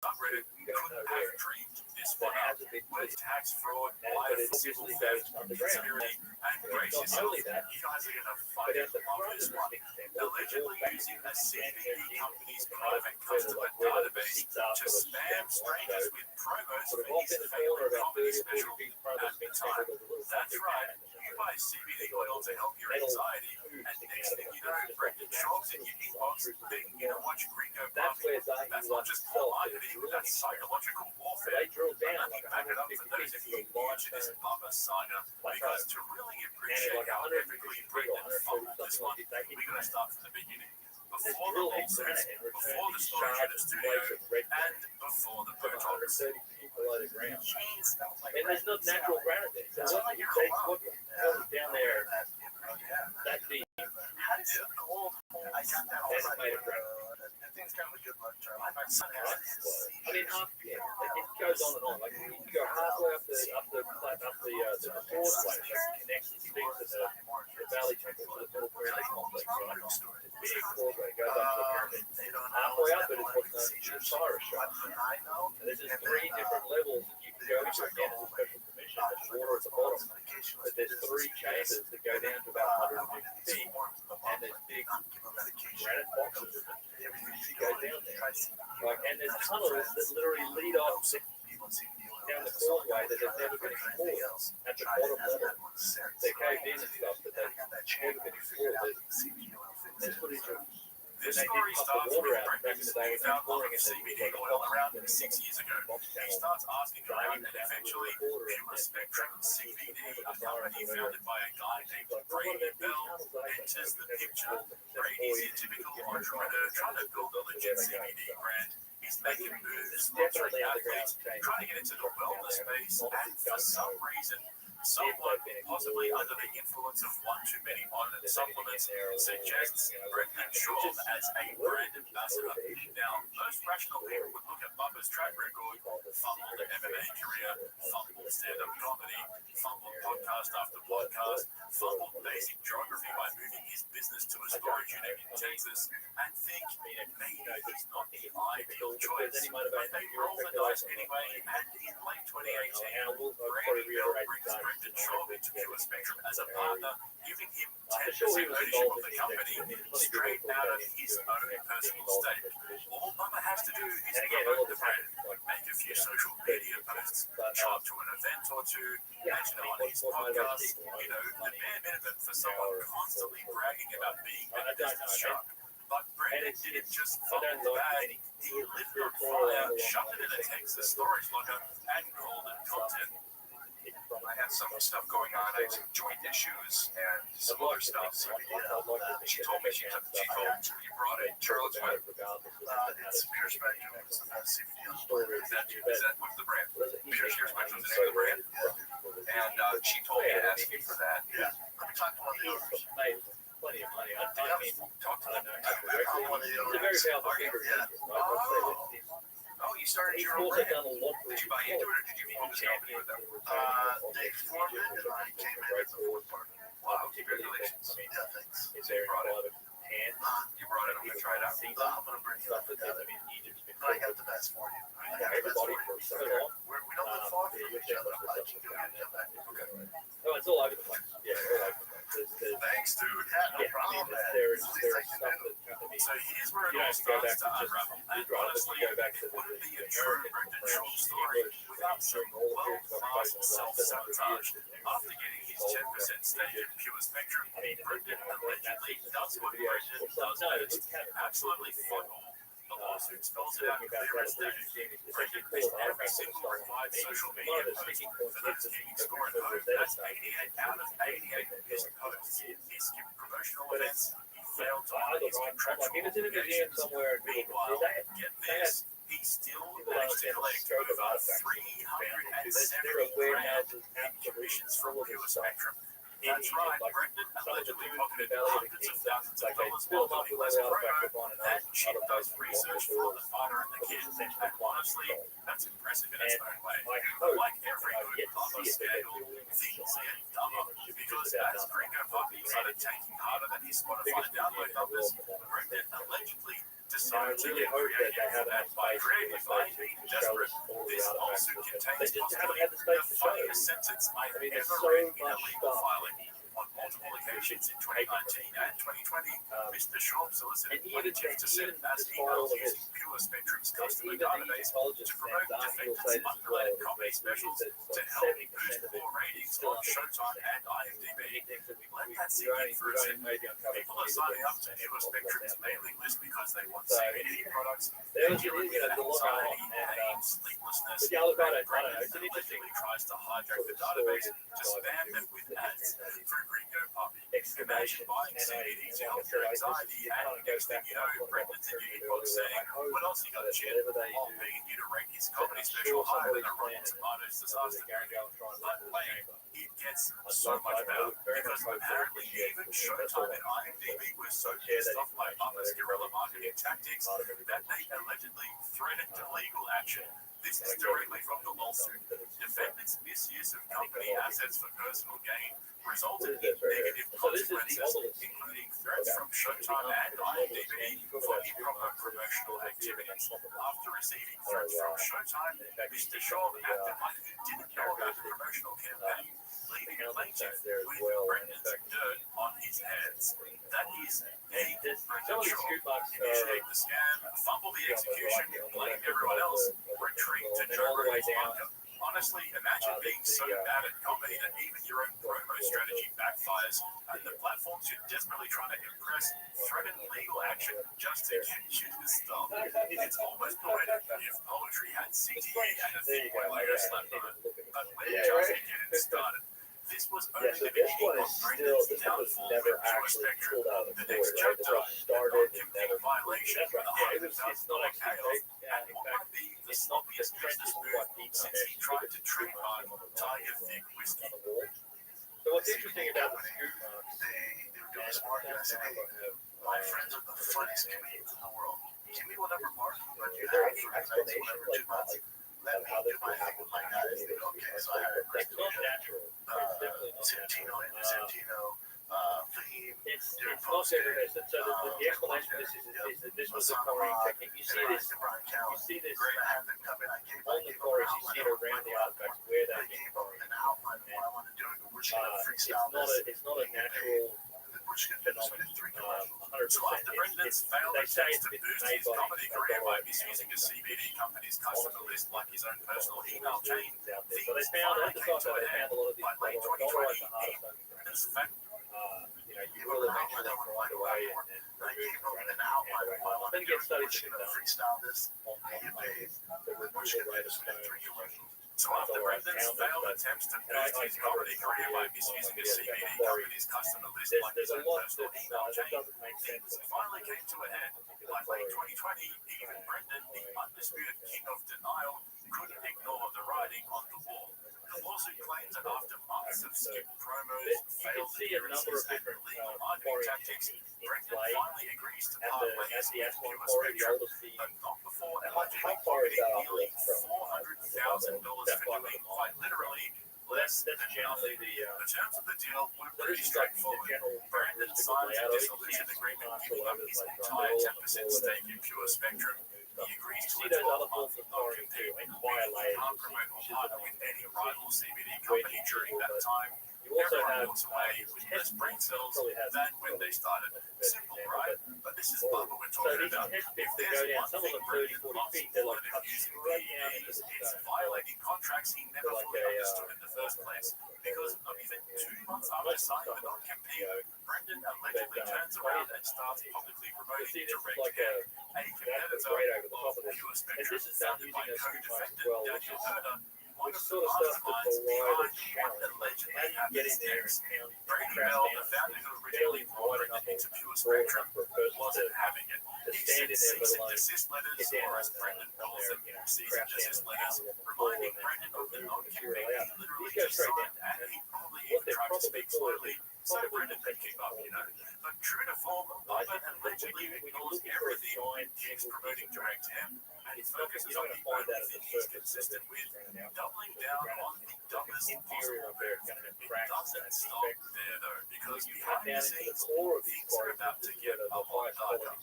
subreddit couldn't have dreamed this one up. With tax fraud, But it civil obviously theft, goes underground. conspiracy, and brace Not yourself. only that, You guys are going to but fight at the over front this of one. the example, Allegedly using a CBD company's private customer database to spam strangers with promos for his failing comedy special at the time. That's right, you buy CBD oil to help your anxiety, and next thing you know, Brendan Schaub's in your inbox begging you to watch Gringo that's Puppy. where Zahi That's not was just poor sold. marketing, that's psychological warfare. They drilled down Let me like back it up for 150 those of you feet new to this Bubba saga, because to really appreciate like how 150 epically feet Brendan or fumbled this one, something like that. we're going to start from the beginning. There's Before the drilled in lawsuits, granite and before returned the these storage shards unit and studio, flakes of red and before the from Botox. 130 feet below the ground. Jeez, And there's not natural granite there. So what you take, what was down there that deep, How does it cold? I got that all and it's right. made of granite. That thing's kind of a good luck charm. My son has it. I mean, it goes on and on. Like you go halfway up the causeway that connects the things to the valley temple to the middle pyramid complex. Right? It's a big causeway goes up to the pyramid. Halfway up it is what's known as the Osiris shop. And there's just 3 different levels that you can go to again as a special permission. There's water at the bottom, but there's 3 chambers that go down to about 150 feet, and there's big granite boxes that go down there. Like, and there's tunnels that literally lead off down the causeway that have never been explored at the bottom level. They're caved in and stuff, but they've never been explored. There's footage of This when they story did pump starts the water with out back in Brendan's the day when they were newfound love pouring of it. CBD oil around 6 years ago. He starts asking around, and eventually, Pure Spectrum CBD, a company founded by a guy named Brady Bell, enters the picture. Brady's a typical entrepreneur trying to build a legit CBD brand. He's making moves, sponsoring athletes, trying to get into the wellness space, and for some reason, someone, possibly under the influence of one too many modern supplements, suggests Brendan Schaub as a brand ambassador. Now, most rational people would look at Bubba's track record, fumbled MMA career, fumbled stand-up comedy, fumbled podcast after podcast, fumbled basic geography by moving his business to a storage unit in Texas, and think maybe he's not the ideal choice. But they roll the dice anyway, and in late 2018, Brandon Bill brings Brendan Schaub into Pure Spectrum as a partner, giving him 10% ownership of the company straight out of his own personal stake. All Bubba has to do is promote the brand, make a few social media posts, show up to an event or two, mention it on his podcast, the bare minimum for someone constantly bragging about being a business shark. But Brandon didn't just fumble the bag, he lit it on fire, shoved it in a Texas storage locker, and called it content. I had some stuff going on. I had some joint issues and some other stuff. So she told me you brought it. Charlotte's Web. It's Pure Spectrum. It's the best CBD on the planet. Is that what's the brand? Pure Spectrum is the name of the brand. And she told me to ask you for that. Yeah. Let me talk to one of the owners. Plenty of money. I mean, Talk to them. directly. One of the He's a owners. very powerful figure. Oh, you started He's your own also brand. done a lot for Did you buy into it or did you form this company with them? They formed it and I came in as a fourth partner. Wow, congratulations. I mean, Yeah, thanks. it's very private hand. You brought it. I'm going to try it out. I'm going to bring it up. Stuff that I mean, Egypt's been But I got the best for you. I got the best for everybody you. for so long. We don't live far from each other. I'll let you go and come back. Okay. Oh, it's all over the place. Yeah, all over the place. There's Thanks, dude. Yeah, no yeah, I problem, mean, man. there's It's the least I stuff can that do. I mean, So here's where it you all don't have to go back starts to to just unravel. And drivers. honestly, You go back to it wouldn't be a the true American Brendan French, Schaub story English, without some world-class self-sabotage. After getting his 10% stake in Pure Spectrum, I mean, Brendan allegedly does what Brendan does best, absolutely fuck all. The lawsuit spells it out clear as day. Brendan missed every single required social media post. For those keeping score at home, that's 88 out of 88 missed posts. He skipped promotional events. He failed to honor his contractual obligations. Meanwhile, get this, he still managed to collect over $370,000 in commissions from Pure Spectrum. That's right, Brendan allegedly pocketed hundreds of thousands of dollars while doing less promo and cheap does research for the fighter and the kid. And honestly, that's impressive in its own way. Like every good Bubba scandal, things get dumber because as Gringo Puppy started tanking harder than his Spotify download numbers, Brendan allegedly decided to get creative, and by creative I mean desperate. This lawsuit contains possibly the funniest sentence I've ever read in a legal filing. On multiple occasions in 2019 and 2020, Mr. Schaub solicited plaintiffs to send mass emails using Pure Spectrum's customer database to promote defendants' unrelated comedy specials to help boost more ratings on Showtime and IMDb. Let that sink in for a second. People are signing up to Pure Spectrum's mailing list because they want CBD products. They're dealing with anxiety, pain, sleeplessness, and Brendan allegedly tries to hijack the database to spam them with ads for Gringo Puppy. Imagine buying CBD to help your anxiety, and next thing you know, Brendan's in your inbox saying, what else you got, Chad? While begging you to rate his comedy special higher than a Rotten Tomatoes disaster movie. But wait, it gets so much better, because apparently even Showtime and IMDb were so pissed off by Bubba's guerrilla marketing tactics that they allegedly threatened legal action. This is directly from the lawsuit. Defendants' misuse of company assets for personal gain resulted in negative consequences, including threats from Showtime and IMDb for improper promotional activities. After receiving threats from Showtime, Mr. Schaub acted like he didn't know about the promotional campaign, leaving plaintiff with Brendan's dirt on his hands. That is a Brendan Schaub. Initiate the scam, fumble the execution, blame everyone else, retreat to Joe Rogan's bunker. Honestly, imagine being so bad at comedy that even your own promo strategy backfires, and the platforms you're desperately trying to impress threaten legal action just to get you to stop. It's almost poetic if poetry had CTE and a thick white layer slapped on it. But we're just getting started. This was Yeah, only so the this beginning one of is still, Brendan's this one was downfall never from Pure actually Spectrum. pulled out of The the next story, right? chapter, It just the started and non-compete never violation, That's right. the Yeah, it's not $100,000 actually payoff, fake. and In what fact, might be the it's not the sloppiest business trenches move quite deep since enough he tried to trademark Tiger Thick whiskey. on the wall. So what's interesting about the scoop marks? They were doing this market, and I said, hey, my friends are the funniest comedians in the world. Give me whatever marketing budget you Is there have any for the next explanation, whatever like, 2 months. Let me how do this my would thing happen with my guys. They go, okay, so I had It's not natural. It's definitely not Santino, natural. Andy Santino, Fahim. It's not everywhere. So the explanation of this is that this was a quarrying technique. You see this Great, I have them come in. I gave on the quarries. You see it around the artifacts where I they gave get them quarried. an outline of what I want to do, but we're just going to freestyle It's not a natural We're just going to do this with 3 commercials. 100%. So after Brendan's failed They say attempts it's to boost made his by comedy career by misusing a CBD company's customer list like his own personal email chain, out there. So they found at the top they found a lot of these by late 2020, Brendan's fact you will eventually find a way and I gave him an outline of what I want to then do. get studies We're just to going to done freestyle this. on Get paid. the We're just going to do this with 3 commercials. So after All right, Brendan's now failed that- attempts to and I boost his cover comedy it career by on misusing a the CBD quarry. company's customer list like There's his a own lot personal that email that chain, doesn't make sense. things finally came to a head. By late 2020, even Brendan, the undisputed king of denial, couldn't ignore the writing on the wall. The lawsuit claims that after months of skipped promos, You can failed see a number appearances, of and different illegal marketing quarry tactics, techniques in Brendan play finally agrees to at part the ways with S1 Pure quarry, the Spectrum, oldest the but not before how allegedly far is pocketing that off nearly from $400,000 for doing quite literally less than generally nothing. the The terms of the deal were so pretty this is like the straightforward. general Brandon characteristic of signs a layout. dissolution agreement giving up his entire 10% stake in Pure Spectrum. He agrees You to see a those other 12-month forms of quarrying too, non-compete, like wire meaning he layers. can't promote or partner with any rival CBD company during that time. You also Everyone have walks away with less brain cells probably has than when they started. Simple, right? But this is Bubba we're so talking these about. test If bits that there's go down, one some of thing them 30, Brendan 40 loves feet, they're more like than cut abusing right down into PEDs, the it's stone. violating contracts he never Like fully a, understood in the first place. Because not even 2 months after signing the non-compete, Brendan allegedly turns around and starts publicly You promoting see this is Direct like Care, a that's competitor right over the top of of this. Pure And Spectrum, this is done founded using by a scoop mark as co-defendant well, Daniel Herder, one of the sort of stuff to masterminds belie the behind what challenge. allegedly How do you get in happened there next. and pound Brady crap Bell, down? the founder who It's originally barely brought wide Brendan enough into Pure broad Spectrum, enough for a person wasn't to having it. He stand sent in there, cease let and alone desist letters, get down or as on Brendan on calls there, them, cease crash and down desist and letters, pound on the floor reminding and Brendan of the then non-compete material he out. literally These go just straight signed, down. and he probably What even they're tried to probably speak called slowly so Brendan could keep up, you know. But true to form, Bubba allegedly ignores everything he keeps promoting Direct Hemp, and he focuses on the only thing he's consistent with, doubling down on the dumbest possible move. It doesn't stop there though, because behind the scenes, things are about to get a lot darker.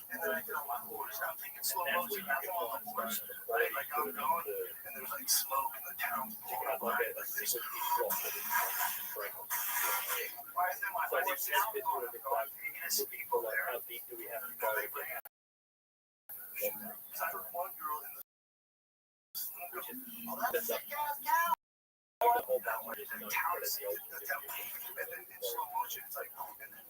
And then I get on my horse, I'm taking slow motion, I'm on the horse, right? Like I'm going, and there's like smoke in the town. Why is there my horse now going? Innocent people there. How deep do we have to go? Because I heard one girl in the oh, that's a sick ass cow. The whole battle is And going cow to is the old and then in slow motion, it's like, oh, and then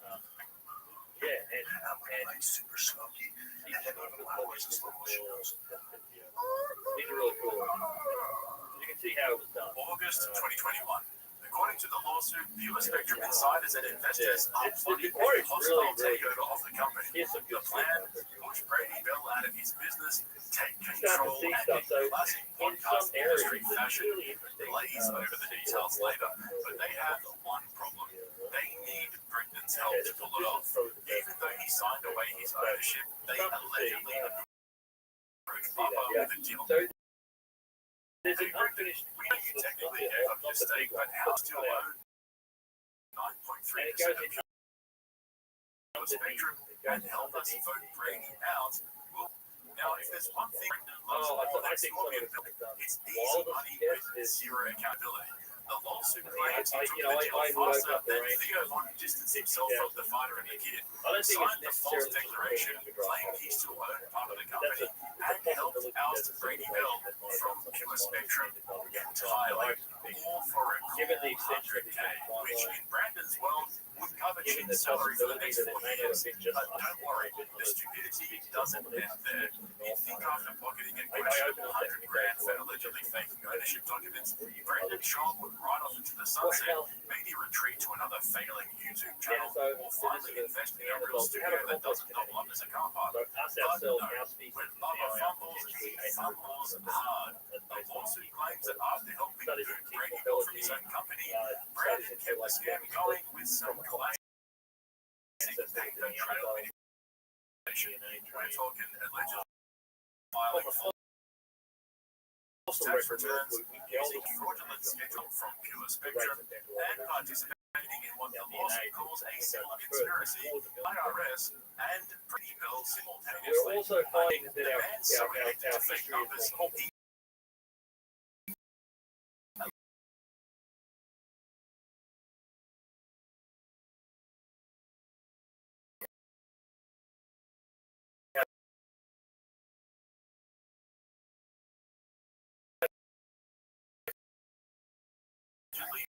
yeah, and I'm like super smoky. And then even my horse in slow motion goes. these are really cool. You can see how it was done. August 2021. According to the lawsuit, Pure Spectrum insiders and investors are plotting a hostile takeover of the company. Here's some The good plan: stuff. push Brady Bell out of his business, take You start to control, see and stuff, in so classic in podcast some areas, industry it's fashion, really interesting. glaze over the details later. But they have one problem: they need Brendan's help to pull it off. Even though he signed away his ownership, they allegedly approached Bubba with a deal. So there's an unfinished We know you technically gave up your stake, but how still own 9.3% of Pure Spectrum and help us vote Brady out? Well, now if there's one thing Brendan loves more than smoking, it's easy money with zero accountability. The lawsuit claims he took the deal faster than Theo Von distanced himself from the fighter and the kid. I don't think Signed the it's false necessarily declaration, claimed he still owned part of the company, and helped oust Brady Bell from Pure Spectrum entirely, all for a given the extension of the 100K, which timeline, in Brandon's world would cover given Chin's the salary for the possibility next that 4 it may not years. have been just But don't worry, the stupidity doesn't end there. You think after pocketing a I questionable opened $100 grand for allegedly faking ownership documents, Brandon Shaw would ride off into the sunset, maybe retreat to another failing YouTube channel, or finally invest in a real studio that doesn't double up as a car park. So us ourselves, our species, When Bubba fumbles, he fumbles hard. The lawsuit claims that after helping Boot break even from his own company, Brandon kept the scam going with some classic paper trail manipulation. We're talking allegedly filing false tax returns, using fraudulent schedule from Pure Spectrum, and participating in what the lawsuit calls a civil conspiracy, IRS, and Pretty Bell we're simultaneously. also finding that The man so addicted to fake history is numbers, more complex. he allegedly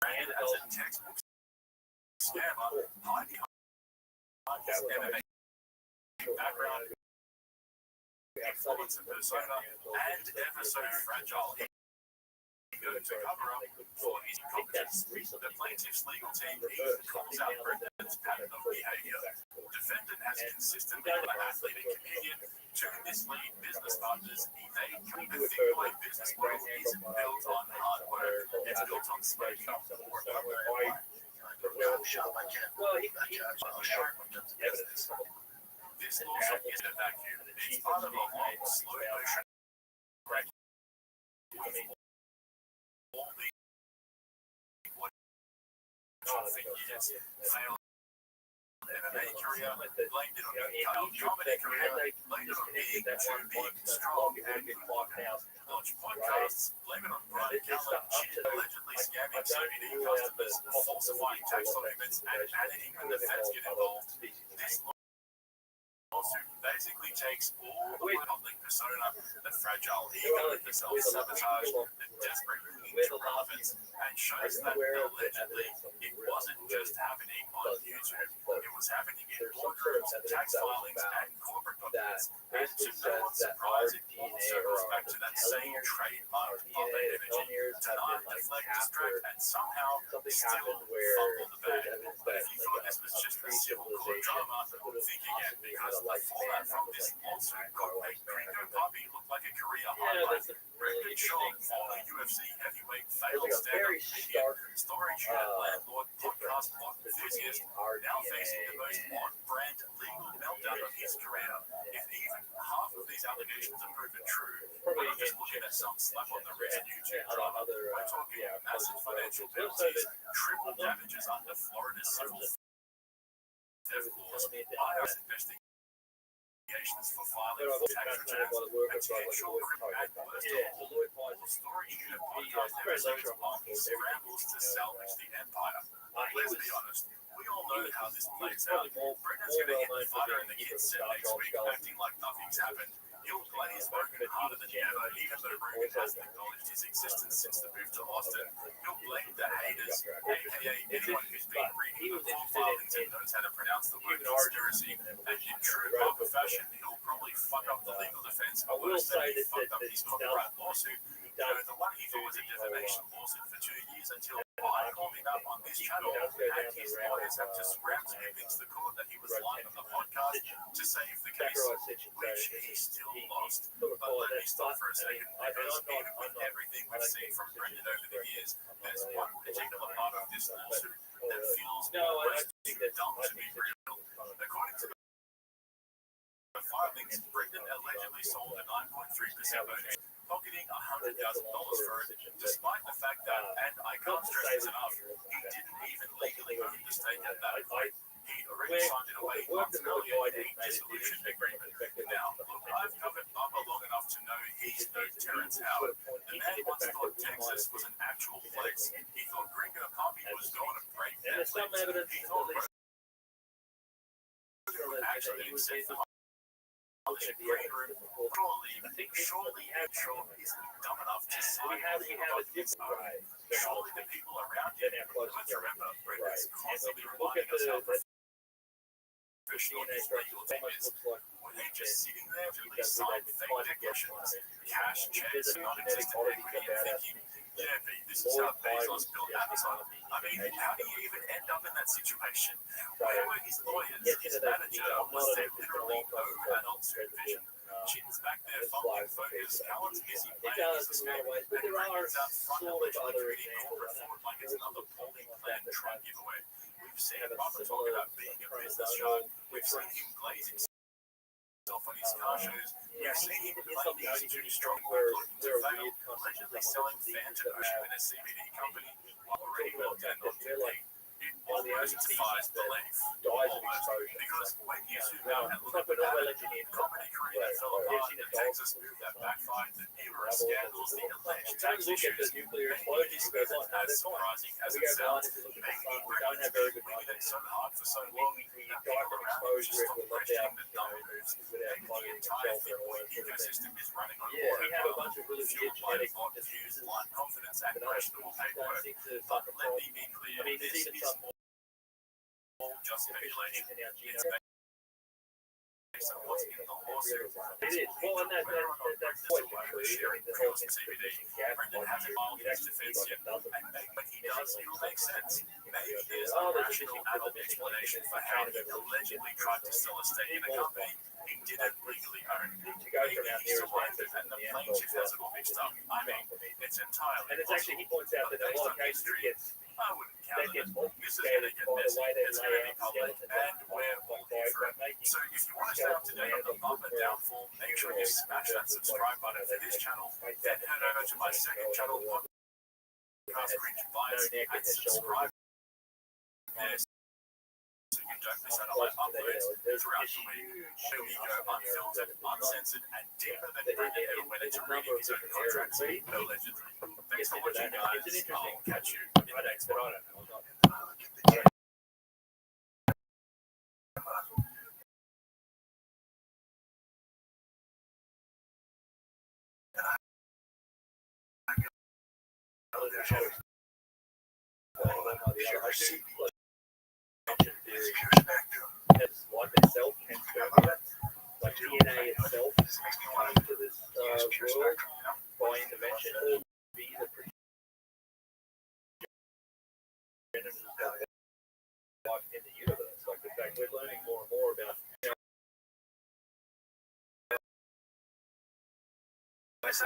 branded as a textbook scammer, hiding behind his MMA background, influencer persona, and ever so fragile ego to cover up for his incompetence. The plaintiff's legal team even calls out Brendan's pattern of behavior. Defendant has consistently been an athlete and comedian to mislead business partners. The Thinkaway business model isn't built on hard work, it's built on smoking or double. Well, This lawsuit isn't a vacuum. It's part of a long, slow motion. All the what for years failed MMA career, blamed it on being comedy career, blamed it on being too big, strong, and launched podcasts, blame it on Brian Callen, cheated, allegedly scamming CBD customers, falsifying tax documents, and panicking when the feds get involved. This lawsuit basically takes all the public persona, the fragile ego, the self-sabotage, the desperate clinging to relevance, and shows that allegedly it wasn't just happening on YouTube. It was happening in boardrooms, tax filings, and corporate documents. And to no one's surprise, it all circles back to that same trademark puppet energy. Deny, deflect, distract, and somehow still fumble the bag. But if you thought this was just a civil court drama, think again, because the fallout from this lawsuit could make Gringo Puppy look like a career highlight. Brendan Shaw, former UFC heavyweight, failed stand-up comedian, storage shed landlord, podcast block enthusiast, now facing the most on-brand legal meltdown of his career. If even half of these allegations are proven true, we're not just looking at some slap on the wrist YouTube drama. We're talking massive financial penalties, triple damages under Florida's civil theft laws, IRS investigations for filing for tax returns, potential criminal and worst of all, storage unit podcast episodes on scrambles to salvage the empire. Let's be honest, we all know how this plays out. Brendan's going to hit the fire in the kids' set next week, acting like nothing's happened. He'll play his working harder than ever, even though Rogan hasn't acknowledged his existence since the move to Austin. He'll blame the haters, aka anyone who's been reading the Arlington knows how to pronounce the word conspiracy, and in true Boba fashion, he'll probably fuck up the legal defense. I will say he that fucked up his copyright lawsuit. The one he thought was a defamation lawsuit for 2 years until I called him up on this channel, and his lawyers have just rammed to convince the court that he was lying on the podcast to save the case, which he still lost. But let me stop for a second, because even with everything we've seen from Brendan over the years, there's one particular part of this lawsuit that feels almost too dumb to be real. According to the filings, Brendan allegedly sold a 9.3% bonus, pocketing $100,000 for it, despite the fact that, and I can't stress this enough, he didn't even legally own the stake at that point. He already signed it away months earlier in a dissolution agreement. Now, look, I've covered Bubba long enough to know he's no Terrence Howard. The man once thought Texas was an actual place. He thought Gringo Poppy was going to break that place. He thought Rogan would actually accept the green room. Surely Shaw isn't dumb enough to sign surely the people around him. Let's remember, Brendan's constantly reminding us how professional his legal team is. Were they just sitting there to sign fake declarations, cash checks, non-existent equity, and thinking, yeah, Pete, this is how Bezos built Amazon? I mean, how do you even end up in that situation? Where were his lawyers? His manager was there literally no adult supervision. Chin's back there fumbling focus. Alan's busy playing his escape. And Brendan's out front allegedly committing corporate fraud like it's another polling plan Trump giveaway. We've seen Bubba talk about being a business shark. We've seen him glaze himself on his car shows. We've seen him claim he's too strong for to fail, allegedly selling Phantom Ocean in a CBD company while already locked in on Pete. It almost defies belief. Almost. Because when you zoom out and look at the comedy career that fell apart, the Texas move that backfired, the numerous scandals, the alleged tax issues, maybe this isn't as surprising as it sounds. Maybe Brendan's been winging it so hard for so long that people around him just stop questioning the dumb moves. Maybe the entire Bitcoin ecosystem is running on autopilot, fueled by bot views, blind confidence, and questionable paperwork. But let me be clear, this is all just speculation. It's based on what's in the lawsuit. It is. Well, and that's what we're sharing the whole CBD. Brendan hasn't filed his defense yet, and maybe when he does, it'll make sense. Maybe there's a rational adult explanation for how he allegedly tried to sell a stake in a company he didn't legally own. Maybe he's survived it and the plaintiff has it all mixed up. I mean, it's entirely and it's actually, he points out that in a lot of cases it gets I wouldn't count them. This is going to get messy. It's going to be public, and we're all here for it. So if you want to stay up to date on the bump and downfall, make sure you smash that subscribe button for this channel. Then head over to my second channel, Podcast Cringe Bites, and subscribe there so you don't miss out on my uploads throughout the week. Here we go, unfiltered, uncensored, and deeper than Brendan ever went into reading his own contracts, allegedly. Thanks for watching, guys. I'll catch you in the next one. It's life itself and like DNA itself coming to this world by intervention or be the progenitor of life in the universe. Like the fact we're learning more and more about as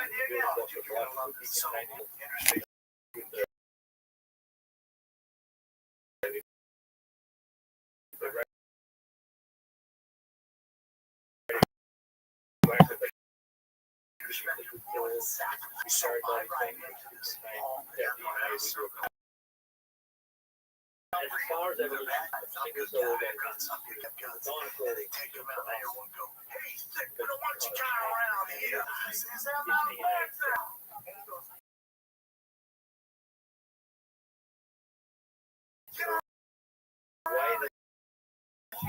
far as evolution, fingers are all dinosaurs, they take them out there and go, hey, we don't want you guys around here. This is my background. The way that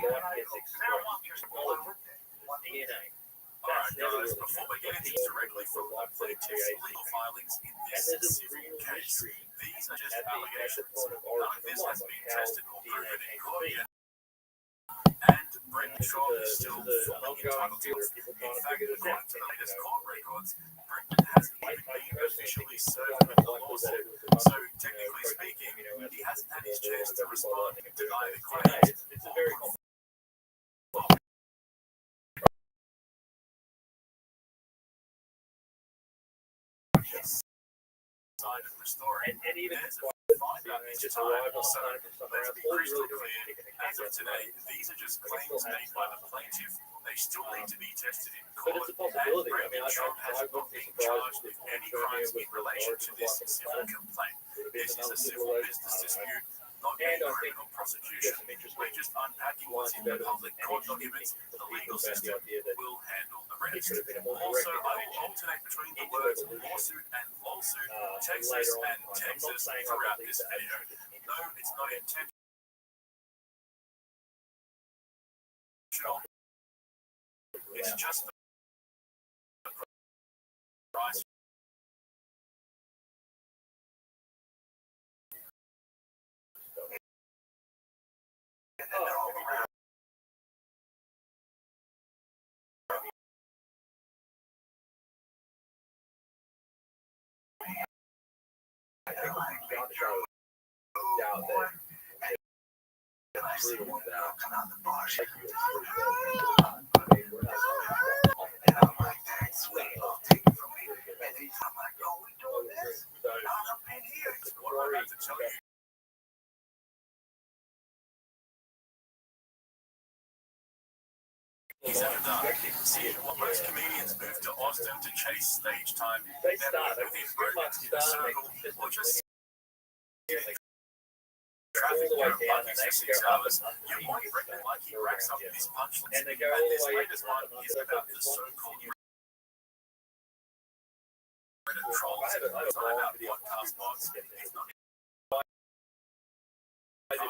life gets expressed, DNA. Alright guys, before we get into directly from plaintiff's legal filings in this civil case, these are just allegations. None of this has been tested or proven in court yet. And Brendan Shaw is still fully entitled to it. In fact, according to the latest court records, Brendan hasn't even been officially served with the lawsuit. So, technically speaking, he hasn't had his chance to respond and deny the claims. It's a very Side of the story. and even There's a find out each just time. arrive on So, time from somewhere let's else. be All you crystal really do clear. is take As of today, these are just claims made by the plaintiff. They still need to be tested in But court. it's a possibility. I And mean, Brendan Shaw has I not wouldn't be been surprised charged with any crimes in relation to this civil complaint. This is a civil business dispute, not any criminal prosecution. We're just unpacking what's in the public court documents. The legal system will handle the rest. Also, I will alternate between the words lawsuit and lawsuit, Texas and Texas throughout this video. No, it's not intentional. It's just the price. What I'm about to tell you. See, most comedians move to Austin to chase stage time. They Then start within Brogan's in a circle, or just traffic all the way down for and they 6 go up hours. and You might reckon like he racks up these punchlines. and they go And all this the way latest one is about the so-called Reddit trolls. It's not about podcast bots. It's not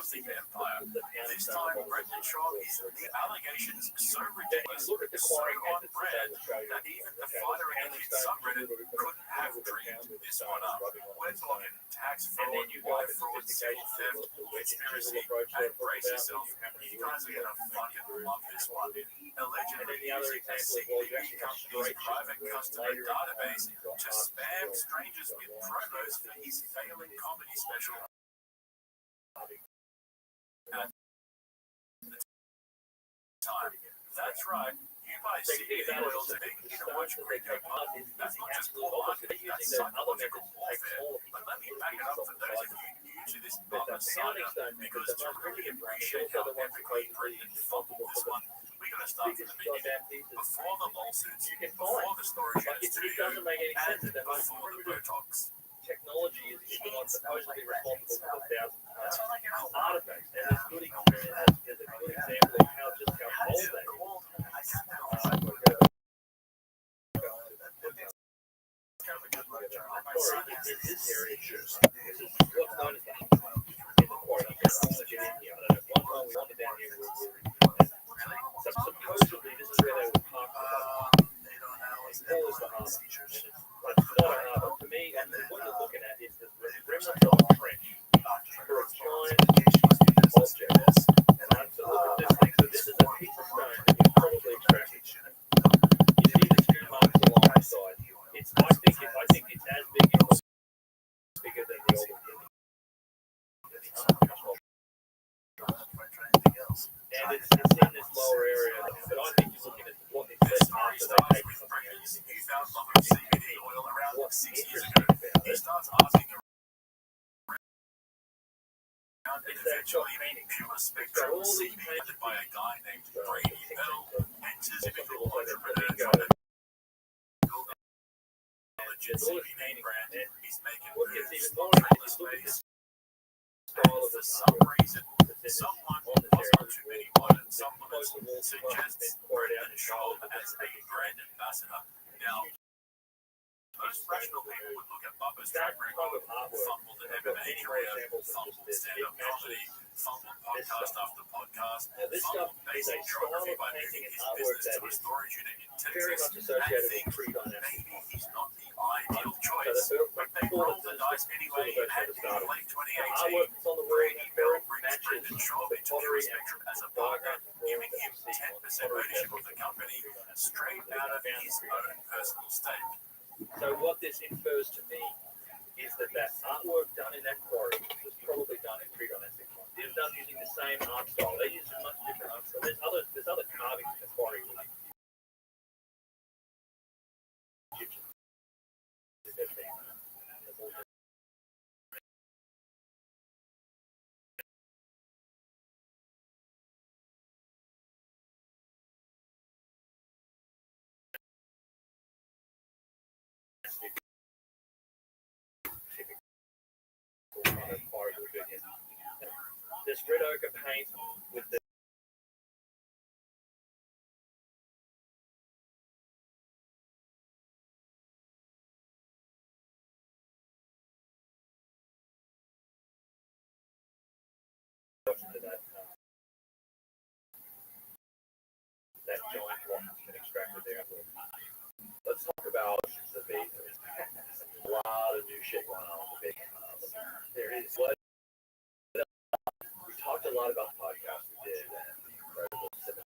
the empire. This time, Brendan Shaw is the allegations so ridiculous, look at the so quarry on brand, that even the fighter in the subreddit couldn't have dreamed this one up. We're talking tax fraud, wire fraud, civil theft, conspiracy, and brace yourself. You guys are gonna fucking love this one. Allegedly using a CBD company's private customer database to spam strangers with promos for his failing comedy special. That's right. You buy CBD oils thinking to watch crypto pop. That's not just poor marketing, that's psychological warfare. But let me back it up for those of you new to this business saga, because to really appreciate how epically Brendan fumbled this one, we gotta start from the beginning. Before the lawsuits, before the storage unit studio, and before the Botox. technology is the one supposedly responsible for thousands of artifacts. And it's a good example of how just how old that is. In this area, what's known as the in the quarry. I don't want to get in here. I don't know. One time we wanted down here, so supposedly this is where they would park the boat. It's called the harbour. It's not a harbour. To me, and what you're looking at is the remnants of a trench for a giant object. And so look at this thing. So this is a piece of stone that was probably extracted. You see the two marks along the side. I think it's as big, if not bigger than the old one. And it's in this lower area, but I think you're looking at what it says after they take it. He found love of CBD oil around 6 years ago. He starts asking around and eventually pure spectrum CBD by a guy named Brady Bell enters typical entrepreneur trying to build a legit CBD brand. He's making moves, trailer space, and for some reason, someone on too many modern supplements suggests Brendan Shaw as a brand ambassador. Now, Most rational people would look at Bubba's that track type record, of artwork. fumbled the I've got MMA many more career, examples of fumbled just this. stand-up It matches comedy, fumbled this podcast stuff. after podcast, Now, this stuff fumbled is a basic style geography of by painting moving and his artwork business that to a is storage unit in very Texas, much associated and with thinks pre-dynastic. maybe he's not the ideal So choice. But they before rolled the dice anyway, and in late the 2018, artwork that's on the wall Brady Bell brings matches Brendan Schaub the into the pottery spectrum as a and partner, diagram giving him that you see 10% on ownership of the company, straight out of his own personal stake. So what this infers to me is that artwork done in that quarry was probably done in pre-dynastic times. It was done using the same art style. They used a much different art style. There's other carvings in the quarry with Egyptians. This red ochre paint with the that giant block has been extracted there. Let's talk about the base. A lot of new shit going on with the base. There is what we talked a lot about the podcast we did and the incredible symmetry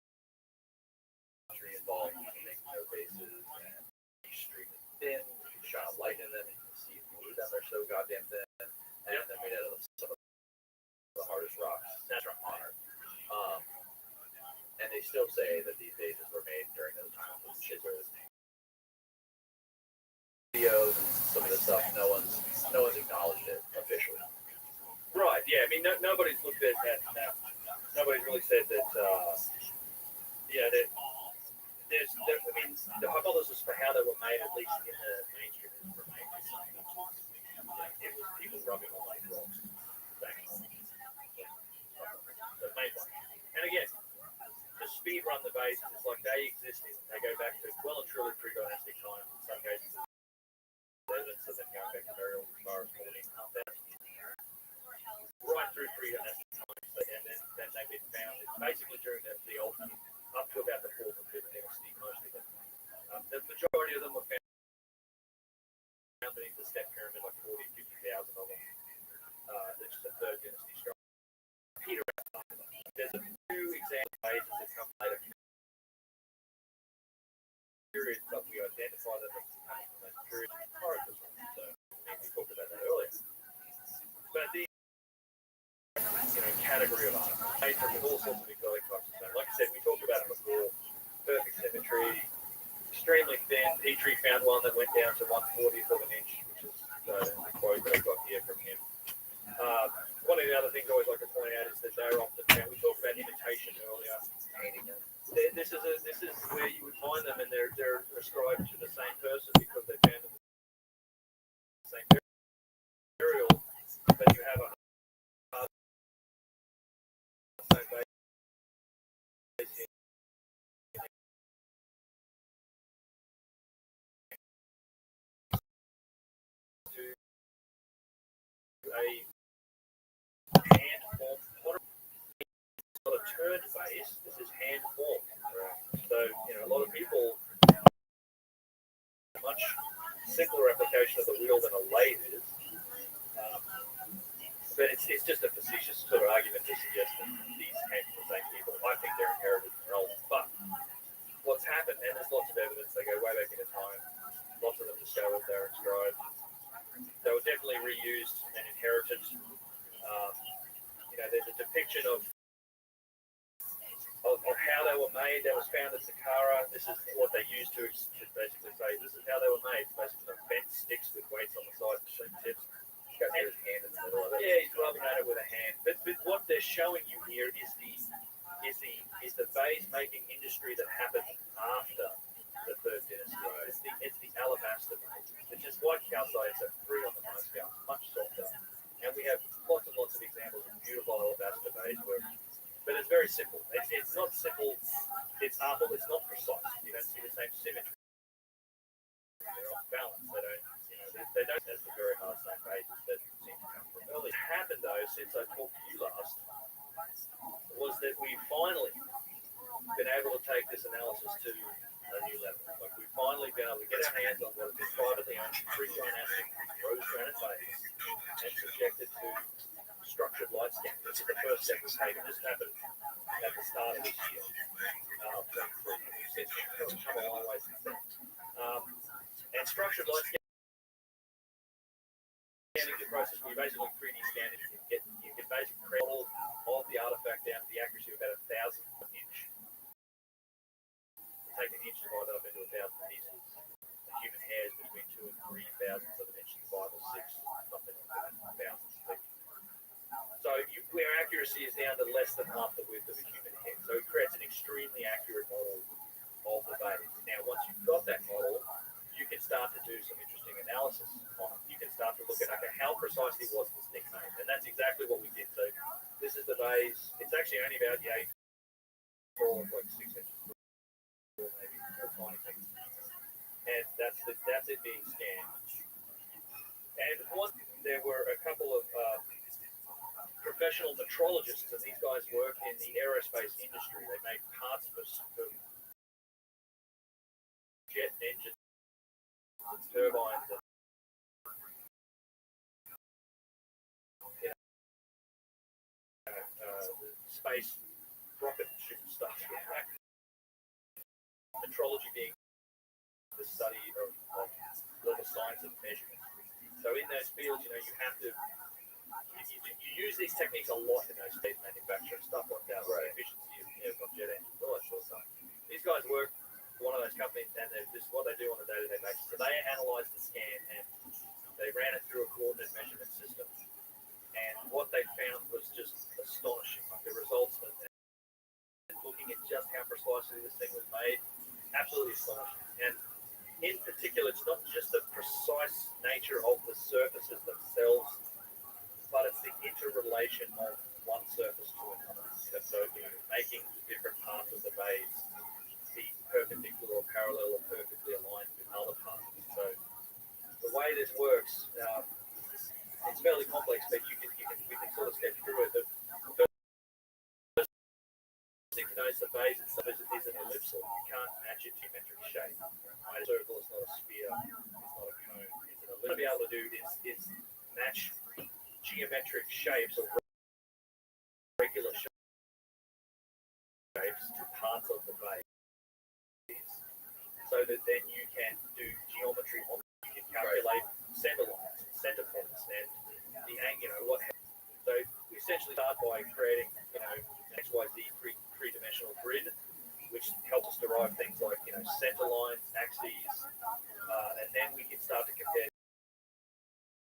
involved in making no bases and each street is thin, you can shine a light in them, you can see blue down there so goddamn thin, and they're made out of some of the hardest rocks. That's our honor. And they still say that these bases were made during those times with scissors, videos, and some of the stuff. No one's acknowledged it officially. Right? Yeah. I mean, nobody's looked at that. Nobody's really said that. Yeah. That there's. I mean, the hypothesis for how they were made, at least in the mainstream, is remained the same. It was people rubbing on like rocks. The main one. And again, to speed run the bases, it's like they existed. They go back to well and truly pre-dynastic times. In some cases, evidence of them going back to very old as far as 14,500 right through pre-dynastic times. And then they've been found basically during the old up to about the 4th and 5th dynasty, most of them. The majority of them were found beneath the step pyramid, like 40,000 to 50,000 of them. It's the 3rd dynasty structure. Peter, there's a few example bases that come later periods, but we identify them as coming from that period of origin. So we talked about that earlier. But the category of art made from all sorts of exotic types. So like I said, we talked about it before. Perfect symmetry, extremely thin. Petrie found one that went down to 1/40th of an inch, which is the quote that I got here from him. One of the other things I always like to point out is that they're often found. We talked about imitation earlier. This is where you would find them, and they're ascribed to the same person because they found them the same material. But you have a same base to a hand formed pottery. It's not a turned base. This is hand formed. So a lot of people much simpler application of the wheel than a lathe is. But it's just a facetious sort of argument to suggest that these came from the same people. I think they're inherited from their old. But what's happened, and there's lots of evidence, they go way back into time, lots of them discovered they're inscribed. They were definitely reused and inherited. There's a depiction of how they were made. That was found at Saqqara. This is what they used to basically say, this is how they were made. Basically, bent sticks with weights on the sides, machine tips. He's got his hand in the middle of it. Yeah, he's rubbing at it with a hand. But what they're showing you here is the vase making industry that happened after the 3rd dynasty. It's the alabaster vase. It's just white calcite, so 3 on the monoscale, much softer. And we have lots and lots of examples of beautiful alabaster vase work. But it's very simple. It's not simple. It's not precise. You don't see the same symmetry. they're off balance. They don't have the very hard same bases that seem to come from early. What happened though, since I talked to you last, was that we finally been able to take this analysis to a new level. Like we've finally been able to get our hands on what is privately owned pre-dynamic rose granite base and subjected to structured light scan. This is the first step we've taken. This happened at the start of this year. Since we've come a long way since then. And structured light scanning is a process where you basically 3D scan it. You can basically create all of the artifact down to the accuracy of about 1,000 inch. Take an inch, divide it up into 1,000 pieces. A human hair is between 2 and 3 thousandths of an inch, 5 or 6, something like that, thousandths thick. So where accuracy is down to less than half the width of a human hair. So it creates an extremely accurate model of the base. Now, once you've got that model, you can start to do some interesting analysis on it. You can start to look at, okay, how precisely was this thing made? And that's exactly what we did. So this is the base. It's actually only about the 8 tall, like 6 inches tall, maybe 4 tiny things. And that's it being scanned. And there were a couple of professional metrologists, and these guys work in the aerospace industry. They make parts for jet engines, turbines, and space rocket ship stuff. Metrology being the study of the science of measurement. So in those fields, you have to you use these techniques a lot in those space manufacturing stuff like that, right? Efficiency of jet engines, all that sort of stuff. These guys work for one of those companies, and this is what they do on a day-to-day basis. So they analyzed the scan and they ran it through a coordinate measurement system, and what they found was just astonishing. Like the results and looking at just how precisely this thing was made, absolutely astonishing. And in particular, it's not just the precise nature of the surfaces themselves, but it's the interrelation of one surface to another. So making different parts of the base be perpendicular or parallel or perfectly aligned with other parts. So the way this works, it's fairly complex, but we can sort of sketch through it. The first thing to know is the base itself is an ellipsoid. You can't match it to geometric shape. Right? A circle is not a sphere, it's not a cone. What we'll be able to do is match geometric shapes or regular shapes to parts of the base, so that then you can do geometry on it. You can calculate center lines, center points, and the angle, what happens. So we essentially start by creating, XYZ three-dimensional grid, which helps us derive things like, center lines, axes, and then we can start to compare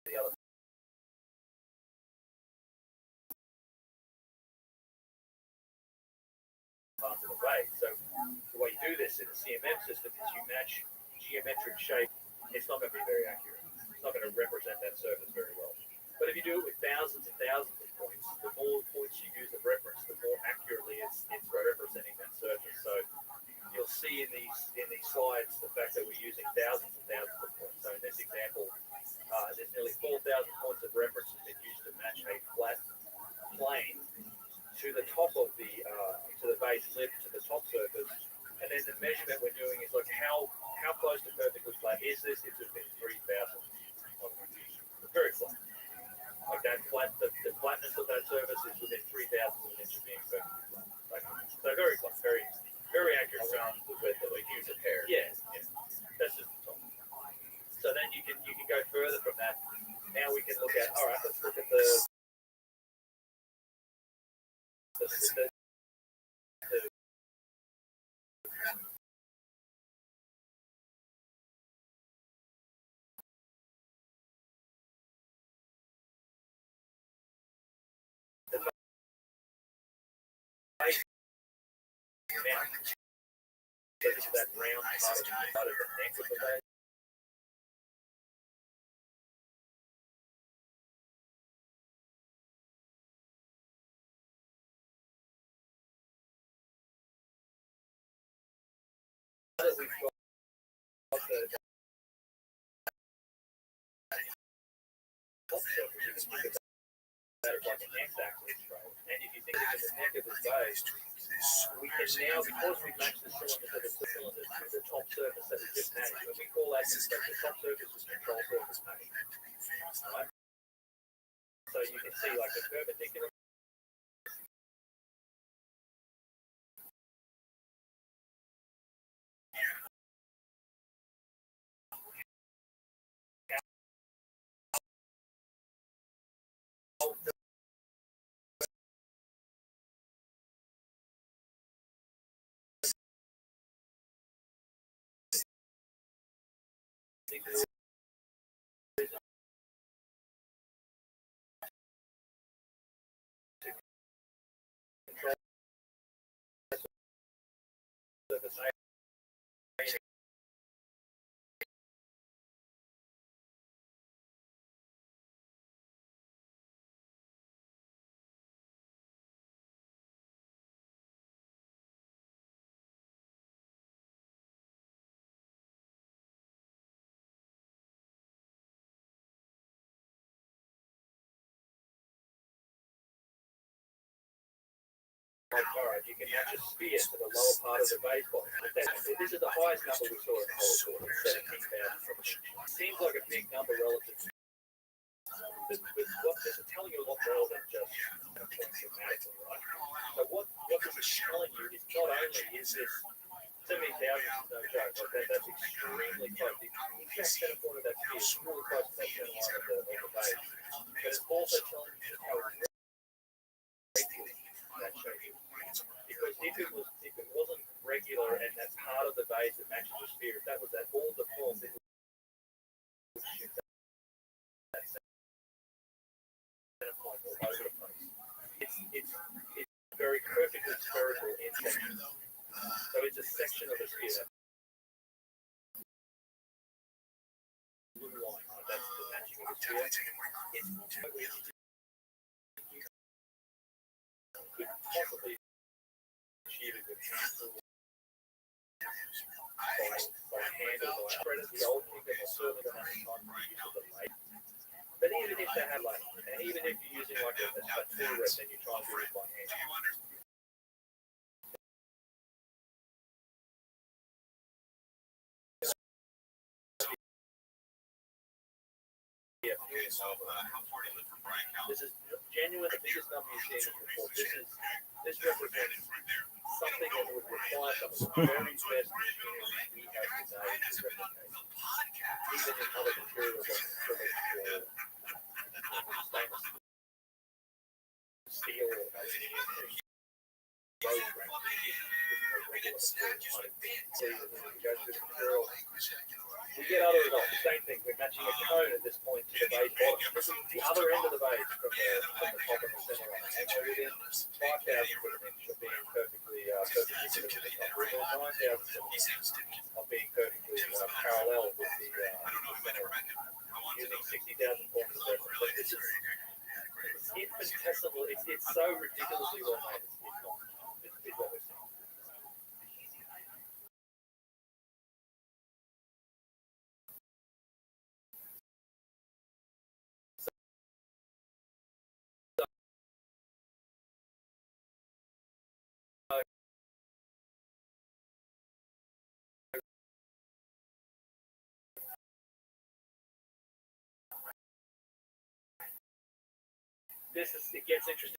the other parts of the base. So the way you do this in the CMM system is you match geometric shape. It's not going to be very accurate. It's not going to represent that surface very well. But if you do it with thousands and thousands of points, the more points you use as reference, the more accurately it's representing that surface. So you'll see in these slides the fact that we're using thousands and thousands of points. So in this example, there's nearly 4,000 points of reference that been used to match a flat plane to the top of to the base lip, to the top surface, and then the measurement we're doing is like how close to perfectly flat is this? It's within 3,000. Very flat. Like that the flatness of that surface is within 3,000 of an inch of being perfectly flat. So very flat, very very accurate. Around the width of a huge hair. Yeah, that's just the top. So then you can go further from that. Now we can look at, all right, let's look at the that round part of the neck of the base. We've got top surface, you can think of that as like an x-axis, right? And if you think of the neck of the base, we can now, because we match the cylinders of the cylinders to the top surface that we just managed, when we call that the top surface is control surface management, right? So you can see like the perpendicular. Alright, you can match a spear to the lower part of the baseball. This is the highest number we saw in the whole court, 17,000. Seems like a big number relative to but what this is telling you a lot more than just mathematically, right? So what this is telling you is not only is this 17,000 is no joke, like that's extremely close. The exact center point of that spear is really close to that center line of the base. But it's also telling you how regular that shape is. Because if it wasn't regular and that's part of the base that matches the spear, if that was at all the forms, it would shift that center point all over the place. It's very perfectly spherical in section. So it's a section of a spear. Blue line, right? That's the matching of the spear. It's totally could possibly achieve it with handle by spreaders. The old people are certainly going to have time to use the light. But even if they have like, and even if you're using like a tool rep and you try and do it by hand. This is genuine, the biggest number you've seen before. This represents something that would require some of the very best machinery we have today to replicate. Even in other materials like acrylic or stainless steel or aluminum. We get other results. Same thing. We're matching a cone at this point to the base bottom. This is the other end of the base from the top and the center line. And we're within 5,000 foot of being perfectly to the top. We're within 9,000 of being perfectly parallel with the center line. Using 60,000 forms of reference. This is infinitesimal. It's so ridiculously well made. It's not. It's what we're seeing. It gets interesting,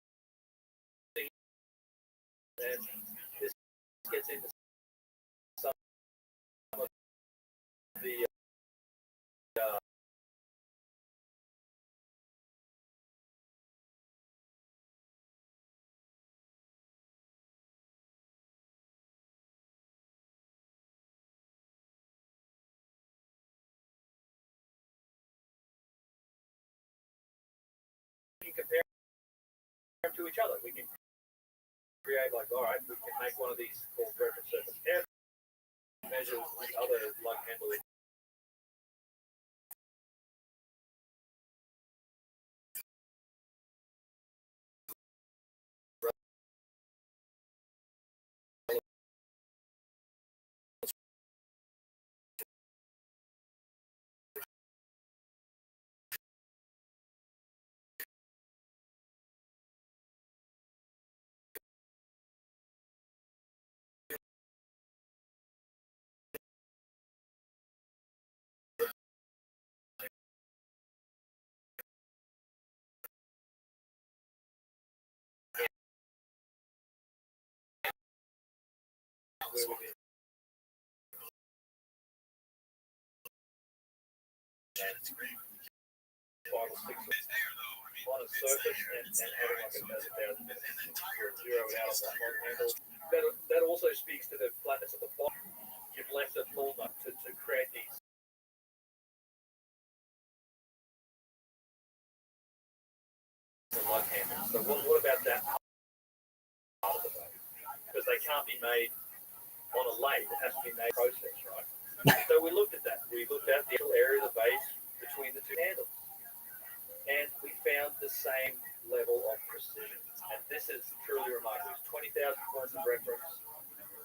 and this gets into some of the you compare them to each other. We can create like, all right, we can make one of these called reference surface F, measure the other like handle we're within 5 or 6 on a surface and having like 1,000 you're zeroed out on that long handle. That also speaks to the flatness of the bottom. You've left it full enough to create these lug handles. So what about that part of the boat? Because they can't be made on a lathe. It has to be made process, right? So we looked at that. We looked at the area of the base between the two handles. And we found the same level of precision. And this is truly remarkable. It's 20,000 points of reference.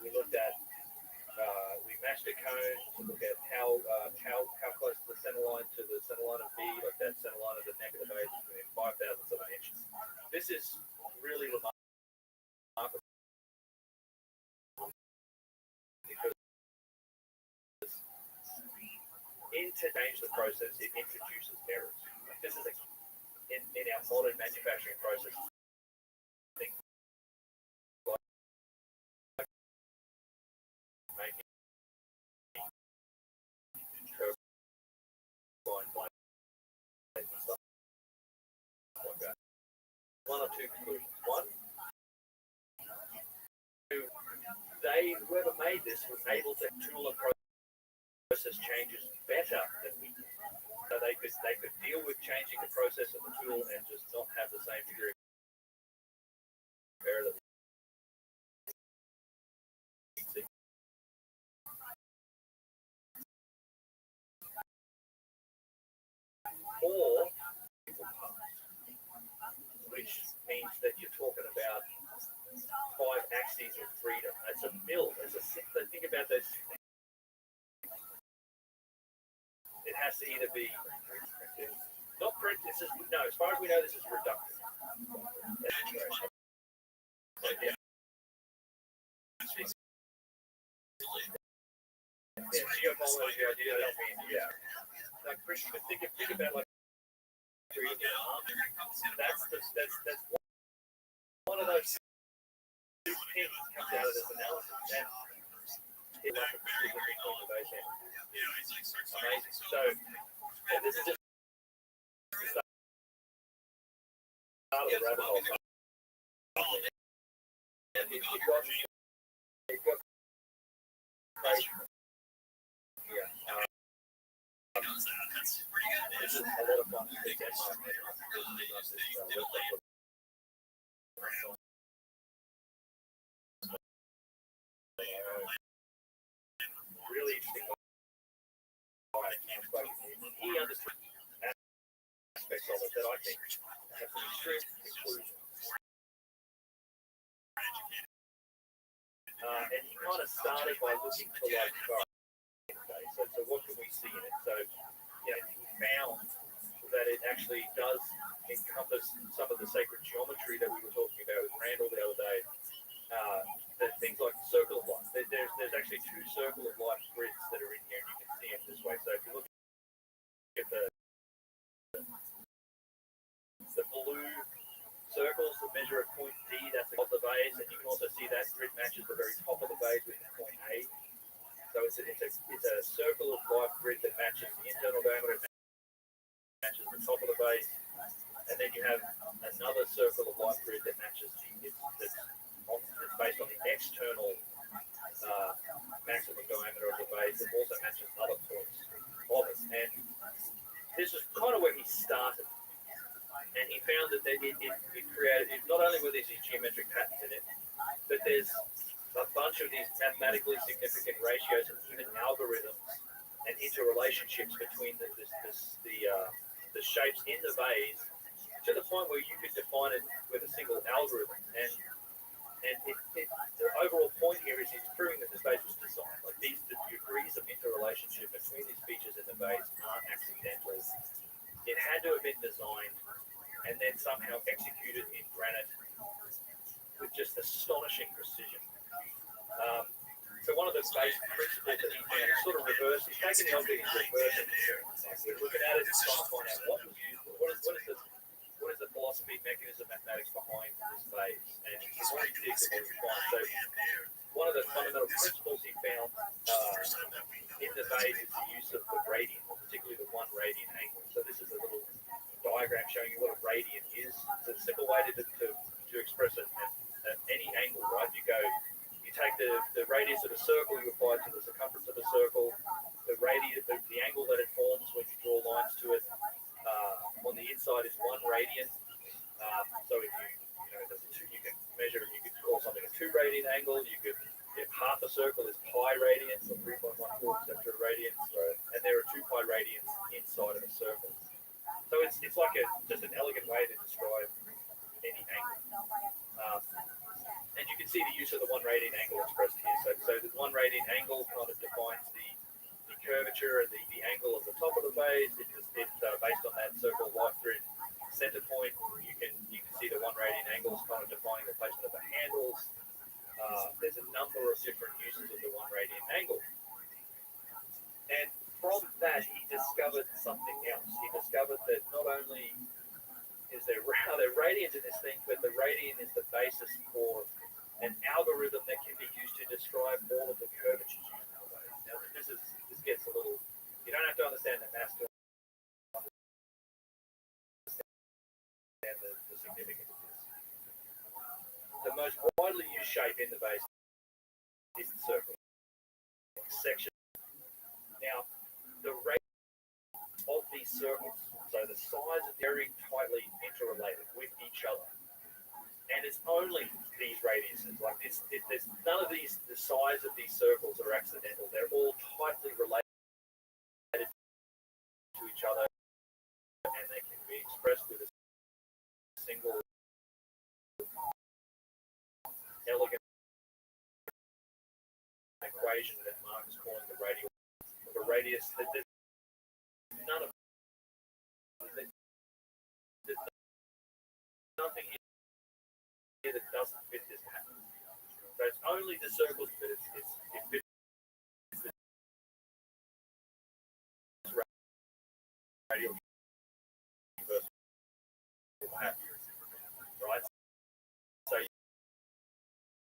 We looked at, we matched a cone to look at how close is the center line to the center line of B, like that center line of the neck of the base, within 5,000 of an inch. This is really remarkable. Because to change the process, it introduces errors. This is in our modern manufacturing process. Things like making turbine blades and stuff like that. One or two conclusions. One, whoever made this was able to tool and process changes better than we did. So they could deal with changing the process of the tool and just not have the same degree of error that we see. Or which means that you're talking about 5 axes of freedom. It's a mill. Think about those. It has to either be not print. This is no. As far as we know, this is reductive. Yeah. Geomorphology idea. I mean, yeah. Like Christian, think about like that's one of those two pins comes out of this analysis and it's like a particular between the base end. Amazing. So, and this is just the start of the rabbit hole. And you've got this is a lot of fun. Really interesting. He understood aspects of it that I think have some extreme conclusions. And he kind of started by looking for like, so what can we see in it? So, he found that it actually does encompass some of the sacred geometry that we were talking about with Randall the other day. That things like circle of life. There's actually 2 circle of life grids that are in here, and you can see them this way. So if you look at the blue circles that measure at point D, that's the top of the vase, and you can also see that grid matches the very top of the vase with point A. So it's a circle of life grid that matches the internal diameter, matches the top of the vase, and then you have another circle of life grid that matches that's based on the external maximum diameter of the base. It also matches other points of it. And this is kind of where he started. And he found that it created, not only were there these geometric patterns in it, but there's a bunch of these mathematically significant ratios and even algorithms and interrelationships between the shapes in the vase to the point where you could define it with a single algorithm. And the overall point here is he's proving that this vase was designed. Like the degrees of interrelationship between these features in the vase aren't accidental. It had to have been designed and then somehow executed in granite with just astonishing precision. So one of the basic principles that he found is sort of reverse. He's taking the object and reversing it. We're looking at it and trying to find out what was used, what is the philosophy, mechanism, mathematics behind this vase, and what he did, what he finds. So one of the fundamental principles debate is the use of the radian, particularly the 1 radian angle. So this is a little diagram showing you what a radian is. It's a simple way to express it at any angle, right? You take the radius of a circle, you apply it to the circumference of a circle, the radius, the angle that it forms when you draw lines to it. On the inside is 1 radian. So if you can measure, you could call something a 2 radian angle. If half a circle is pi radians, or 3.14 etc. radians, and there are 2 pi radians inside of a circle. So it's like just an elegant way to describe any angle. And you can see the use of the 1 radian angle expressed here. So the 1 radian angle kind of defines the curvature and the angle of the top of the base. It's based on that circle light through center point. You can see the 1 radian angle is kind of defining the placement of the handles. There's a number of different uses of the 1 radian angle. And from that, he discovered something else. He discovered that not only are there radians in this thing, but the radian is the basis for an algorithm that can be used to describe all of the curvatures used in the base. Now, this gets a little. You don't have to understand the math to understand the significance of this. The most widely used shape in the base is the circle section. Now, the radius of these circles, so the sides are very tightly interrelated with each other. And it's only these radiuses, like this, there's none of the size of these circles are accidental. They're all tightly related to each other, and they can be expressed with a single elegant equation that Mark is calling the radius. The radius, there's none of there's nothing here that doesn't fit this pattern. So it's only the circles that it fits this radial universal pattern, right? So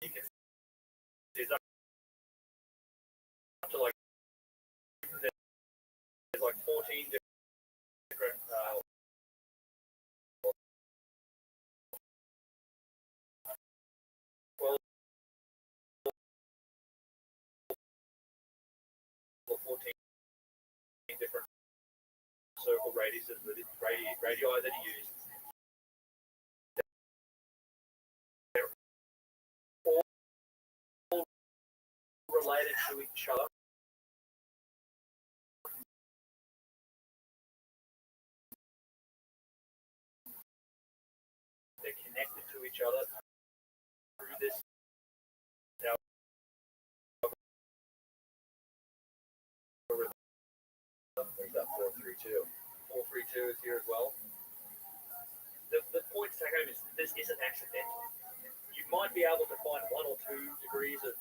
you can see it's up to like there's like 14 different 12 or 14 different circle radiuses that radii that he used. They're all related to each other. They're connected to each other through this. Now, there's that 432. 432 is here as well. The point to take home is this isn't accidental. You might be able to find 1 or 2 degrees of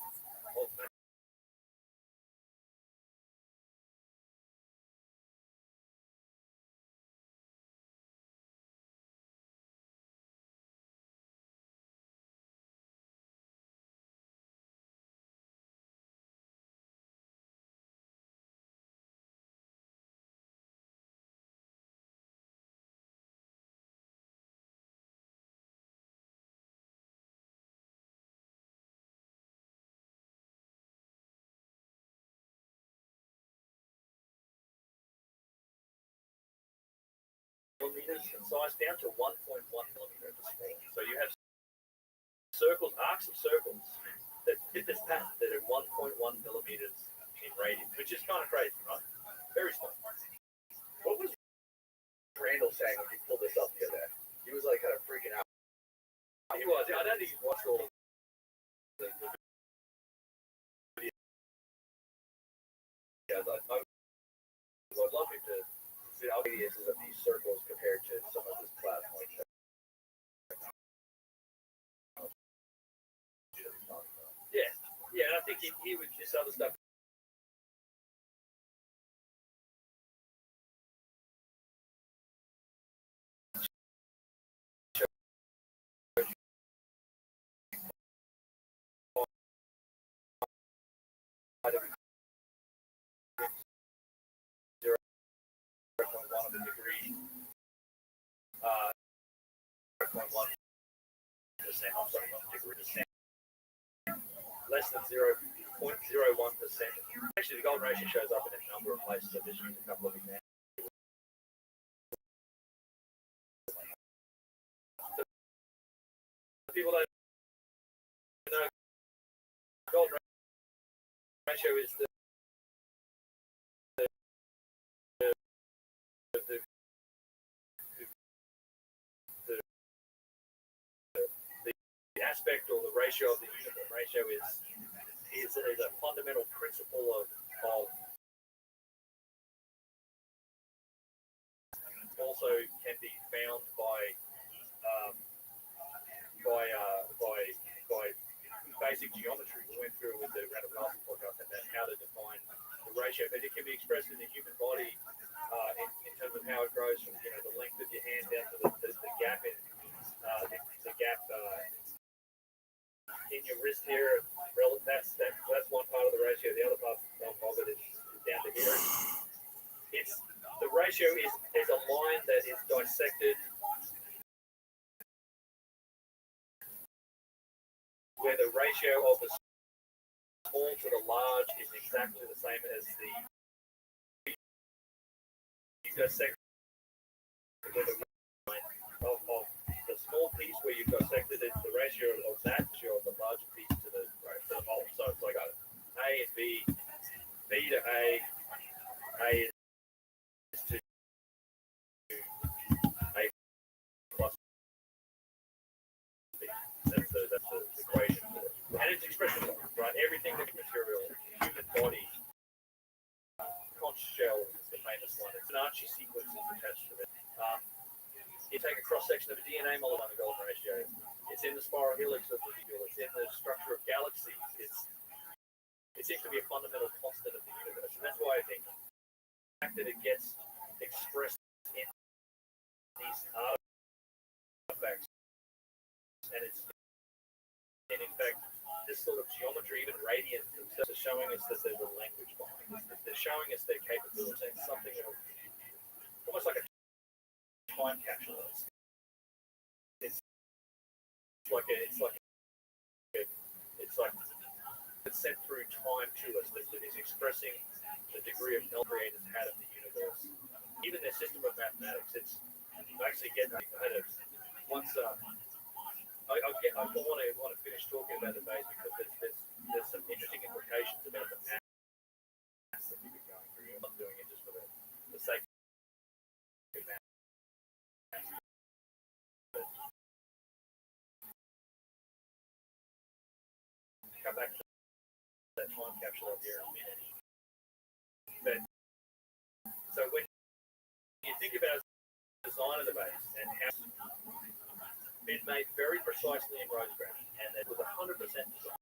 millimeters in size down to 1.1 millimeter. So you have circles, arcs of circles that fit this pattern that are 1.1 millimeters in radius, which is kind of crazy, right? Very small. What was Randall saying when he pulled this up the other day? He was like kind of freaking out. He was. I don't think he watched all of the videos. I'd love him to see how radiuses of these circles compared to some of this plasma. Yeah, and I think he would just other stuff. 0.1%. I'm sorry, not degree percent. Less than 0.01%. Actually, the golden ratio shows up in a number of places. I've just used a couple of examples. People don't know golden ratio is the aspect or the ratio of the uniform ratio is a fundamental principle of also can be found by basic geometry. We went through with the random passing podcast and then how to define the ratio, but it can be expressed in the human body in terms of how it grows from the length of your hand down to the gap in in your wrist here. That's one part of the ratio. The other part of it is down to here. It's the ratio is a line that is dissected where the ratio of the small to the large is exactly the same as the dissect where the line of the small piece where you've dissected it, the ratio of that ratio of the larger piece to the whole. So it's like A and B, B to A is to A plus B. That's the equation for it. And it's expression, right? Everything that's material, human body, conch shell is the famous one. It's an Archie sequence is attached to it. You take a cross section of a DNA molecule on the golden ratio. It's in the spiral helix of the molecule. It's in the structure of galaxies. It seems to be a fundamental constant of the universe, and that's why I think the fact that it gets expressed in these artifacts, and in fact, this sort of geometry, even radiant themselves, is showing us that there's a language behind this. They're showing us their capability, something of almost like a time capsule. It's sent through time to us that is expressing the degree of knowledge creators had of the universe. Even their system of mathematics, it's actually getting once I want to finish talking about the base because there's some interesting implications about the maths that we've been going through. I'm not doing it just for the sake of math. Come back to that time capsule up here in a minute. But so when you think about the design of the base and how it's been made very precisely in Rosecrans, and it was 100% design.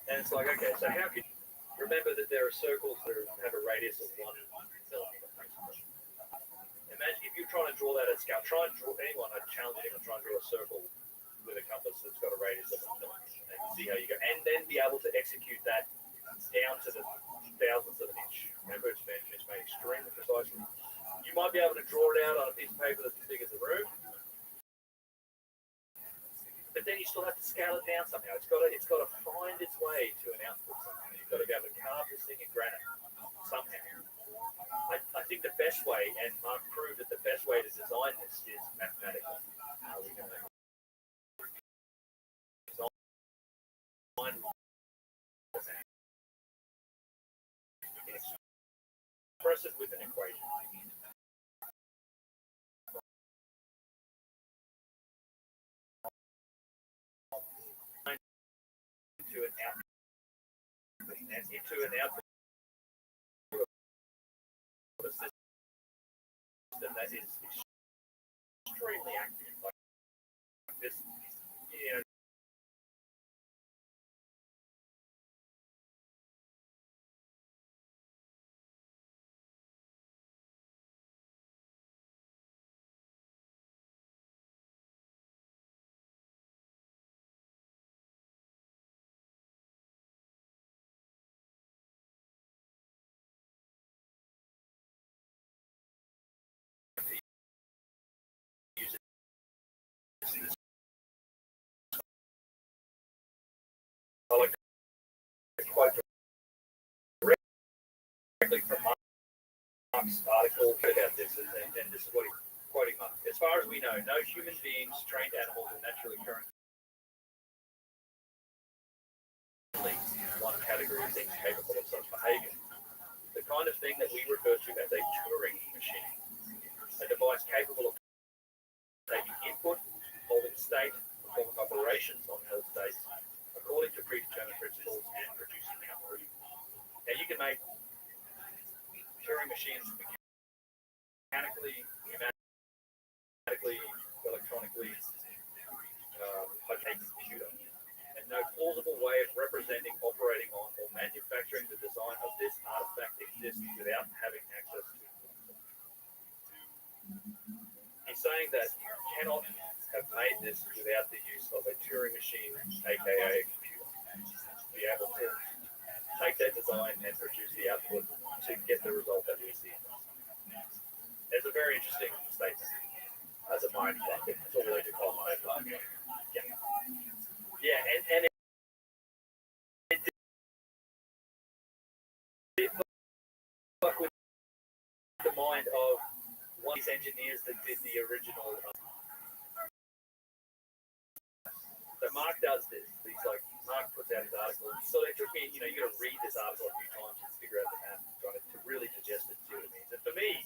And it's like, okay, so how can you remember that there are circles that have a radius of 1 millimeter? Imagine if you're trying to draw that at scale. I challenge anyone to try and draw a circle with a compass that's got a radius of 1 millimeter and see how you go, and then be able to execute that down to the thousandths of an inch. Remember, it's made extremely precisely. You might be able to draw it out on a piece of paper that's as big as the room, but then you still have to scale it down somehow. It's got to find its way to an output somehow. You've got to be able to carve this thing in granite somehow. I think the best way, and Mark proved that the best way to design this is mathematical. How are we going to express it with an equation. Into an output of a system that is extremely active. Like this, I like to quote directly from Mark's article about this, and this is what he's quoting Mark. As far as we know, no human beings, trained animals, or naturally occurring one category of things capable of such behavior. The kind of thing that we refer to as a Turing machine, a device capable of taking input, holding state, performing operations on held states according to predetermined principles, and producing output. Now you can make Turing machines mechanically, pneumatically, electronically, by taking a computer. And no plausible way of representing, operating on, or manufacturing the design of this artifact exists without having access to it. He's saying that you cannot have made this without the use of a Turing machine, aka a computer, to be able to take that design and produce the output to get the result that we see. It's a very interesting statement. As a mind fuck, it's all they call mind fuck. Yeah, and it did fuck with the mind of one of these engineers that did the original. So Mark does this. He's like, Mark puts out his article. So it took me, you got to read this article a few times to figure out the math, trying to really digest it, see what it means. And for me,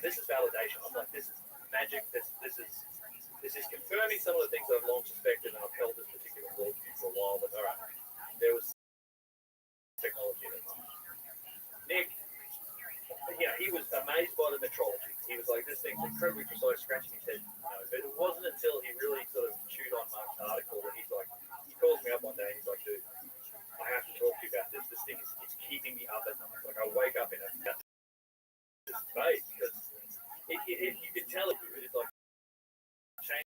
this is validation. I'm like, this is magic. This is confirming some of the things I've long suspected, and I've held this particular worldview for a while. But all right, there was technology in it. Nick, he was amazed by the metrology. He was like, this thing's incredibly precise, scratching his head. But it wasn't until he really sort of chewed on Mark's article that he's like, he calls me up one day and he's like, dude, I have to talk to you about this. This thing is keeping me up at night. Like, I wake up in this space because you can tell it's like change.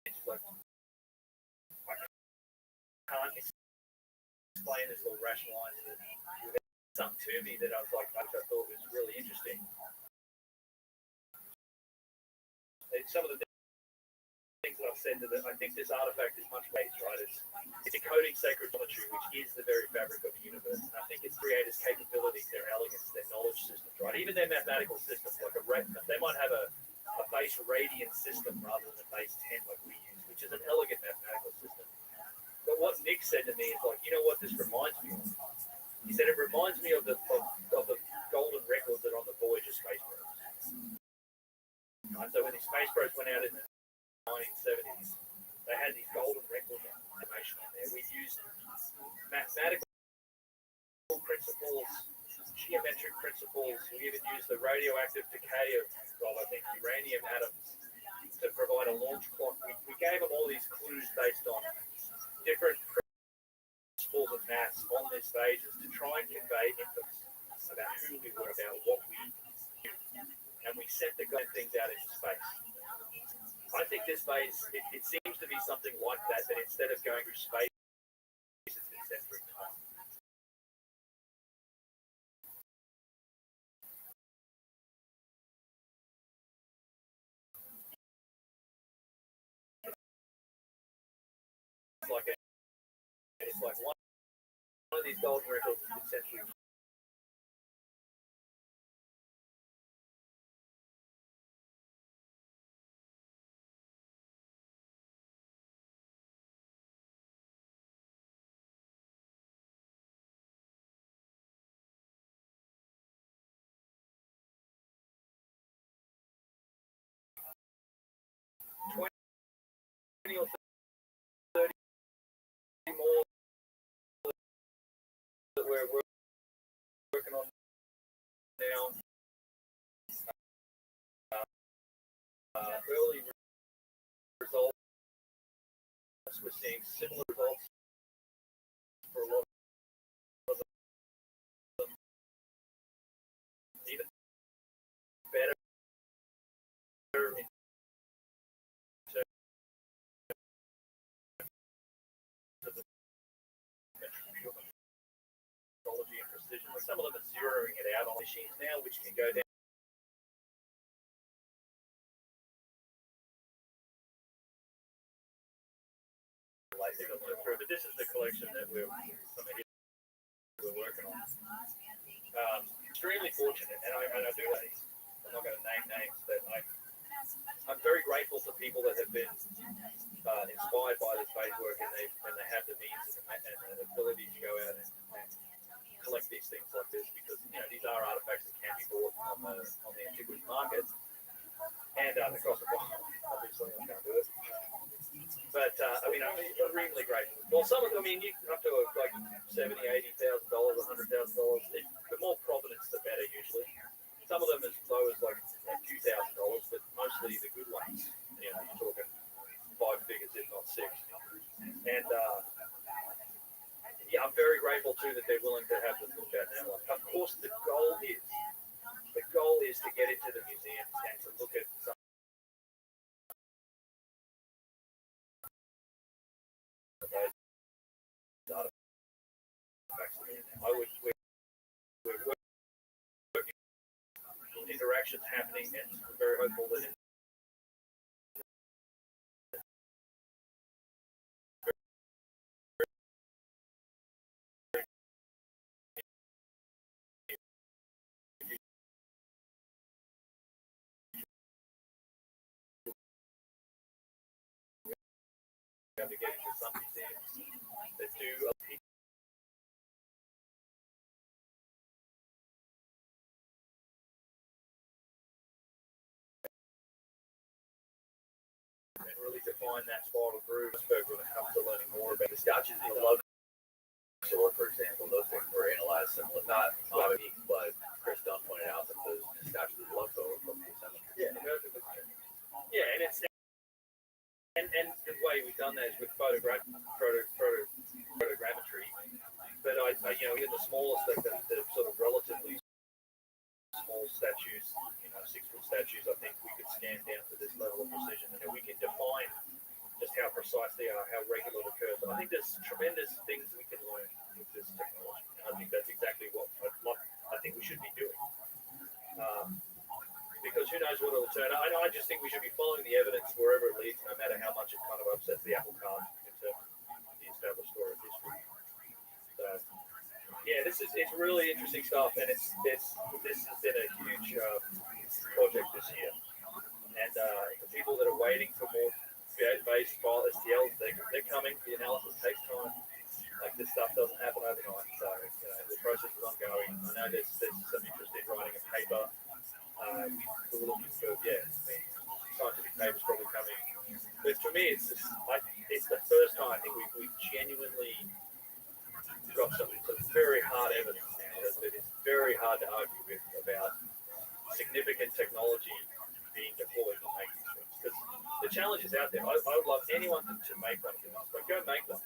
It's like, I can't explain this or rationalize it. Something to me that I was like, I thought was really interesting. Some of the things that I've said that I think this artifact is much ways, right? It's decoding sacred geometry, which is the very fabric of the universe. And I think its creators' capabilities, their elegance, their knowledge systems, right? Even their mathematical systems, like they might have a base radian system rather than a base 10 like we use, which is an elegant mathematical system. But what Nick said to me is like, you know what this reminds me of? He said it reminds me of the golden records that are on the Voyager space probes. Right, so when these space probes went out in the 1970s, they had these golden records of information on there. We used mathematical principles, geometric principles. We even used the radioactive decay of I think, uranium atoms to provide a launch clock. We gave them all these clues based on different principles of maths on their stages to try and convey inputs about who we were, about what we knew. And we sent the good things out into space. I think this phase, it seems to be something like that, but instead of going through space, it's been sent through time. It's like one of these golden records has been sent through. Or 30 more that we're working on now. Early results, we're seeing similar results for a lot of them, even better in terms of the methodology and precision. Some of them are zeroing it out on machines now, which can go down later to look through. But this is the collection that we're working on. Extremely fortunate, and I do that. I'm not going to name names, but I'm very grateful for people that have been inspired by this space work, and they have the means and the ability to go out and collect these things like this, because these are artifacts that can be bought on the antiquities market and across the board. Obviously, I can't do it, but I'm extremely grateful. Well, some of them, you up to like $70,000, $80,000, $100,000. The more provenance, the better usually. Some of them as low as like a few $1,000s, but mostly the good ones. You're talking 5 figures, if not 6. And I'm very grateful too that they're willing to have this looked at now. Of course, the goal is to get into the museums and to look at some of those artifacts. We're working interactions happening, and I'm very hopeful that to get into some museums that do and really define that spiral groove when it comes to learning more about the statues in the love sword, for example. Those things were analyzed similar, not unique, but Chris Dunn pointed out that those statues of the love sword were from the 70s. Yeah, and it's and the way we've done that is with photogrammetry. But even the smallest, the sort of relatively small statues, 6-foot statues, I think we could scan down to this level of precision, and we can define just how precise they are, how regular the curves are. I think there's tremendous things we can learn with this technology, and I think that's exactly what I think we should be doing. Because who knows what it'll turn out. I just think we should be following the evidence wherever it leads, no matter how much it kind of upsets the apple cart in terms of the established story of history. So, it's really interesting stuff, and this has been a huge project this year. And the people that are waiting for more based file STLs, they're coming. The analysis takes time. Like, this stuff doesn't happen overnight, so the process is ongoing. I know there's some interest in writing a paper. We're looking for scientific papers probably coming. But for me, it's the first time I think we genuinely got some very hard evidence now that it's very hard to argue with about significant technology being deployed to make these things. Because the challenge is out there. I would love anyone to make one of us, but go make one.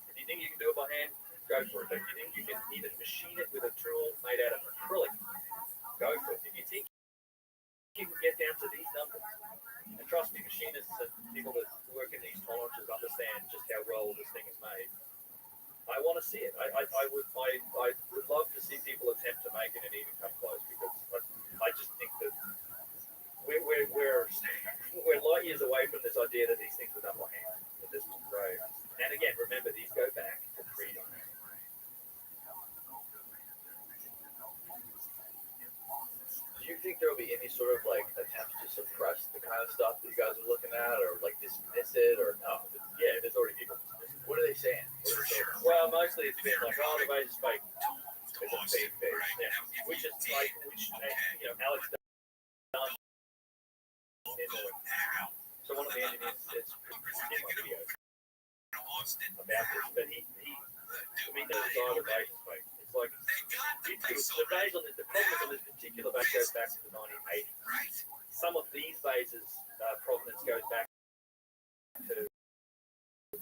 If you think you can do it by hand, go for it. If you think you can even machine it with a tool made out of acrylic, go for it. If you think you can get down to these numbers, and trust me, machinists and people that work in these tolerances understand just how well this thing is made. I want to see it. I would love to see people attempt to make it and even come close, because I just think that we're light years away from this idea that these things were done by hand. That this was great. And again, remember, these go back to pre-done. Do you think there will be any sort of attempts to suppress the kind of stuff that you guys are looking at, or dismiss it, or no? Yeah, there's already people. What are they saying? Well, mostly it's been the base is fake. It's a fake base, which is Alex done. So one of the engineers says in my video about this, but he to me the design of the base is fake. It's like the base on the provenance on this particular base goes back to the 1980s. Some of these bases provenance goes back to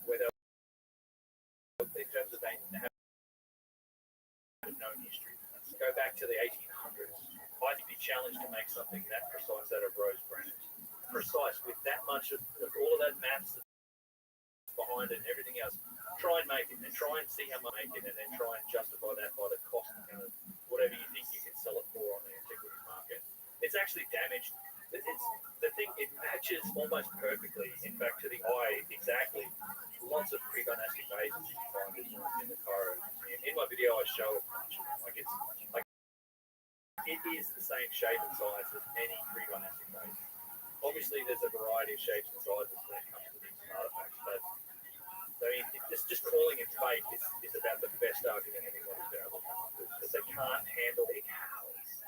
where they in terms of they have known history. Go back to the 1800s. I'd be challenged to make something that precise out of rose granite. Precise with that much of all of that maths behind it and everything else. Try and make it, and try and see how much make it, and then try and justify that by the cost of whatever you think you can sell it for on the antiquities market. It's actually damaged. It's the thing. It matches almost perfectly, in fact, to the eye exactly lots of pre-dynastic bases you can find in the Cairo Museum. In my video, I show it. Like it's like it is the same shape and size as any pre-dynastic base. Obviously, there's a variety of shapes and sizes when it comes to these artifacts, but I mean, just calling it fake is about the best argument anybody's been able to come up with, because they can't handle it.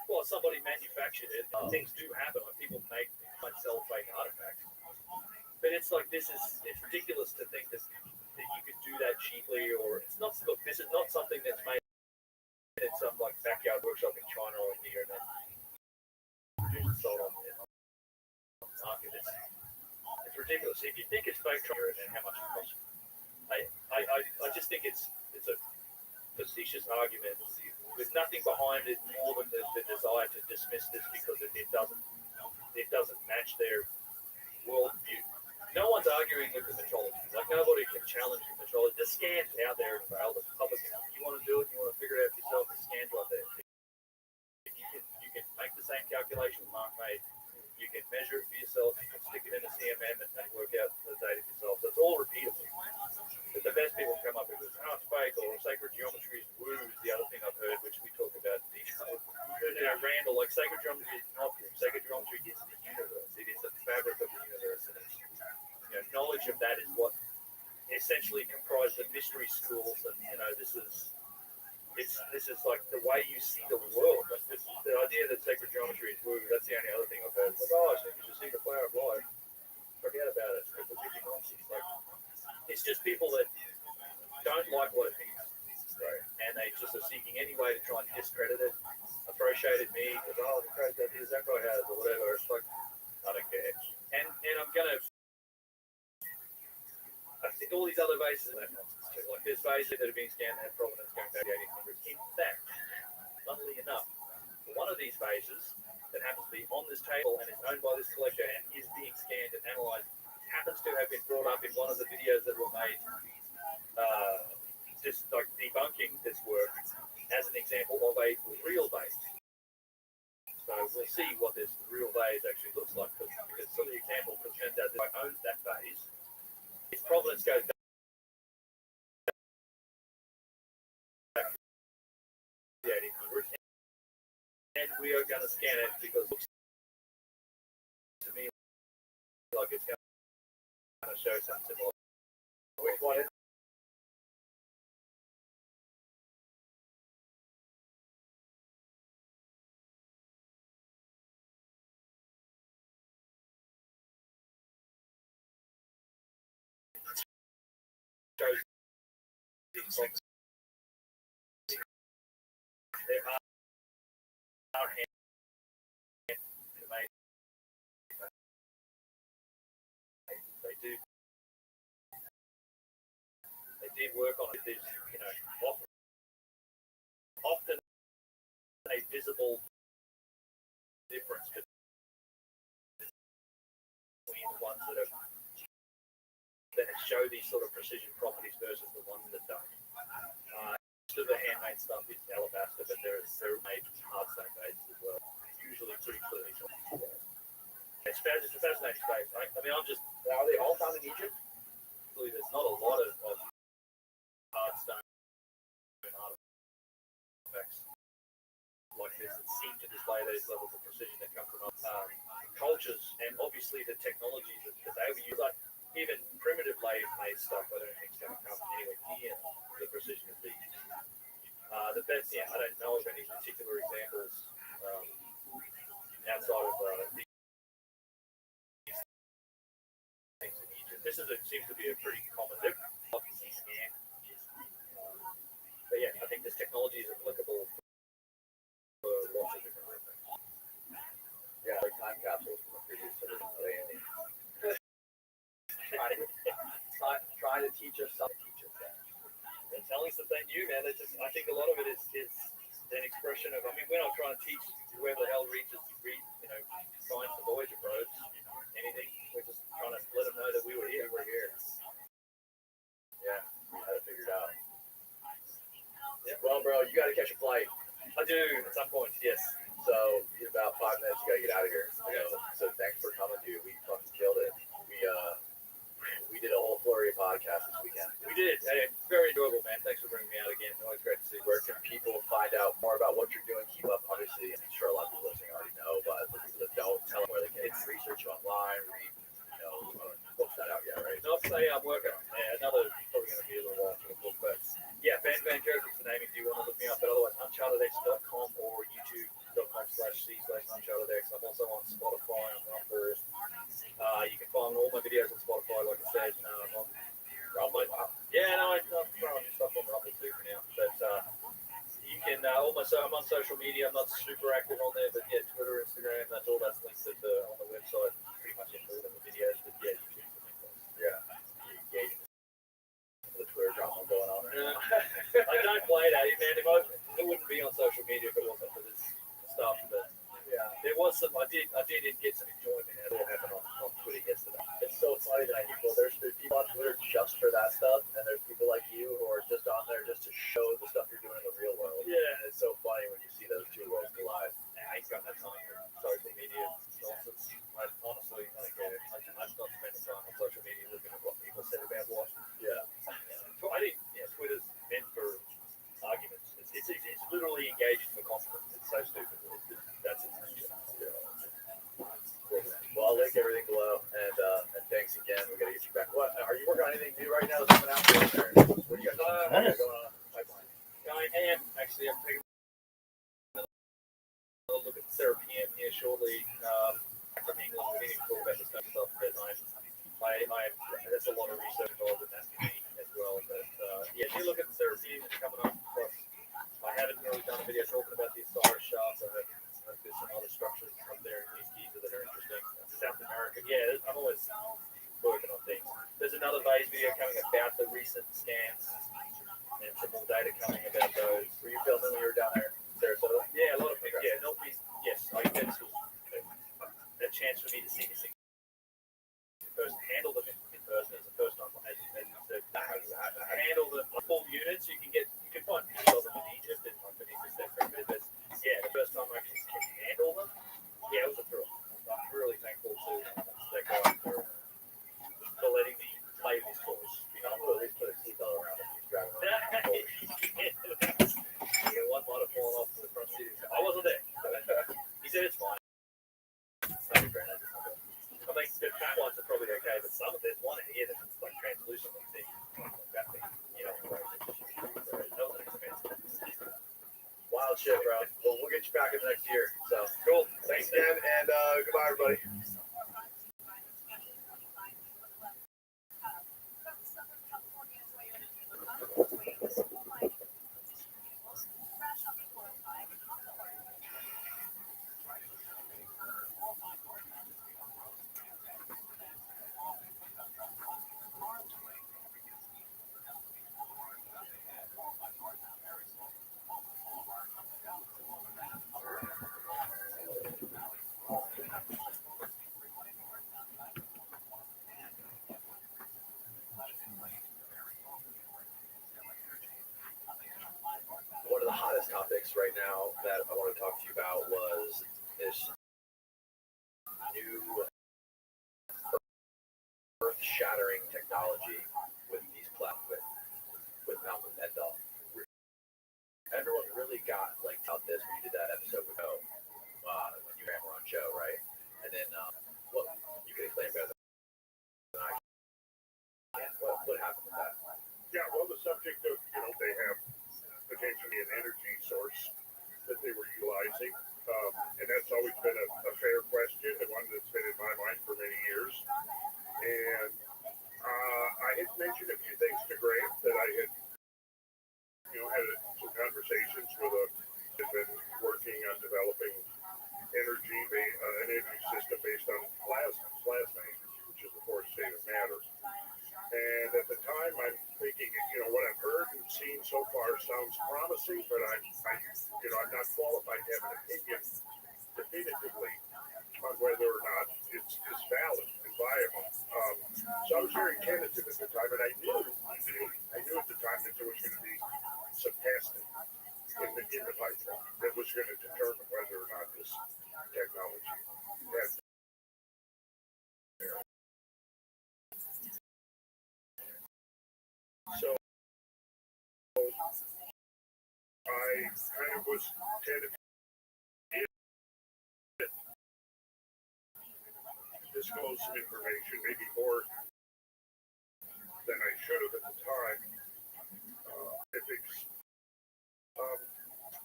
Well, somebody manufactured it. Things do happen. Like people make and sell fake artifacts. But it's like it's ridiculous to think that you could do that cheaply, or it's not. Look, this is not something that's made in some like backyard workshop in China or India and then produced and sold on the market. It's ridiculous. If you think it's fake, and how much it costs, I just think it's a facetious argument with nothing behind it more than the desire to dismiss this because it doesn't match their worldview. No one's arguing with the metrology. Like nobody can challenge the metrology. The scans out there available. The public. You want to do it, you want to figure it out yourself. The scans out there. You can make the same calculation Mark made. You can measure it for yourself. You can stick it in a CMM and work out the data yourself. So it's all repeatable. But the best people come up with is fake or sacred geometry is woo is the other thing I've heard, which we talk about. Randall, like sacred geometry is not woo. Sacred geometry is the universe. It is the fabric of the universe. And knowledge of that is what essentially comprised the mystery schools. And this is like the way you see the world. Like the idea that sacred geometry is woo. That's the only other thing I've heard. Like, I think you should see the flower of life. Forget about it. It's completely nonsense. Like, it's just people that don't like what it means, right? And they just are seeking any way to try and discredit it, appreciate it, me, because the crazy ideas that guy has or whatever. It's like, I don't care. And I'm gonna. I think all these other bases are that nonsense too. Like there's bases that are being scanned that have provenance going back to the 1800s. In fact, funnily enough, one of these bases that happens to be on this table and is owned by this collector and is being scanned and analyzed happens to have been brought up in one of the videos that were made just like debunking this work as an example of a real base. So we'll see what this real base actually looks like because for the example, it turns out that I owns that base. Its provenance goes back to the 1800s, and we are going to scan it because it looks to me like it's going to show something similar. Which one is shows there are hands to make they did work on it. There's often a visible difference between the ones that show these sort of precision properties versus the ones that don't. Most of the handmade stuff is alabaster, but they're made hard stone bases as well. Usually pretty clearly shown. It's a fascinating space. Right? I mean, are they all found in Egypt? There's not a lot of hard stone artifacts like this that seem to display those levels of precision that come from cultures, and obviously the technologies that they were using. Like, even primitive made stuff, I don't think is going to come anywhere near the precision of these. The best, I don't know of any particular examples outside of these things in Egypt. This seems to be a pretty common thing. But yeah, I think this technology is applicable for lots of different things. Yeah, like time capsules from a previous sort of landing. Trying to teach us something. They're telling us that they knew, man. I think a lot of it is an expression of. I mean, we're not trying to teach whoever the hell reads science the Voyager probes, anything. We're just trying to let them know that we were here. We're here. Yeah, we had it figured out. Yeah. Well, bro, you got to catch a flight. I do at some point, yes. So in about 5 minutes, you got to get out of here. So thanks for coming, dude. We fucking killed it. We did a whole flurry of podcasts this weekend. did. Hey, very enjoyable, man. Thanks for bringing me out again. Always great to see. Where can people find out more about what you're doing? Keep up, obviously. I'm sure a lot of people listening already know, but the people that don't, tell them where they can research online, read, books not out yet, right? Not say I'm working on another, probably going to be a little while for the book, but yeah, Van Joke is the name if you want to look me up. But otherwise, unchartedx.com or youtube.com/c/unchartedx. I'm also on Spotify, on Rumble. You can find all my videos on Spotify, like I said. On Rumble. I'm throwing stuff on Rumble too for now. But you can I'm on social media. I'm not super active on there, but yeah, Twitter, Instagram, that's linked on the website. Pretty much included in the videos, but yeah, YouTube's the main place. Yeah. Engaging the Twitter drama going on right now. I don't play that, man. It wouldn't be on social media if it wasn't for this stuff. But yeah, there was some. I did get some enjoyment out of what happened on Twitter yesterday. It's so funny that there's people on Twitter just for that stuff, and there's people like you who are just on there just to show the stuff you're doing in the real world. Yeah, and it's so funny when you see those two worlds collide. I ain't got that time for social media nonsense. Honestly, I don't get it. I'm not spending time on social media looking at what people said about what. Yeah. Twitter's meant for arguments. It's literally engaged for confidence. It's so stupid. That's its nature. Well, I'll link everything below, and thanks again. We got to get you back. What are you working on anything new right now? Something out there? What do you guys got going on in the pipeline? I am actually. I'm taking a look at the Serapeum here shortly. From England, we need to talk about this kind of stuff. But there's a lot of research involved in that for me as well. But yeah, if you look at the Serapeum, it's coming up. I haven't really done a video talking about the Osiris shafts. There's some other structures up there in East Giza that are interesting. South America, yeah, I'm always working on things. There's another Vase video coming about the recent scans and some more data coming about those. Were you filming when you were down there in Sarasota? Yeah, a lot of people. Yeah, yes, I guess it was a chance for me to see these things in person, handle them in person. It's the first time I handle them on full units. You can find pictures of them in Egypt and beneath the Sacred. But yeah, the first time I actually can handle them, yeah, it was a thrill. I'm really thankful to that guy for letting me play with these toys. I'm going to at least put a seatbelt around him. He's driving around. Yeah, one might have fallen off the front seat. I wasn't there. He said it's fine. It's not a grenade. I think the fat ones are probably okay, but there's one in here that's like translucent thing. That thing, that was expensive. Wild shit, bro. Well, we'll get you back in the next year. So Cool. thanks again, and goodbye, everybody. One of the hottest topics right now that I want to talk to you about was this new earth-shattering technology with these with Malcolm Mendel. Everyone really got out this when you did that episode with when you ran on show, right? And then well, you can explain better than I can. What happened with that? Yeah, well, the subject of, they have potentially an energy source that they were utilizing. And that's always been a fair question, and one that's been in my mind for many years. And I had mentioned a few things to Grant that I had, had some conversations with had been working on developing an energy system based on plasma energy, which is the fourth state of matter. And at the time, I'm thinking, what I've heard and seen so far sounds promising, but I'm not qualified to have an opinion definitively on whether or not it's valid and viable. So I was very tentative at the time, and I knew at the time that there was going to be some testing in the pipeline that was going to determine whether or not this technology had. So kind of was kind of disclosed some information, maybe more than I should have at the time.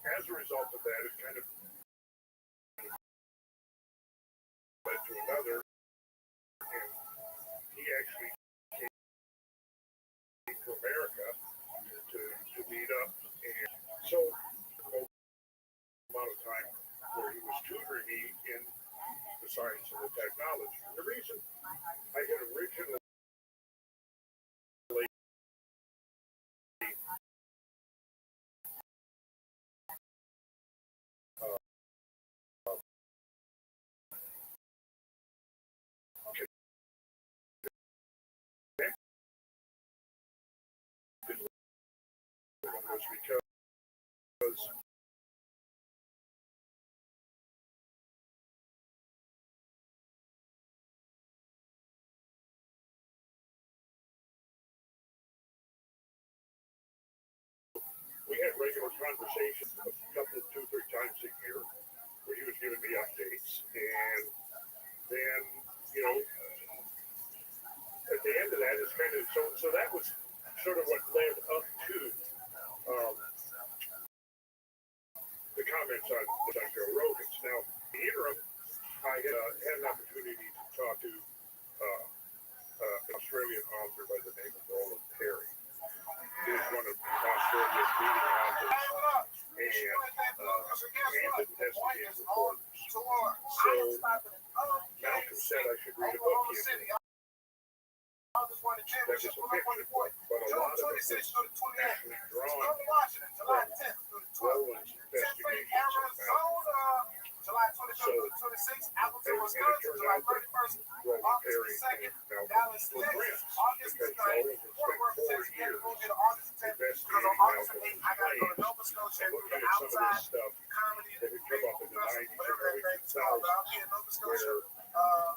As a result of that, it kind of led to another, and he actually came to America to meet up, and so a amount of time where he was tutoring me in the science and the technology. And the reason I had originally was because we had regular conversations a couple of 2-3 times a year where he was giving me updates, and then at the end of that is kind of so that was sort of what led up to the comments on Joe Rogan's. Now, in the interim, I had an opportunity to talk to an Australian author by the name of Roland Perry. He is one of Australia's leading authors and investigative reporters. So Malcolm said I should read a book he had written. That was a fiction book, but a lot of it was actually drawn from Roland's investigations of Malcolm. So, and it turned out that Roland Perry and Malcolm were friends, because Roland had spent 4 years investigating Malcolm's claims and looking at some of this stuff that had come up in the 90s and early 2000s, where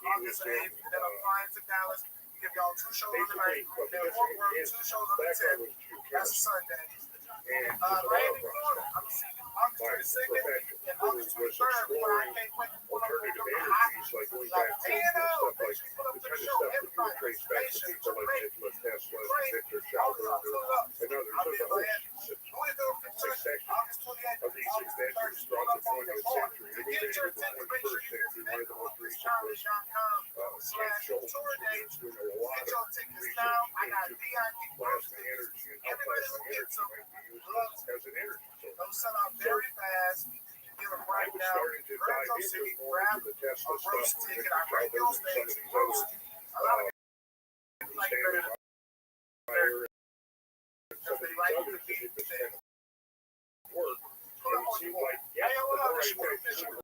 he was in, basically, well, his background was true chemistry, and his law process. My profession was exploring alternative energies, like going back to stuff like the kind of stuff that you would trace back to people like Nikola Tesla and Victor Schauberger and others. There's a whole succession of these inventors throughout the 20th century, and even into the 21st century. One of the most recent was Ken Schultz, who's doing a lot of research into plasma energy and how plasma energy might be used as an energy source. Very fast. I was starting to dive into more into the Tesla stuff with Victor Schauberger and some of these other Stanley Meyer and some of these others that did this kind of work. And it seemed like, yeah, the more I invested in it,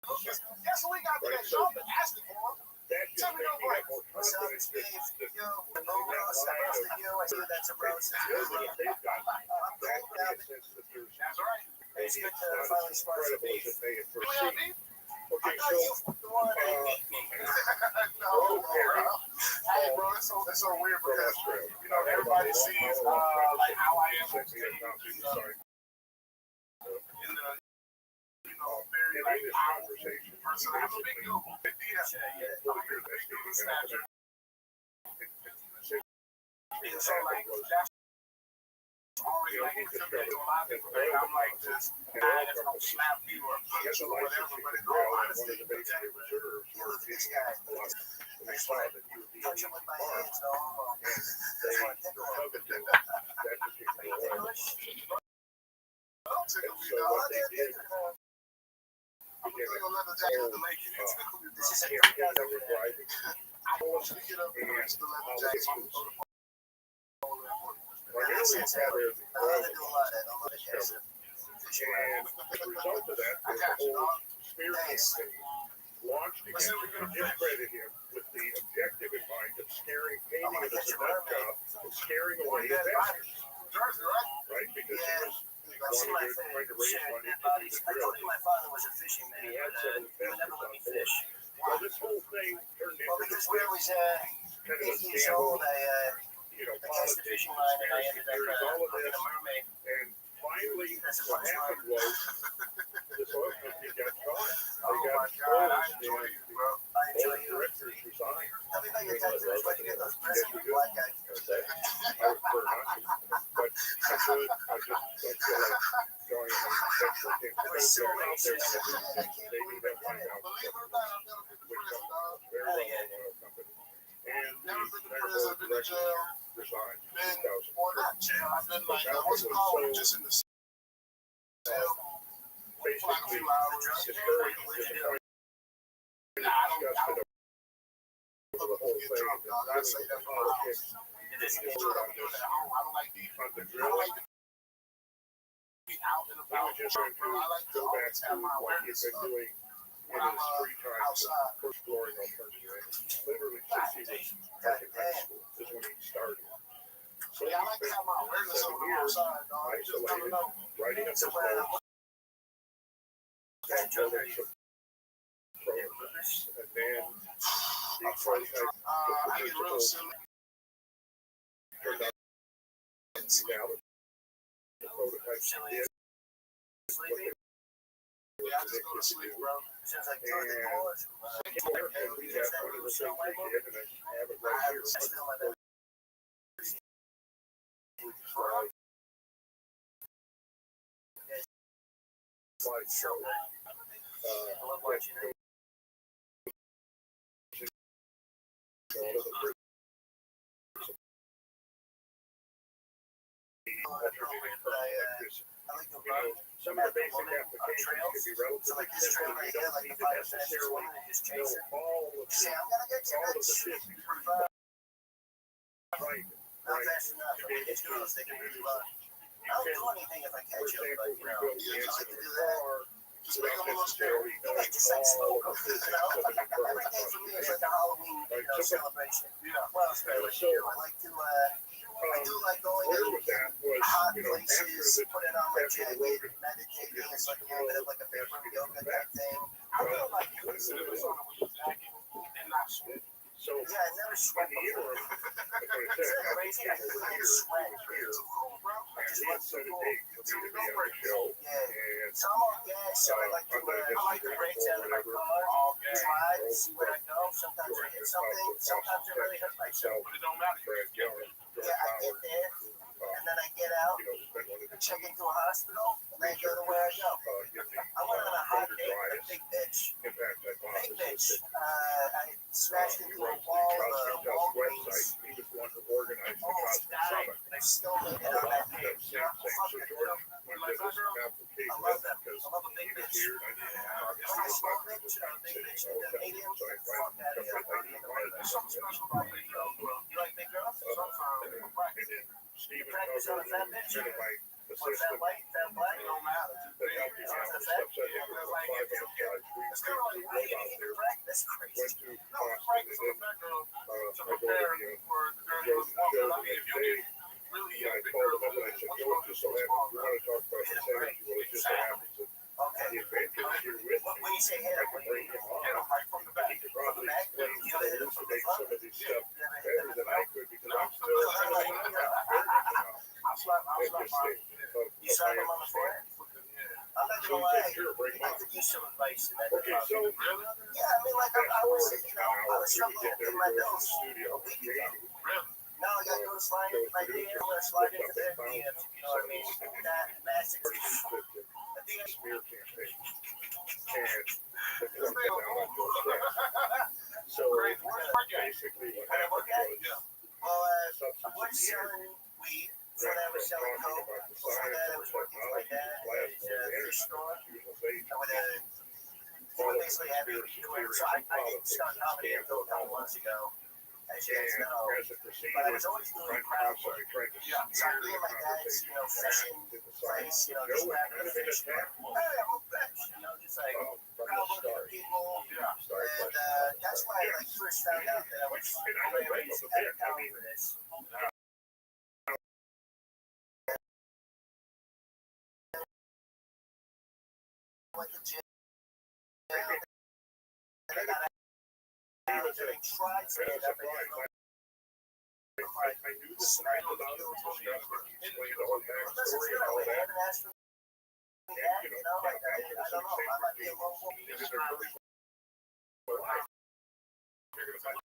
Guess we got right, that so shop and asking for him. that just made me have more confidence that in that line of That's a rose. building that they've got, that in a sense that there's maybe it's not as incredible as it may at first seem. Okay, so Hey, bro, it's so weird from because Australia, everybody sees like how I am sent me a copy, sorry. in the And in this conversation, person. I'm a big deal. Big deal. And so like that's always like intimidating a lot of people. I'm like just just gonna slap you or punch you or whatever. But in all honesty, look at this guy. That's why punch him with my hands. So what they did, I'm gonna let the jacket the lake. This is a they were driving, I want you to get up and reach the leather jacket. primarily where the oil was discovered. And as a result of that, the whole smear campaign launched against him and discredited him with the objective in mind of painting it as a nut job and scaring away investors. Right? Because he was trying to raise money to do the drill. And he had several investors on board. Well, this whole thing turned into this kind of a scandal, politics, conspiracy theories, all of this. And finally, finally, what happened was this oil company got caught. Oh They my got God, I exposed, enjoy and you, bro. I all enjoy the you. directors resigned. Tell me about your tattoos. Where'd you get those? Prison or black guy? I would prefer not to, but I could. I just don't feel like going any sexual things. There were so many Out there, chicks. I can't maybe believe they'll it. find out. Believe it or not, I've never been to prison, dog. Very well known oil company. And Never been to the prison, been to jail. resigned in Been, 2000. or not jail. I've been like, what's it called? When you're just in the cell. For like a few hours. Discouraged, disappointed. Nah, I don't Disgusted over the whole get thing. drunk, dog. I say that from my house. It is forward on this. I don't like the, On the I don't drill. like to be out and He about. was just going to Bro, I like to go back always to have my what he had awareness been up doing in when I'm his free time, outside. exploring alternatives. Literally since he was back in high school is when he started. So Yeah, I like he's to been have my awareness on 7 the years outside, dog. You just never isolated, know. writing up his So when notes, and building some prototypes. And then the prototype, I get real principles silly. turned out to be valid. The prototypes did what they Yeah, I just go to sleep, bro. Since I joined the course, and we got one of the things we did, and I have it right here. Slide show. I love watching it. All of the I like to run. some of the basic applications can be So relatively like this trail simple. right You here, don't like need the to fire fastest necessarily one, and just know chase it. all of You say, I'm gonna get to all that of the shit. physics Not right. fast enough. I mean, it's girls, they can really run. I'll do anything if I For catch them, example, but you know, rebuild the I engine like to of do a that. car Just make without them a little necessarily scary. knowing Just like all smoke of the them, you physics know? of an internal Every day for me is combustion like a Halloween, celebration. Yeah. Well, especially here. I like to, I do like going where to was that? Was, hot you know, after places, the putting on my after the jacket, road meditating. It's like a little bit of like a vapor yoga type thing. I really like doing this on with your jacket and not sweat. so Yeah, I never sweat in the before. interim, like I It's said, I crazy. I couldn't sweat. It's too cool, bro. I and just he want had to set a cool. date for me to be on the show, Yeah. and So I'm on gas, so I like to break down in my car, drive, see where I go. Sometimes I hit something, sometimes I really hurt myself. but it don't matter. Brad Geller, Yeah, I get there, and then I get out, you know, spent one of the check into a hospital, and then go to where I go. I went on a hot date with a big bitch. In fact, I thought Big this bitch. was I smashed he into a runs the wall, Cosmic Health Walgreens. website. He was the one who organized the Almost Cosmic died, Summit. but I still made it on that day. That same thing. So George went to this application I love them. because I love a big he was bitch. here and I didn't talk to When I him small about bitch, this or a big city bitch, all the the time. medium, So I fuck out of here. There's something special about big girls, bro. You like big girls? Sometimes. And then Stephen Practice on a fat Cover, bitch? kind of my What's that assistant, white? Fat black? It don't matter. that helped me out with stuff. So I think it was like 5 of us guys. It's We kind of like drove out there, that's crazy. went to No, Boston, practice and on then that girl I to go to prepare the for the girl show who was walking. the I mean, if next you day. get really Yeah, I big called girls, him up and I said, George, just so happens, we want to talk about the Senate. Well, it just so happens that okay. the adventure is here with When me. you say hit I him, can bring him on. hit him right from the back. He could probably explain You ever hit him from the elucidate front? some of this stuff You ever hit better him? than I could because I'm still No, kind of like, like, I'll slap at this stage You slap him on the forehead? I'm not So gonna he lie. said, sure, bring him I on. could use some advice in that. Okay, so Yeah, I mean, like, I was, you know, I was struggling to pay my bills studio. a week ago. Now I gotta go slide into my DM, I'm gonna slide into their DMs, you know what I mean? That message is, I think I Smear campaign. And the point that now I'm doing that. So basically what happened was well, I substance was abuse. selling weed, before that I was selling coke, before that I was working for my dad at his fish store. I would basically have you do it. So I did start comedy a couple months ago, as you guys know. But I was always doing crowd work. So I'm doing my dad's, you know, fishing place, you know, just grabbing the fish. Hey, I'm a fish, you know, just like crowd working with people. And that's why I like first found out that I was raised at a town for this. Went to jail. And I got out and I tried to get up and I knew this night about it, discussed it, explained the whole backstory and all that. And, you know, back to the same routine. And it's their first life. You're going to find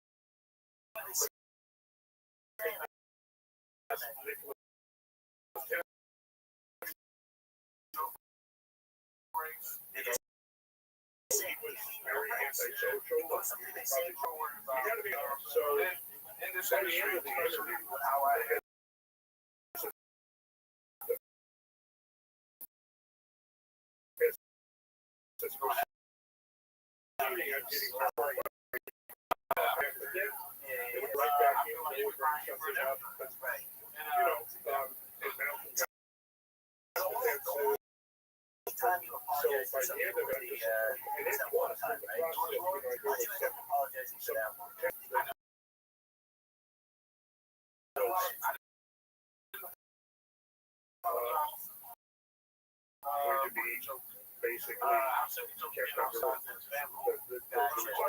he was very antisocial. You gotta be honest. So, in this industry, how I had I'm getting right back in, they would bring something up. You know, and mountain guys. So by the end of it, and it's one time, right? Going to be basically kept under the results of the test.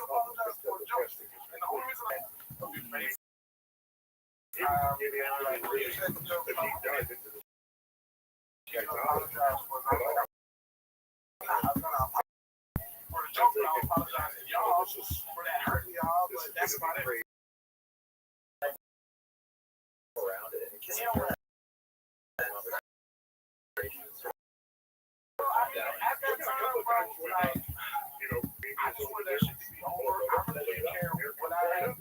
Until the testing is complete. Get into the deep dive into the technology at all. This is great. Around it. You know, I just want that shit to be over. I really didn't care what I had.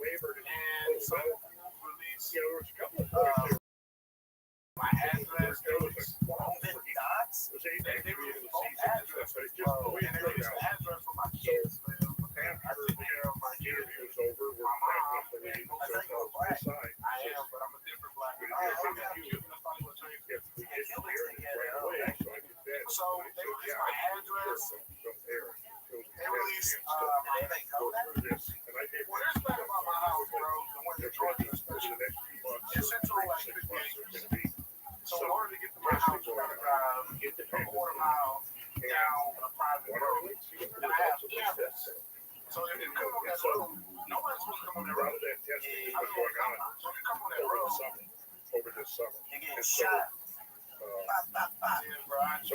Wavered and so release. You know, there was a couple of points there. My address goes dots. They created the season and stuff, but it just the way it turned out. Address for my kids. After my interview was over, we're back up the lane. So I am, but I'm a different black man. We get here right away, so I did that. So they released my address. They released this, and I did. Well, there's better about my house, bro. The one you're talking about. It's central, like 6 days. So in order to get to my house, you gotta drive a quarter mile down a private road. And I have cameras. So if you come on that road, nobody's supposed to come on that road. That testing was going on. So if you come on that road over this summer, you get shot. So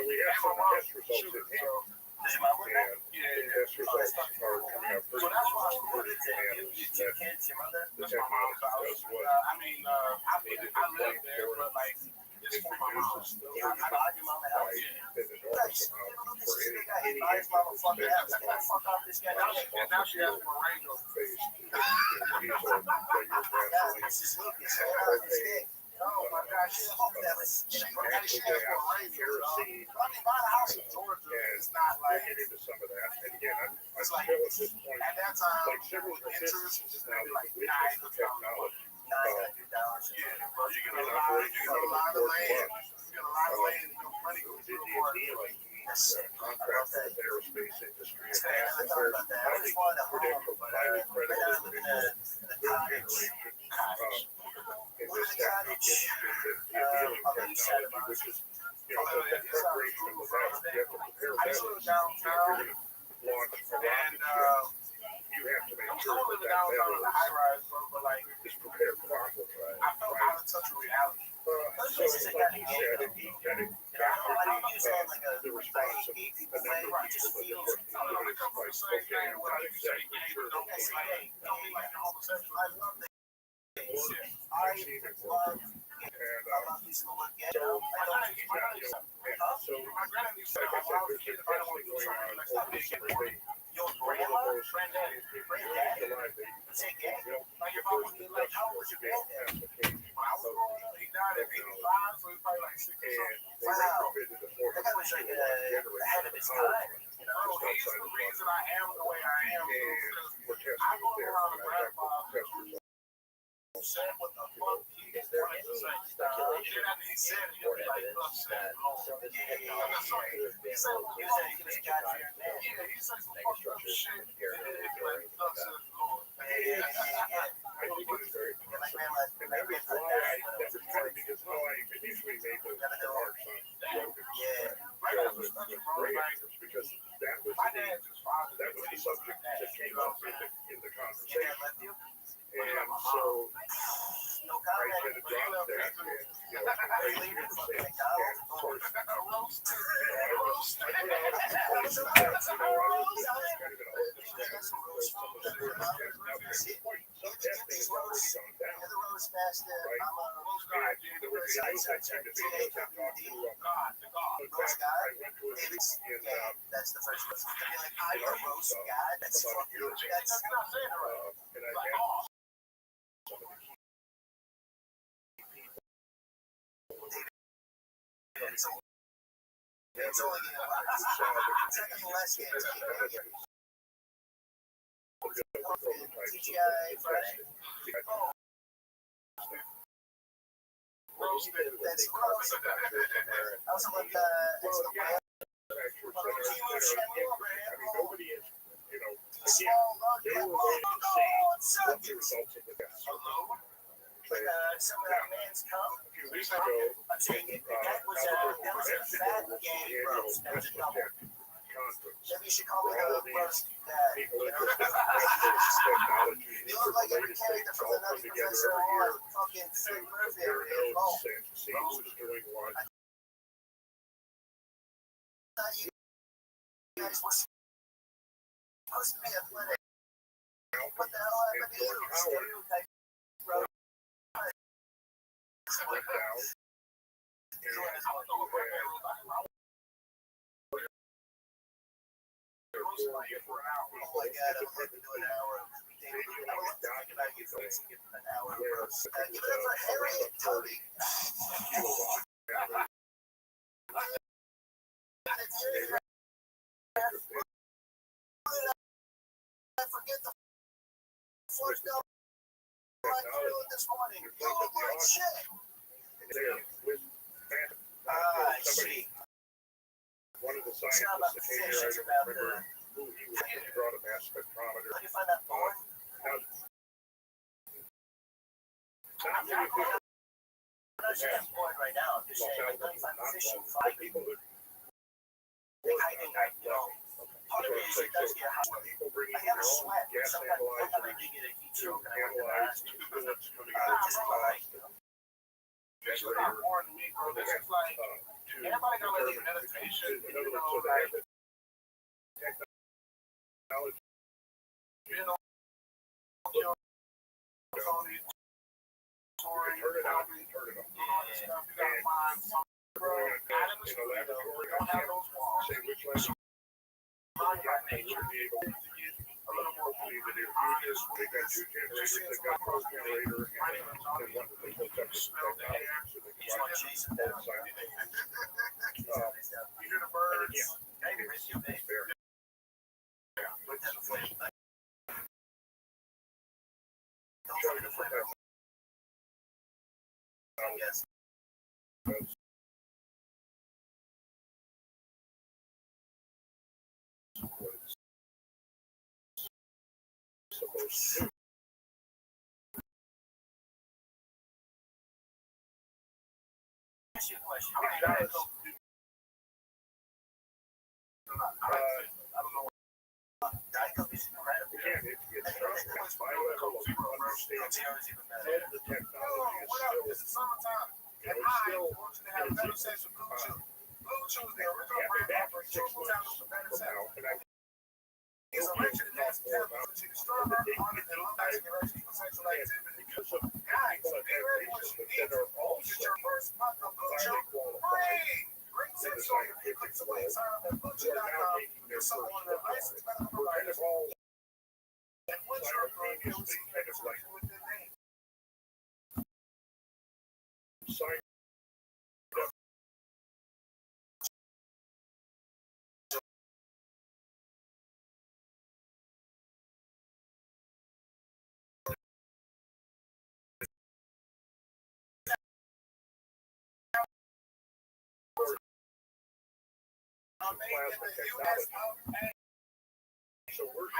we have some test results in hand. And the test results are coming out pretty unanimous that the technology does what I live there, but like it's for my mom. It reduces an enormous amount for any and now she has more range on the face. Diesel, regular gasoline, oh my gosh, actually has more range. Kerosene. I mean, buying a house in Georgia is not like get into some of that. And again, I'm still at this point. At that time, like several interest is now like technology. Yeah, bro, you get a lot of land. You get a lot of land, and your money goes to the market. Contract with the aerospace industry and highly predictable, highly credible individuals, new generation in this technology, the annealing technology, which is, you know, the preparation of that. You have to prepare that. If you're going to launch a rocket, you have to make sure that metal is prepared properly. I felt out of touch with reality. So, like he said, and he kind of captured the response of a number of people that were working on it. Like, okay, I'm not exactly sure what's going on. I've seen it work. And so, like I said, there's been testing going on over the summer. Your grandma, granddad, July, they built the first industrial scale application of he died at 85, so he's probably like 6 years old. They retrofitted the 400 kilowatt generator power plant just outside of London. I am the way I am. And we're testing it there. And I have the test results. Said what the fuck is there any speculation or evidence that some of this technology has been used in megastructures from the pyramid or anything like that? I think it's very possible. And that is why I never tried because how I initially made the remarks on Rogan. subject that came up in the conversation. And so I kind of dropped that. And, you know, I was going to say, and of course, I put out a post that, you know, I was kind of an open step. So some of the things that now at this point, some testing has already gone down. Right? And there was a news that kind of videos I talked to in fact, I went to it in That's the first one. Like, I I'm a roast guy. That's about a year ago. And I met some of the key people. It's only second to last game. TGI Friday. That's close. I was like, nobody is, you know, again, they were waiting to see what the results of the test. Some of that man's come. A few weeks ago, I'm saying that was a fat game roast. That was a double. conference. Maybe you should call me All of the these roast. people interested in experts, technology, You look like every related character things from all the come Nutty together Professor every year on fucking to Sid Murphy compare area. notes and see who's doing what. You guys were supposed to be athletic. What the hell happened to you? Stereotype. Went down. Oh my god, I'm looking to an hour of daily. I was thinking about you folks give an hour of roast. Give it up for Harriet Tubby. I forget the first up this morning. You look like shit. There with I see. one of the scientists that came here, I don't remember who he was. He brought a mass spectrometer. How do you find that porn? I'm not sure that's porn right now. I'm just saying, like, 95 position, 5 people who hiding, you know. Part of it is it does get hot. People bringing I in have their a own sweat. gas Sometimes I analyzers do get a heat to stroke and I went to the analyze bathroom. the fluids coming out of the Like, generator. To determine medication. In other words, so they have the technology. Turn it out and turn it off. And in a laboratory, I can't say which laboratory. I should be able to get hopefully the near future. They've got 2 generators. They've got a generator and one that they hooked up to the technology so they can run both simultaneously. you hear the birds? And again, it's fair. Show you the flavor. Yes. Supposed to. Ask you a question. I don't know. Diet Coke is incredible. Again, it's my level of understanding of the technology is still, you know, it's still, yeah, back 6 months from now, and I feel like it's not more about the date and because of people that have research that are also highly qualified in the scientific world who are now making their first step. We're kind of all simultaneously kind of like signing up. Plasma technology. So we're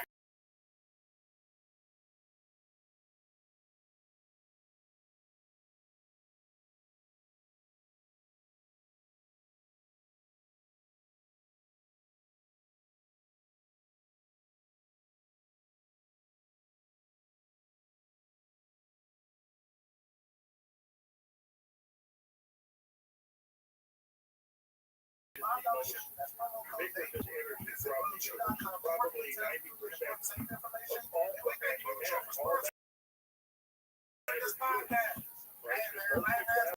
ubiquitous energy from probably 90% of all the things you have. All that. Right?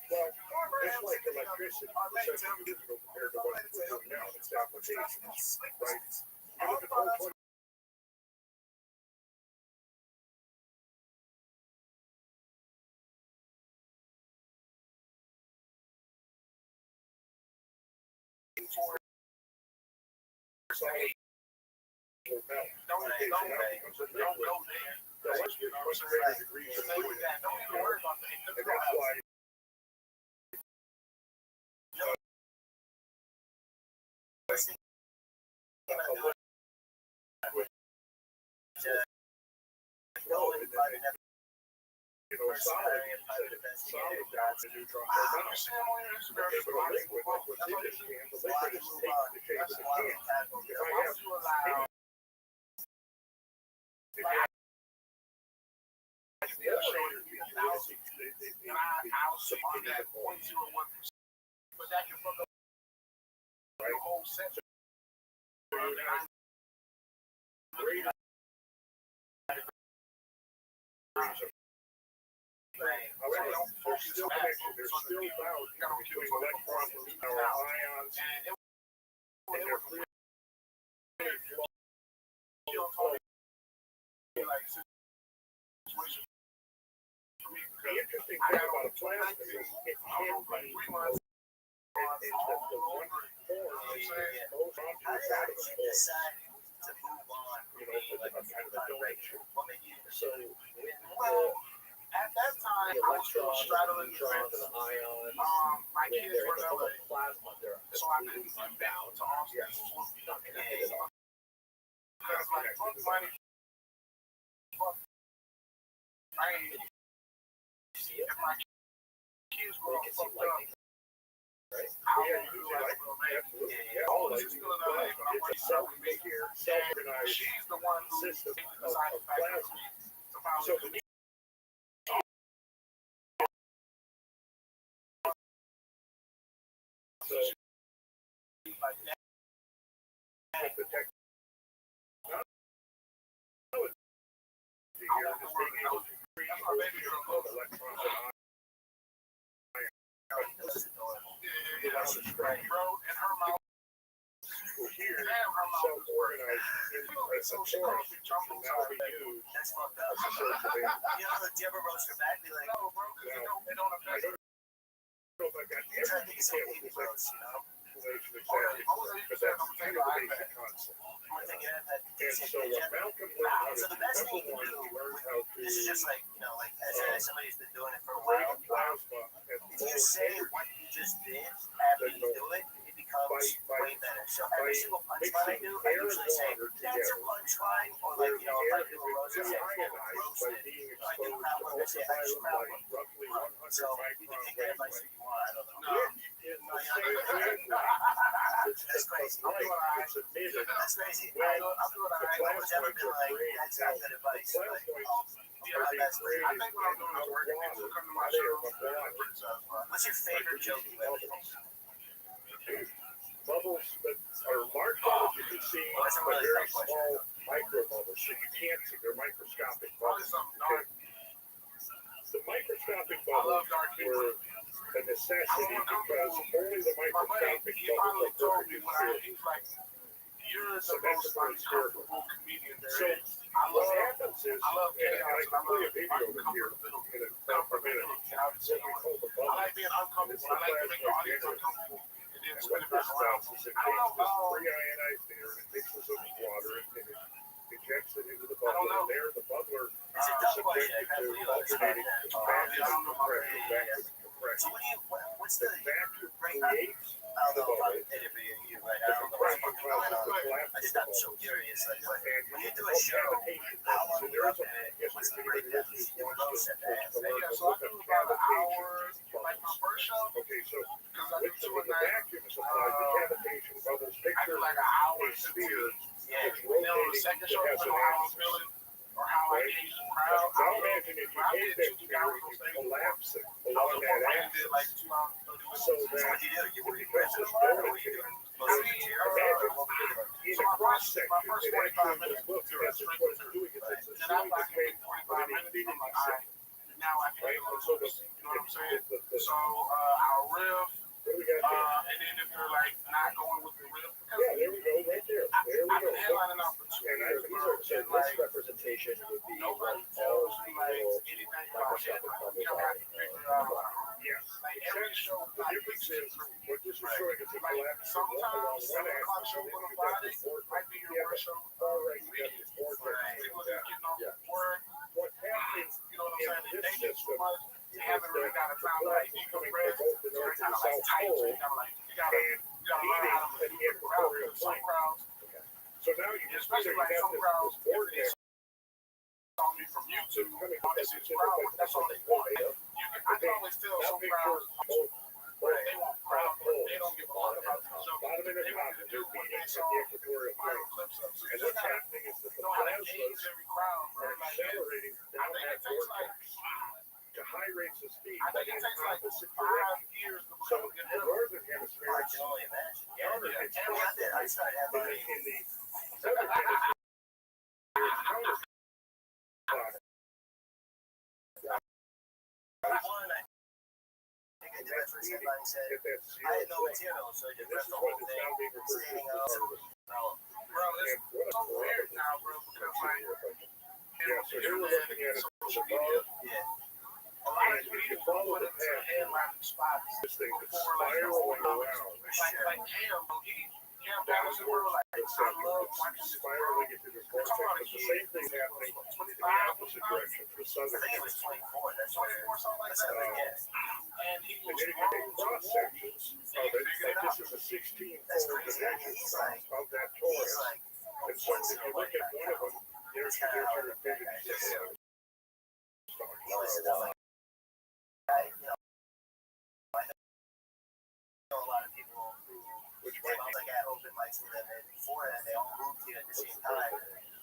Well, just like electricity, it's such a difficult compared to what we're doing now. It's applications, right? You look at all 20 However, there's still connection, there's still bound between electrons and ions, and they're free. The interesting thing about a plasma is it can be the one form most objects out of the at that time, I was still straddling the ions. My kids were in LA, plasma there. so I couldn't come down to Austin. Because like, fuck money, fuck pain. If my kids were all fucked up, I would do like, oh, she's still in LA, but I'm like, self-organized. She's the one who decided back to follow. So, like that, the tech, I was here just being able to create electrons and in her mouth. Here, self-organized, so she calls me jumbo time. That's fucked up. You know, do you ever roast your back? Be like, no, bro, because they don't affect. I don't know if I got the everything you know. But that's kind of the basic concept. And so what Malcolm learned how to do, number one, he learned how to this is just like, you know, like as somebody who's been doing it for a while. Plasma If you say what you just did after you do it, it becomes way better. So every single punchline I do, I usually say, that's a punchline, or like, you know, if I do a roast, I say, roasted. If I do crowd work, I say, I just crowd work. So you can take that advice if you want, I don't know. It's the same way. That's crazy. It's admitted. That's crazy. Well, I'm doing all right. No one's ever been like, that's not good advice. Flash Like, points oh, are being created I think what I'm doing is working people come to my show. what's your favorite joke you ever did? Bubbles that are large bubbles you can see, Well, that's a but really very tough small micro bubbles, so you can't see. They're microscopic Probably bubbles. something dark. The microscopic I bubbles love dark people. were a necessity because only the My buddy, microscopic he bubbles finally are told me perfectly when I, clear. he was like, you're So the that's most the hysterical. uncomfortable comedian there So is. I what love, happens is, I love and I chaos, and I can play a love video over here uncomfortability. in a minute, what we call the I bubble. like being uncomfortable. I like to make the audience uncomfortable and then And spin what it back this around. does is it takes this pre-ionized air and it mixes it with water and it injects it into the bubbler. And there, the bubbler It's a is dumb question. subjected I to can't believe I alternating understand vacuum that. compression, vacuum So compression. what's The the vacuum right? creates I don't know if I'm interviewing you right now. I don't know what's compression fucking going causes on. the collapse I just of the got so bubble. curious. Like, And when you do it's a show, cavitation how bubbles. long So are you there up is a, at? yes, What's the anybody breakdown? listening You wants go to set learn that. to Yeah, so I look do up about an cavitation hour, like my first show, Okay, so because I do two when a the night. vacuum is applied, the cavitation bubbles I do picture like an hour a to sphere Yeah. that's And then on the rotating second that show, has depending an on how I'm axis. feeling or how I engage the crowd, Now I will, imagine if you I take did that 2 sphere hours and on you stage. collapse it I along was that I did axis like 2 hours, 30 minutes. so So that what do you do? You were because pressing it's the bar, or were going you to doing I most of the mean, material? imagine What were you doing? in so a my cross first section, it 45 actually minutes looks was as if what it's doing is it's a and then after I series of complete waves 45 within minutes, infinity I'm like, all right, seconds. now I can Right? get a And little so closer. You know what I'm saying? the So I'll riff, what do we got here? and then if they're like not going with the riff, because Yeah, there we go, right there. There we I've go. been headlining out for 2 And years, these bro, are, so and this like representation would be nobody all tells the me like little anything about shit. microscopic You bubbles know, I are. can figure it out. Yes. Like every show, The difference is, what this is showing is a like collapse along sometimes one 7 o'clock axis, show and then on a you've got Friday this vortex. might be your Yeah, worst show. far right, you got this vortex. People just getting off Yeah. work, What's happening you know what I'm saying? in They this get too system much. They haven't really got a the time to collapse like is coming decompress. from both the So north it's kind and of like south tight. So pole you gotta like, you and gotta learn how to meeting maneuver the the crowd. equatorial Because some plane. crowds, So now you just so especially you like have some this crowds, if vortex they saw me from YouTube, coming on this crowd, that's all they want. I can always tell now some picture crowds, both they want crowd, but they don't give a fuck about the show. bottom and the They top want to of do their what meeting they at saw the equatorial plane. viral clips of. So And you what's gotta happening is that the know how to plasmas engage every crowd, bro. are Like, accelerating I down think that it takes like, vortex to high rates of speed, I but think in it takes like opposite 5 direction. years to So become a good the rapper. northern hemisphere I is can only imagine. counter, Yeah. it's And I did. I started having in the southern hemisphere it's counter. one. I think I did my first headline said If that's I had no zero, material, so I just this ripped is the what whole is thing, now being referred to standing as up. the Bro, it's and what a so weird now, bro, because like, yeah, so here we're looking at it from social above. media, Yeah. a lot of And if you people follow put the it to path, headlining spots this thing is before like the spiraling whole around. like Cam, bro, Cam Patterson, bro, like I love watching this Spiraling into the vortex, but the same thing happening in the opposite direction for I southern think it was hemisphere. 24. That's what it 24, something like That's that. what I guess. And he And was then if you take on cross to sections of it, figured it this out. is a 16 That's fold crazy. division He's like, of that he's torus. like, And so if you look at one of them, there's your infinity system. he was like, I know a lot of people who Which came might out be like at open mics with them, and beforehand they all moved here at the same time.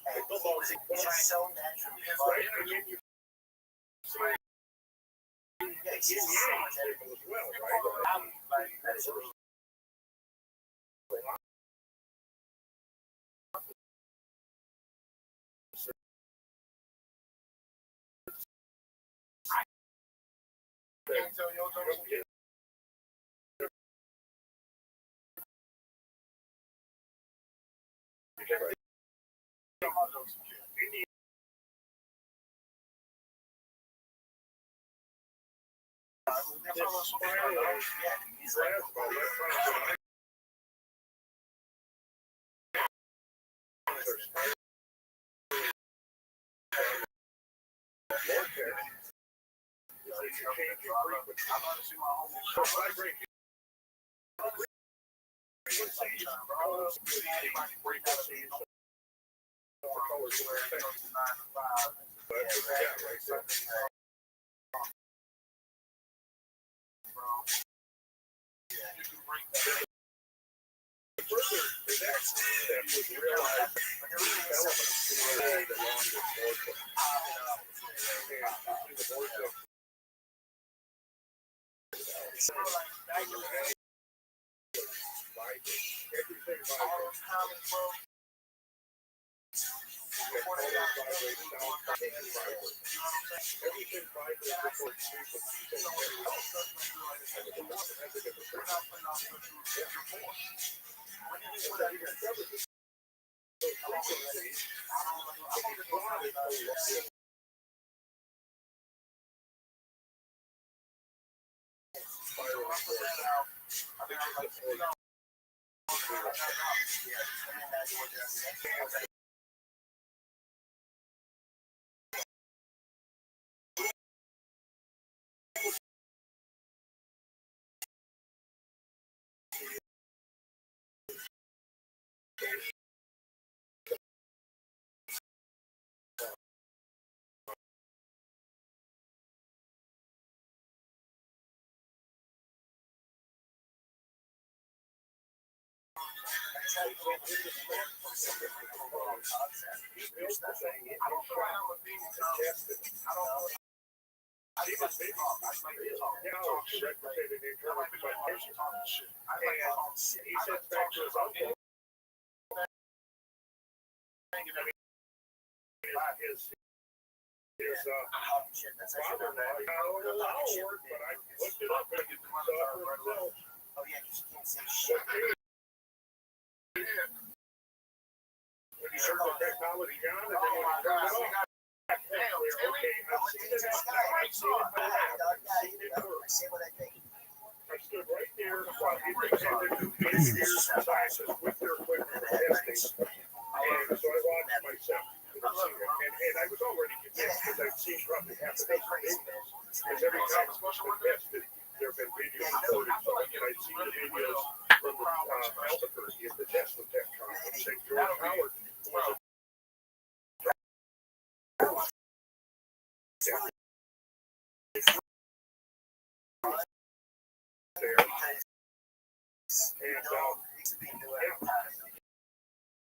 And he was just so naturally right, fun. and then you Yeah, he's see just the so yang much energy. signal as well, right? Like, that's really Can't tell your jokes. This spiraling he's like, plasma electrons and ions are spiraling. Vortex is that you're changing frequency. I've never seen my homies. So vibrate frequencies cause the frequencies of the colors of the effect. But yeah, right there. The that was realized elements create along this vortex. And you see the vortex. Everything vibrates. Everything vibrates before it's I stood right there while independent engineers and scientists with their equipment were testing. And so I watched myself. And I was already convinced because I've seen probably half a dozen videos. Because every time it's been tested, there have been videos recorded. So I'd seen the videos from Albuquerque at the test of that car. And St. George Howard was a there.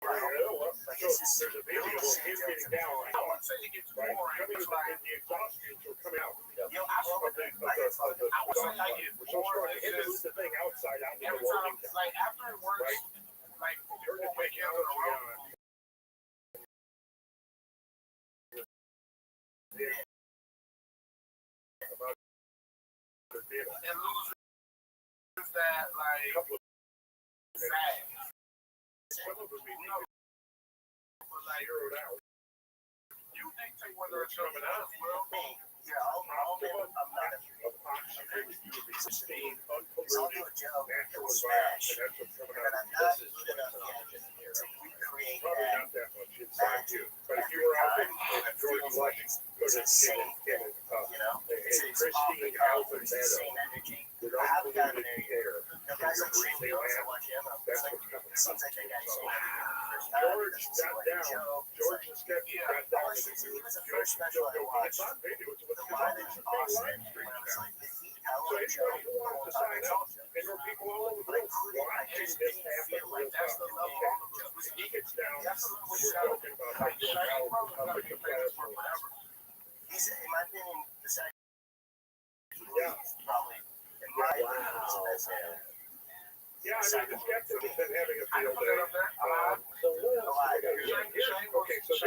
And so there's a video of him getting down like right? Coming with the exhaust fumes were coming out of the we're so strong to hit the thing outside out there working down. Right? Turn the technology on. About the vehicle. And loses that like couple of some of them be zeroed out. You dictate whether it's coming out. Well, optimum epoxy you would be sustained, unpolluted, natural environment, and that's what's coming out. Probably not that much inside you. But if you were out in Georgia, Washington, go to pristine Alvin Meadow with unpolluted air, and you're breathing that, that's what's coming out. George got down. George and Sketchy got down. And it's on video. It's with the live stream now. So anybody who wants to sign up, and there are people all over the world watching this happen real time. Okay. He gets down. We're talking about how big the class was. He's, in my opinion, the second. Yeah. Probably, in my opinion, he's the best man. Yeah, I mean, the skeptic has been having a field day. Okay, so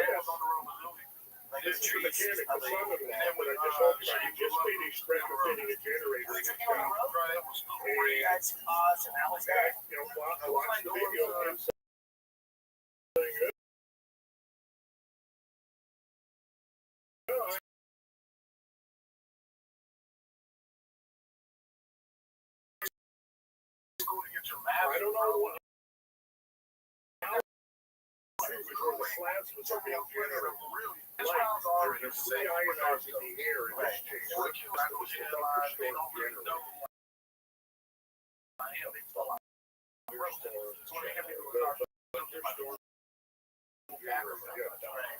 this is the mechanic, the son-in-law, but I just hope he just finished retrofitting a generator in his shop. And, I watched the video of him saying, I don't know what. Before the slabs was being generated, there's three ionized in the air in this chamber. That was the upper storm generator.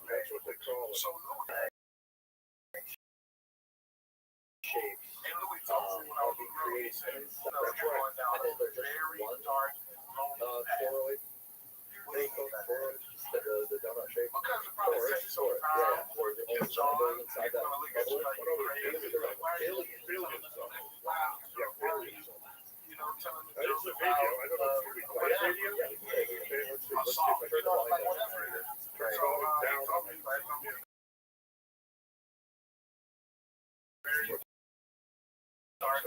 That's what they call it. Shapes are being created. That's right. And then there's just one toroid. the donut shape. Because it probably takes some time. Yeah, or the only It's on. bubble inside that You're gonna look at bubble. you like you're crazy. Like, why are you Billions of them. wow, Yeah, billions of them. you know, telling the This is jokes a video. I don't know if you about record whatever. video. Okay, let's see. I Let's saw see if I it. can You know, find like that. whatever it is. Turn it So, all down. told me, like, I'm being very dark.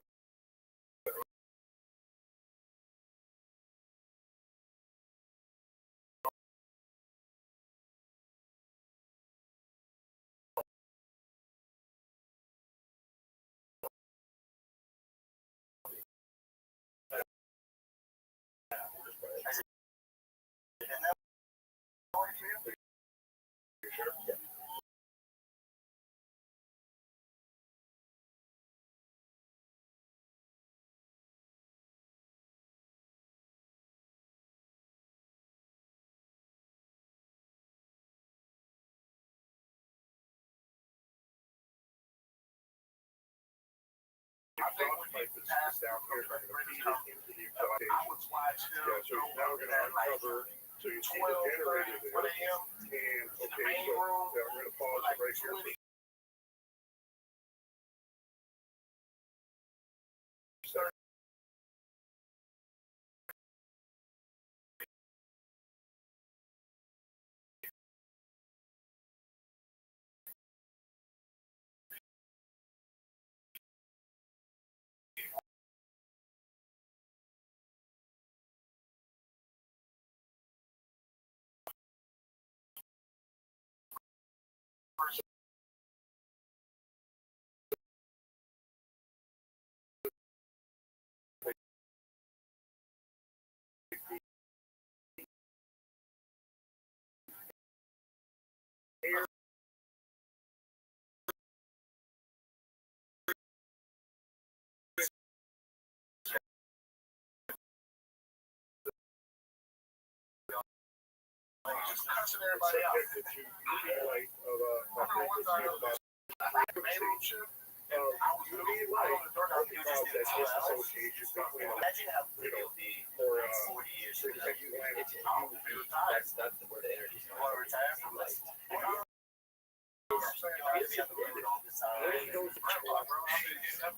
I think when you pass down here, the British company, into the I excitation. would watch him Yeah, so now we're gonna uncover, so you see the 12, generator 30, there. 1 a.m. And, in the okay, main so room. yeah, we're gonna pause it right here. 20. Just cussing everybody out. Subjected to UV light of a frequency of about Main room shit. And I was UV looking light on the door. will cause that disassociation between, Imagine how you know, it'll be or 40 years from now. that you land It's in I would be retired. that's where the energy's You want to retire from this? You know what I'm saying? You'll be on the road all the time. Nobody knows the Grandpa, bro, I've been getting up.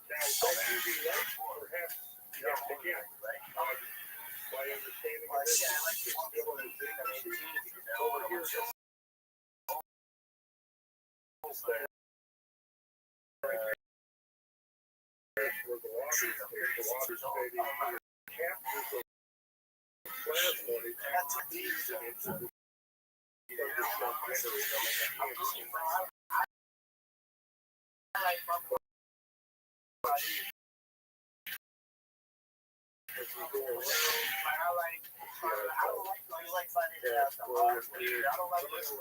Now, that UV light, perhaps, yeah, again, my understanding of this Yeah, I like is to still in the over here. Where the water is, the water's fading, captures the plasma, it feeds it into the as we go around,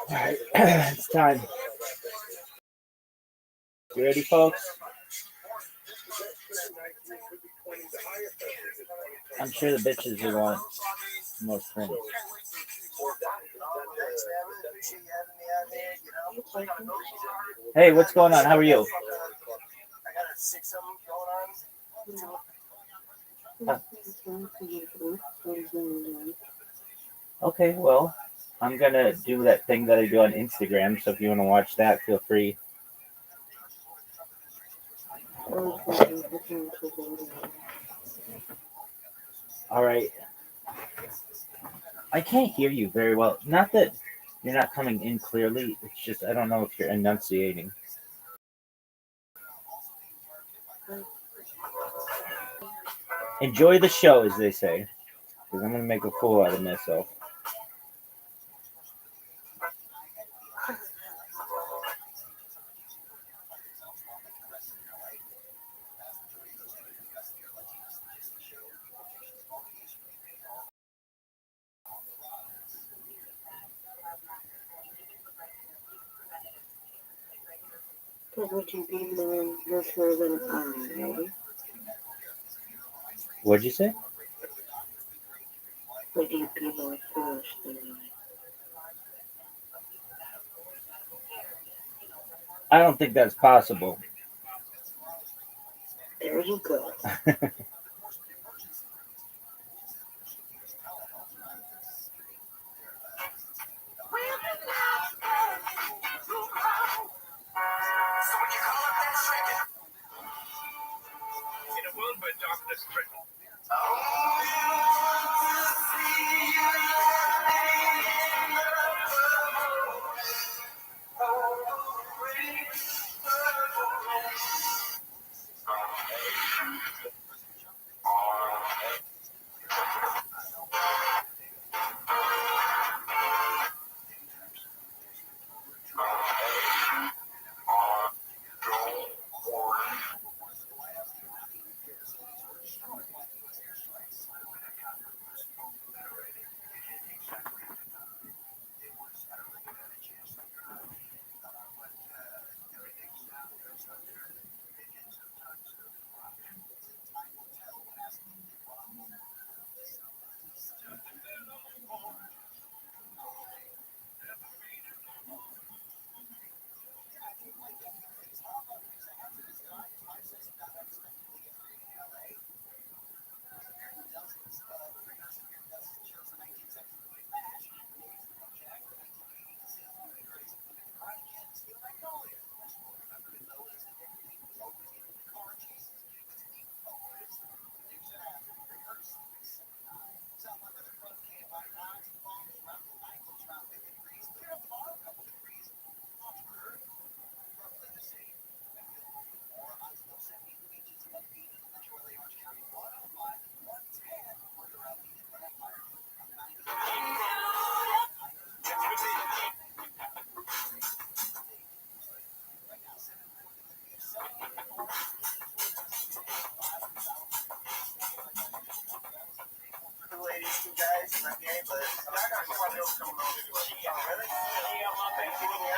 All right, it's time. You ready, folks? I'm sure the bitches will want more friends. Hey, what's going on? How are you? Okay, well, I'm gonna do that thing that I do on Instagram, so if you want to watch that, feel free. All right. I can't hear you very well. Not that you're not coming in clearly, it's just I don't know if you're enunciating. Enjoy the show, as they say, because I'm gonna make a fool out of myself. Would you be more listener than I? What'd you say? Would you be more foolish than I don't think that's possible. There you go. In a world where darkness threatens,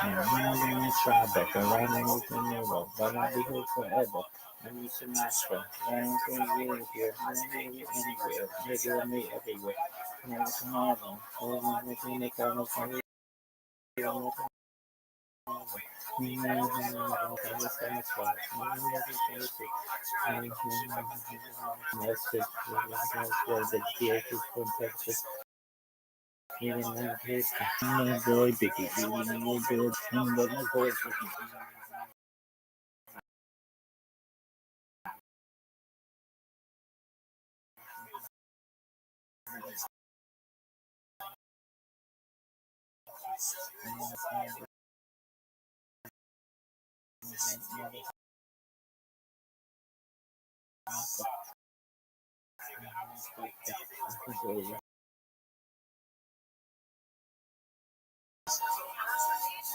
I'm gonna try back around anything ever, but I'll be here forever. I'm used to master. I ain't gonna live here. I ain't live anywhere. Nigga with me everywhere. I'm tomorrow. I'm making it come up from Feeling like this, my boy, Biggie, feeling real good, but my voice is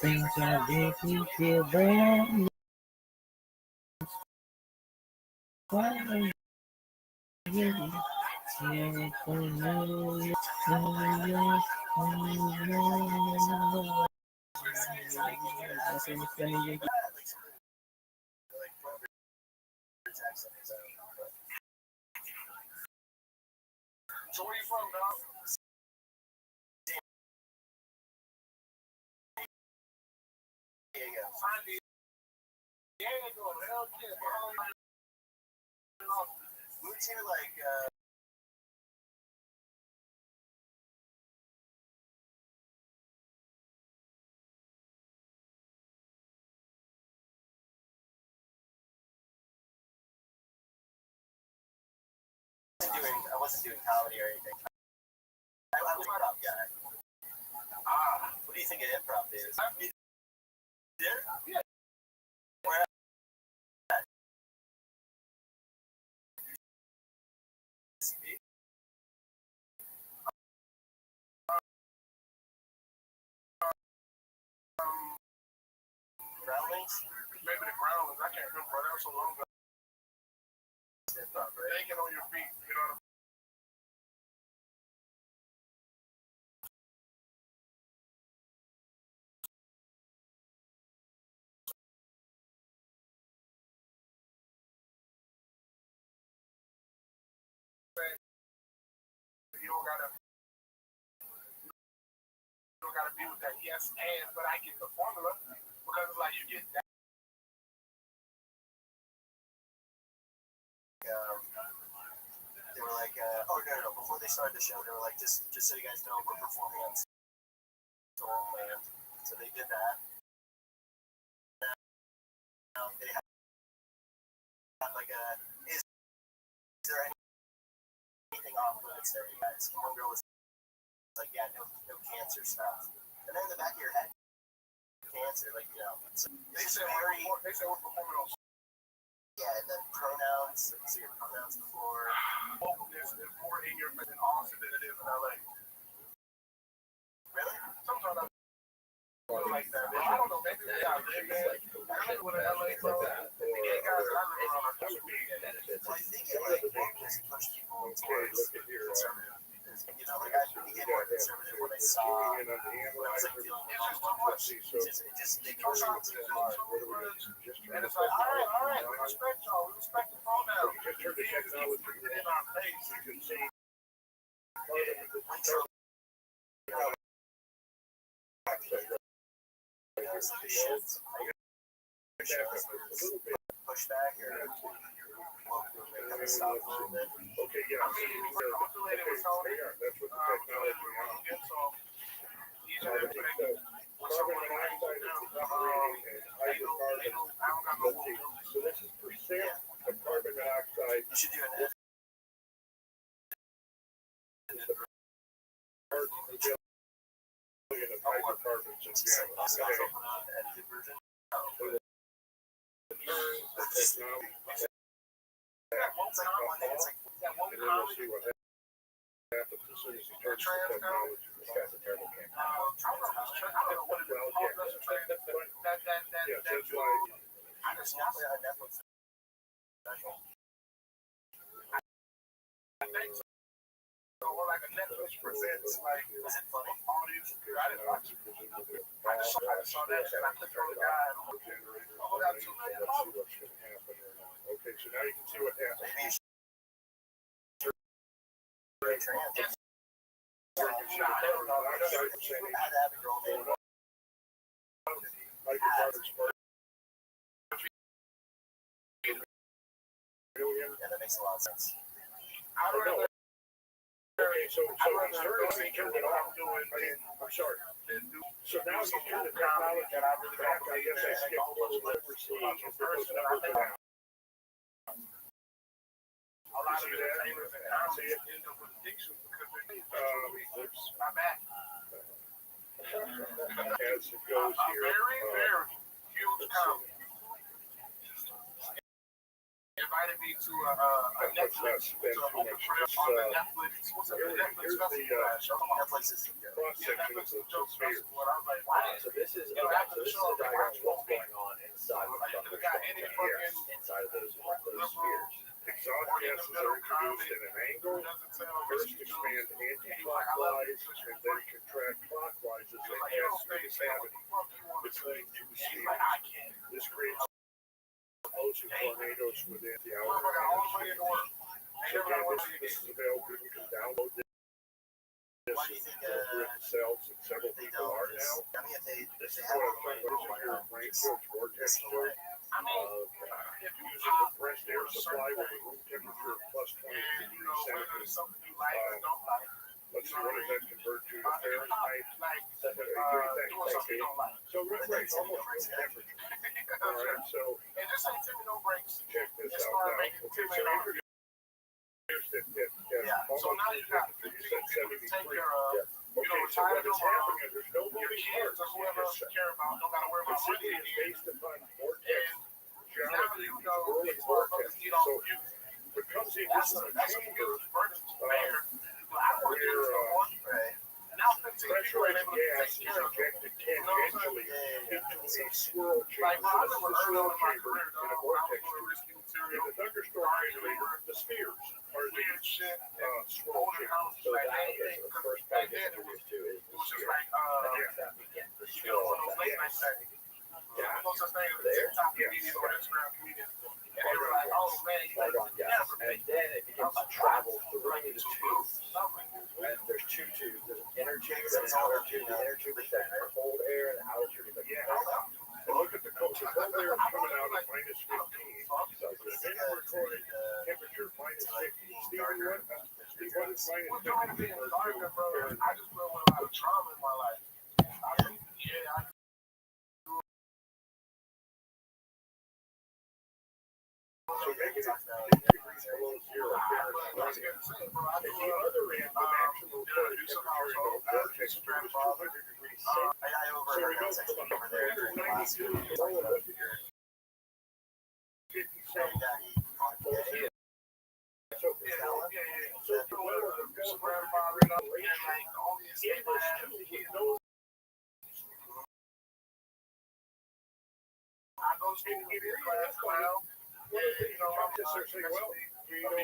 things that make me feel brand new. Why you here for me? So where you from, dog? San Diego, hell yeah. Moved here like I wasn't doing comedy or anything. I was an improv guy. What do you think of improv is? You did? Yeah. Where at? CB? Groundlings? Maybe the Groundlings. I can't remember. That was so long ago. Improv, right? Thinking on your feet. You know what I mean? You don't gotta be with that yes and, but I get the formula because it's like you get that. They were like, oh no, before they started the show, they were like, just so you guys know, we're performing on stolen land. So they did that. They had like is there anything off limits there, you guys? One girl was like, yeah, no cancer stuff. And then in the back of your head, cancer, like, you know. So they said we're performing on. Yeah, and then pronouns, like, see your pronouns before. Vocalness is more in your face in Austin than it is in LA. Really? Sometimes I feel like that. I don't know, maybe they got live, man. I live with an LA, bro. The gay guys that I live around are supposed to be benefits. Well, I think it like wokeness pushed people towards conservative. You know, like I became more conservative when I saw when I was like dealing with all the push. It just they push me too hard. And it's like, all right, we respect y'all. We respect the pronouns. You just heard the technology in our face. You can see. Pushback or stop a little bit. Okay, yeah. I mean, we're calculated with Tony. That's what the technology is. So, these are the things. Carbon monoxide is evaporating and hydrocarbons. So this is percent of carbon dioxide. You should do an of hydrocarbons in edited version. And then we'll see what happens as soon as he turns the technology. This guy's a terrible camera. Yeah, that's why. I just on Netflix. I think so. Or like a Netflix presents, like, is it funny? Audience, I didn't watch it. I just saw that and I clicked on the guy and oh, that's too late. Okay, so now you can see what happened. Yeah, that makes a lot of sense. Okay, so he turned it off. I'm sorry. So now you turn the technology back. I guess I skipped a little bit. We're seeing is that those numbers go down. A lot of it end up with addiction because oops. My back. As it goes here. Very huge comment. Invited me to a Netflix. On the Netflix. What's up? Netflix festival. Cross section of the sphere. So this is diagram of what's going on inside of the inside of those spheres. Exhaust gases are introduced at an angle. First expand anti-clockwise and then contract clockwise as they pass through the cavity between two spheres. This creates explosive tornadoes within the outer atmosphere. So again, this is available. You can download this. This is themselves and several people are now. This is what I'm talking about. This is your rainfield vortex tool. Using the compressed air supply with a room temperature of plus 20 degrees centigrade. Let's see, what does that convert to? Fahrenheit? So right, almost room temperature. All right, so check this out now. Okay, so introduced at So now you got you said 73. Okay, so what is happening is there's no moving parts. Whoever else you care about, no matter where my The city money is is. based upon vortex Now geometry, you know whirling these motherfuckers vortex. get on So you. what comes in That's this a chamber huge burden to bear. I don't want to do where this no more. Now 15 people ain't pressurized able to gas take is care of it. injected tangentially into a swirl chamber. Like, bro, I So remember this is the early on swirl in my chamber career, in a dog, I vortex was doing tube. risky In material, the thunderstorm generator, the spheres are the weird shit, swirl older chamber. houses So like that that. is the first Back part then, that's it was introduced to is the just sphere. like, That begins the you know, one of those late sphere. night settings. Yeah. No such thing as a There? TikTok Yes. comedian or Instagram comedian. And they were like, oh man, you Right on, yes. never And make then it begins to travel through the tubes. And there's two tubes. There's an inner tube and an outer tube. The inner tube is that cold air, and the outer tube is like And look at the cold air coming out at minus 15. So the minimum recorded temperature minus 50. Steve, what is minus 50? I just feel a lot of trauma in my life. I So negative 50 degrees below zero Fahrenheit. At the other end, the maximum recorded temperature in the vortex is 200 degrees Celsius. So we go from 192 below 57. So the level of in this tube with no go to school, get in class, well, one of the things you know, I'm just saying, well, you know,